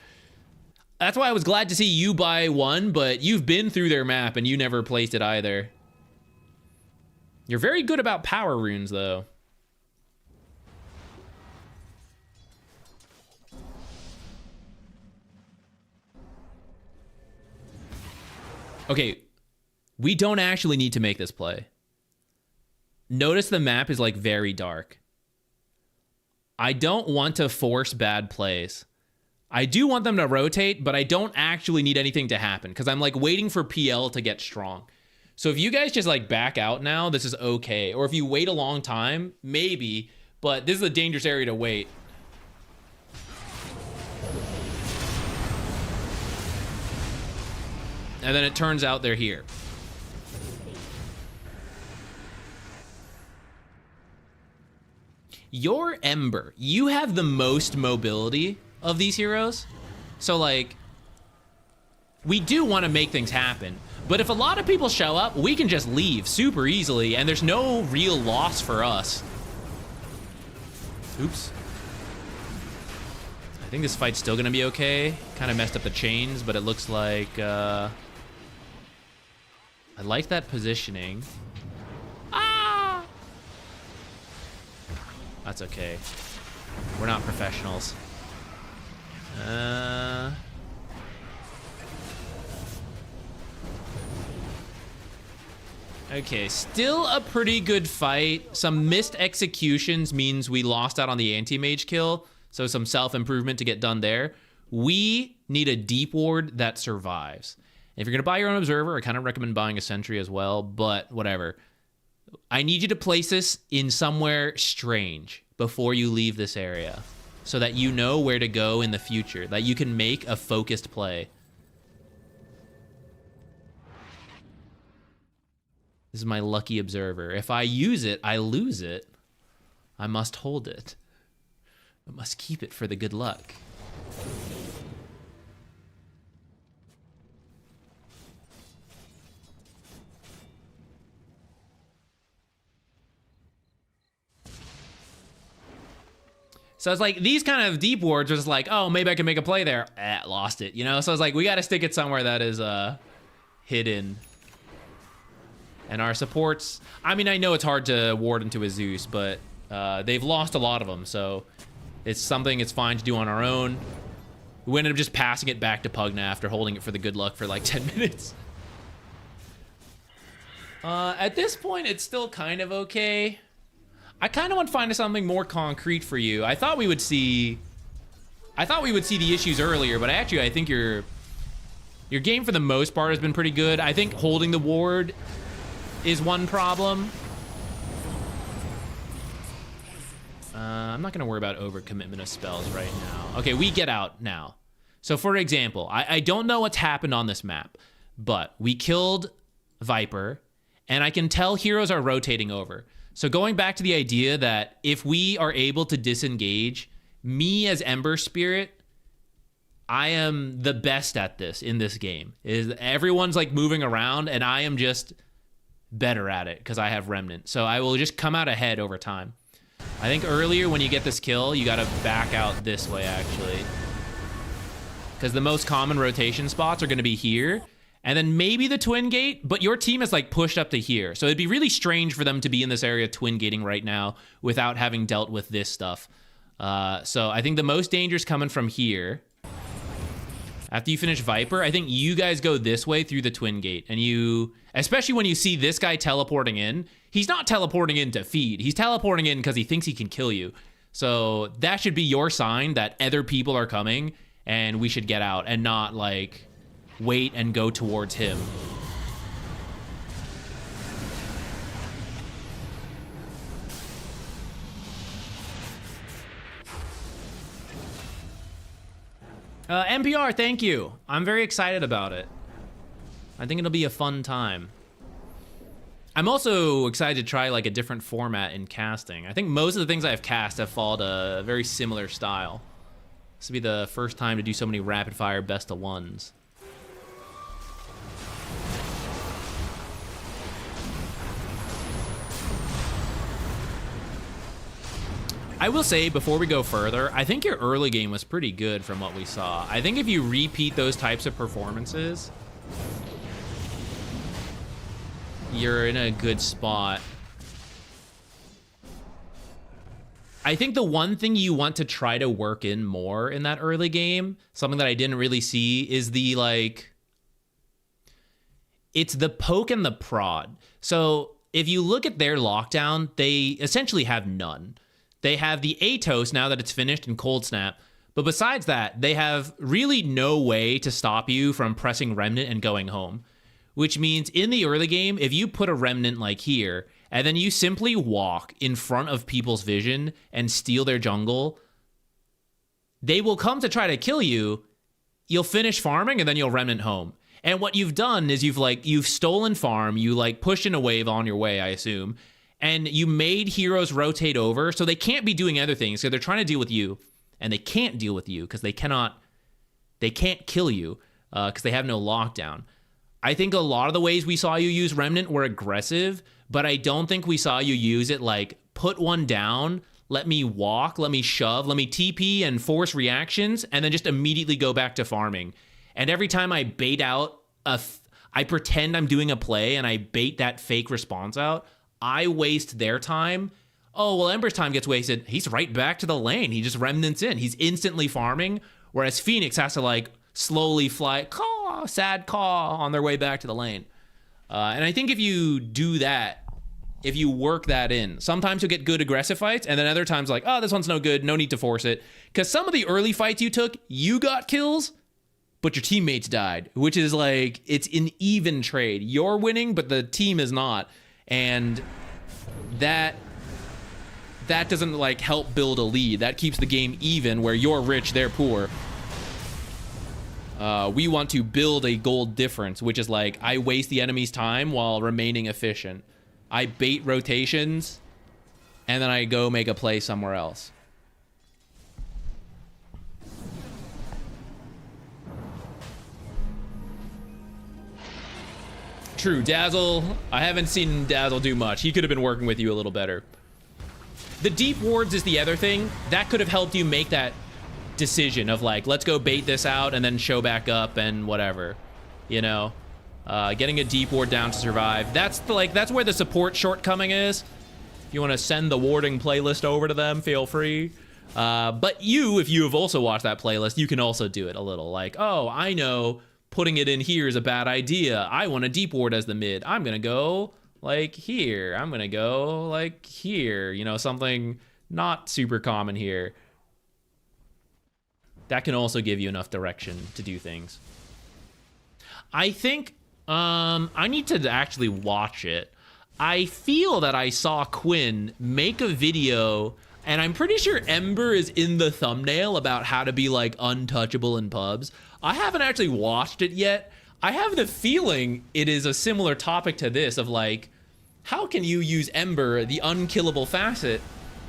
That's why I was glad to see you buy 1, but you've been through their map and you never placed it either. You're very good about power runes, though. Okay, we don't actually need to make this play. Notice the map is like very dark. I don't want to force bad plays. I do want them to rotate, but I don't actually need anything to happen because I'm like waiting for PL to get strong. So if you guys just like back out now, this is okay. Or if you wait a long time, maybe, but this is a dangerous area to wait. And then it turns out they're here. Your Ember, you have the most mobility of these heroes. So like, we do want to make things happen. But if a lot of people show up, we can just leave super easily and there's no real loss for us. Oops. I think this fight's still gonna be okay. Kind of messed up the chains, but it looks like, I like that positioning. Ah! That's okay. We're not professionals. Okay, still a pretty good fight. Some missed executions means we lost out on the anti-mage kill, so some self-improvement to get done there. We need a deep ward that survives. If you're gonna buy your own observer, I kind of recommend buying a sentry as well, but whatever. I need you to place this in somewhere strange before you leave this area so that you know where to go in the future, that you can make a focused play. This is my lucky observer. If I use it, I lose it. I must hold it. I must keep it for the good luck. So it's like these kind of deep wards are just like, oh, maybe I can make a play there. Lost it, you know? So it's like we got to stick it somewhere that is hidden. And our supports, I mean, I know it's hard to ward into a Zeus, but they've lost a lot of them. So it's something it's fine to do on our own. We ended up just passing it back to Pugna after holding it for the good luck for like 10 minutes. At this point, it's still kind of okay. I kind of want to find something more concrete for you. I thought we would see the issues earlier, but actually I think your game for the most part has been pretty good. I think holding the ward is one problem. I'm not going to worry about overcommitment of spells right now. Okay, we get out now. So, for example, I don't know what's happened on this map, but we killed Viper, and I can tell heroes are rotating over. So going back to the idea that if we are able to disengage, me as Ember Spirit, I am the best at this in this game. Is everyone's like moving around, and I am just better at it because I have Remnant. So I will just come out ahead over time. I think earlier when you get this kill, you got to back out this way, actually. Because the most common rotation spots are going to be here. And then maybe the twin gate, but your team is like pushed up to here. So it'd be really strange for them to be in this area twin gating right now without having dealt with this stuff. So I think the most danger is coming from here. After you finish Viper, I think you guys go this way through the twin gate. And you, especially when you see this guy teleporting in, he's not teleporting in to feed. He's teleporting in because he thinks he can kill you. So that should be your sign that other people are coming and we should get out and not like wait and go towards him. NPR, thank you. I'm very excited about it. I think it'll be a fun time. I'm also excited to try like a different format in casting. I think most of the things I've cast have followed a very similar style. This will be the first time to do so many rapid fire best of ones. I will say, before we go further, I think your early game was pretty good from what we saw. I think if you repeat those types of performances, you're in a good spot. I think the one thing you want to try to work in more in that early game, something that I didn't really see, is the, like, it's the poke and the prod. So if you look at their lockdown, they essentially have none. They have the Atos now that it's finished in Cold Snap. But besides that, they have really no way to stop you from pressing Remnant and going home. Which means in the early game, if you put a Remnant like here, and then you simply walk in front of people's vision and steal their jungle, they will come to try to kill you. You'll finish farming and then you'll Remnant home. And what you've done is you've stolen farm, you like pushed in a wave on your way, I assume. And you made heroes rotate over, so they can't be doing other things. So they're trying to deal with you, and they can't deal with you because they can't kill you because they have no lockdown. I think a lot of the ways we saw you use Remnant were aggressive, but I don't think we saw you use it like put one down, let me walk, let me shove, let me TP and force reactions, and then just immediately go back to farming. And every time I bait out I pretend I'm doing a play and I bait that fake response out, I waste their time. Oh, well, Ember's time gets wasted. He's right back to the lane. He just remnants in. He's instantly farming, whereas Phoenix has to, like, slowly fly, caw, sad caw, on their way back to the lane. And I think if you do that, if you work that in, sometimes you'll get good aggressive fights, and then other times, like, oh, this one's no good, no need to force it. Because some of the early fights you took, you got kills, but your teammates died, which is, like, it's an even trade. You're winning, but the team is not. And that doesn't like help build a lead. That keeps the game even where you're rich, they're poor. We want to build a gold difference, which is like I waste the enemy's time while remaining efficient. I bait rotations and then I go make a play somewhere else. True, Dazzle. I haven't seen Dazzle do much. He could have been working with you a little better. The deep wards is the other thing. That could have helped you make that decision of like, let's go bait this out and then show back up and whatever. You know? Getting a deep ward down to survive. That's where the support shortcoming is. If you want to send the warding playlist over to them, feel free. But if you have also watched that playlist, you can also do it a little. Like, oh, I know putting it in here is a bad idea. I want a deep ward as the mid. I'm going to go like here. I'm going to go like here. You know, something not super common here. That can also give you enough direction to do things. I think I need to actually watch it. I feel that I saw Quinn make a video And I'm pretty sure Ember is in the thumbnail about how to be like untouchable in pubs. I haven't actually watched it yet. I have the feeling it is a similar topic to this of like, how can you use Ember, the unkillable facet,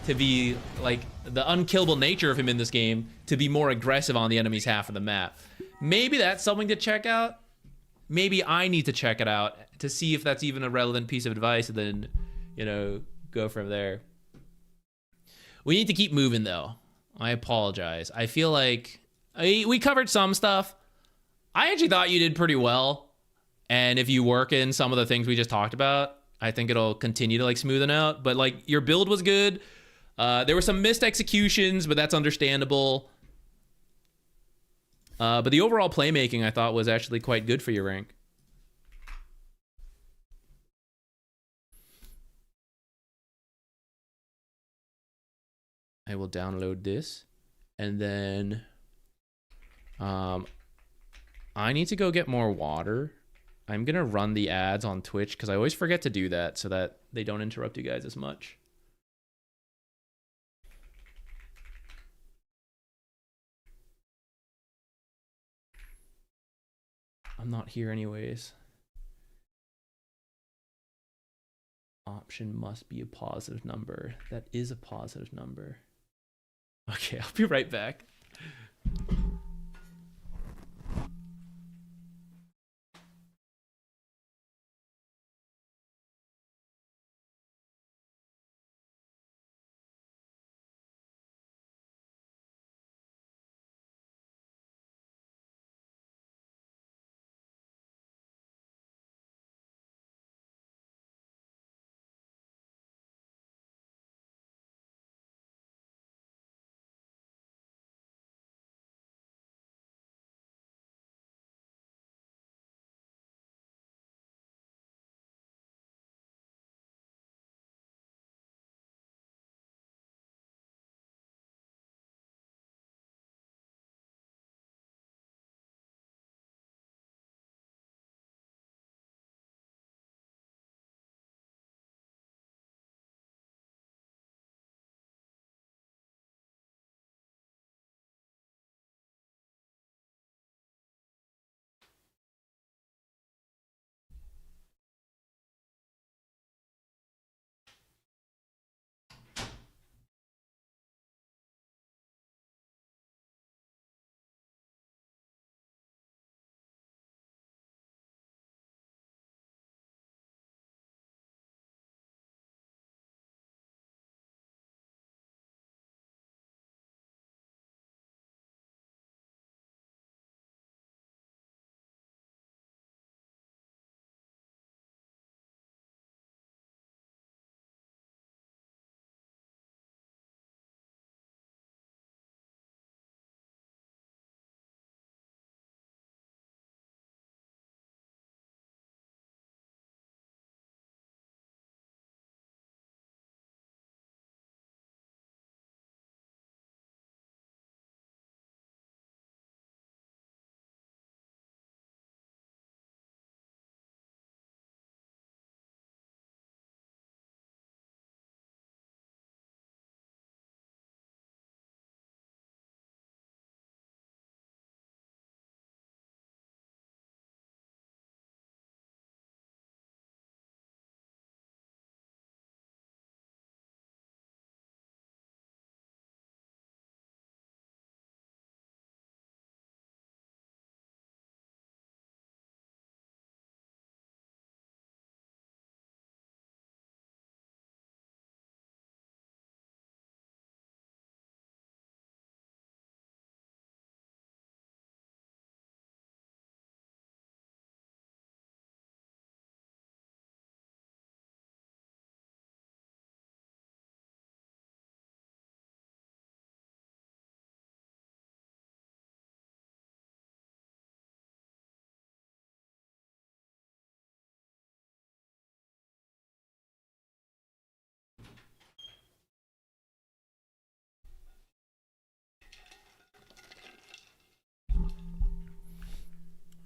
to be like the unkillable nature of him in this game, to be more aggressive on the enemy's half of the map. Maybe that's something to check out. Maybe I need to check it out to see if that's even a relevant piece of advice, and then, you know, go from there. We need to keep moving though. I apologize. I feel like we covered some stuff. I actually thought you did pretty well. And if you work in some of the things we just talked about, I think it'll continue to like smoothen out. But like your build was good. There were some missed executions, but that's understandable. But the overall playmaking I thought was actually quite good for your rank. I will download this, and then I need to go get more water. I'm gonna run the ads on Twitch because I always forget to do that so that they don't interrupt you guys as much. I'm not here anyways. Option must be a positive number. That is a positive number. Okay, I'll be right back.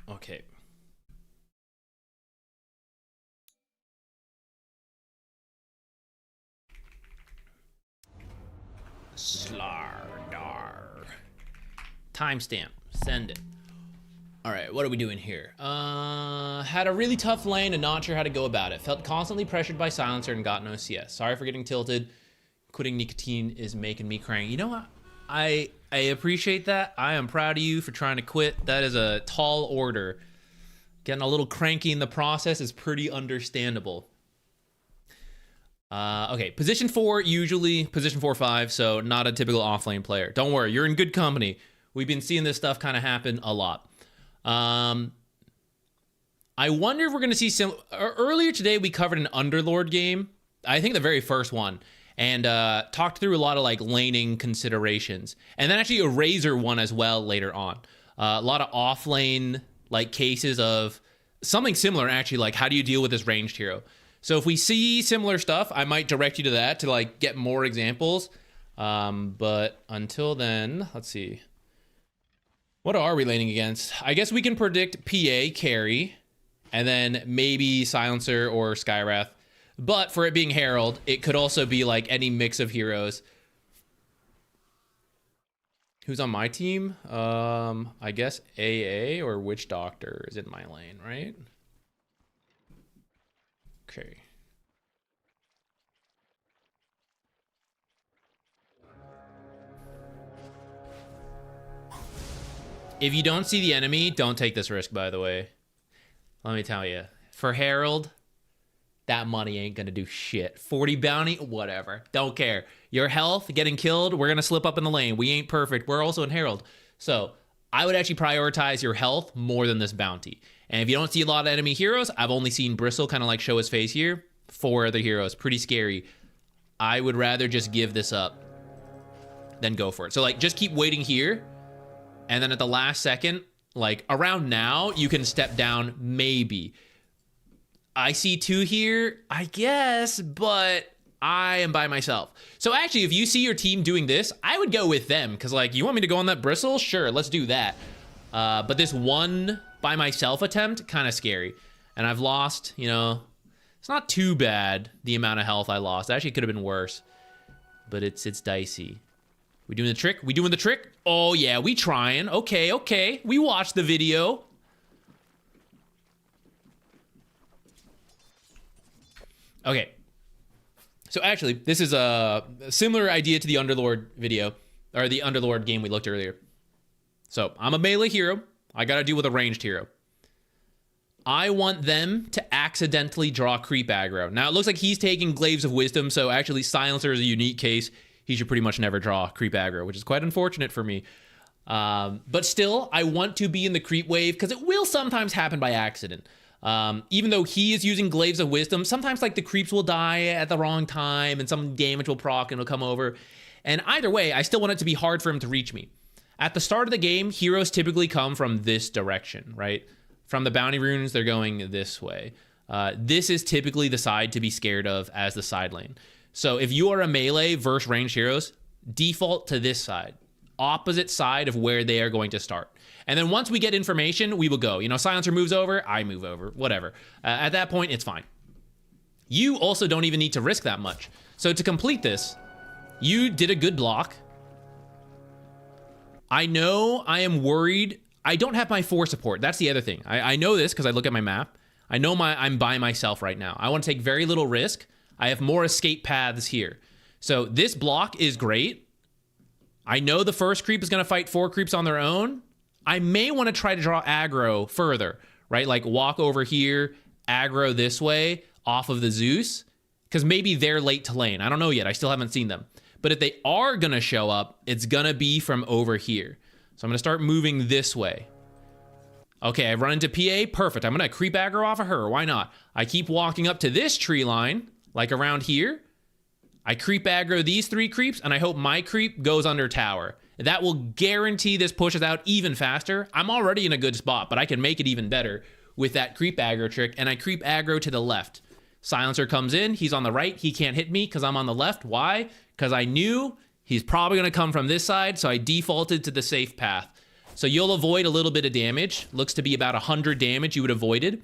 Okay. Slardar. Timestamp. Send it. All right, what are we doing here? Had a really tough lane and not sure how to go about it. Felt constantly pressured by Silencer and got no CS. Sorry for getting tilted. Quitting nicotine is making me crying. You know what? I appreciate that. I am proud of you for trying to quit. That is a tall order. Getting a little cranky in the process is pretty understandable. Okay, position 4, usually position 4-5, so not a typical offlane player. Don't worry, you're in good company. We've been seeing this stuff kind of happen a lot. I wonder if we're going to see some... Earlier today, we covered an Underlord game. I think the very first one. And talked through a lot of like laning considerations. And then actually a Razor one as well later on. A lot of offlane like cases of something similar actually, like how do you deal with this ranged hero? So if we see similar stuff, I might direct you to that to like get more examples. But until then, let's see. What are we laning against? I guess we can predict PA carry and then maybe Silencer or Skywrath. But for it being Herald, it could also be like any mix of heroes. Who's on my team? I guess AA or Witch Doctor is in my lane, right? Okay. If you don't see the enemy, don't take this risk, by the way. Let me tell you. For Herald, that money ain't gonna do shit. 40 bounty, whatever. Don't care. Your health, getting killed, we're gonna slip up in the lane. We ain't perfect. We're also in Herald. So I would actually prioritize your health more than this bounty. And if you don't see a lot of enemy heroes, I've only seen Bristle kind of like show his face here. 4 other heroes, pretty scary. I would rather just give this up than go for it. So like just keep waiting here. And then at the last second, like around now, you can step down maybe. I see 2 here, I guess, but I am by myself. So actually, if you see your team doing this, I would go with them. Because, like, you want me to go on that Bristle? Sure, let's do that. But this one by myself attempt, kind of scary. And I've lost, you know, it's not too bad, the amount of health I lost. Actually, it could have been worse. But it's dicey. We doing the trick? We doing the trick? Oh, yeah, we trying. Okay, okay. We watched the video. Okay, so actually, this is a similar idea to the Underlord video, or the Underlord game we looked earlier. So, I'm a melee hero. I gotta deal with a ranged hero. I want them to accidentally draw creep aggro. Now, it looks like he's taking Glaives of Wisdom, so actually, Silencer is a unique case. He should pretty much never draw creep aggro, which is quite unfortunate for me. But still, I want to be in the creep wave, because it will sometimes happen by accident. Even though he is using Glaives of Wisdom, sometimes like the creeps will die at the wrong time and some damage will proc and it'll come over. And either way, I still want it to be hard for him to reach me. At the start of the game, heroes typically come from this direction, right? From the bounty runes, they're going this way. This is typically the side to be scared of as the side lane. So if you are a melee versus ranged heroes, default to this side. Opposite side of where they are going to start. And then once we get information, we will go. You know, Silencer moves over, I move over, whatever. At that point, it's fine. You also don't even need to risk that much. So to complete this, you did a good block. I know I am worried. I don't have my 4 support. That's the other thing. I know this because I look at my map. I know I'm by myself right now. I want to take very little risk. I have more escape paths here. So this block is great. I know the first creep is going to fight 4 creeps on their own. I may want to try to draw aggro further, right? Like walk over here, aggro this way off of the Zeus, because maybe they're late to lane. I don't know yet. I still haven't seen them. But if they are going to show up, it's going to be from over here. So I'm going to start moving this way. Okay, I run into PA. Perfect. I'm going to creep aggro off of her. Why not? I keep walking up to this tree line, like around here. I creep aggro these 3 creeps, and I hope my creep goes under tower. That will guarantee this pushes out even faster. I'm already in a good spot, but I can make it even better with that creep aggro trick, and I creep aggro to the left. Silencer comes in. He's on the right. He can't hit me because I'm on the left. Why? Because I knew he's probably going to come from this side, so I defaulted to the safe path. So you'll avoid a little bit of damage. Looks to be about 100 damage you would have avoided.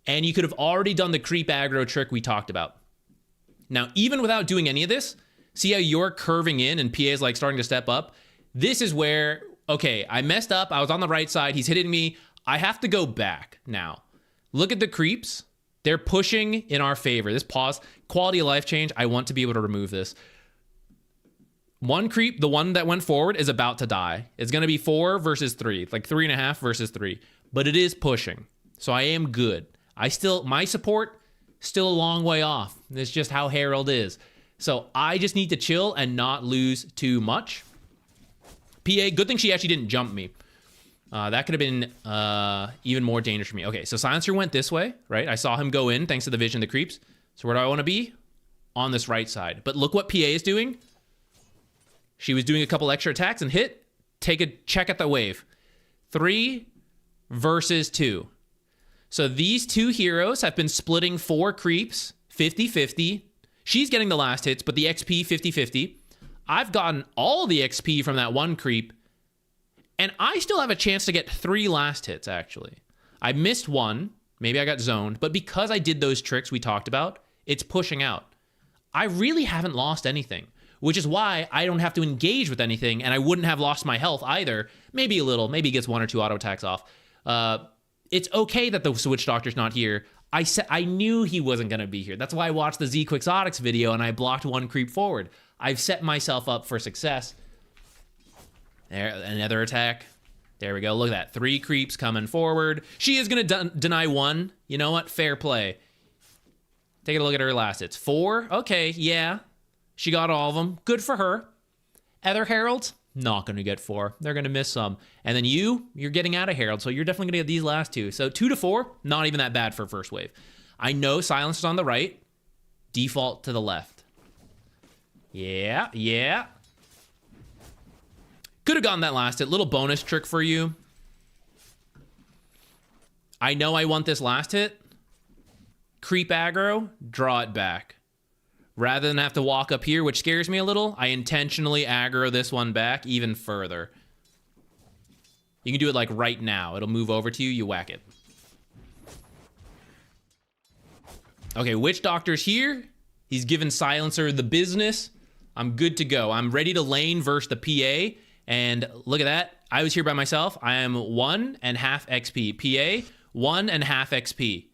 And you could have already done the creep aggro trick we talked about. Now, even without doing any of this, See how you're curving in and PA is like starting to step up? This is where, okay, I messed up. I was on the right side. He's hitting me. I have to go back now. Look at the creeps. They're pushing in our favor. This pause, quality of life change. I want to be able to remove this. One creep, the one that went forward, is about to die. It's going to be 4 versus 3, like 3.5 versus 3. But it is pushing. So I am good. My support, still a long way off. It's just how Herald is. So I just need to chill and not lose too much. PA, good thing she actually didn't jump me. That could have been even more dangerous for me. Okay, so Silencer went this way, right? I saw him go in thanks to the vision of the creeps. So where do I want to be? On this right side. But look what PA is doing. She was doing a couple extra attacks and hit. Take a check at the wave. 3 versus 2. So these two heroes have been splitting 4 creeps 50-50. She's getting the last hits, but the XP 50-50. I've gotten all the XP from that one creep, and I still have a chance to get 3 last hits, actually. I missed 1. Maybe I got zoned, but because I did those tricks we talked about, it's pushing out. I really haven't lost anything, which is why I don't have to engage with anything, and I wouldn't have lost my health either. Maybe a little. Maybe he gets 1 or 2 auto attacks off. It's okay that the Witch Doctor's not here. I knew he wasn't going to be here. That's why I watched the ZQuixotix video and I blocked 1 creep forward. I've set myself up for success. There, another attack. There we go. Look at that. 3 creeps coming forward. She is going to deny 1. You know what? Fair play. Take a look at her last hits. 4. Okay, yeah. She got all of them. Good for her. Other Heralds, not going to get 4. They're going to miss some. And then you're getting out of Herald, so you're definitely going to get these last 2. So 2 to 4, not even that bad for first wave. I know Silencer's on the right. Default to the left. Yeah, yeah. Could have gotten that last hit. Little bonus trick for you. I know I want this last hit. Creep aggro, draw it back. Rather than have to walk up here, which scares me a little, I intentionally aggro this one back even further. You can do it like right now. It'll move over to you, you whack it. Okay, Witch Doctor's here. He's given Silencer the business. I'm good to go. I'm ready to lane versus the PA. And look at that. I was here by myself. I am 1.5 XP. PA, 1.5 XP.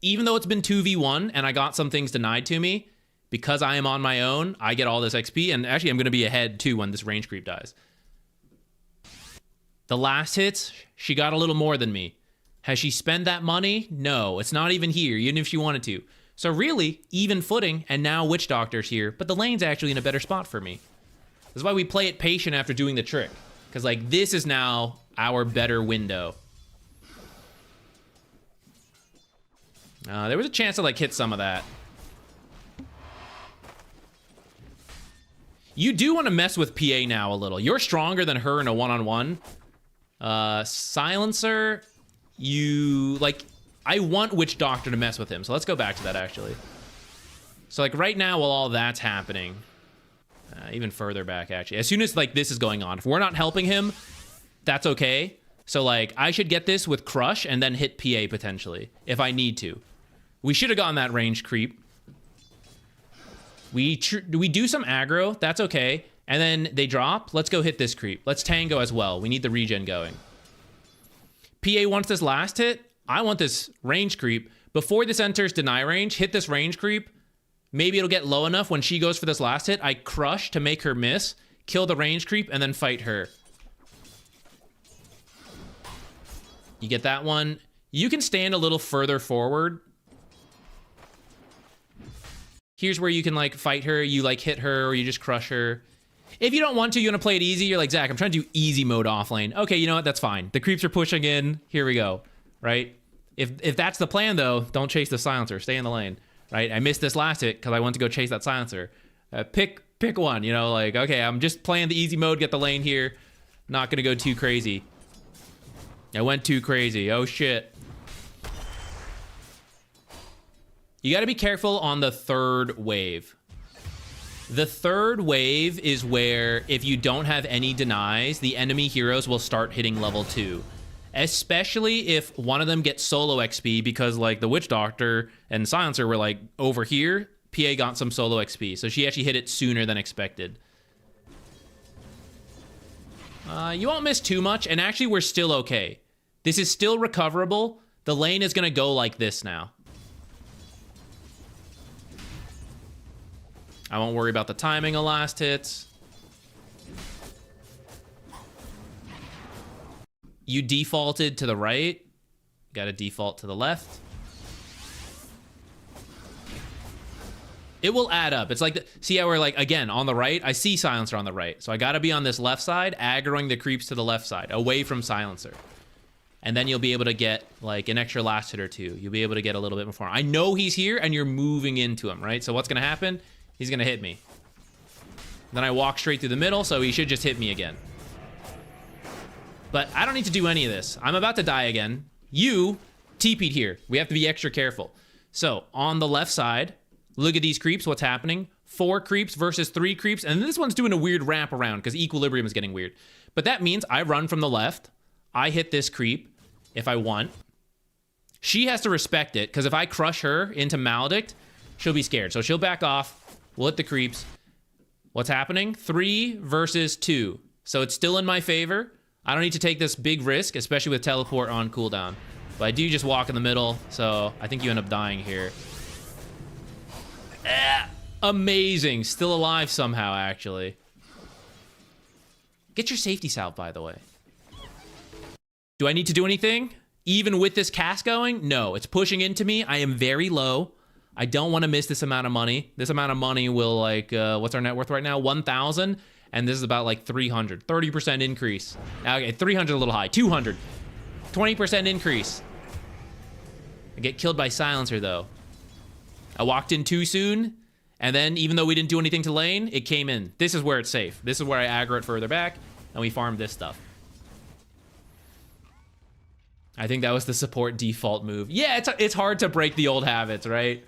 Even though it's been 2v1 and I got some things denied to me, because I am on my own, I get all this XP. And actually, I'm going to be ahead too when this range creep dies. The last hits, she got a little more than me. Has she spent that money? No, it's not even here, even if she wanted to. So really, even footing, and now Witch Doctor's here, but the lane's actually in a better spot for me. This is why we play it patient after doing the trick. Because, like, this is now our better window. There was a chance to, like, hit some of that. You do want to mess with PA now a little. You're stronger than her in a one-on-one. Silencer, I want Witch Doctor to mess with him. So let's go back to that, actually. So, like, right now, while all that's happening, even further back, actually, as soon as, like, this is going on, if we're not helping him, that's okay. So, like, I should get this with Crush and then hit PA potentially, if I need to. We should have gotten that range creep. We do some aggro, that's okay. And then they drop. Let's go hit this creep. Let's tango as well. We need the regen going. PA wants this last hit. I want this range creep. Before this enters deny range, hit this range creep. Maybe it'll get low enough when she goes for this last hit. I crush to make her miss, kill the range creep, and then fight her. You get that one. You can stand a little further forward. Here's where you can, like, fight her. You, like, hit her, or you just crush her. If you don't want to, you want to play it easy. You're like, Zach, I'm trying to do easy mode off lane. Okay, you know what? That's fine. The creeps are pushing in. Here we go. Right? If that's the plan, though, don't chase the Silencer. Stay in the lane. Right? I missed this last hit because I went to go chase that Silencer. Pick one. You know, like, okay, I'm just playing the easy mode. Get the lane here. Not going to go too crazy. I went too crazy. Oh, shit. You got to be careful on the third wave. The third wave is where if you don't have any denies, the enemy heroes will start hitting level 2. Especially if one of them gets solo XP because, like, the Witch Doctor and Silencer were, like, over here. PA got some solo XP, so she actually hit it sooner than expected. You won't miss too much, and actually we're still okay. This is still recoverable. The lane is gonna go like this now. I won't worry about the timing of last hits. You defaulted to the right. Gotta default to the left. It will add up. It's like, see how we're like, again, on the right, I see Silencer on the right. So I gotta be on this left side, aggroing the creeps to the left side, away from Silencer. And then you'll be able to get like an extra last hit or two. You'll be able to get a little bit more. I know he's here and you're moving into him, right? So what's gonna happen? He's gonna hit me. Then I walk straight through the middle, so he should just hit me again. But I don't need to do any of this. I'm about to die again. You TP'd here. We have to be extra careful. So on the left side, look at these creeps, what's happening? 4 creeps versus 3 creeps, and this one's doing a weird wrap around because equilibrium is getting weird. But that means I run from the left, I hit this creep if I want. She has to respect it, because if I crush her into Maledict, she'll be scared. So she'll back off, we'll hit the creeps. What's happening? 3 versus 2. So it's still in my favor. I don't need to take this big risk, especially with teleport on cooldown. But I do just walk in the middle, so I think you end up dying here. Amazing. Still alive somehow, actually. Get your safety salve, by the way. Do I need to do anything? Even with this cast going? No, it's pushing into me. I am very low. I don't want to miss this amount of money. This amount of money will, like, what's our net worth right now? 1,000. And this is about, like, 300. 30% increase. Okay, 300 a little high. 200. 20% increase. I get killed by Silencer, though. I walked in too soon, and then even though we didn't do anything to lane, it came in. This is where it's safe. This is where I aggro it further back, and we farm this stuff. I think that was the support default move. Yeah, it's hard to break the old habits, right?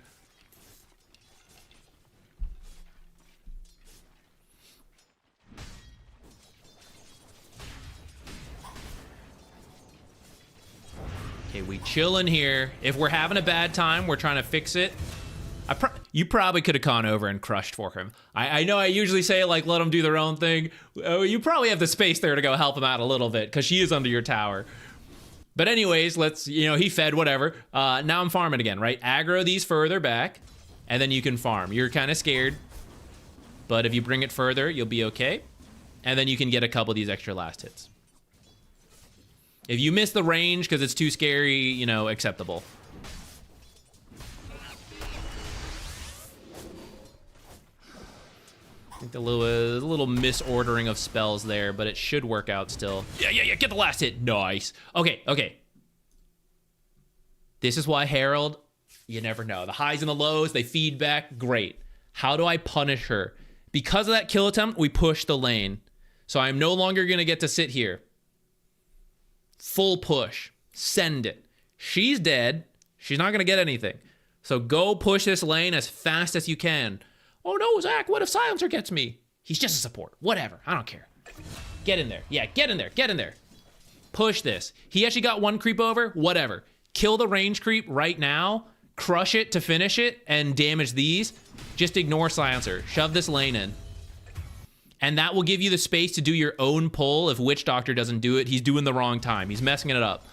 Okay, we chill in here. If we're having a bad time, we're trying to fix it. You probably could have gone over and crushed for him. I know I usually say, like, let them do their own thing. You probably have the space there to go help him out a little bit, because she is under your tower. But anyways, let's, he fed, whatever. Now I'm farming again, right? Aggro these further back, and then you can farm. You're kind of scared, but if you bring it further, you'll be okay. And then you can get a couple of these extra last hits. If you miss the range because it's too scary, acceptable. I think a little misordering of spells there, but it should work out still. Yeah, get the last hit. Nice. Okay. This is why Herald, you never know. The highs and the lows, they feed back. Great. How do I punish her? Because of that kill attempt, we push the lane. So I'm no longer going to get to sit here. Full push. Send it. She's dead. She's not going to get anything. So go push this lane as fast as you can. Oh no, Zach, what if Silencer gets me? He's just a support. Whatever. I don't care. Get in there. Yeah, get in there. Push this. He actually got 1 creep over. Whatever. Kill the range creep right now. Crush it to finish it and damage these. Just ignore Silencer. Shove this lane in. And that will give you the space to do your own pull if Witch Doctor doesn't do it. He's doing the wrong time. He's messing it up.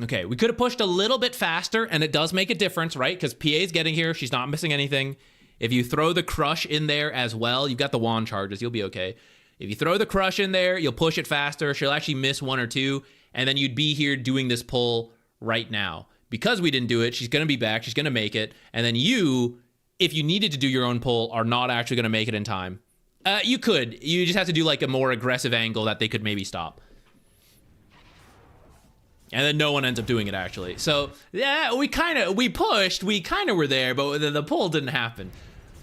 Okay, we could have pushed a little bit faster, and it does make a difference, right? Because PA's getting here. She's not missing anything. If you throw the crush in there as well, you've got the wand charges. You'll be okay. If you throw the crush in there, you'll push it faster. She'll actually miss 1 or 2, and then you'd be here doing this pull right now. Because we didn't do it, she's going to be back. She's going to make it. And then you, if you needed to do your own pull, are not actually going to make it in time. You could. You just have to do like a more aggressive angle that they could maybe stop. And then no one ends up doing it, actually. So, yeah, we pushed. We kind of were there, but the pull didn't happen.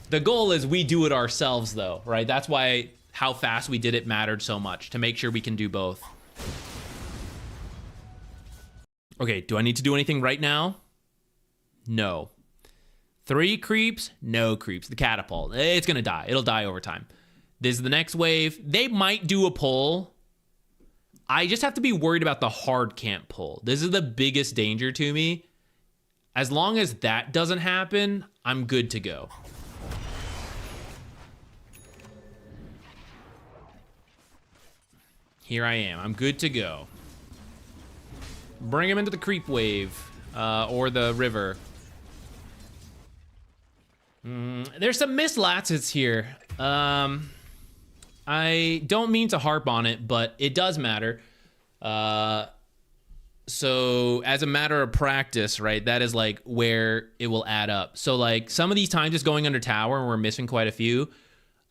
The goal is we do it ourselves, though, right? That's why how fast we did it mattered so much, to make sure we can do both. Okay, do I need to do anything right now? No. 3 creeps, no creeps. The catapult, it's going to die. It'll die over time. This is the next wave. They might do a pull. I just have to be worried about the hard camp pull. This is the biggest danger to me. As long as that doesn't happen, I'm good to go. Here I am. I'm good to go. Bring him into the creep wave, or the river. There's some missed Latsits here. I don't mean to harp on it, but it does matter. So as a matter of practice, right, that is like where it will add up. So like some of these times just going under tower and we're missing quite a few.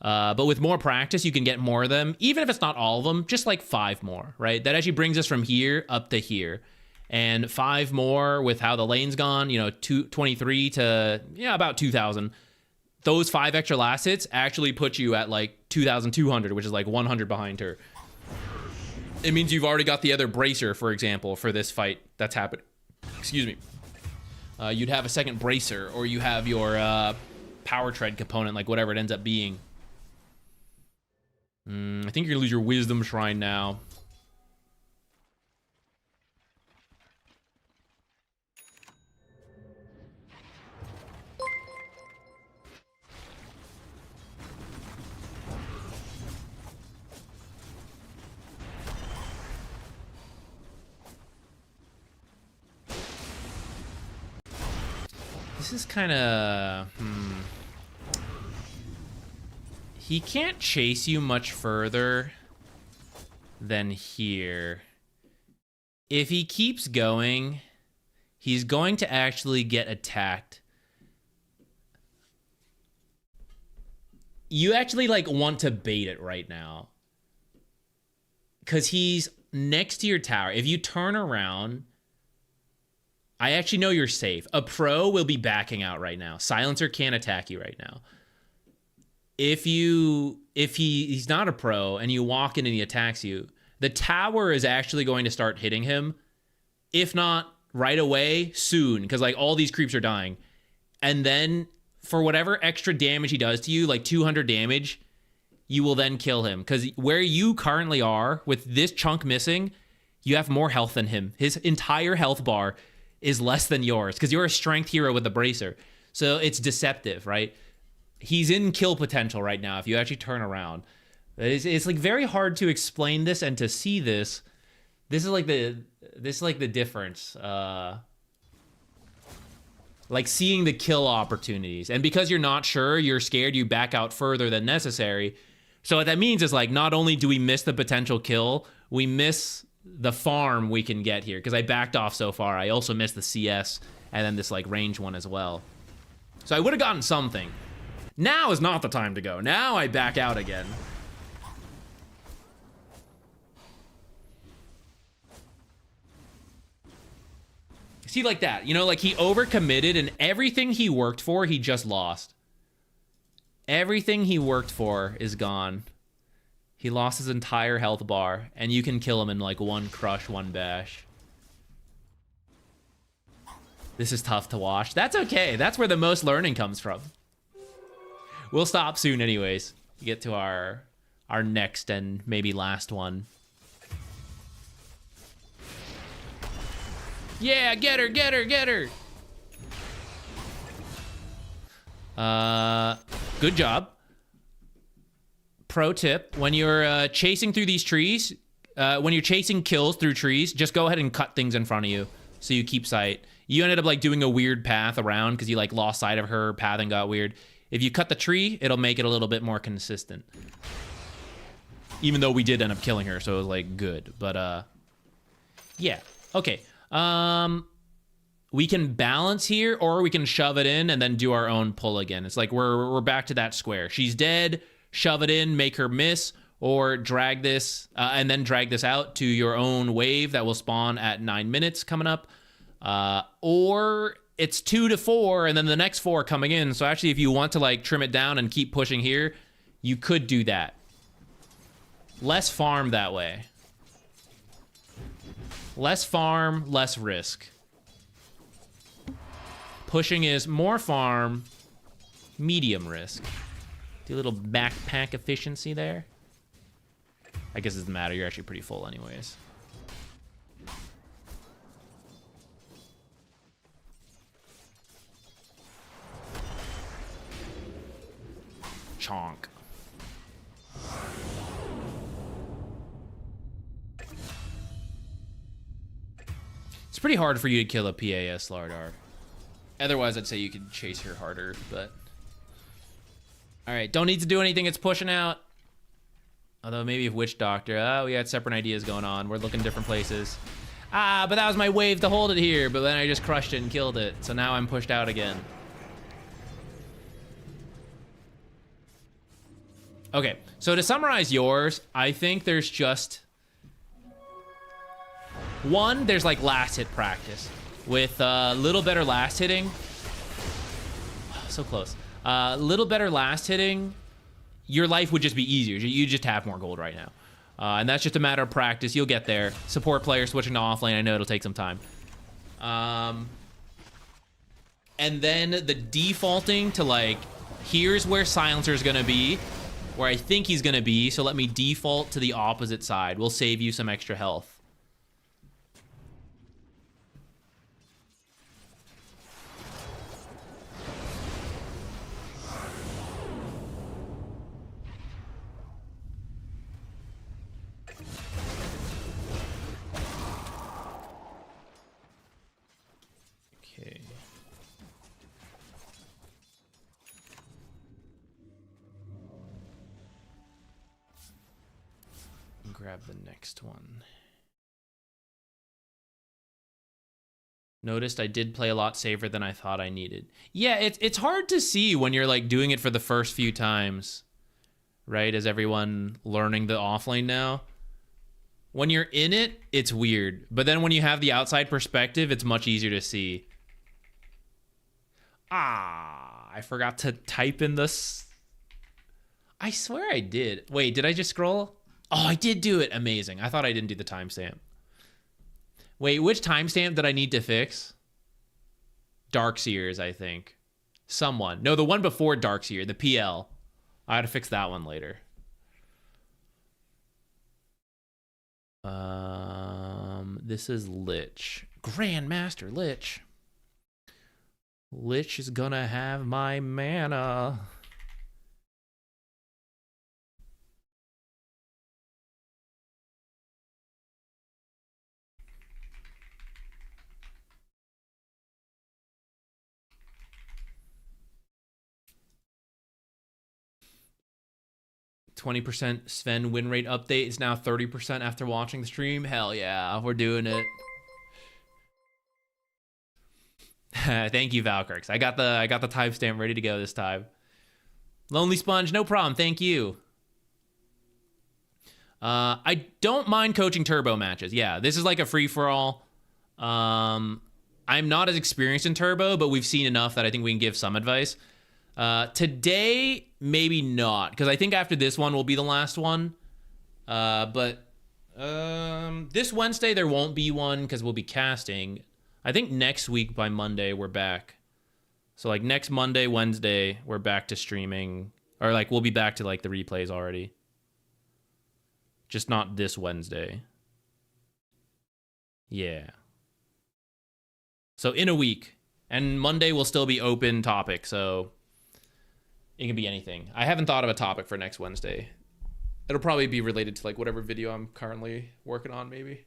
But with more practice, you can get more of them, even if it's not all of them, just like 5 more, right? That actually brings us from here up to here. And 5 more with how the lane's gone, you know, 23 to, yeah, about 2,000. Those 5 extra last hits actually put you at like 2,200, which is like 100 behind her. It means you've already got the other bracer, for example, for this fight that's happening. Excuse me. You'd have a second bracer, or you have your power tread component, like whatever it ends up being. I think you're gonna lose your wisdom shrine now. This is kind of... He can't chase you much further than here. If he keeps going, he's going to actually get attacked. You actually, like, want to bait it right now. Because he's next to your tower. If you turn around... I actually know you're safe. A pro will be backing out right now. Silencer can't attack you right now. If he's not a pro and you walk in and he attacks you, the tower is actually going to start hitting him. If not right away, soon, because like all these creeps are dying. And then for whatever extra damage he does to you, like 200 damage, you will then kill him. Because where you currently are, with this chunk missing, you have more health than him. His entire health bar is less than yours because you're a strength hero with the bracer. So it's deceptive, right? He's in kill potential right now if you actually turn around. It's like very hard to explain this and to see this. This is like the difference. Like seeing the kill opportunities. And because you're not sure, you're scared, you back out further than necessary. So what that means is like not only do we miss the potential kill, we miss the farm we can get here, because I backed off so far. I also missed the CS and then this like range one as well. So I would have gotten something. Now is not the time to go. Now I back out again. See, like that, you know, like he overcommitted and everything he worked for, he just lost. Everything he worked for is gone. He lost his entire health bar, and you can kill him in like one crush, one bash. This is tough to watch. That's okay. That's where the most learning comes from. We'll stop soon anyways. Get to our next and maybe last one. Yeah, get her, get her, get her. Good job. Pro tip, when you're chasing through these trees, when you're chasing kills through trees, just go ahead and cut things in front of you so you keep sight. You ended up like doing a weird path around because you like lost sight of her, pathing got weird. If you cut the tree, it'll make it a little bit more consistent. Even though we did end up killing her, so it was like good. But yeah, okay. We can balance here, or we can shove it in and then do our own pull again. It's like we're back to that square. She's dead. Shove it in, make her miss, or drag this and then drag this out to your own wave that will spawn at 9 minutes coming up. Or it's 2 to 4 and then the next 4 coming in. So actually, if you want to like trim it down and keep pushing here, you could do that. Less farm that way. Less farm, less risk. Pushing is more farm, medium risk. Do a little backpack efficiency there. I guess it doesn't matter. You're actually pretty full anyways. Chonk. It's pretty hard for you to kill a PAS Slardar. Otherwise, I'd say you could chase her harder, but... Alright, don't need to do anything, it's pushing out. Although maybe if Witch Doctor, oh, we had separate ideas going on. We're looking different places. Ah, but that was my wave to hold it here, but then I just crushed it and killed it. So now I'm pushed out again. Okay, so to summarize yours, I think there's just... One, there's like last hit practice. With a little better last hitting. So close. Little better last hitting, your life would just be easier. You just have more gold right now. And that's just a matter of practice. You'll get there. Support player switching to offlane, I know it'll take some time. And then the defaulting to like, here's where Silencer's gonna be, where I think he's gonna be, so let me default to the opposite side. We'll save you some extra health. Okay. Grab the next one. Noticed I did play a lot safer than I thought I needed. Yeah, it's hard to see when you're like doing it for the first few times, right? As everyone learning the offlane now. When you're in it, it's weird. But then when you have the outside perspective, it's much easier to see. Ah, I forgot to type in this. I swear I did. Wait, did I just scroll? Oh, I did do it. Amazing. I thought I didn't do the timestamp. Wait, which timestamp did I need to fix? Dark Seers, I think. Someone. No, the one before Dark Seer, the PL. I had to fix that one later. This is Lich. Grandmaster Lich. Lich is gonna have my mana. %, Sven win rate update is now 30% after watching the stream. Hell yeah, we're doing it. Thank you, Valkyrex. I got the timestamp ready to go this time. Lonely Sponge, no problem. Thank you. I don't mind coaching turbo matches. Yeah, this is like a free for all. I'm not as experienced in turbo, but we've seen enough that I think we can give some advice. Today, maybe not, because I think after this one will be the last one. But this Wednesday there won't be one because we'll be casting. I think next week by Monday we're back. So like next Monday, Wednesday, we're back to streaming. Or like we'll be back to like the replays already. Just not this Wednesday. Yeah. So in a week. And Monday will still be open topic, so it can be anything. I haven't thought of a topic for next Wednesday. It'll probably be related to like whatever video I'm currently working on, maybe.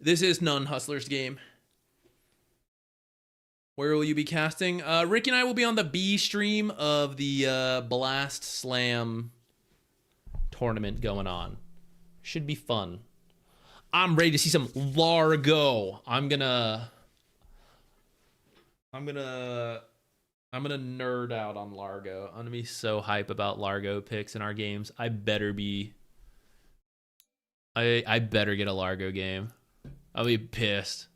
This is None Hustler's game. Where will you be casting? Ricky and I will be on the B stream of the Blast Slam tournament going on. Should be fun. I'm ready to see some Largo. I'm gonna nerd out on Largo. I'm gonna be so hype about Largo picks in our games. I better be. I better get a Largo game. I'll be pissed.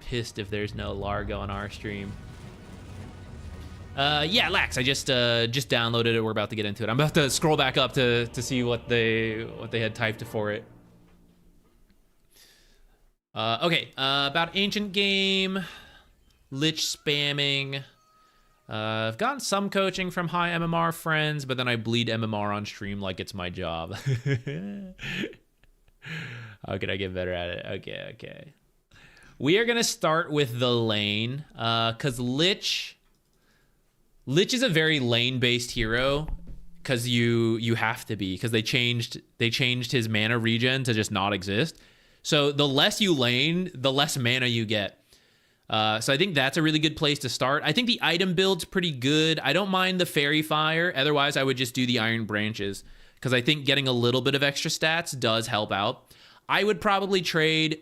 Pissed if there's no Largo on our stream. Yeah, Lax, I just downloaded it. We're about to get into it. I'm about to scroll back up to see what they had typed for it. Okay, about Ancient Game, Lich spamming. I've gotten some coaching from high MMR friends, but then I bleed MMR on stream like it's my job. How can I get better at it? Okay. We are going to start with the lane, because Lich is a very lane-based hero, because you have to be, because they changed his mana regen to just not exist. So the less you lane, the less mana you get. So I think that's a really good place to start. I think the item build's pretty good. I don't mind the Fairy Fire. Otherwise, I would just do the Iron Branches, because I think getting a little bit of extra stats does help out. I would probably trade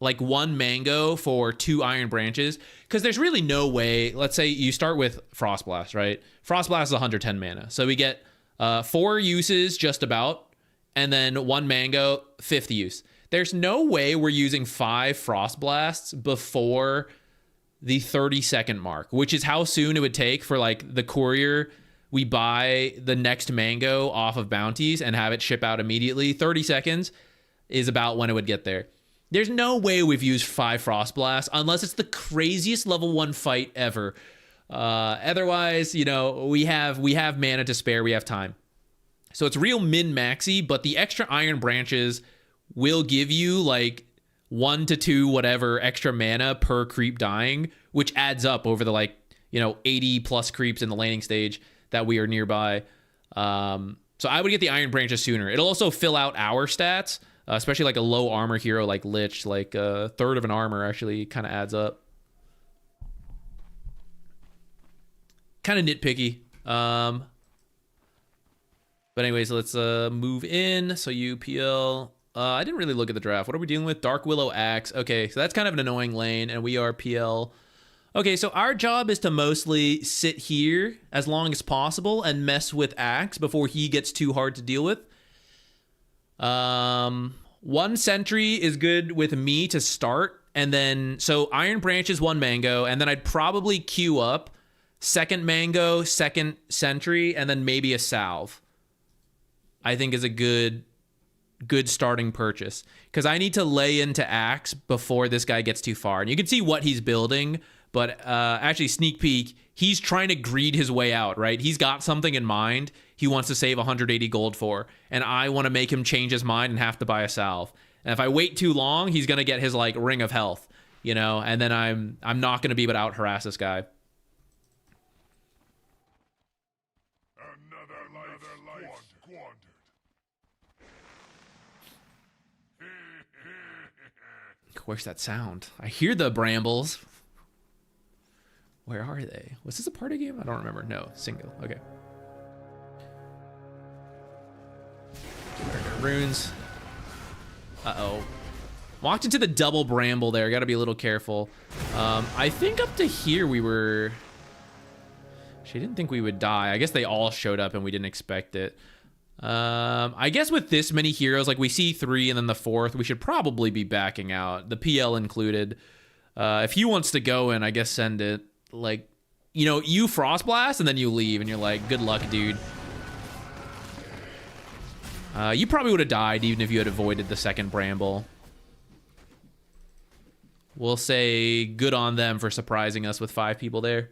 like 1 mango for 2 Iron Branches, because there's really no way. Let's say you start with Frost Blast, right? Frost Blast is 110 mana. So we get 4 uses just about, and then 1 mango, 5th use. There's no way we're using 5 Frost Blasts before the 30-second mark, which is how soon it would take for like the courier. We buy the next mango off of bounties and have it ship out immediately. 30 seconds is about when it would get there. There's no way we've used 5 Frost Blasts unless it's the craziest level 1 fight ever. Otherwise, you know, we have mana to spare. We have time. So it's real min-maxy, but the extra Iron Branches will give you like 1 to 2 whatever extra mana per creep dying, which adds up over the 80 plus creeps in the laning stage that we are nearby. So I would get the Iron Branches sooner. It'll also fill out our stats, especially like a low armor hero like Lich, like a third of an armor actually kind of adds up. Kind of nitpicky. But anyways, let's move in. So UPL. I didn't really look at the draft. What are we dealing with? Dark Willow Axe. Okay, so that's kind of an annoying lane, and we are PL. Okay, so our job is to mostly sit here as long as possible and mess with Axe before he gets too hard to deal with. 1 sentry is good with me to start, and then, so Iron Branch is 1 mango, and then I'd probably queue up 2nd mango, 2nd sentry, and then maybe a salve. I think is a good starting purchase, because I need to lay into Axe before this guy gets too far. And you can see what he's building, but actually sneak peek, he's trying to greed his way out, right? He's got something in mind he wants to save 180 gold for, and I want to make him change his mind and have to buy a salve. And if I wait too long, he's going to get his like ring of health, you know, and then I'm not going to be able to out harass this guy. Where's that sound? I hear the brambles. Where are they? Was this a party game? I don't remember. No, single. Okay. Runes. Uh-oh. Walked into the double bramble there. Gotta be a little careful. I think up to here we were... She didn't think we would die. I guess they all showed up and we didn't expect it. I guess with this many heroes, like we see 3 and then the 4th, we should probably be backing out, the PL included. If he wants to go in, I guess send it. Like, you know, you Frost Blast and then you leave and you're like, good luck, dude. You probably would have died even if you had avoided the 2nd bramble. We'll say good on them for surprising us with 5 people there.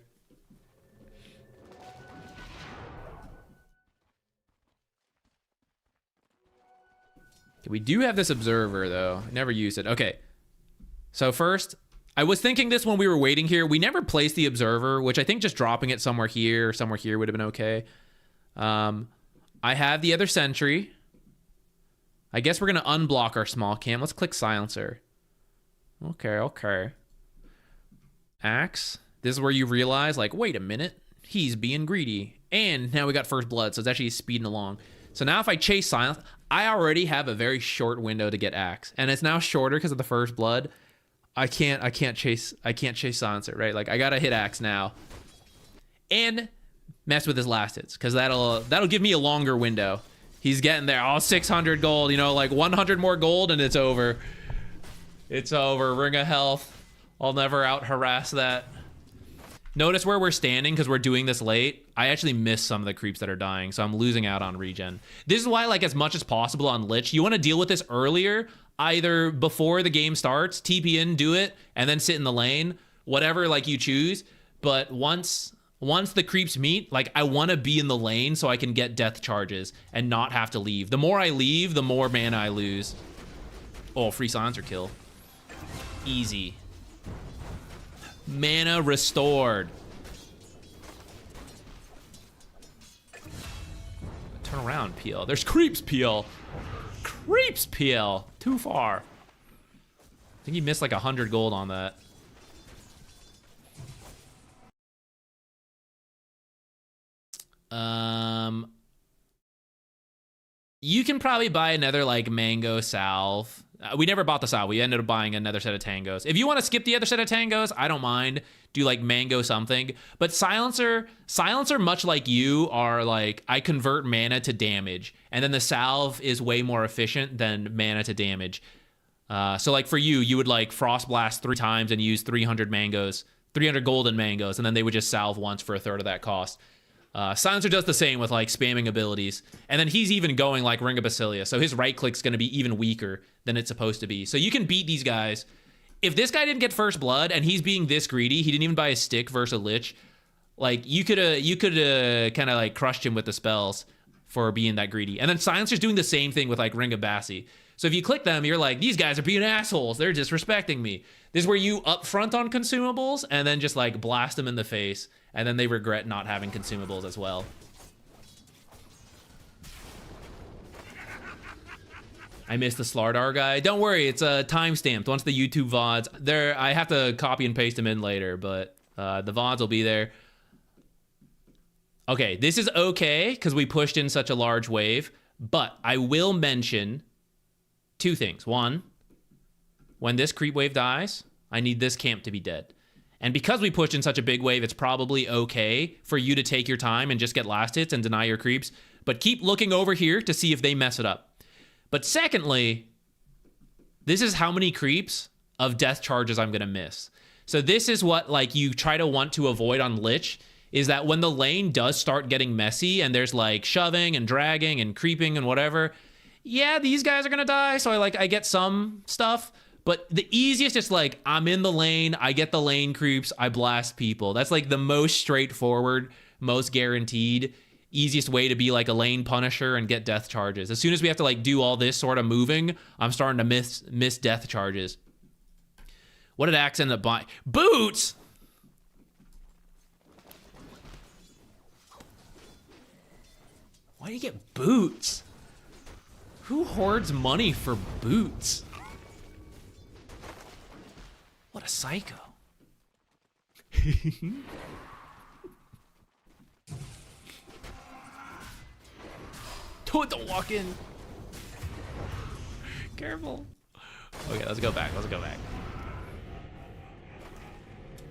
We do have this observer, though. I never used it. Okay. So first, I was thinking this when we were waiting here. We never placed the observer, which I think just dropping it somewhere here or somewhere here would have been okay. I have the other sentry. I guess we're going to unblock our small cam. Let's click silencer. Okay. Axe. This is where you realize, like, wait a minute. He's being greedy. And now we got first blood, so it's actually speeding along. So now if I chase silence... I already have a very short window to get Axe, and it's now shorter because of the first blood. I can't chase silencer, right? Like I gotta hit Axe now, and mess with his last hits because that'll give me a longer window. He's getting there. Oh, 600 gold, you know, like 100 more gold, and it's over. It's over. Ring of health. I'll never out harass that. Notice where we're standing because we're doing this late. I actually missed some of the creeps that are dying, so I'm losing out on regen. This is why, like, as much as possible on Lich, you want to deal with this earlier, either before the game starts, TP in, do it, and then sit in the lane, whatever, like, you choose. but once the creeps meet, like, I want to be in the lane so I can get death charges and not have to leave. The more I leave, the more mana I lose. Oh, free silencer kill. Easy. Mana restored. Turn around, PL. There's creeps, PL. Creeps, PL. Too far. I think he missed like 100 gold on that. You can probably buy another like mango salve. We never bought the salve. We ended up buying another set of tangos. If you want to skip the other set of tangos, I don't mind. Do like mango something. But silencer, much like you, are like, I convert mana to damage, and then the salve is way more efficient than mana to damage. So like for you, you would like frost blast 3 times and use 300 mangoes, 300 golden mangoes, and then they would just salve once for a third of that cost. Silencer does the same with like spamming abilities, and then he's even going like Ring of Basilia, so his right click's going to be even weaker than it's supposed to be. So you can beat these guys. If this guy didn't get first blood and he's being this greedy, he didn't even buy a stick versus a Lich, like you could kind of like crushed him with the spells for being that greedy. And then Silencer's doing the same thing with like Ring of Basi. So if you click them, you're like, these guys are being assholes. They're disrespecting me. This is where you up front on consumables and then just like blast them in the face. And then they regret not having consumables as well. I missed the Slardar guy. Don't worry, it's time-stamped. Once the YouTube VODs, I have to copy and paste them in later, but the VODs will be there. Okay, this is okay, because we pushed in such a large wave, but I will mention 2 things. 1, when this creep wave dies, I need this camp to be dead. And because we pushed in such a big wave, it's probably okay for you to take your time and just get last hits and deny your creeps, but keep looking over here to see if they mess it up. But secondly, this is how many creeps of death charges I'm going to miss. So this is what like you try to want to avoid on Lich, is that when the lane does start getting messy and there's like shoving and dragging and creeping and whatever, yeah, these guys are going to die. So I get some stuff. But the easiest is like, I'm in the lane, I get the lane creeps, I blast people. That's like the most straightforward, most guaranteed, easiest way to be like a lane punisher and get death charges. As soon as we have to like do all this sort of moving, I'm starting to miss death charges. What did Axe end up buying? Boots! Why do you get boots? Who hoards money for boots? What a psycho. Don't walk in. Careful. Okay, let's go back.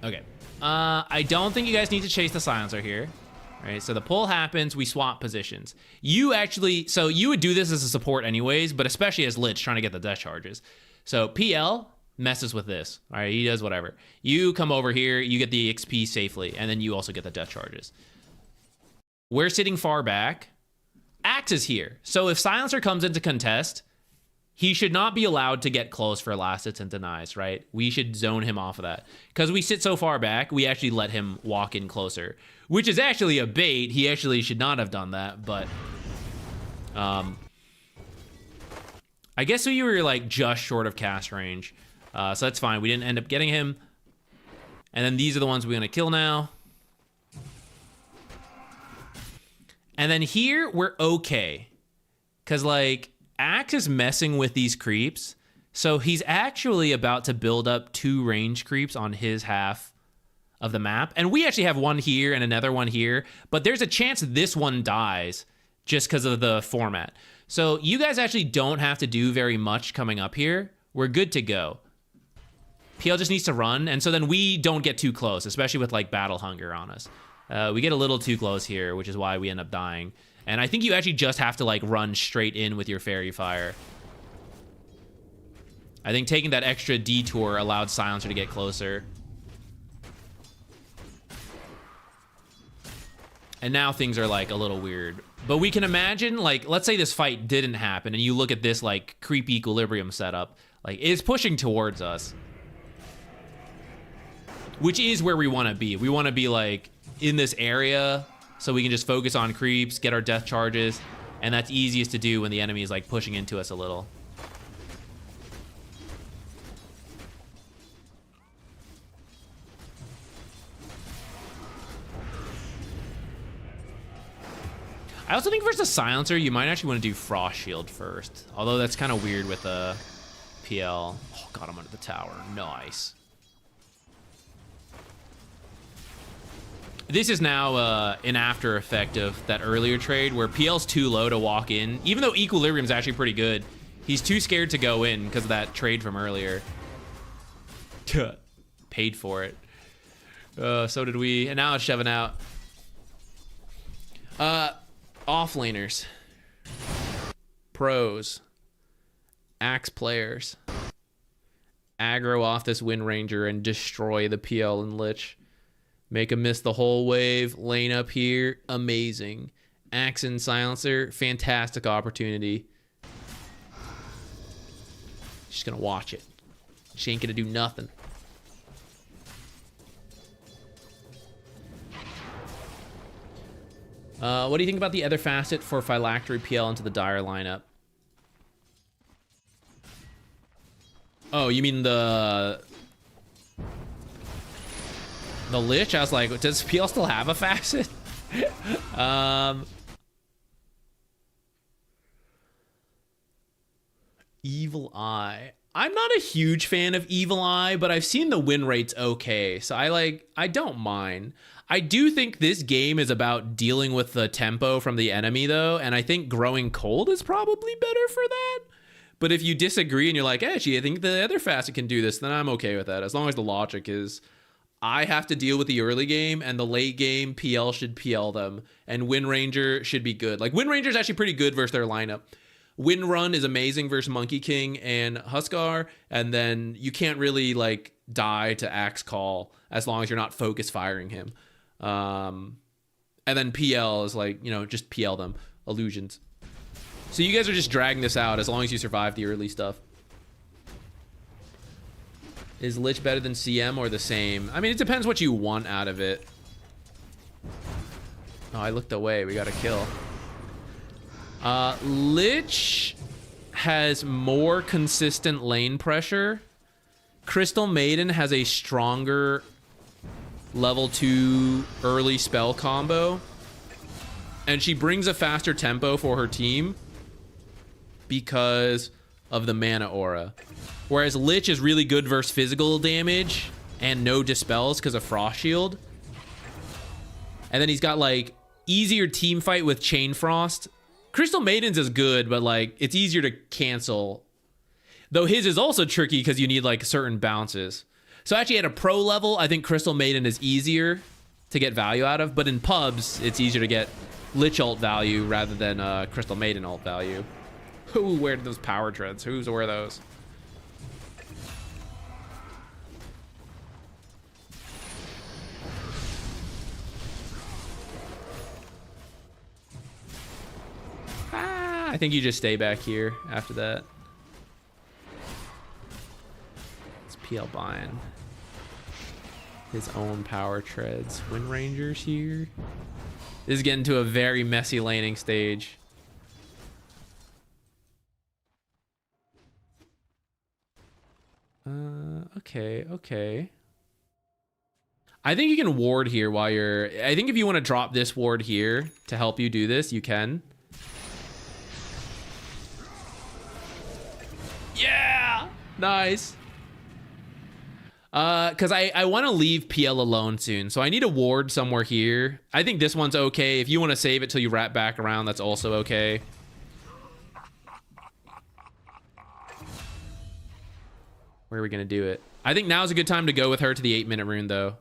Okay. I don't think you guys need to chase the silencer here. All right, so the pull happens, we swap positions. You would do this as a support anyways, but especially as Lich trying to get the death charges. So PL messes with this. All right, he does whatever. You come over here, you get the XP safely, and then you also get the death charges. We're sitting far back. Axe is here. So if Silencer comes into contest, he should not be allowed to get close for last hits and denies, right? We should zone him off of that. Because we sit so far back, we actually let him walk in closer, which is actually a bait. He actually should not have done that, but I guess we were like just short of cast range. So that's fine. We didn't end up getting him. And then these are the ones we're going to kill now. And then here, we're okay. Because, like, Axe is messing with these creeps. So he's actually about to build up 2 range creeps on his half of the map. And we actually have one here and another one here. But there's a chance this one dies just because of the format. So you guys actually don't have to do very much coming up here. We're good to go. PL just needs to run, and so then we don't get too close, especially with like battle hunger on us. We get a little too close here, which is why we end up dying. And I think you actually just have to like run straight in with your fairy fire. I think taking that extra detour allowed Silencer to get closer. And now things are like a little weird. But we can imagine, like, let's say this fight didn't happen and you look at this like creepy equilibrium setup, like it's pushing towards us. which is where we want to be. We want to be like in this area so we can just focus on creeps, get our death charges, and that's easiest to do when the enemy is like pushing into us a little. I also think versus a silencer, you might actually want to do Frost Shield first. Although that's kind of weird with a PL. Oh god, I'm under the tower. Nice. This is now an after effect of that earlier trade where PL's too low to walk in. Even though Equilibrium's actually pretty good, he's too scared to go in because of that trade from earlier. Paid for it. So did we. And now it's shoving out. Offlaners, pros, axe players, aggro off this Wind Ranger and destroy the PL and Lich. Make him miss the whole wave, lane up here, amazing. Axe and Silencer, fantastic opportunity. She's gonna watch it. She ain't gonna do nothing. What do you think about the other facet for Phylactery PL into the Dire lineup? Oh, you mean the Lich? I was like, does PL still have a facet? Evil Eye. I'm not a huge fan of Evil Eye, but I've seen the win rates okay, so I don't mind. I do think this game is about dealing with the tempo from the enemy, though, and I think Growing Cold is probably better for that. But if you disagree and you're like, actually, I think the other facet can do this, then I'm okay with that, as long as the logic is I have to deal with the early game, and the late game, PL should PL them, and Wind Ranger should be good. Like, Wind Ranger is actually pretty good versus their lineup. Wind Run is amazing versus Monkey King and Huskar, and then you can't really, like, die to Axe Call as long as you're not focus firing him. And then PL is like, you know, just PL them. Illusions. So you guys are just dragging this out as long as you survive the early stuff. Is Lich better than CM or the same? I mean, it depends what you want out of it. Oh, I looked away. We got a kill. Lich has more consistent lane pressure. Crystal Maiden has a stronger level 2 early spell combo, and she brings a faster tempo for her team because of the mana aura, whereas Lich is really good versus physical damage and no dispels because of Frost Shield. And then he's got like easier team fight with Chain Frost. Crystal Maiden's is good, but like it's easier to cancel, though his is also tricky because you need like certain bounces. So actually at a pro level, I think Crystal Maiden is easier to get value out of, but in pubs, it's easier to get Lich ult value rather than Crystal Maiden ult value. Who wear those power treads? Who's wear those? I think you just stay back here after that. It's PL buying his own power treads. Wind Rangers here. This is getting to a very messy laning stage. Okay. I think you can ward here while you're... I think if you want to drop this ward here to help you do this, you can. Yeah! Nice. Because I want to leave PL alone soon, so I need a ward somewhere here. I think this one's okay. If you want to save it till you wrap back around, that's also okay. Where are we going to do it? I think now's a good time to go with her to the 8-minute rune, though.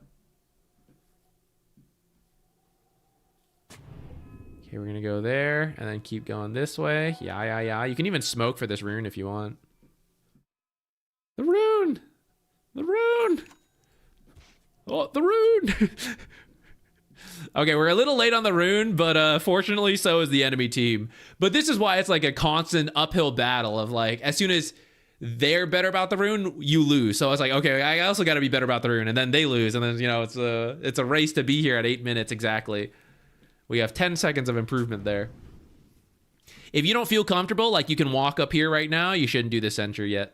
Okay, we're going to go there and then keep going this way. Yeah. You can even smoke for this rune if you want. The rune! The rune! Oh, the rune! Okay, we're a little late on the rune, but fortunately so is the enemy team. But this is why it's like a constant uphill battle of like, as soon as they're better about the rune, you lose. So I was like, okay, I also got to be better about the rune, and then they lose, and then, you know, it's a race to be here at 8 minutes exactly. We have 10 seconds of improvement there. If you don't feel comfortable, like you can walk up here right now, you shouldn't do the sentry yet.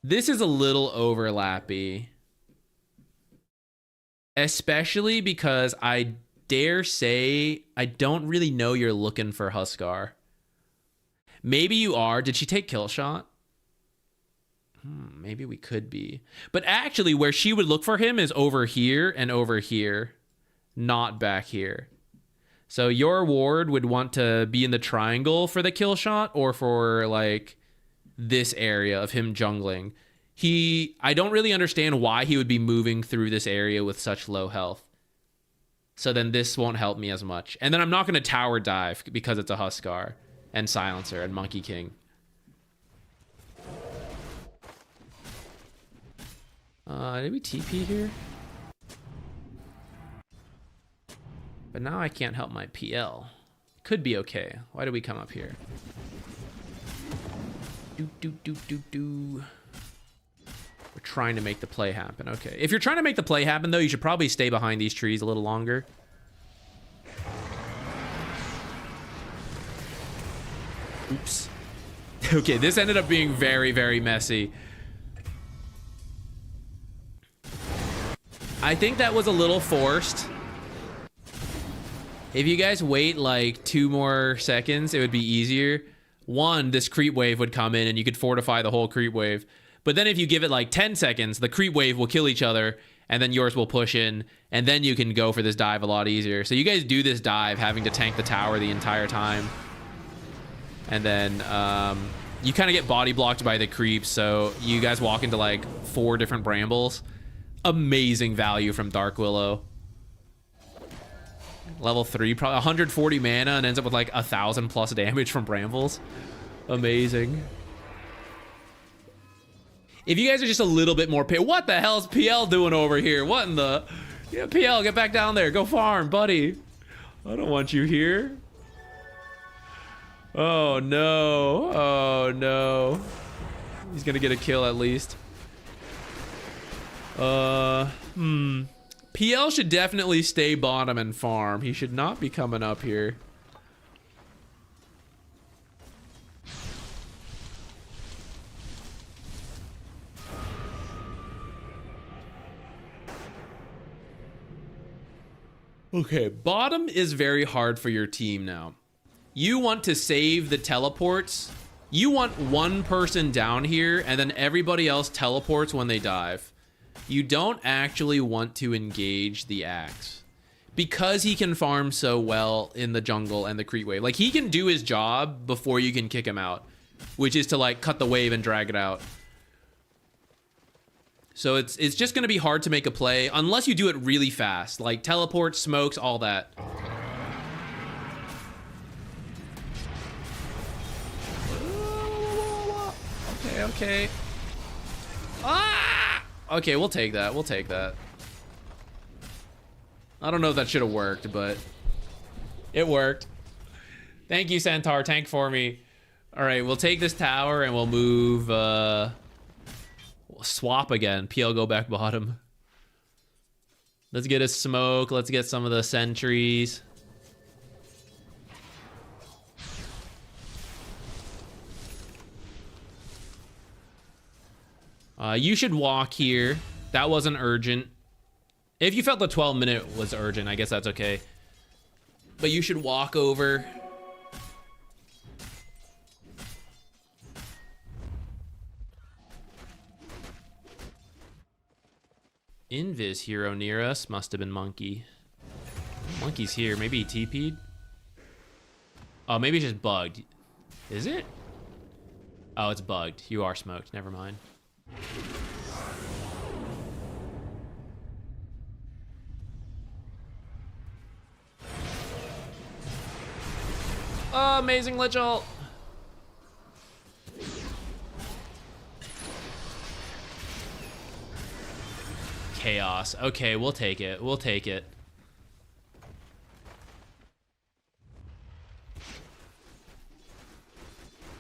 This is a little overlappy. Especially because I dare say I don't really know you're looking for Huskar. Maybe you are. Did she take kill shot? Maybe we could be. But actually, where she would look for him is over here and over here, not back here. So your ward would want to be in the triangle for the kill shot, or for like this area of him jungling. I don't really understand why he would be moving through this area with such low health. So then this won't help me as much. And then I'm not going to tower dive because it's a Huskar and Silencer and Monkey King. Did we TP here? But now I can't help my PL. Could be okay. Why did we come up here? We're trying to make the play happen. Okay. If you're trying to make the play happen, though, you should probably stay behind these trees a little longer. Oops. Okay, this ended up being very, very messy. I think that was a little forced. If you guys wait like 2 more seconds, it would be easier. One, this creep wave would come in and you could fortify the whole creep wave. But then if you give it like 10 seconds, the creep wave will kill each other and then yours will push in, and then you can go for this dive a lot easier. So you guys do this dive having to tank the tower the entire time. And then you kind of get body blocked by the creeps, so you guys walk into like 4 different brambles. Amazing value from Dark Willow. Level 3, probably 140 mana and ends up with like 1,000 plus damage from brambles. Amazing. If you guys are just a little bit more what the hell is PL doing over here? What in the... Yeah, PL, get back down there. Go farm, buddy. I don't want you here. Oh, no. Oh, no. He's gonna get a kill at least. PL should definitely stay bottom and farm. He should not be coming up here. Okay, bottom is very hard for your team now. You want to save the teleports. You want one person down here and then everybody else teleports when they dive. You don't actually want to engage the axe because he can farm so well in the jungle and the creep wave. Like, he can do his job before you can kick him out, which is to like cut the wave and drag it out. So it's just going to be hard to make a play unless you do it really fast, like teleport, smokes, all that. Okay. Ah! Okay, we'll take that. We'll take that. I don't know if that should have worked, but it worked. Thank you, Centaur. Tank for me. All right, we'll take this tower and we'll move... we'll swap again. PL go back bottom. Let's get a smoke. Let's get some of the sentries. You should walk here. That wasn't urgent. If you felt the 12-minute was urgent, I guess that's okay. But you should walk over. Invis hero near us. Must have been Monkey. Monkey's here. Maybe he TP'd. Oh, maybe it's just bugged. Is it? Oh, it's bugged. You are smoked. Never mind. Oh, amazing Lich ult. Chaos. Okay, we'll take it. We'll take it.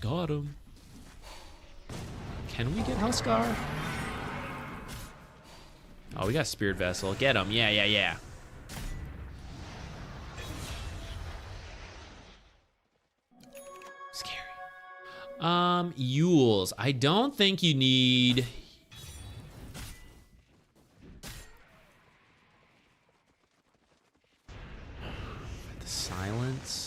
Got him. Can we get Huskar? Oh, we got Spirit Vessel. Get him. Yeah, yeah, yeah. Scary. Yules. I don't think you need... The silence.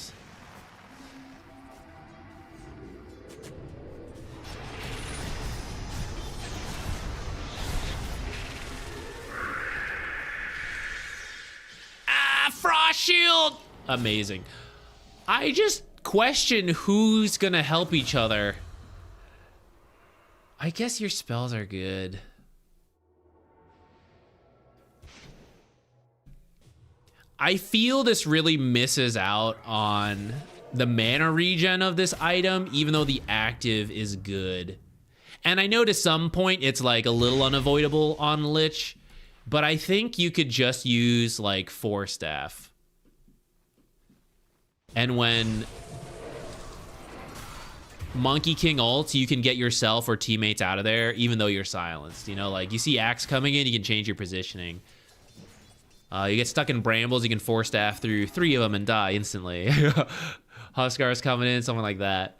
Frost shield! Amazing. I just question who's gonna help each other. I guess your spells are good. I feel this really misses out on the mana regen of this item, even though the active is good. And I know to some point it's like a little unavoidable on Lich, but I think you could just use like Force Staff. And when Monkey King ults, you can get yourself or teammates out of there, even though you're silenced. You know, like you see Axe coming in, you can change your positioning. You get stuck in brambles, you can Force Staff through 3 of them and die instantly. Huskar's coming in, something like that.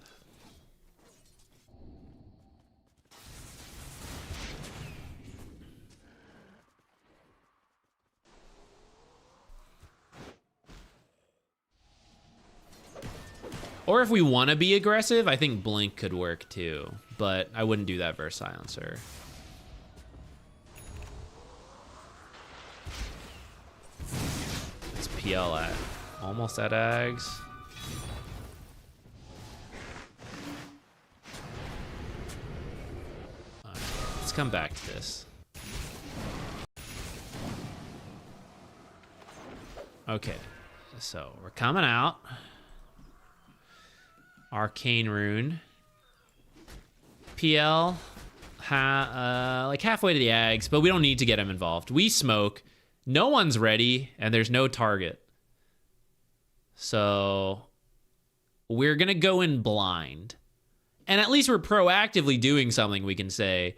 Or if we want to be aggressive, I think Blink could work too, but I wouldn't do that versus Silencer. It's PL at almost at Ags. Okay, let's come back to this. Okay, so we're coming out. Arcane Rune. PL, like halfway to the Ags, but we don't need to get him involved. We smoke. No one's ready, and there's no target. So we're going to go in blind. And at least we're proactively doing something, we can say.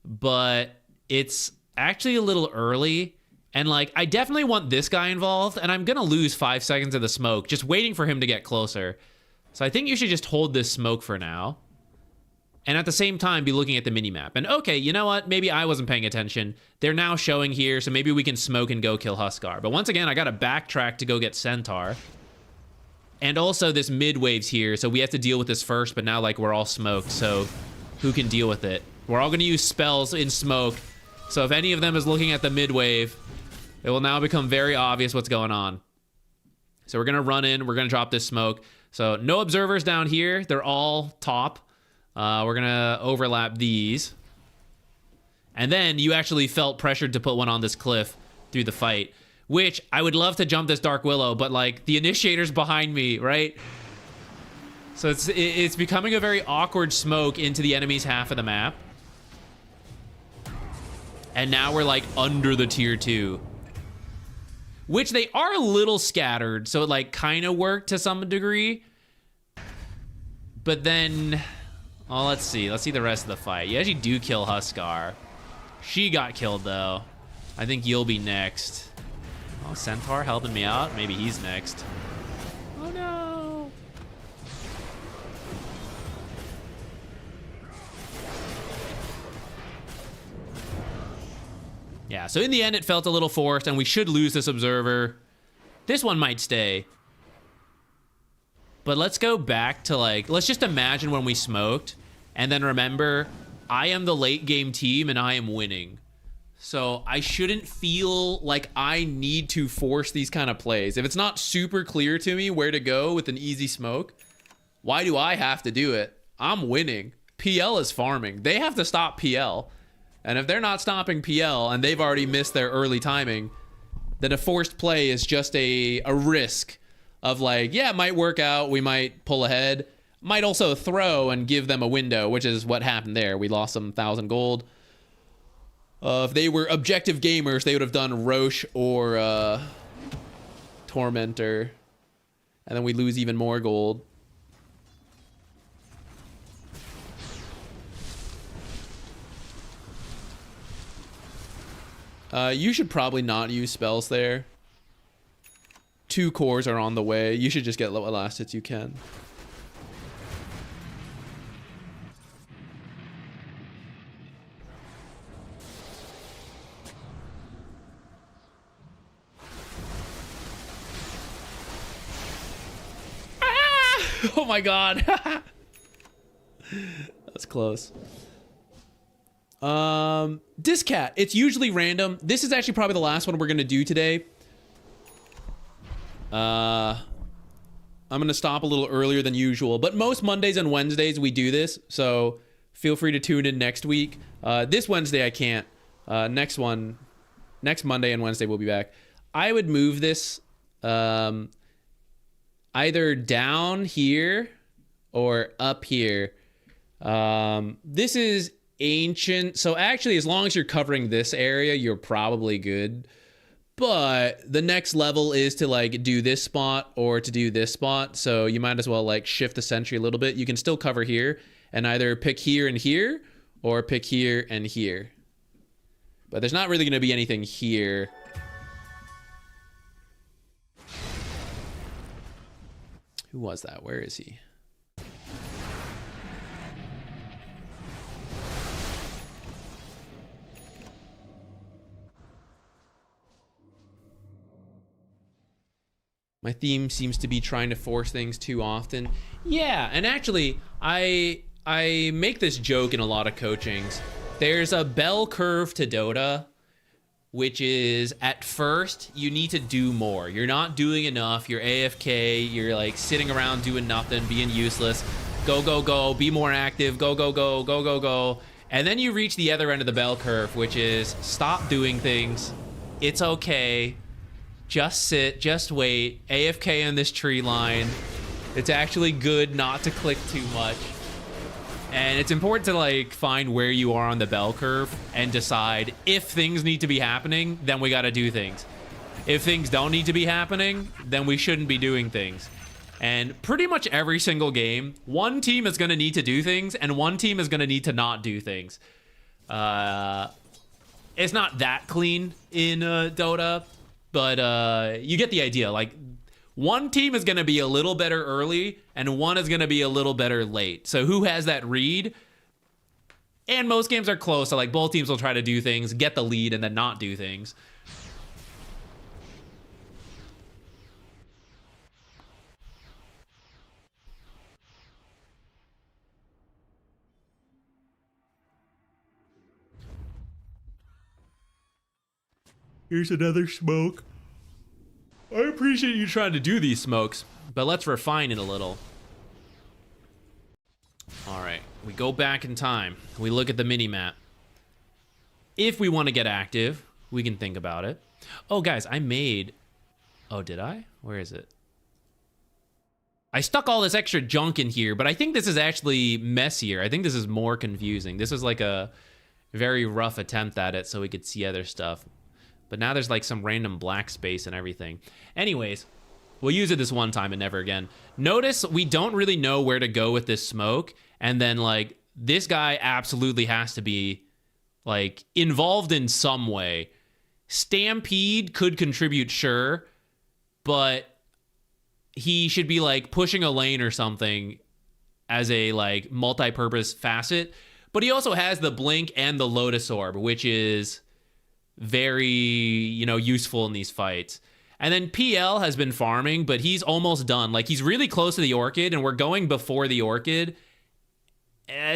But it's actually a little early. And, like, I definitely want this guy involved, and I'm going to lose 5 seconds of the smoke just waiting for him to get closer. So I think you should just hold this smoke for now. And at the same time, be looking at the minimap. And okay, you know what? Maybe I wasn't paying attention. They're now showing here, so maybe we can smoke and go kill Huskar. But once again, I got to backtrack to go get Centaur. And also this mid wave's here, so we have to deal with this first, but now like we're all smoked, so who can deal with it? We're all going to use spells in smoke. So if any of them is looking at the mid wave, it will now become very obvious what's going on. So we're going to run in, we're going to drop this smoke. So no observers down here. They're all top. We're going to overlap these. And then you actually felt pressured to put one on this cliff through the fight, which I would love to jump this Dark Willow, but like the initiator's behind me, right? So it's becoming a very awkward smoke into the enemy's half of the map. And now we're like under the tier 2. Which they are a little scattered, so it like kind of worked to some degree. But then, oh, let's see the rest of the fight. You actually do kill Huskar. She got killed though. I think you'll be next. Oh, Centaur helping me out. Maybe he's next. Oh no. Yeah, so in the end, it felt a little forced, and we should lose this observer. This one might stay. But let's go back to, like, let's just imagine when we smoked, and then remember, I am the late game team, and I am winning. So I shouldn't feel like I need to force these kind of plays. If it's not super clear to me where to go with an easy smoke, why do I have to do it? I'm winning. PL is farming. They have to stop PL. And if they're not stopping PL and they've already missed their early timing, then a forced play is just a risk of like, yeah, it might work out. We might pull ahead. Might also throw and give them a window, which is what happened there. We lost some 1,000 gold. If they were objective gamers, they would have done Roche or Tormentor. And then we lose even more gold. You should probably not use spells there. 2 cores are on the way. You should just get what last hits you can. Oh my god. That's close. Discat. It's usually random. This is actually probably the last one we're gonna do today. I'm gonna stop a little earlier than usual, but most Mondays and Wednesdays we do this, so feel free to tune in next week. This Wednesday I can't. Next Monday and Wednesday we'll be back. I would move this either down here or up here. This is ancient, so actually as long as you're covering this area, you're probably good. But the next level is to like do this spot or to do this spot, so you might as well like shift the sentry a little bit. You can still cover here and either pick here and here or pick here and here. But there's not really going to be anything here. Who was that? Where is he? My theme seems to be trying to force things too often. Yeah, and actually, I make this joke in a lot of coachings. There's a bell curve to Dota, which is at first you need to do more. You're not doing enough. You're AFK. You're like sitting around doing nothing, being useless. Go, go, go. Be more active. Go, go, go. Go, go, go. And then you reach the other end of the bell curve, which is stop doing things. It's okay. Just sit. Just wait. AFK on this tree line. It's actually good not to click too much. And it's important to like find where you are on the bell curve and decide if things need to be happening, then we got to do things. If things don't need to be happening, then we shouldn't be doing things. And pretty much every single game, one team is going to need to do things and one team is going to need to not do things. It's not that clean in Dota, but you get the idea. Like, one team is going to be a little better early, and one is going to be a little better late. So who has that read? And most games are close, so like both teams will try to do things, get the lead, and then not do things. Here's another smoke. I appreciate you trying to do these smokes, but let's refine it a little. All right, we go back in time. We look at the mini-map. If we want to get active, we can think about it. Oh, guys, I made... Oh, did I? Where is it? I stuck all this extra junk in here, but I think this is actually messier. I think this is more confusing. This was like a very rough attempt at it so we could see other stuff. But now there's like some random black space and everything. Anyways, we'll use it this one time and never again. Notice we don't really know where to go with this smoke. And then like this guy absolutely has to be like involved in some way. Stampede could contribute, sure. But he should be like pushing a lane or something as a like multi-purpose facet. But he also has the blink and the Lotus Orb, which is... very, you know, useful in these fights. And then PL has been farming, but he's almost done. Like, he's really close to the Orchid, and we're going before the Orchid.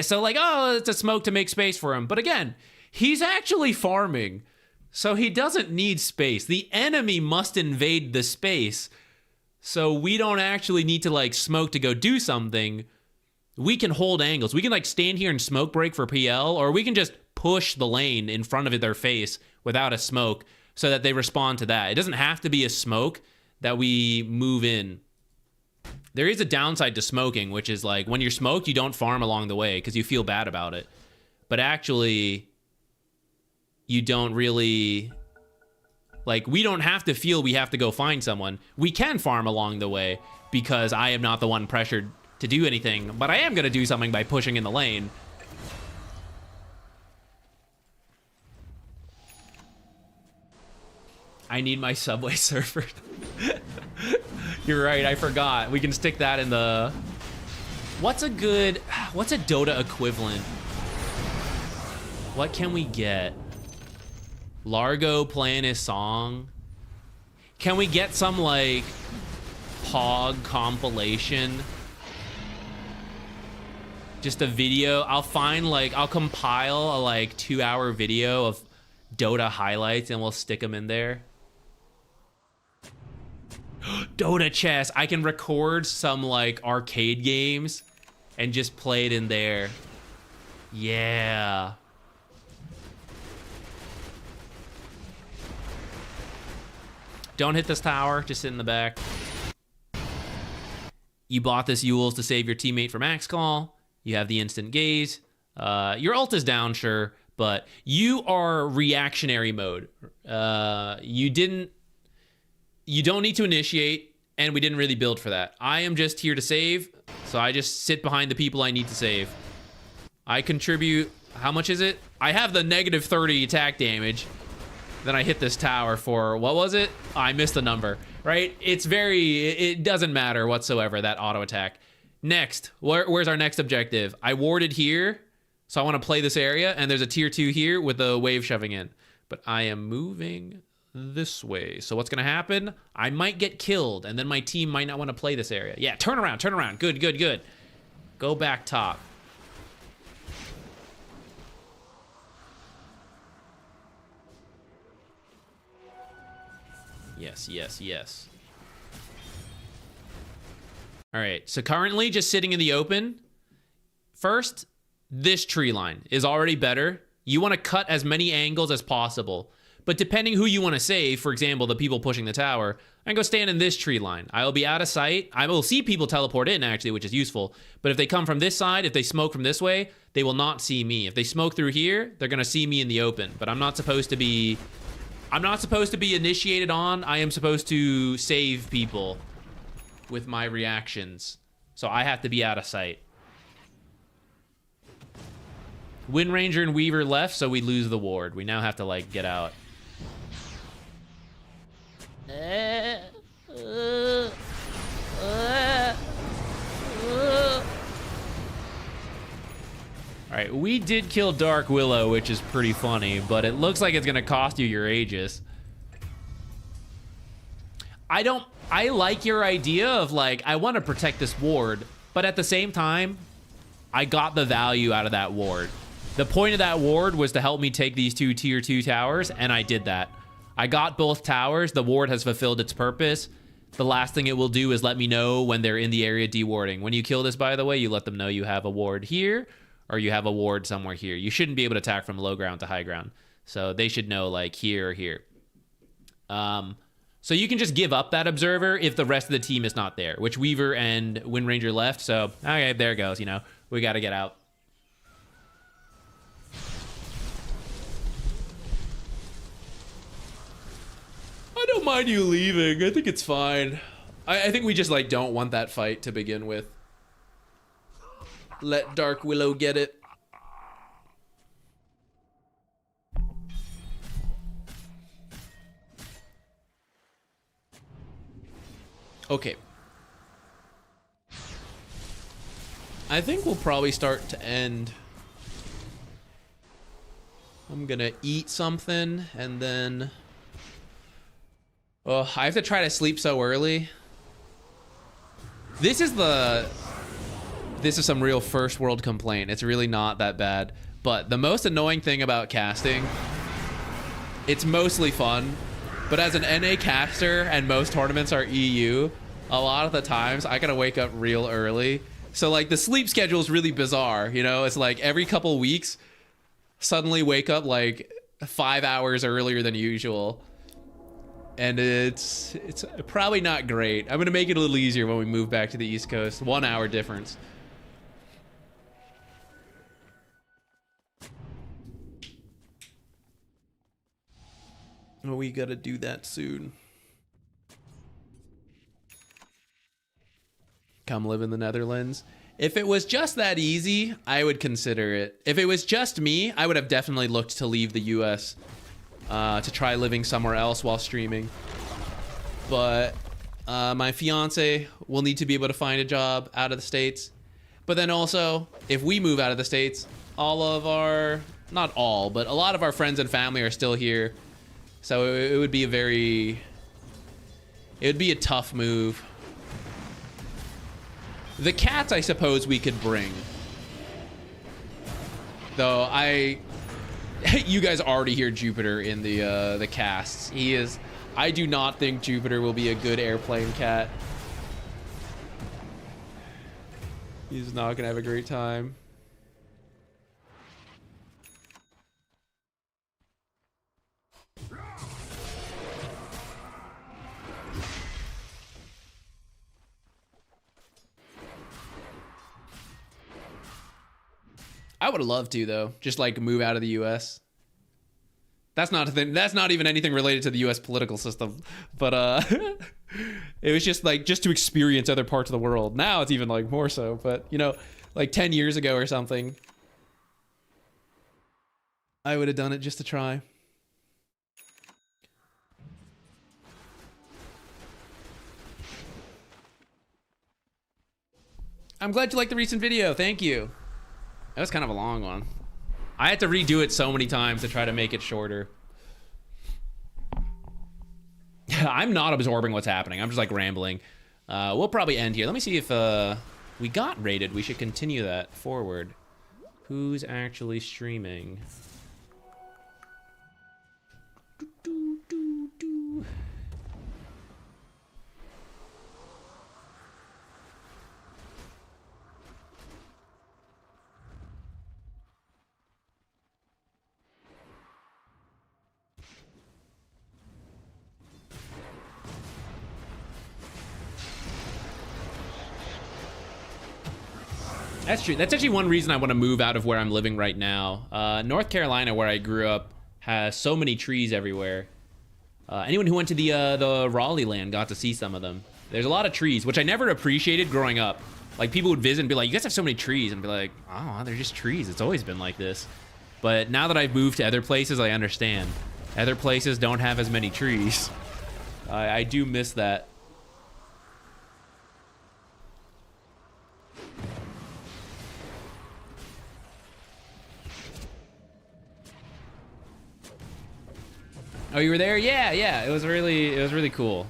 So, like, oh, it's a smoke to make space for him. But again, he's actually farming, so he doesn't need space. The enemy must invade the space, so we don't actually need to, like, smoke to go do something. We can hold angles. We can, like, stand here and smoke break for PL, or we can just push the lane in front of their face without a smoke so that they respond to that. It doesn't have to be a smoke that we move in. There is a downside to smoking, which is like when you're smoked, you don't farm along the way because you feel bad about it. But actually, you don't really... Like, we don't have to feel we have to go find someone. We can farm along the way because I am not the one pressured to do anything, but I am going to do something by pushing in the lane. I need my Subway server. You're right, I forgot. We can stick that in the... What's a Dota equivalent? What can we get? Largo playing his song. Can we get some, like, Pog compilation? Just a video. I'll compile a, like, 2-hour video of Dota highlights and we'll stick them in there. Dota chess. I can record some, like, arcade games and just play it in there. Yeah. Don't hit this tower. Just sit in the back. You bought this Yules to save your teammate from Axe Call. You have the instant gaze. Your ult is down, sure, but you are reactionary mode. You don't need to initiate, and we didn't really build for that. I am just here to save, so I just sit behind the people I need to save. I contribute, how much is it? I have the negative 30 attack damage. Then I hit this tower for, what was it? I missed the number, right? It doesn't matter whatsoever, that auto attack. Next, where's our next objective? I warded here, so I want to play this area, and there's a tier 2 here with the wave shoving in. But I am moving this way. So what's going to happen? I might get killed, and then my team might not want to play this area. Yeah, turn around. Good, good, good. Go back top. Yes, yes, yes. All right, so currently just sitting in the open. First, this tree line is already better. You want to cut as many angles as possible. But depending who you want to save, for example, the people pushing the tower, I can go stand in this tree line. I will be out of sight. I will see people teleport in, actually, which is useful. But if they come from this side, if they smoke from this way, they will not see me. If they smoke through here, they're going to see me in the open. But I'm not supposed to be initiated on. I am supposed to save people with my reactions. So I have to be out of sight. Wind Ranger and Weaver left, so we lose the ward. We now have to, like, get out. Alright, we did kill Dark Willow, which is pretty funny, but it looks like it's gonna cost you your Aegis. I like your idea of, like, I want to protect this ward, but at the same time, I got the value out of that ward. The point of that ward was to help me take these 2 tier 2 towers, and I did that. I got both towers. The ward has fulfilled its purpose. The last thing it will do is let me know when they're in the area dewarding. When you kill this, by the way, you let them know you have a ward here, or you have a ward somewhere here. You shouldn't be able to attack from low ground to high ground. So they should know, like, here or here. So you can just give up that observer if the rest of the team is not there, which Weaver and Wind Ranger left. So, okay, there goes, you know. We got to get out. I don't mind you leaving. I think it's fine. I think we just, like, don't want that fight to begin with. Let Dark Willow get it. Okay. I think we'll probably start to end. I'm gonna eat something and then... Oh, I have to try to sleep so early. This is some real first world complaint. It's really not that bad. But the most annoying thing about casting, it's mostly fun, but as an NA caster and most tournaments are EU, a lot of the times I gotta wake up real early. So, like, the sleep schedule is really bizarre, you know? It's like every couple weeks, suddenly wake up like 5 hours earlier than usual. And it's probably not great. I'm gonna make it a little easier when we move back to the East Coast. 1 hour difference. Oh, we gotta do that soon. Come live in the Netherlands. If it was just that easy, I would consider it. If it was just me, I would have definitely looked to leave the US to try living somewhere else while streaming. But my fiance will need to be able to find a job out of the States. But then also, if we move out of the States, all of our, not all, but a lot of our friends and family are still here. So it would be it would be a tough move. The cats, I suppose we could bring. Though you guys already hear Jupiter in the casts. He is, I do not think Jupiter will be a good airplane cat. He's not gonna have a great time. I would love to, though, just like move out of the US. That's not a thing. That's not even anything related to the US political system, but it was just like just to experience other parts of the world. Now it's even like more so, but you know, like 10 years ago or something, I would have done it just to try. I'm glad you liked the recent video. Thank you. That was kind of a long one. I had to redo it so many times to try to make it shorter. I'm not absorbing what's happening. I'm just like rambling. We'll probably end here. Let me see if we got rated. We should continue that forward. Who's actually streaming? That's true. That's actually one reason I want to move out of where I'm living right now. North Carolina, where I grew up, has so many trees everywhere. Anyone who went to the Raleigh land got to see some of them. There's a lot of trees, which I never appreciated growing up. Like, people would visit and be like, you guys have so many trees. And be like, oh, they're just trees. It's always been like this. But now that I've moved to other places, I understand. Other places don't have as many trees. I do miss that. Oh, you were there? Yeah. It was really cool.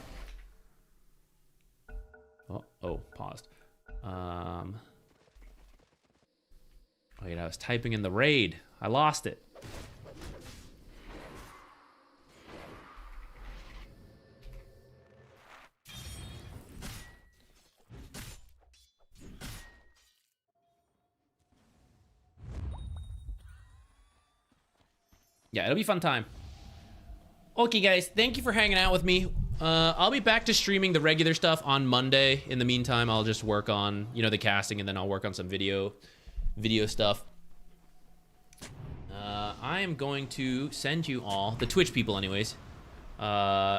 Oh, paused. Wait, I was typing in the raid. I lost it. Yeah, it'll be a fun time. Okay, guys, thank you for hanging out with me. I'll be back to streaming the regular stuff on Monday. In the meantime, I'll just work on, you know, the casting, and then I'll work on some video stuff. I am going to send you all, the Twitch people anyways,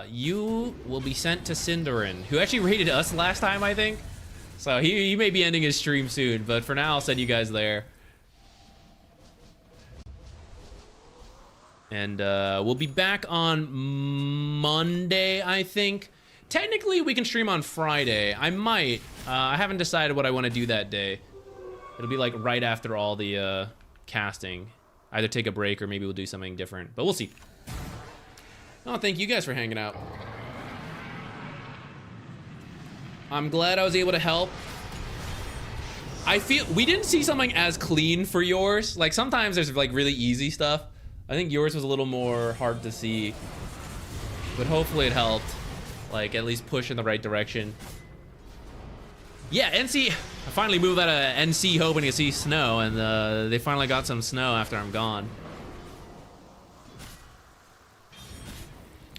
you will be sent to Cinderin, who actually raided us last time, I think. So he may be ending his stream soon, but for now, I'll send you guys there. And we'll be back on Monday, I think. Technically, we can stream on Friday. I might. I haven't decided what I want to do that day. It'll be like right after all the casting. Either take a break or maybe we'll do something different. But we'll see. Oh, thank you guys for hanging out. I'm glad I was able to help. I feel we didn't see something as clean for yours. Like, sometimes there's like really easy stuff. I think yours was a little more hard to see, but hopefully it helped, like at least push in the right direction. Yeah, NC, I finally moved out of NC hoping to see snow, and they finally got some snow after I'm gone.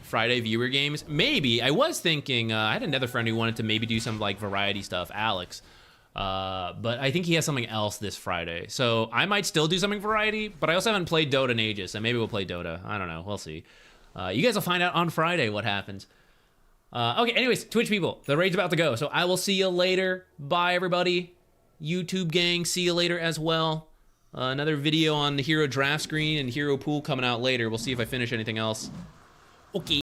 Friday viewer games? Maybe. I was thinking, I had another friend who wanted to maybe do some like variety stuff, Alex. But I think he has something else this Friday. So I might still do something variety, but I also haven't played Dota in ages, so maybe we'll play Dota. I don't know. We'll see. You guys will find out on Friday what happens. Okay, anyways, Twitch people, the raid's about to go, so I will see you later. Bye, everybody. YouTube gang, see you later as well. Another video on the hero draft screen and hero pool coming out later. We'll see if I finish anything else. Okay.